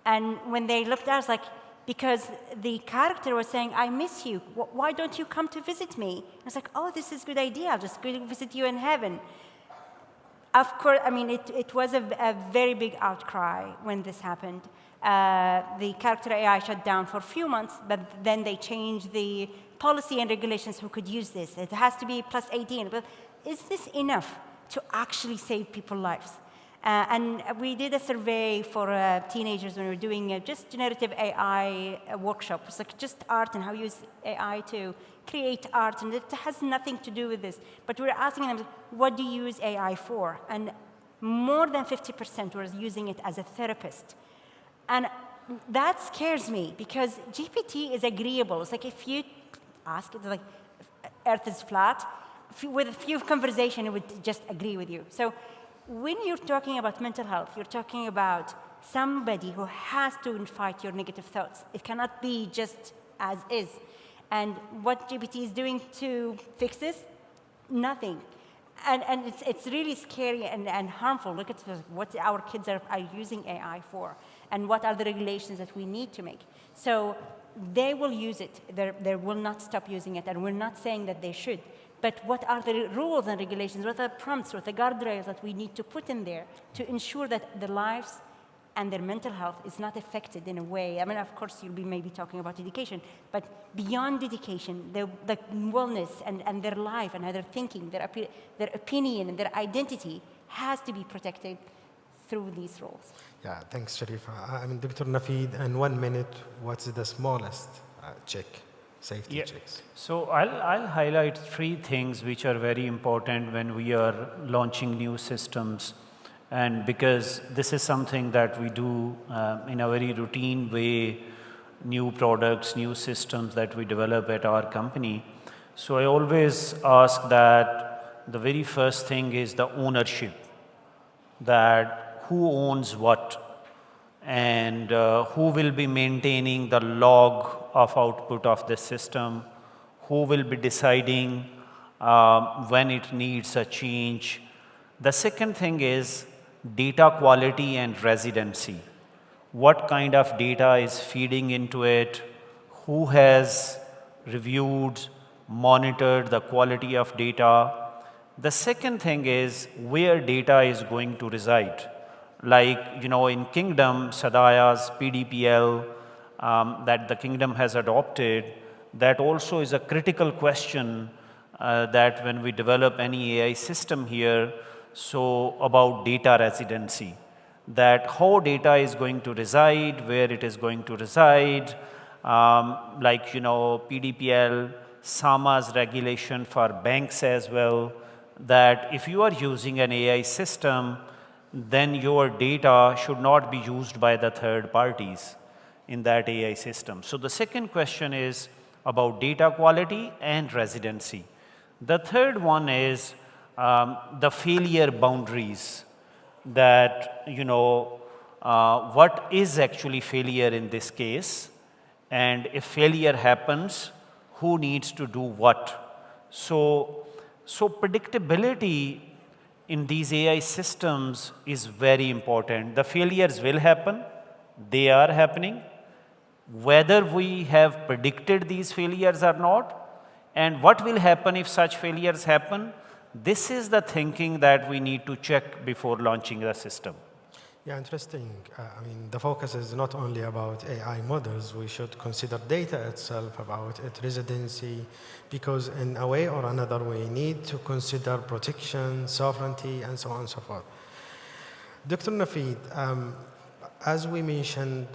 And when they looked at us, I was like, because the character was saying, I miss you. Why don't you come to visit me? I was like, oh, this is a good idea. I'll just go to visit you in heaven. Of course, I mean, it was a very big outcry when this happened. The character AI shut down for a few months, but then they changed the policy and regulations who could use this. It has to be plus 18. But is this enough to actually save people's lives? And we did a survey for teenagers when we were doing just generative AI workshop. It's like just art and how you use AI to create art, and it has nothing to do with this. But we're asking them, what do you use AI for? And more than 50% were using it as a therapist. And that scares me because GPT is agreeable. It's like if you ask it, like Earth is flat, with a few conversation, it would just agree with you. So when you're talking about mental health, you're talking about somebody who has to fight your negative thoughts. It cannot be just as is. And what GPT is doing to fix this? Nothing. And it's really scary and harmful. Look at what our kids are using AI for, and what are the regulations that we need to make. So they will use it. They will not stop using it, and we're not saying that they should. But what are the rules and regulations? What are the prompts, what are the guardrails that we need to put in there to ensure that their lives and their mental health is not affected in a way? I mean, of course, you'll be maybe talking about education, but beyond education, the wellness and their life and how they're thinking, their opinion and their identity has to be protected through these rules. Yeah, thanks, Sharifa. I mean, Dr. Nafid, in 1 minute, what's the smallest check? Safety checks. So I'll highlight 3 things which are very important when we are launching new systems. And because this is something that we do in a very routine way, new products, new systems that we develop at our company. So I always ask that the very first thing is the ownership, that who owns what, and who will be maintaining the log of output of the system, who will be deciding when it needs a change. The second thing is data quality and residency. What kind of data is feeding into it? Who has reviewed, monitored the quality of data? The second thing is where data is going to reside. Like, in Kingdom, Sadaya's PDPL that the Kingdom has adopted, that also is a critical question that when we develop any AI system here, so about data residency, that how data is going to reside, where it is going to reside, like, PDPL, SAMA's regulation for banks as well, that if you are using an AI system, then your data should not be used by the third parties in that AI system. So the second question is about data quality and residency. The third one is the failure boundaries, that, what is actually failure in this case, and if failure happens, who needs to do what? So predictability in these AI systems is very important. The failures will happen, they are happening. Whether we have predicted these failures or not, and what will happen if such failures happen, this is the thinking that we need to check before launching the system. Yeah, interesting. I mean, the focus is not only about AI models. We should consider data itself, about its residency, because in a way or another, we need to consider protection, sovereignty, and so on and so forth. Dr. Nafid, as we mentioned,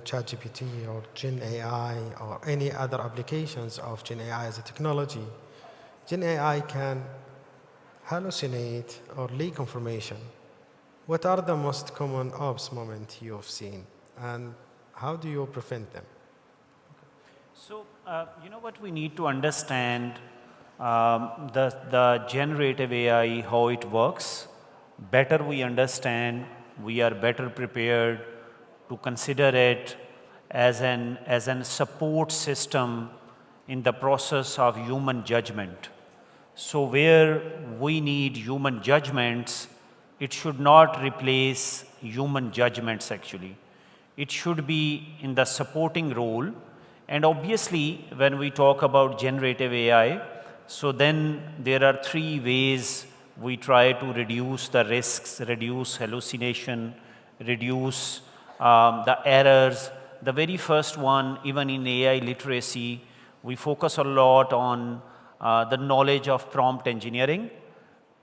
ChatGPT or Gen AI or any other applications of Gen AI as a technology, Gen AI can hallucinate or leak information. What are the most common ops moments you've seen, and how do you prevent them? So, what we need to understand, the generative AI, how it works. Better we understand, we are better prepared to consider it as an support system in the process of human judgment. So where we need human judgments, it should not replace human judgments actually. It should be in the supporting role. And obviously, when we talk about generative AI, so then there are 3 ways we try to reduce the risks, reduce hallucination, reduce the errors. The very first one, even in AI literacy, we focus a lot on the knowledge of prompt engineering.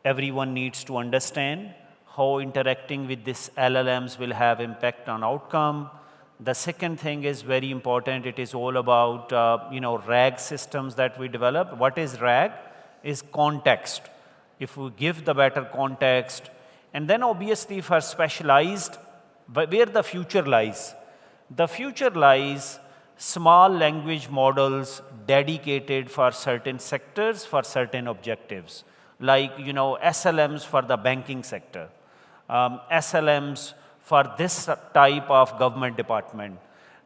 everyone needs to understand how interacting with these LLMs will have impact on outcome. The second thing is very important. It is all about RAG systems that we develop. What is RAG? Is context. If we give the better context, and then obviously for specialized, but where the future lies. The future lies small language models dedicated for certain sectors, for certain objectives, like SLMs for the banking sector, SLMs for this type of government department,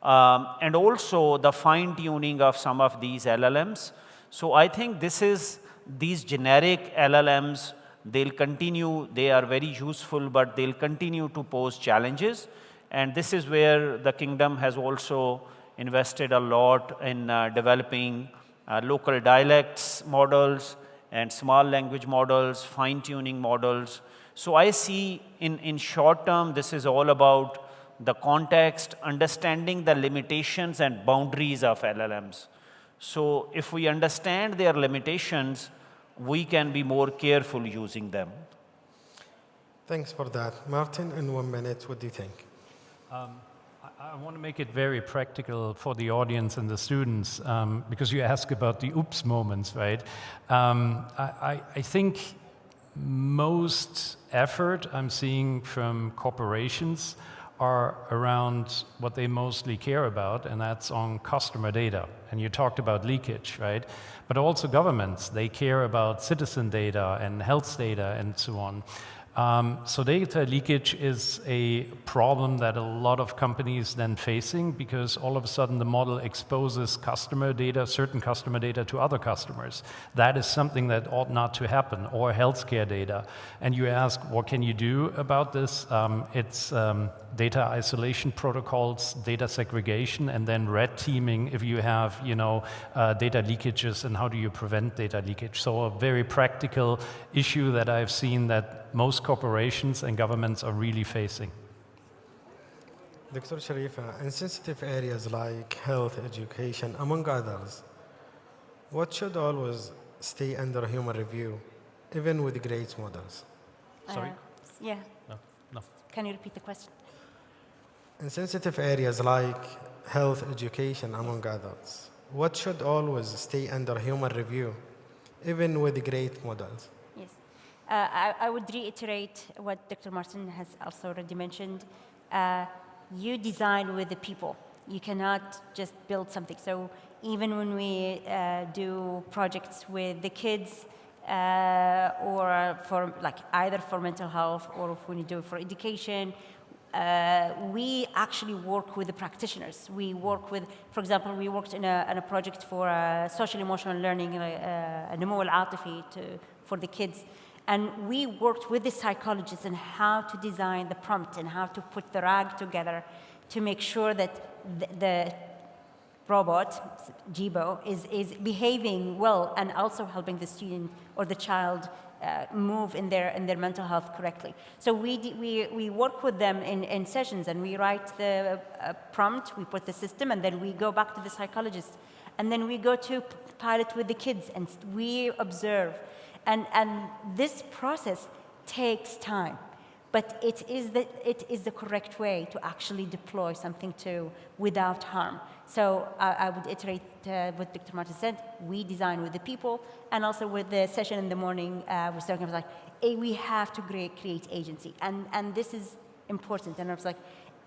and also the fine-tuning of some of these LLMs. So I think these generic LLMs, they'll continue, they are very useful, but they'll continue to pose challenges. And this is where the kingdom has also invested a lot in developing local dialects models and small language models, fine-tuning models. So I see in short term, this is all about the context, understanding the limitations and boundaries of LLMs. So if we understand their limitations, we can be more careful using them. Thanks for that. Martin, in 1 minute, what do you think? I want to make it very practical for the audience and the students, because you ask about the oops moments, right? I think most effort I'm seeing from corporations are around what they mostly care about, and that's on customer data. And you talked about leakage, right? But also governments, they care about citizen data and health data and so on. So data leakage is a problem that a lot of companies then facing, because all of a sudden the model exposes customer data, certain customer data, to other customers. That is something that ought not to happen, or healthcare data. And you ask, what can you do about this? It's data isolation protocols, data segregation, and then red teaming if you have data leakages, and how do you prevent data leakage. So a very practical issue that I've seen that most corporations and governments are really facing. Dr. Sharifa, in sensitive areas like health, education, among others, what should always stay under human review, even with great models? Sorry? Yeah. No. Can you repeat the question? In sensitive areas like health, education, among others, what should always stay under human review, even with great models? Yes. I would reiterate what Dr. Martin has also already mentioned. You design with the people. You cannot just build something. So even when we do projects with the kids, or for either for mental health, or when you do it for education, we actually work with the practitioners. We work with, for example, we worked in a project for social emotional learning, النمو العاطفي for the kids. And we worked with the psychologists on how to design the prompt and how to put the RAG together to make sure that the robot, Jibo, is behaving well and also helping the student or the child move in their mental health correctly. So we work with them in sessions, and we write the prompt, we put the system, and then we go back to the psychologist. And then we go to pilot with the kids, and we observe. And this process takes time, but it is the correct way to actually deploy something without harm. So I would iterate what Dr. Martin said. We design with the people, and also with the session in the morning, we're talking about we have to create agency, and this is important. And I was like,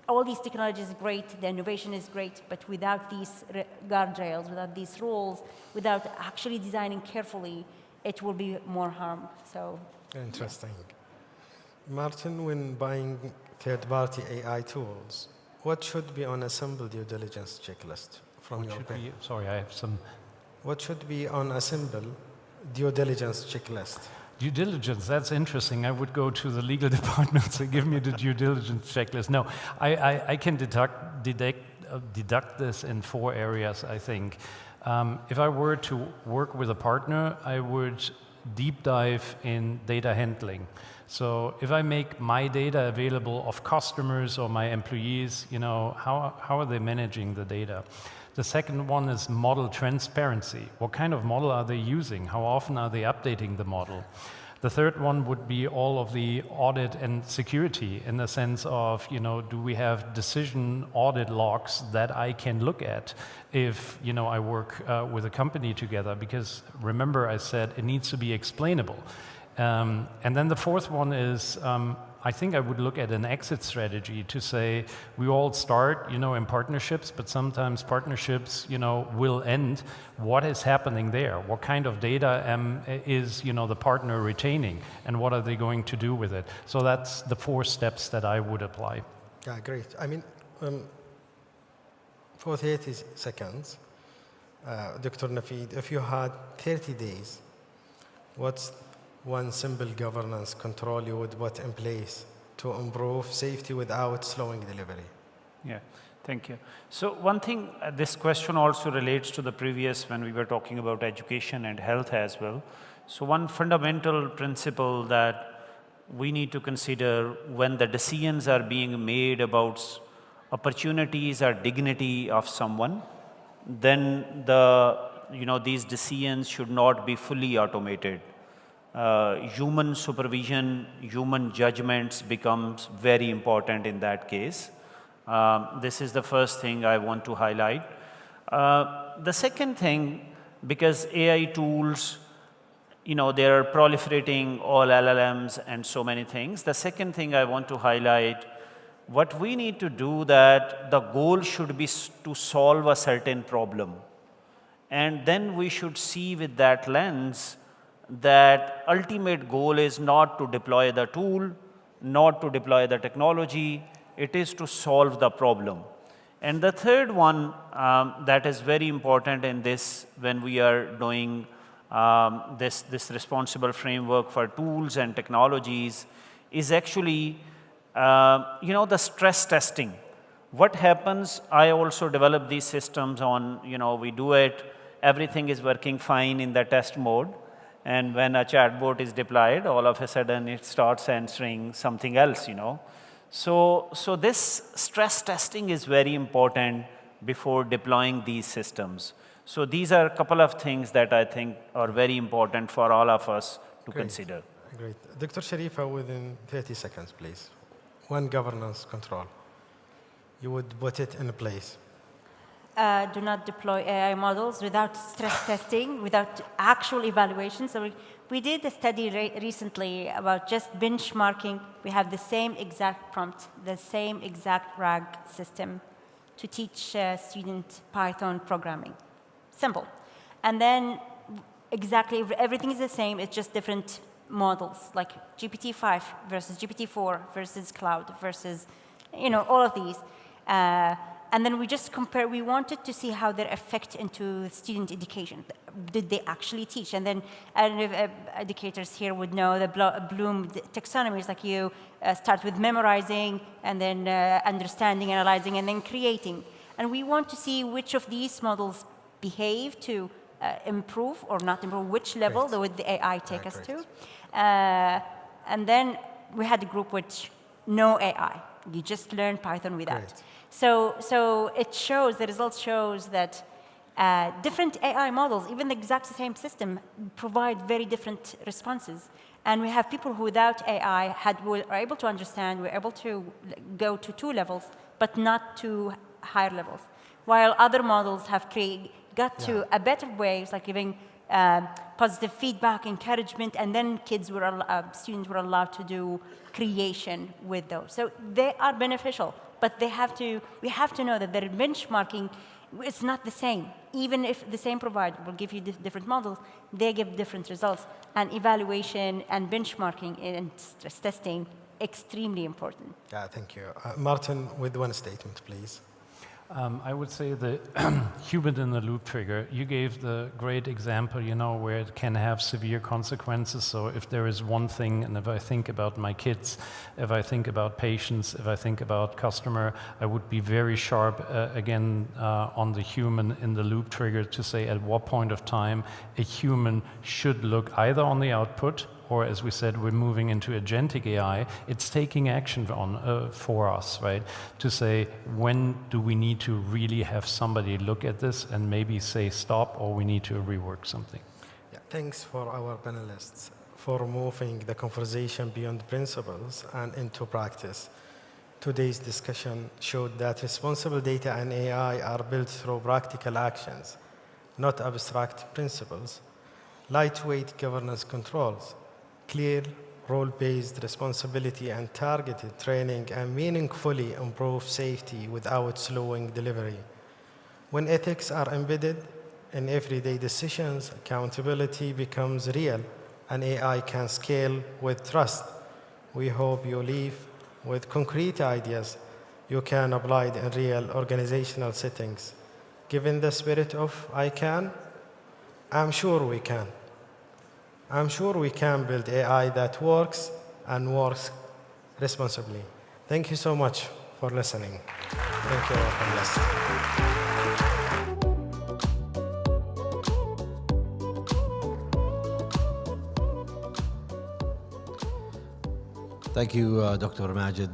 all these technologies are great, the innovation is great, but without these guardrails, without these rules, without actually designing carefully, it will be more harm. So interesting. Yeah. Martin, when buying third-party AI tools, what should be on a simple due diligence checklist from your opinion? Sorry, I have some. What should be on a simple due diligence checklist? Due diligence, that's interesting. I would go to the legal department to give me the due diligence checklist. No, I can deduct this in 4 areas, I think. If I were to work with a partner, I would deep dive in data handling. So if I make my data available of customers or my employees, how are they managing the data? The second one is model transparency. What kind of model are they using? How often are they updating the model? The third one would be all of the audit and security in the sense of, do we have decision audit logs that I can look at if, I work with a company together? Because remember I said it needs to be explainable. And then the fourth one is, I think I would look at an exit strategy to say we all start, in partnerships, but sometimes partnerships, will end. What is happening there? What kind of data is, the partner retaining, and what are they going to do with it? So that's the 4 steps that I would apply. Yeah, great. I mean, for 30 seconds, Dr. Nafid, if you had 30 days, what's one simple governance control you would put in place to improve safety without slowing delivery? Yeah, thank you. So one thing, this question also relates to the previous when we were talking about education and health as well. So one fundamental principle that we need to consider when the decisions are being made about opportunities or dignity of someone, then these decisions should not be fully automated. Human supervision, human judgments becomes very important in that case. This is the first thing I want to highlight. The second thing, because AI tools, they are proliferating all LLMs and so many things. The second thing I want to highlight, what we need to do that the goal should be to solve a certain problem. And then we should see with that lens that ultimate goal is not to deploy the tool, not to deploy the technology, it is to solve the problem. And the third one that is very important in this when we are doing this responsible framework for tools and technologies is actually, the stress testing. What happens, I also develop these systems on, we do it, everything is working fine in the test mode. And when a chatbot is deployed, all of a sudden it starts answering something else, So this stress testing is very important before deploying these systems. So these are a couple of things that I think are very important for all of us to consider. Great. Dr. Sharifa, within 30 seconds, please. One governance control. You would put it in place. Do not deploy AI models without stress testing, without actual evaluation. So we did a study recently about just benchmarking. We have the same exact prompt, the same exact RAG system to teach student Python programming. Simple. And then exactly everything is the same, it's just different models, like GPT-5 versus GPT-4 versus cloud versus, all of these. And then we just compare, we wanted to see how their effect into student education. Did they actually teach? And then I don't know if educators here would know the Bloom taxonomy is like you start with memorizing and then understanding, analyzing, and then creating. And we want to see which of these models behave to improve or not improve, which level would the AI take us to. And then we had a group which no AI. You just learn Python without. So it shows, the results shows that different AI models, even the exact same system, provide very different responses. And we have people who without AI were able to understand, were able to go to 2 levels, but not to higher levels. While other models have got to a better way, it's like giving positive feedback, encouragement, and then students were allowed to do creation with those. So they are beneficial, but we have to know that their benchmarking is not the same. Even if the same provider will give you different models, they give different results. And evaluation and benchmarking and stress testing, extremely important. Yeah, thank you. Martin, with one statement, please. I would say the human-in-the-loop trigger. You gave the great example, where it can have severe consequences. So if there is one thing, and if I think about my kids, if I think about patients, if I think about customer, I would be very sharp, again, on the human-in-the-loop trigger to say at what point of time a human should look either on the output, or as we said, we're moving into agentic AI, it's taking action for us, right? To say, when do we need to really have somebody look at this and maybe say stop, or we need to rework something? Yeah, thanks for our panelists. for moving the conversation beyond principles and into practice. Today's discussion showed that responsible data and AI are built through practical actions, not abstract principles. Lightweight governance controls, clear role-based responsibility and targeted training, and meaningfully improve safety without slowing delivery. When ethics are embedded in everyday decisions, accountability becomes real, and AI can scale with trust. We hope you leave with concrete ideas you can apply in real organizational settings. Given the spirit of I can, I'm sure we can. I'm sure we can build AI that works and works responsibly. Thank you so much for listening. Thank you all for listening. Thank you, Dr. Majid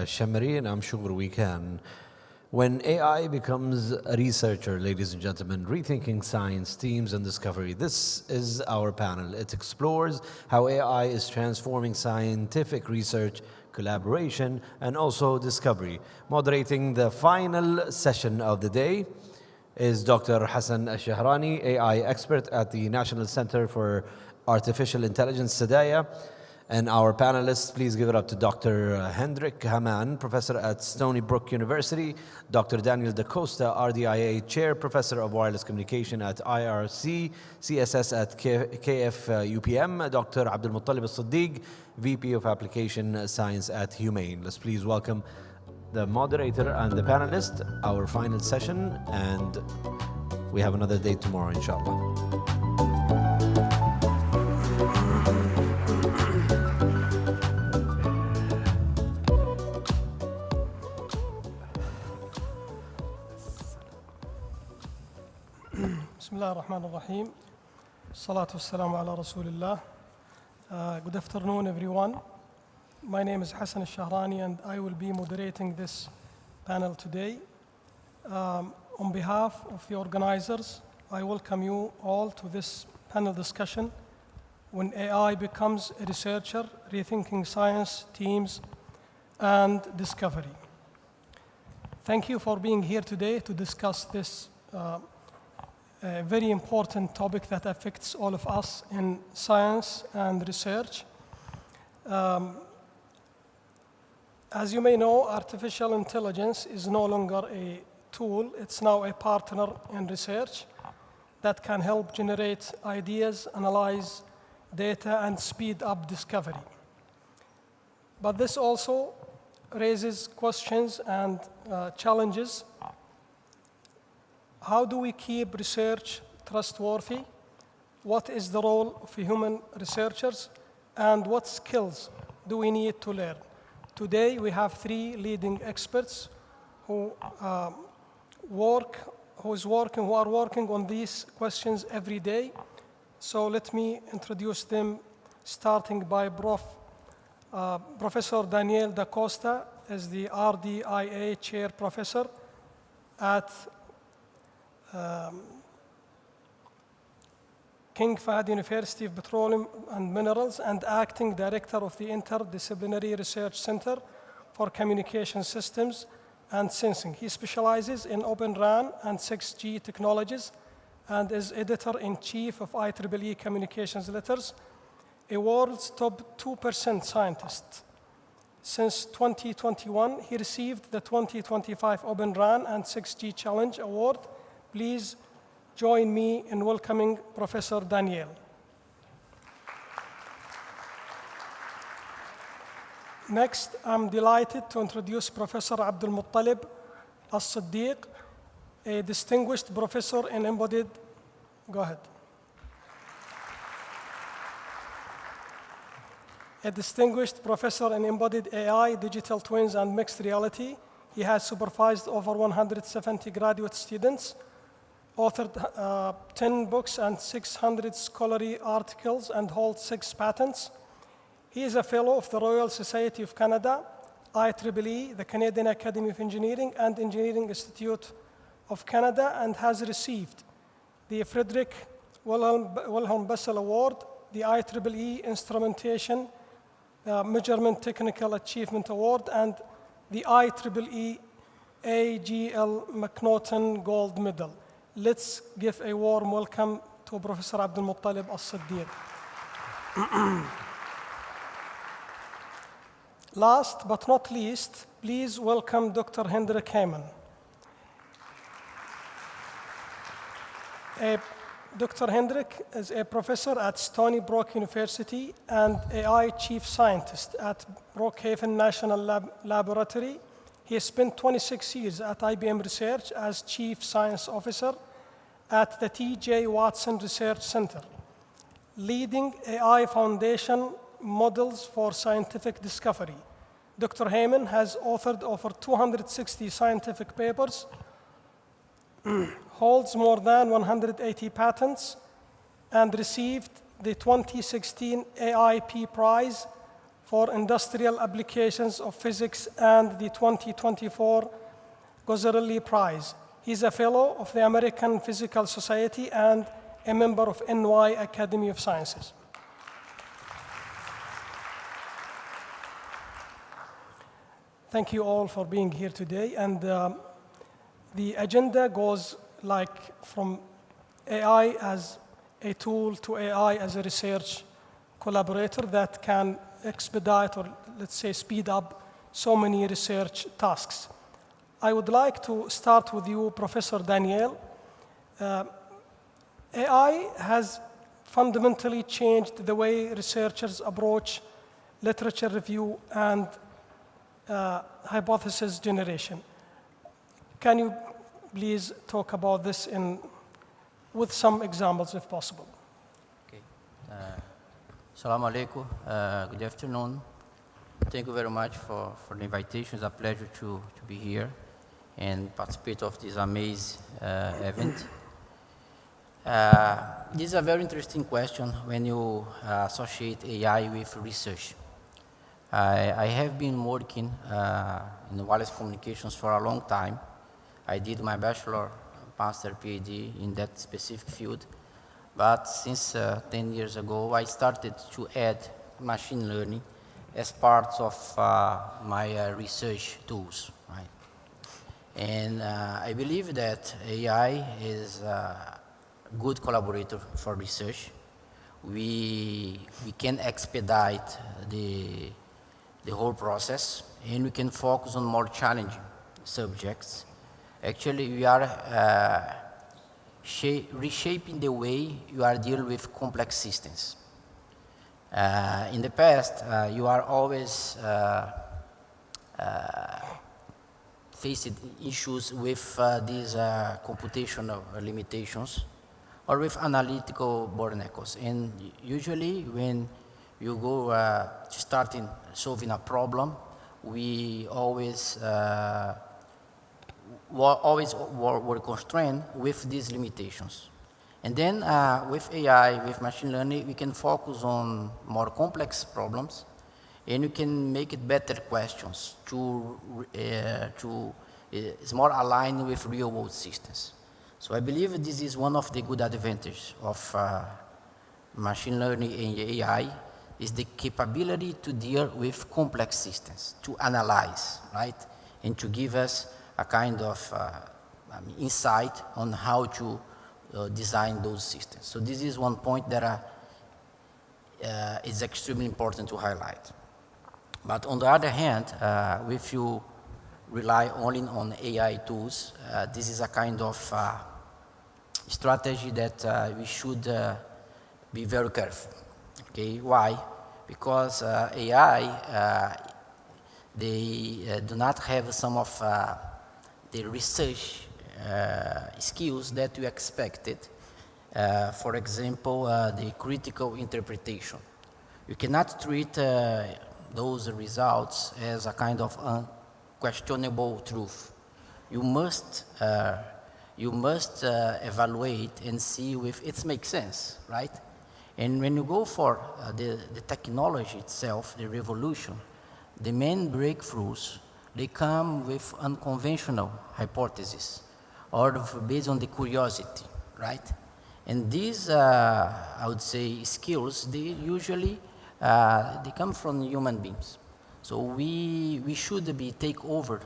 Shamari, and I'm sure we can. When AI becomes a researcher, ladies and gentlemen, rethinking science, teams, and discovery, this is our panel. It explores how AI is transforming scientific research, collaboration, and also discovery. Moderating the final session of the day is Dr. Hassan Al-Shahrani, AI expert at the National Center for Artificial Intelligence, Sadaya. And our panelists, please give it up to Dr. Hendrik Haman, professor at Stony Brook University, Dr. Daniel Da Costa, RDIA Chair, Professor of Wireless Communication at IRC, CSS at KF Dr. Abdul Muttalib Al-Siddiq, VP of Application Science at Humane. Let's please welcome the moderator and the panelist, our final session, and we have another day tomorrow, inshallah. بسم الله الرحمن الرحيم. الصلاة والسلام على رسول الله. Good afternoon, everyone. My name is Hassan Al-Shahrani, and I will be moderating this panel today. On behalf of the organizers, I welcome you all to this panel discussion, When AI Becomes a Researcher, Rethinking Science, Teams, and Discovery. Thank you for being here today to discuss this a very important topic that affects all of us in science and research. As you may know, artificial intelligence is no longer a tool, it's now a partner in research that can help generate ideas, analyze data, and speed up discovery. But this also raises questions and challenges. How do we keep research trustworthy? What is the role of human researchers? And what skills do we need to learn? Today, we have three leading experts who are working on these questions every day. So let me introduce them, starting by Professor Daniel Da Costa as the RDIA Chair Professor at King Fahd University of Petroleum and Minerals and Acting Director of the Interdisciplinary Research Center for Communication Systems and Sensing. He specializes in Open RAN and 6G technologies and is Editor-in-Chief of IEEE Communications Letters, a world's top 2% scientist. Since 2021, he received the 2025 Open RAN and 6G Challenge Award. Please join me in welcoming Professor Daniel. Next, I'm delighted to introduce Professor Abdul Muttalib Al-Siddiq, a distinguished professor in embodied, go ahead. A distinguished professor in embodied AI, digital twins, and mixed reality. He has supervised over 170 graduate students, authored 10 books and 600 scholarly articles, and holds 6 patents. He is a fellow of the Royal Society of Canada, IEEE, the Canadian Academy of Engineering, and Engineering Institute of Canada, and has received the Frederick Wilhelm Bessel Award, the IEEE Instrumentation Measurement Technical Achievement Award, and the IEEE AGL McNaughton Gold Medal. Let's give a warm welcome to Professor Abdul Muttalib As-Siddiq. Last but not least, please welcome Dr. Hendrik Heyman. Dr. Hendrik is a professor at Stony Brook University and AI chief scientist at Brookhaven National Laboratory. He spent 26 years at IBM Research as chief science officer at the T.J. Watson Research Center, leading AI foundation models for scientific discovery. Dr. Heyman has authored over 260 scientific papers, holds more than 180 patents, and received the 2016 AIP Prize for Industrial Applications of Physics and the 2024 Gozerelli Prize. He's a fellow of the American Physical Society and a member of NY Academy of Sciences. Thank you all for being here today. And the agenda goes like from AI as a tool to AI as a research collaborator that can expedite or let's say speed up so many research tasks. I would like to start with you, Professor Daniel. AI has fundamentally changed the way researchers approach literature review and hypothesis generation. Can you please talk about this with some examples if possible? Okay. Assalamu alaikum. Good afternoon. Thank you very much for the invitation. It's a pleasure to be here and participate of this amazing event. This is a very interesting question when you associate AI with research. I have been working in wireless communications for a long time. I did my bachelor, master, PhD in that specific field. But since 10 years ago, I started to add machine learning as part of my research tools. Right? And I believe that AI is a good collaborator for research. We can expedite the whole process, and we can focus on more challenging subjects. Actually, we are reshaping the way you are dealing with complex systems. In the past, you are always facing issues with these computational limitations or with analytical bottlenecks. And usually, when you go starting solving a problem, we always were constrained with these limitations. And then with AI, with machine learning, we can focus on more complex problems, and you can make it better questions it's more aligned with real-world systems. So I believe this is one of the good advantages of machine learning and AI, is the capability to deal with complex systems, to analyze, right? And to give us a kind of insight on how to design those systems. So this is one point that is extremely important to highlight. But on the other hand, if you rely only on AI tools, this is a kind of strategy that we should be very careful. Okay, why? Because AI, they do not have some of the research skills that we expected. For example, the critical interpretation. You cannot treat those results as a kind of unquestionable truth. You must evaluate and see if it makes sense, right? And when you go for the technology itself, the revolution, the main breakthroughs, they come with unconventional hypotheses or based on the curiosity, right? And these, I would say, skills, they usually they come from human beings. So we should take over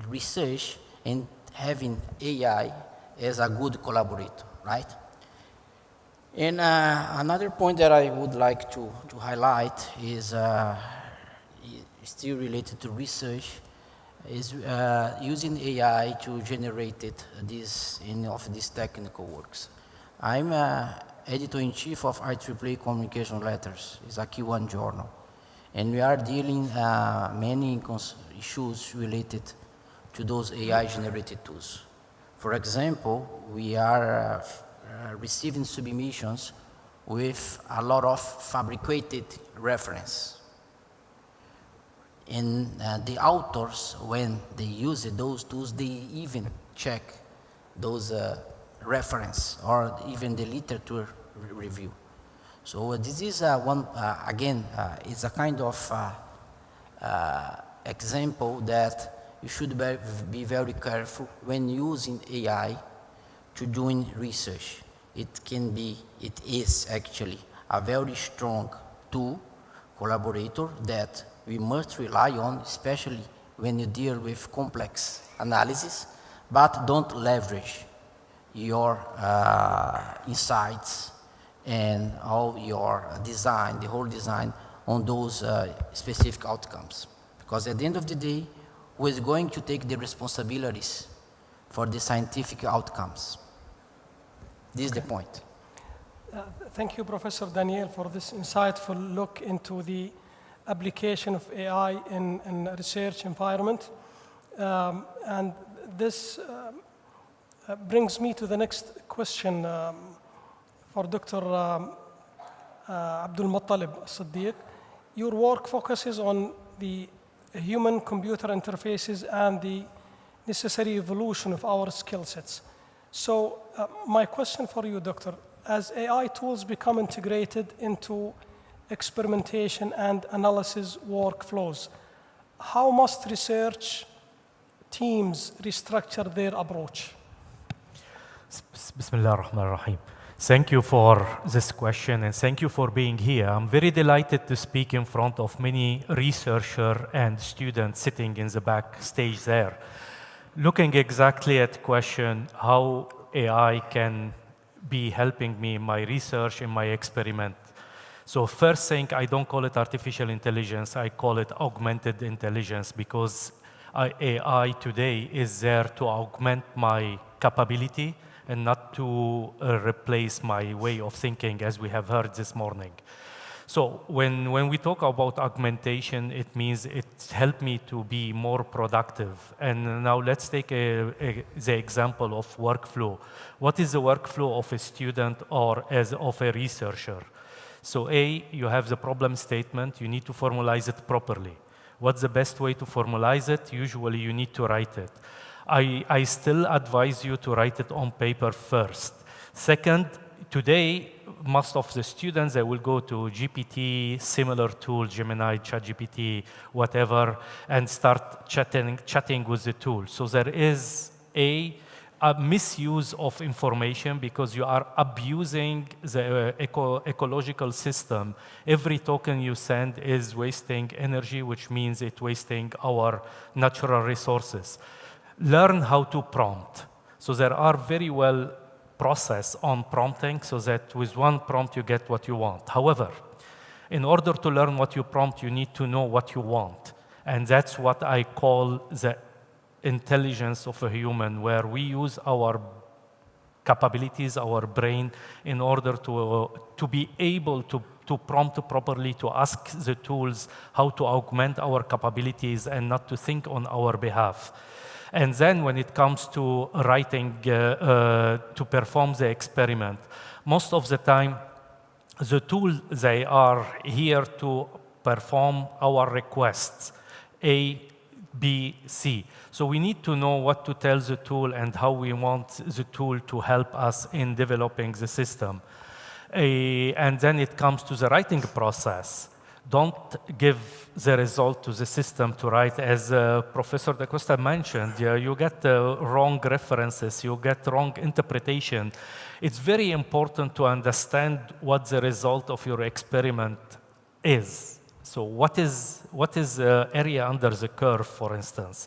research and having AI as a good collaborator, right? And another point that I would like to highlight is still related to research, is using AI to generate of these technical works. I'm editor-in-chief of IEEE Communication Letters. It's a Q1 journal. And we are dealing many issues related to those AI-generated tools. For example, we are receiving submissions with a lot of fabricated reference. And the authors, when they use those tools, they even check those reference or even the literature review. So this is again, it's a kind of example that you should be very careful when using AI to doing research. It is actually a very strong tool, collaborator that we must rely on, especially when you deal with complex analysis, but don't leverage your insights and all your design, the whole design, on those specific outcomes. Because at the end of the day, who is going to take the responsibilities for the scientific outcomes? This is the point. Thank you, Professor Daniel, for this insightful look into the application of AI in a research environment. And this brings me to the next question for Dr. Abdul Muttalib Siddiq. Your work focuses on the human-computer interfaces and the necessary evolution of our skill sets. So my question for you, Doctor, as AI tools become integrated into experimentation and analysis workflows, how must research teams restructure their approach? Bismillah ar-Rahman ar-Rahim. Thank you for this question and thank you for being here. I'm very delighted to speak in front of many researchers and students sitting in the back stage there. Looking exactly at the question, how AI can be helping me in my research, in my experiment. So first thing, I don't call it artificial intelligence, I call it augmented intelligence, because AI today is there to augment my capability and not to replace my way of thinking, as we have heard this morning. So when we talk about augmentation, it means it helped me to be more productive. And now let's take the example of workflow. What is the workflow of a student or of a researcher? So you have the problem statement, you need to formalize it properly. What's the best way to formalize it? Usually you need to write it. I still advise you to write it on paper first. Second, today, most of the students, they will go to GPT, similar tool, Gemini, ChatGPT, whatever, and start chatting with the tool. So there is a misuse of information because you are abusing the ecological system. Every token you send is wasting energy, which means it's wasting our natural resources. Learn how to prompt. So there are very well process on prompting so that with one prompt you get what you want. However, in order to learn what you prompt, you need to know what you want. And that's what I call the intelligence of a human, where we use our capabilities, our brain, in order to be able to prompt properly, to ask the tools how to augment our capabilities and not to think on our behalf. And then when it comes to writing, to perform the experiment, most of the time, the tools, they are here to perform our requests, A, B, C. So we need to know what to tell the tool and how we want the tool to help us in developing the system. And then it comes to the writing process. Don't give the result to the system to write. As Professor Da Costa mentioned, you get wrong references, you get wrong interpretation. It's very important to understand what the result of your experiment is. So what is area under the curve, for instance?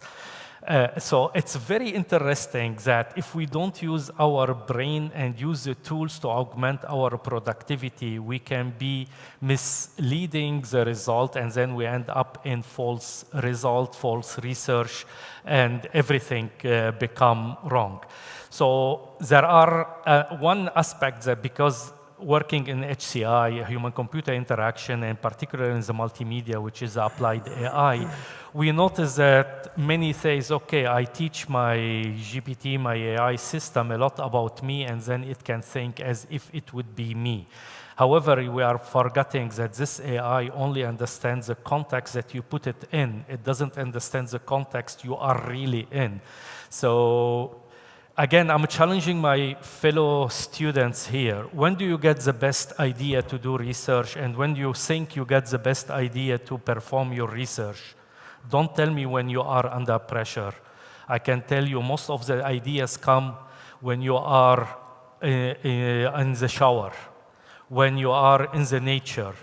So it's very interesting that if we don't use our brain and use the tools to augment our productivity, we can be misleading the result, and then we end up in false result, false research, and everything become wrong. So there are one aspect that, because working in HCI, human-computer interaction, and particularly in the multimedia, which is applied AI, we notice that many say, okay, I teach my GPT, my AI system, a lot about me, and then it can think as if it would be me. However, we are forgetting that this AI only understands the context that you put it in. It doesn't understand the context you are really in. So again, I'm challenging my fellow students here. When do you get the best idea to do research, and when do you think you get the best idea to perform your research? Don't tell me when you are under pressure. I can tell you most of the ideas come when you are in the shower, when you are in the nature.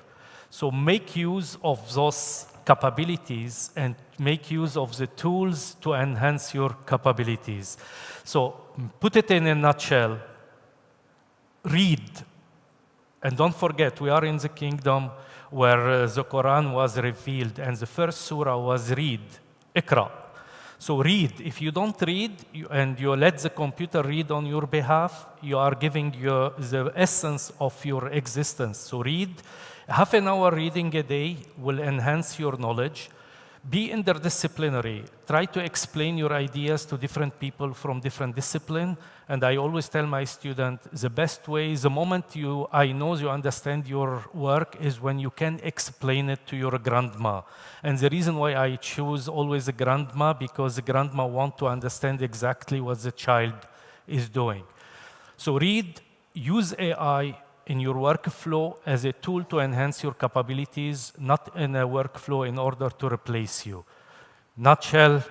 So make use of those capabilities and make use of the tools to enhance your capabilities. So put it in a nutshell, read. And don't forget, we are in the kingdom where the Quran was revealed, and the first surah was read, Iqra. So read. If you don't read and you let the computer read on your behalf, you are giving the essence of your existence. So read. Half an hour reading a day will enhance your knowledge. Be interdisciplinary. Try to explain your ideas to different people from different disciplines. And I always tell my students, the best way, the moment I know you understand your work is when you can explain it to your grandma. And the reason why I choose always a grandma, because the grandma wants to understand exactly what the child is doing. So read, use AI in your workflow as a tool to enhance your capabilities, not in a workflow in order to replace you. Nutshell,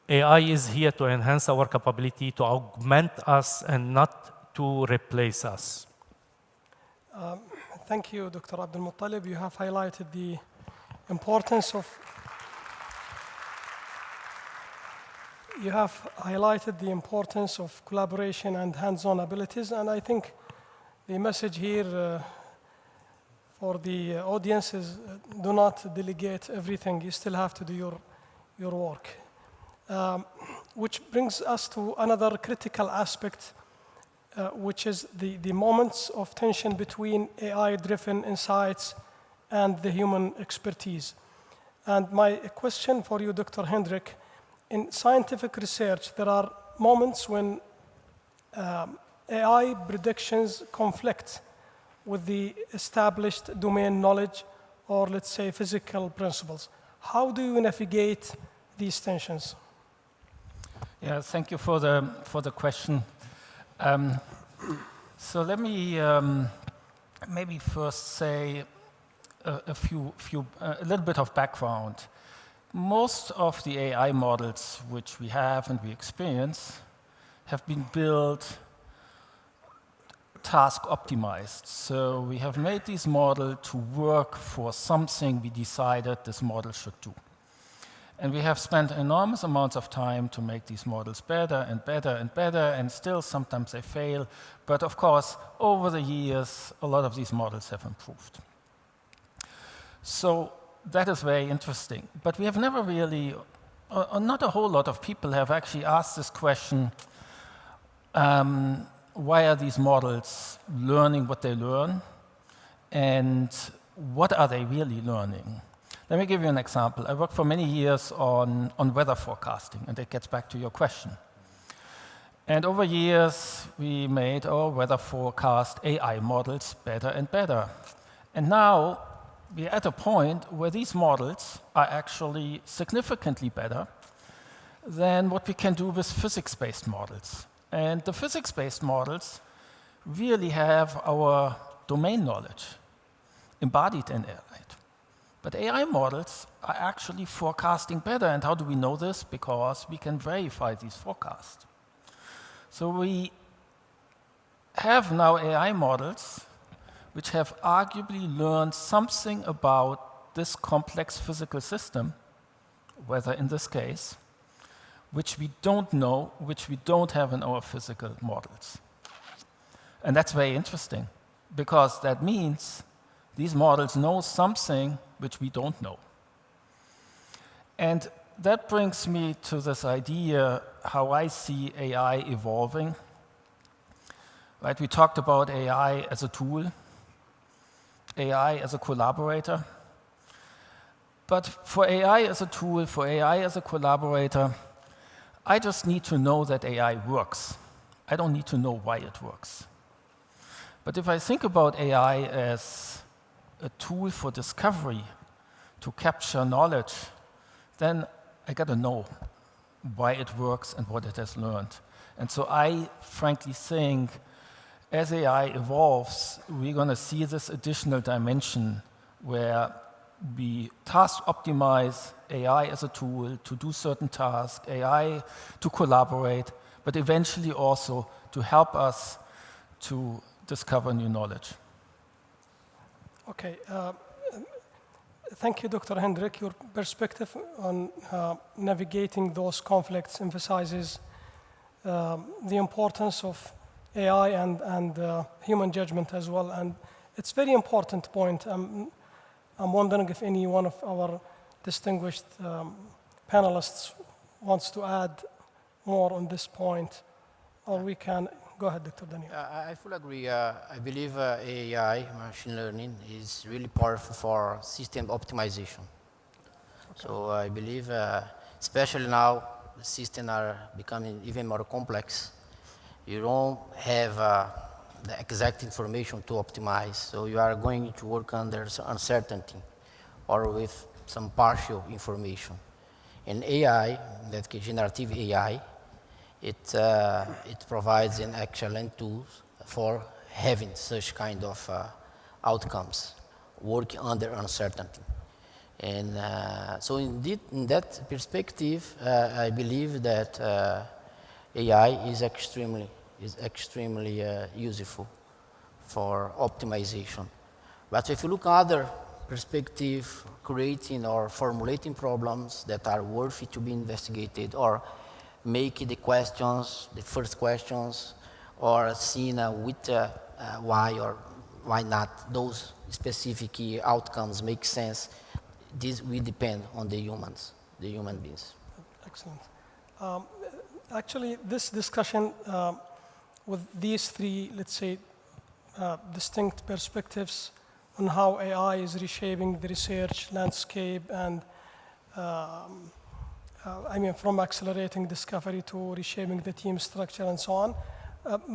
AI is here to enhance our capability, to augment us, and not to replace us. Thank you, Dr. Abdul Muttalib. You have highlighted the importance of collaboration and hands-on abilities, and I think the message here for the audience is do not delegate everything. You still have to do your work. Which brings us to another critical aspect, which is the moments of tension between AI-driven insights and the human expertise. And my question for you, Dr. Hendrik, in scientific research, there are moments when AI predictions conflict with the established domain knowledge, or let's say physical principles. How do you navigate these tensions? Yeah, thank you for the question. So let me maybe first say a little bit of background. Most of the AI models which we have and we experience have been built task optimized. So we have made this model to work for something we decided this model should do. And we have spent enormous amounts of time to make these models better and better and better, and still sometimes they fail. But of course, over the years, a lot of these models have improved. So that is very interesting. But we have never really, not a whole lot of people have actually asked this question, why are these models learning what they learn, and what are they really learning? Let me give you an example. I worked for many years on weather forecasting, and that gets back to your question. And over years, we made our weather forecast AI models better and better. And now, we're at a point where these models are actually significantly better than what we can do with physics-based models. And the physics-based models really have our domain knowledge embodied in it. But AI models are actually forecasting better. And how do we know this? Because we can verify these forecasts. So we have now AI models which have arguably learned something about this complex physical system, weather in this case, which we don't know, which we don't have in our physical models. And that's very interesting, because that means these models know something which we don't know. And that brings me to this idea how I see AI evolving. Right, we talked about AI as a tool, AI as a collaborator. But for AI as a tool, for AI as a collaborator, I just need to know that AI works. I don't need to know why it works. But if I think about AI as a tool for discovery, to capture knowledge, then I got to know why it works and what it has learned. And so I frankly think as AI evolves, we're going to see this additional dimension where we task optimize AI as a tool to do certain tasks, AI to collaborate, but eventually also to help us to discover new knowledge. Okay. Thank you, Dr. Hendrik. Your perspective on navigating those conflicts emphasizes the importance of AI and human judgment as well. And it's a very important point. I'm wondering if any one of our distinguished panelists wants to add more on this point, or we can go ahead, Dr. Daniel. I fully agree. I believe AI, machine learning, is really powerful for system optimization. Okay. So I believe, especially now, the systems are becoming even more complex. You don't have the exact information to optimize, so you are going to work under uncertainty or with some partial information. In AI, that is generative AI, it provides an excellent tool for having such kind of outcomes, working under uncertainty. And so indeed, in that perspective, I believe that AI is extremely useful for optimization. But if you look at other perspective, creating or formulating problems that are worthy to be investigated, or make the questions, the first questions, or seeing with why or why not those specific outcomes make sense, this will depend on the humans, the human beings. Excellent. Actually, this discussion with these three, let's say, distinct perspectives on how AI is reshaping the research landscape and I mean, from accelerating discovery to reshaping the team structure and so on,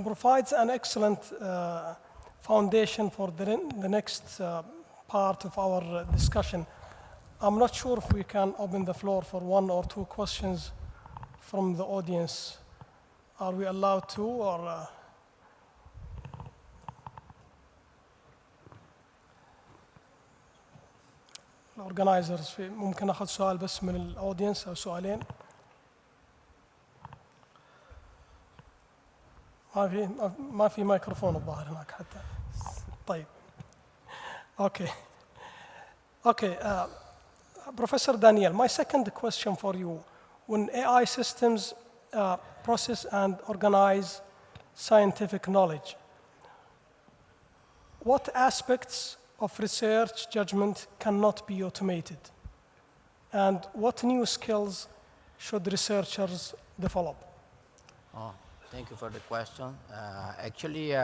provides an excellent foundation for the next part of our discussion. I'm not sure if we can open the floor for one or two questions from the audience. Are we allowed to, or? Organizers, ممكن ناخذ سؤال بس من الاودينس او سؤالين. ما في ميكروفون الظاهر هناك حتى. طيب. Okay. Professor Daniel, my second question for you: when AI systems process and organize scientific knowledge, what aspects of research judgment cannot be automated? And what new skills should researchers develop? Thank you for the question. Actually,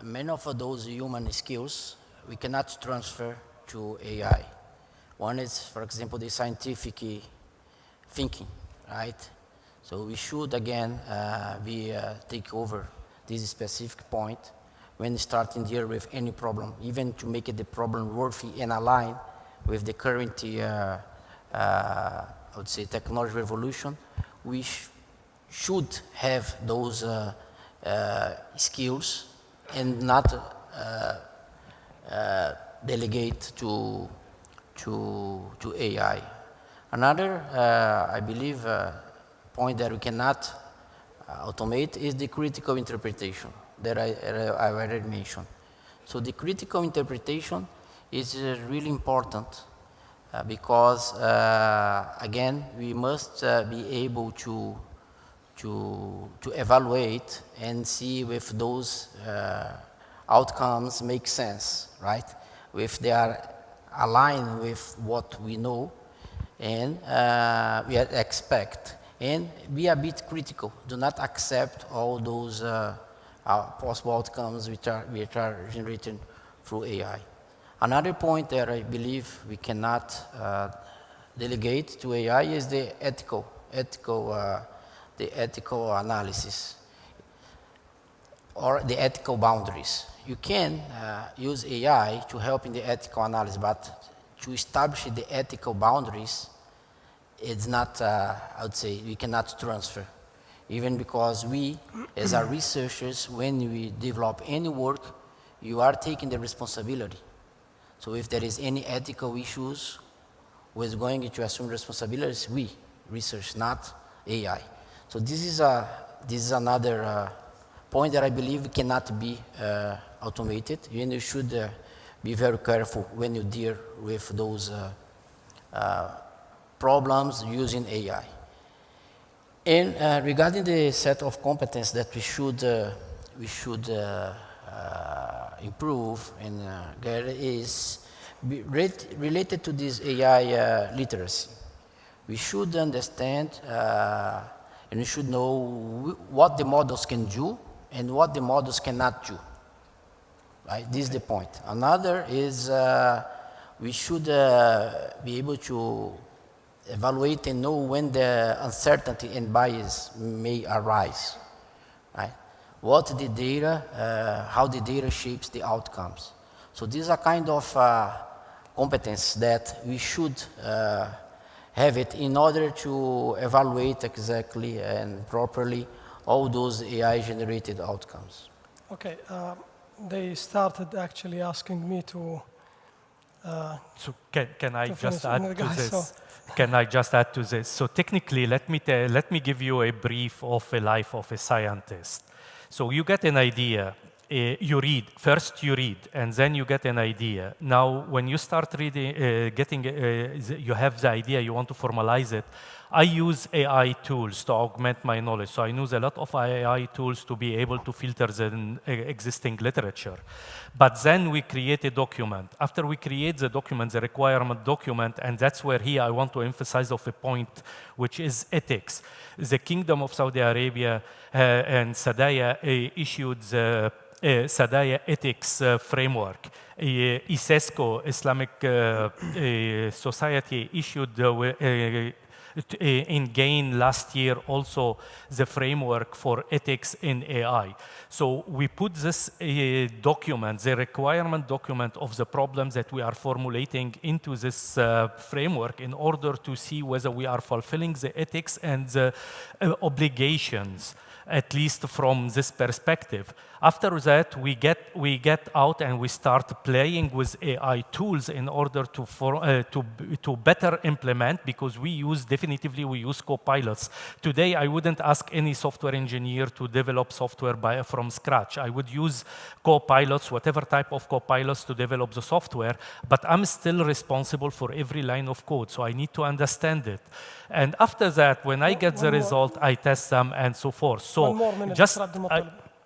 many of those human skills we cannot transfer to AI. One is, for example, the scientific thinking, right? So we should, again, take over this specific point when starting to deal with any problem, even to make it the problem worthy and align with the current, I would say, technology revolution. We should have those skills and not delegate to to AI. Another, I believe, point that we cannot automate is the critical interpretation that I already mentioned. So the critical interpretation is really important because, again, we must be able to evaluate and see if those outcomes make sense, right? If they are aligned with what we know and we expect. And be a bit critical. Do not accept all those possible outcomes which are generated through AI. Another point that I believe we cannot delegate to AI is the ethical analysis or the ethical boundaries. You can use AI to help in the ethical analysis, but to establish the ethical boundaries, it's not, I would say, we cannot transfer. Even because we, as our researchers, when we develop any work, you are taking the responsibility. So if there is any ethical issues, who is going to assume responsibilities? We, research, not AI. So this is another point that I believe cannot be automated, and you should be very careful when you deal with those problems using AI. And regarding the set of competence that we should improve and get is related to this AI literacy. We should understand and we should know what the models can do and what the models cannot do. Right? This is the point. Another is we should be able to evaluate and know when the uncertainty and bias may arise. Right? What the data, how the data shapes the outcomes. So these are kind of competence that we should have it in order to evaluate exactly and properly all those AI-generated outcomes. Okay, they started actually asking me to. So can I just add to this? Can I just add to this? So technically, let me give you a brief of a life of a scientist. So you get an idea. You read, and then you get an idea. Now, when you start reading, you have the idea, you want to formalize it. I use AI tools to augment my knowledge. So I use a lot of AI tools to be able to filter the existing literature. But then we create a document. After we create the document, the requirement document, and that's where here I want to emphasize of a point, which is ethics. The Kingdom of Saudi Arabia and Sadaya issued the Sadaya ethics framework. ISESCO, Islamic Society, issued in GAIN last year also the framework for ethics in AI. So we put this document, the requirement document of the problems that we are formulating into this framework in order to see whether we are fulfilling the ethics and the obligations, at least from this perspective. After that, we get out and we start playing with AI tools in order to better implement, because we use co-pilots. Today, I wouldn't ask any software engineer to develop software from scratch. I would use co-pilots, whatever type of co-pilots, to develop the software, but I'm still responsible for every line of code, so I need to understand it. And after that, when I get the result, I test them and so forth. So 1 more minute. just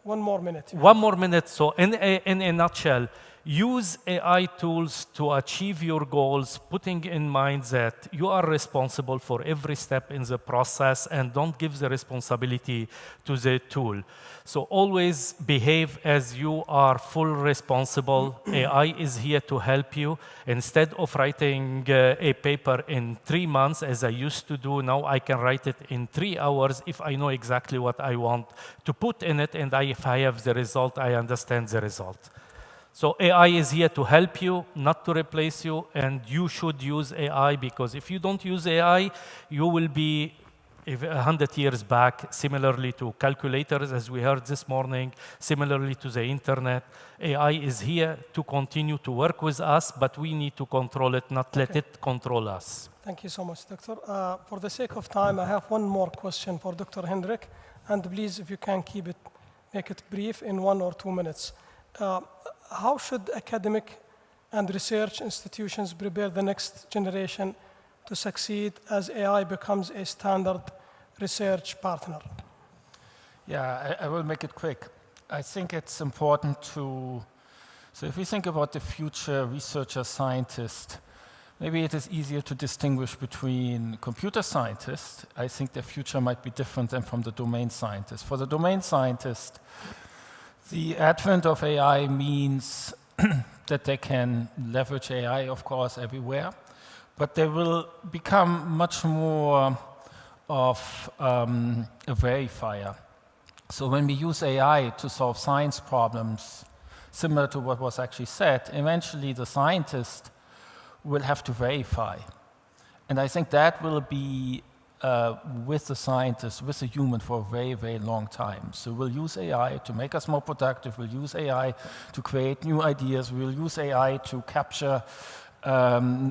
1 more minute. 1 more minute. So in a nutshell, use AI tools to achieve your goals, putting in mind that you are responsible for every step in the process, and don't give the responsibility to the tool. So always behave as you are full responsible. AI is here to help you. Instead of writing a paper in 3 months, as I used to do, now I can write it in 3 hours if I know exactly what I want to put in it, and if I have the result, I understand the result. So AI is here to help you, not to replace you, and you should use AI, because if you don't use AI, you will be if 100 years back, similarly to calculators, as we heard this morning, similarly to the internet, AI is here to continue to work with us, but we need to control it, not let it control us. Thank you so much, Doctor. For the sake of time, I have one more question for Dr. Hendrik, and please, if you can make it brief in 1 or 2 minutes. How should academic and research institutions prepare the next generation to succeed as AI becomes a standard research partner? Yeah, I will make it quick. I think it's important so if we think about the future researcher scientist, maybe it is easier to distinguish between computer scientists. I think their future might be different than from the domain scientists. For the domain scientist, the advent of AI means that they can leverage AI, of course, everywhere, but they will become much more of a verifier. So when we use AI to solve science problems, similar to what was actually said, eventually the scientist will have to verify. And I think that will be with the scientist, with the human for a very, very long time. So we'll use AI to make us more productive. We'll use AI to create new ideas. We'll use AI to capture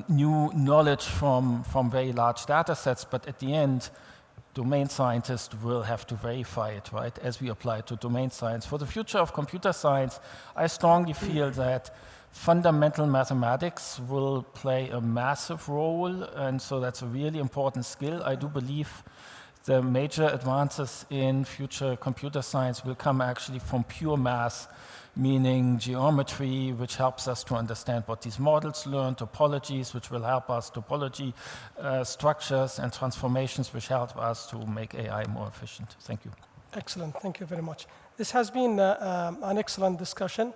new knowledge from very large data sets. But at the end, domain scientists will have to verify it, right, as we apply it to domain science. For the future of computer science, I strongly feel that fundamental mathematics will play a massive role, and so that's a really important skill. I do believe the major advances in future computer science will come actually from pure math, meaning geometry, which helps us to understand what these models learn, topologies, which will help us, topology structures and transformations, which help us to make AI more efficient. Thank you. Excellent. Thank you very much. This has been an excellent discussion.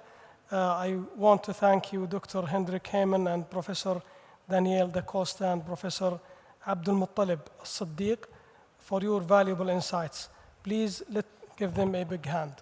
I want to thank you, Dr. Hendrik Heyman and Professor Daniel Da Costa and Professor Abdul Muttalib As-Siddiq for your valuable insights. Please give them a big hand.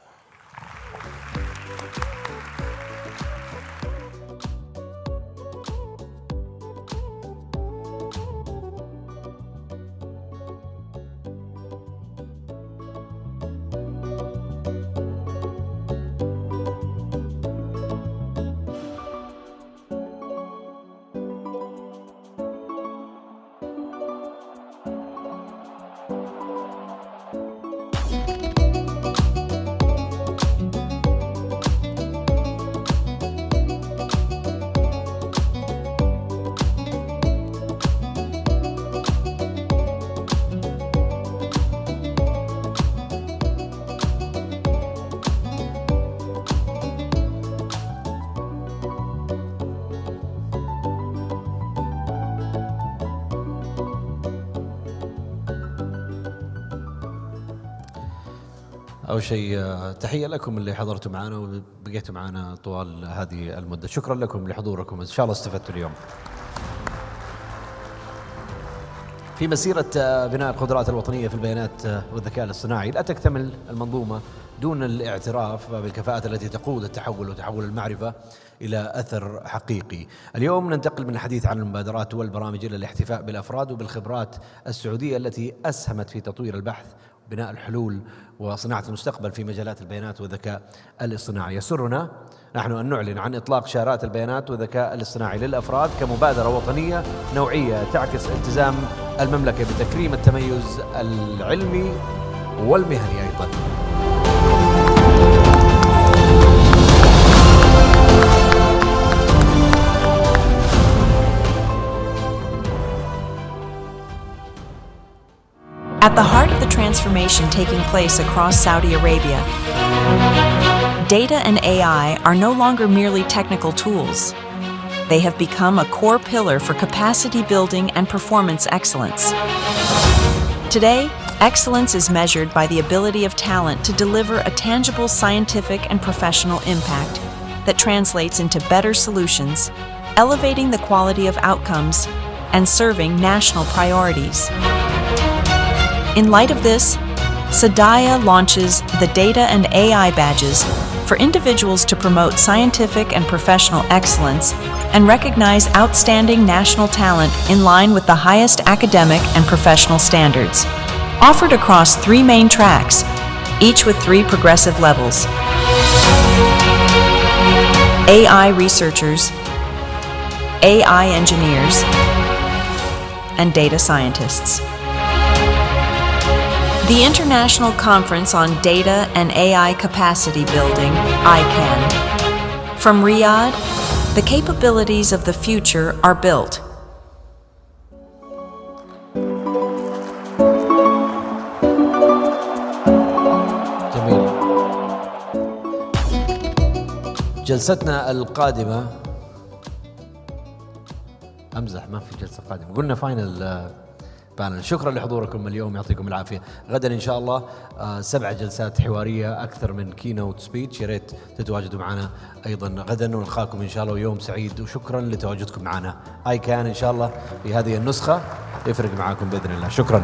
أول شيء تحية لكم اللي حضرتوا معنا وبقيتوا معنا طوال هذه المدة. شكرا لكم لحضوركم، إن شاء الله استفدتوا اليوم. في مسيرة بناء القدرات الوطنية في البيانات والذكاء الاصطناعي لا تكتمل المنظومة دون الاعتراف بالكفاءات التي تقود التحول وتحول المعرفة إلى أثر حقيقي. اليوم ننتقل من الحديث عن المبادرات والبرامج إلى الاحتفاء بالأفراد وبالخبرات السعودية التي أسهمت في تطوير البحث، بناء الحلول وصناعة المستقبل في مجالات البيانات والذكاء الاصطناعي. يسرنا نحن أن نعلن عن إطلاق شارات البيانات والذكاء الاصطناعي للأفراد كمبادرة وطنية نوعية تعكس التزام المملكة بتكريم التميز العلمي والمهني أيضا. At the heart of the transformation taking place across Saudi Arabia, data and AI are no longer merely technical tools. They have become a core pillar for capacity building and performance excellence. Today, excellence is measured by the ability of talent to deliver a tangible scientific and professional impact that translates into better solutions, elevating the quality of outcomes, and serving national priorities. In light of this, Sadaya launches the Data and AI Badges for individuals to promote scientific and professional excellence and recognize outstanding national talent in line with the highest academic and professional standards. offered across 3 main tracks, each with 3 progressive levels. AI researchers, AI engineers, and data scientists. The International Conference on Data and AI Capacity Building, Ican. From Riyadh, the capabilities of the future are built. جميل. جلستنا القادمة أمزح، ما في جلسة قادمة، قلنا فاينل بانل. شكرا لحضوركم اليوم، يعطيكم العافية. غدا إن شاء الله 7 جلسات حوارية أكثر من كينوت سبيتش، يا ريت تتواجدوا معنا أيضا غدا، ونلقاكم إن شاء الله ويوم سعيد، وشكرا لتواجدكم معنا. Ican إن شاء الله في هذه النسخة يفرق معاكم بإذن الله. شكرا.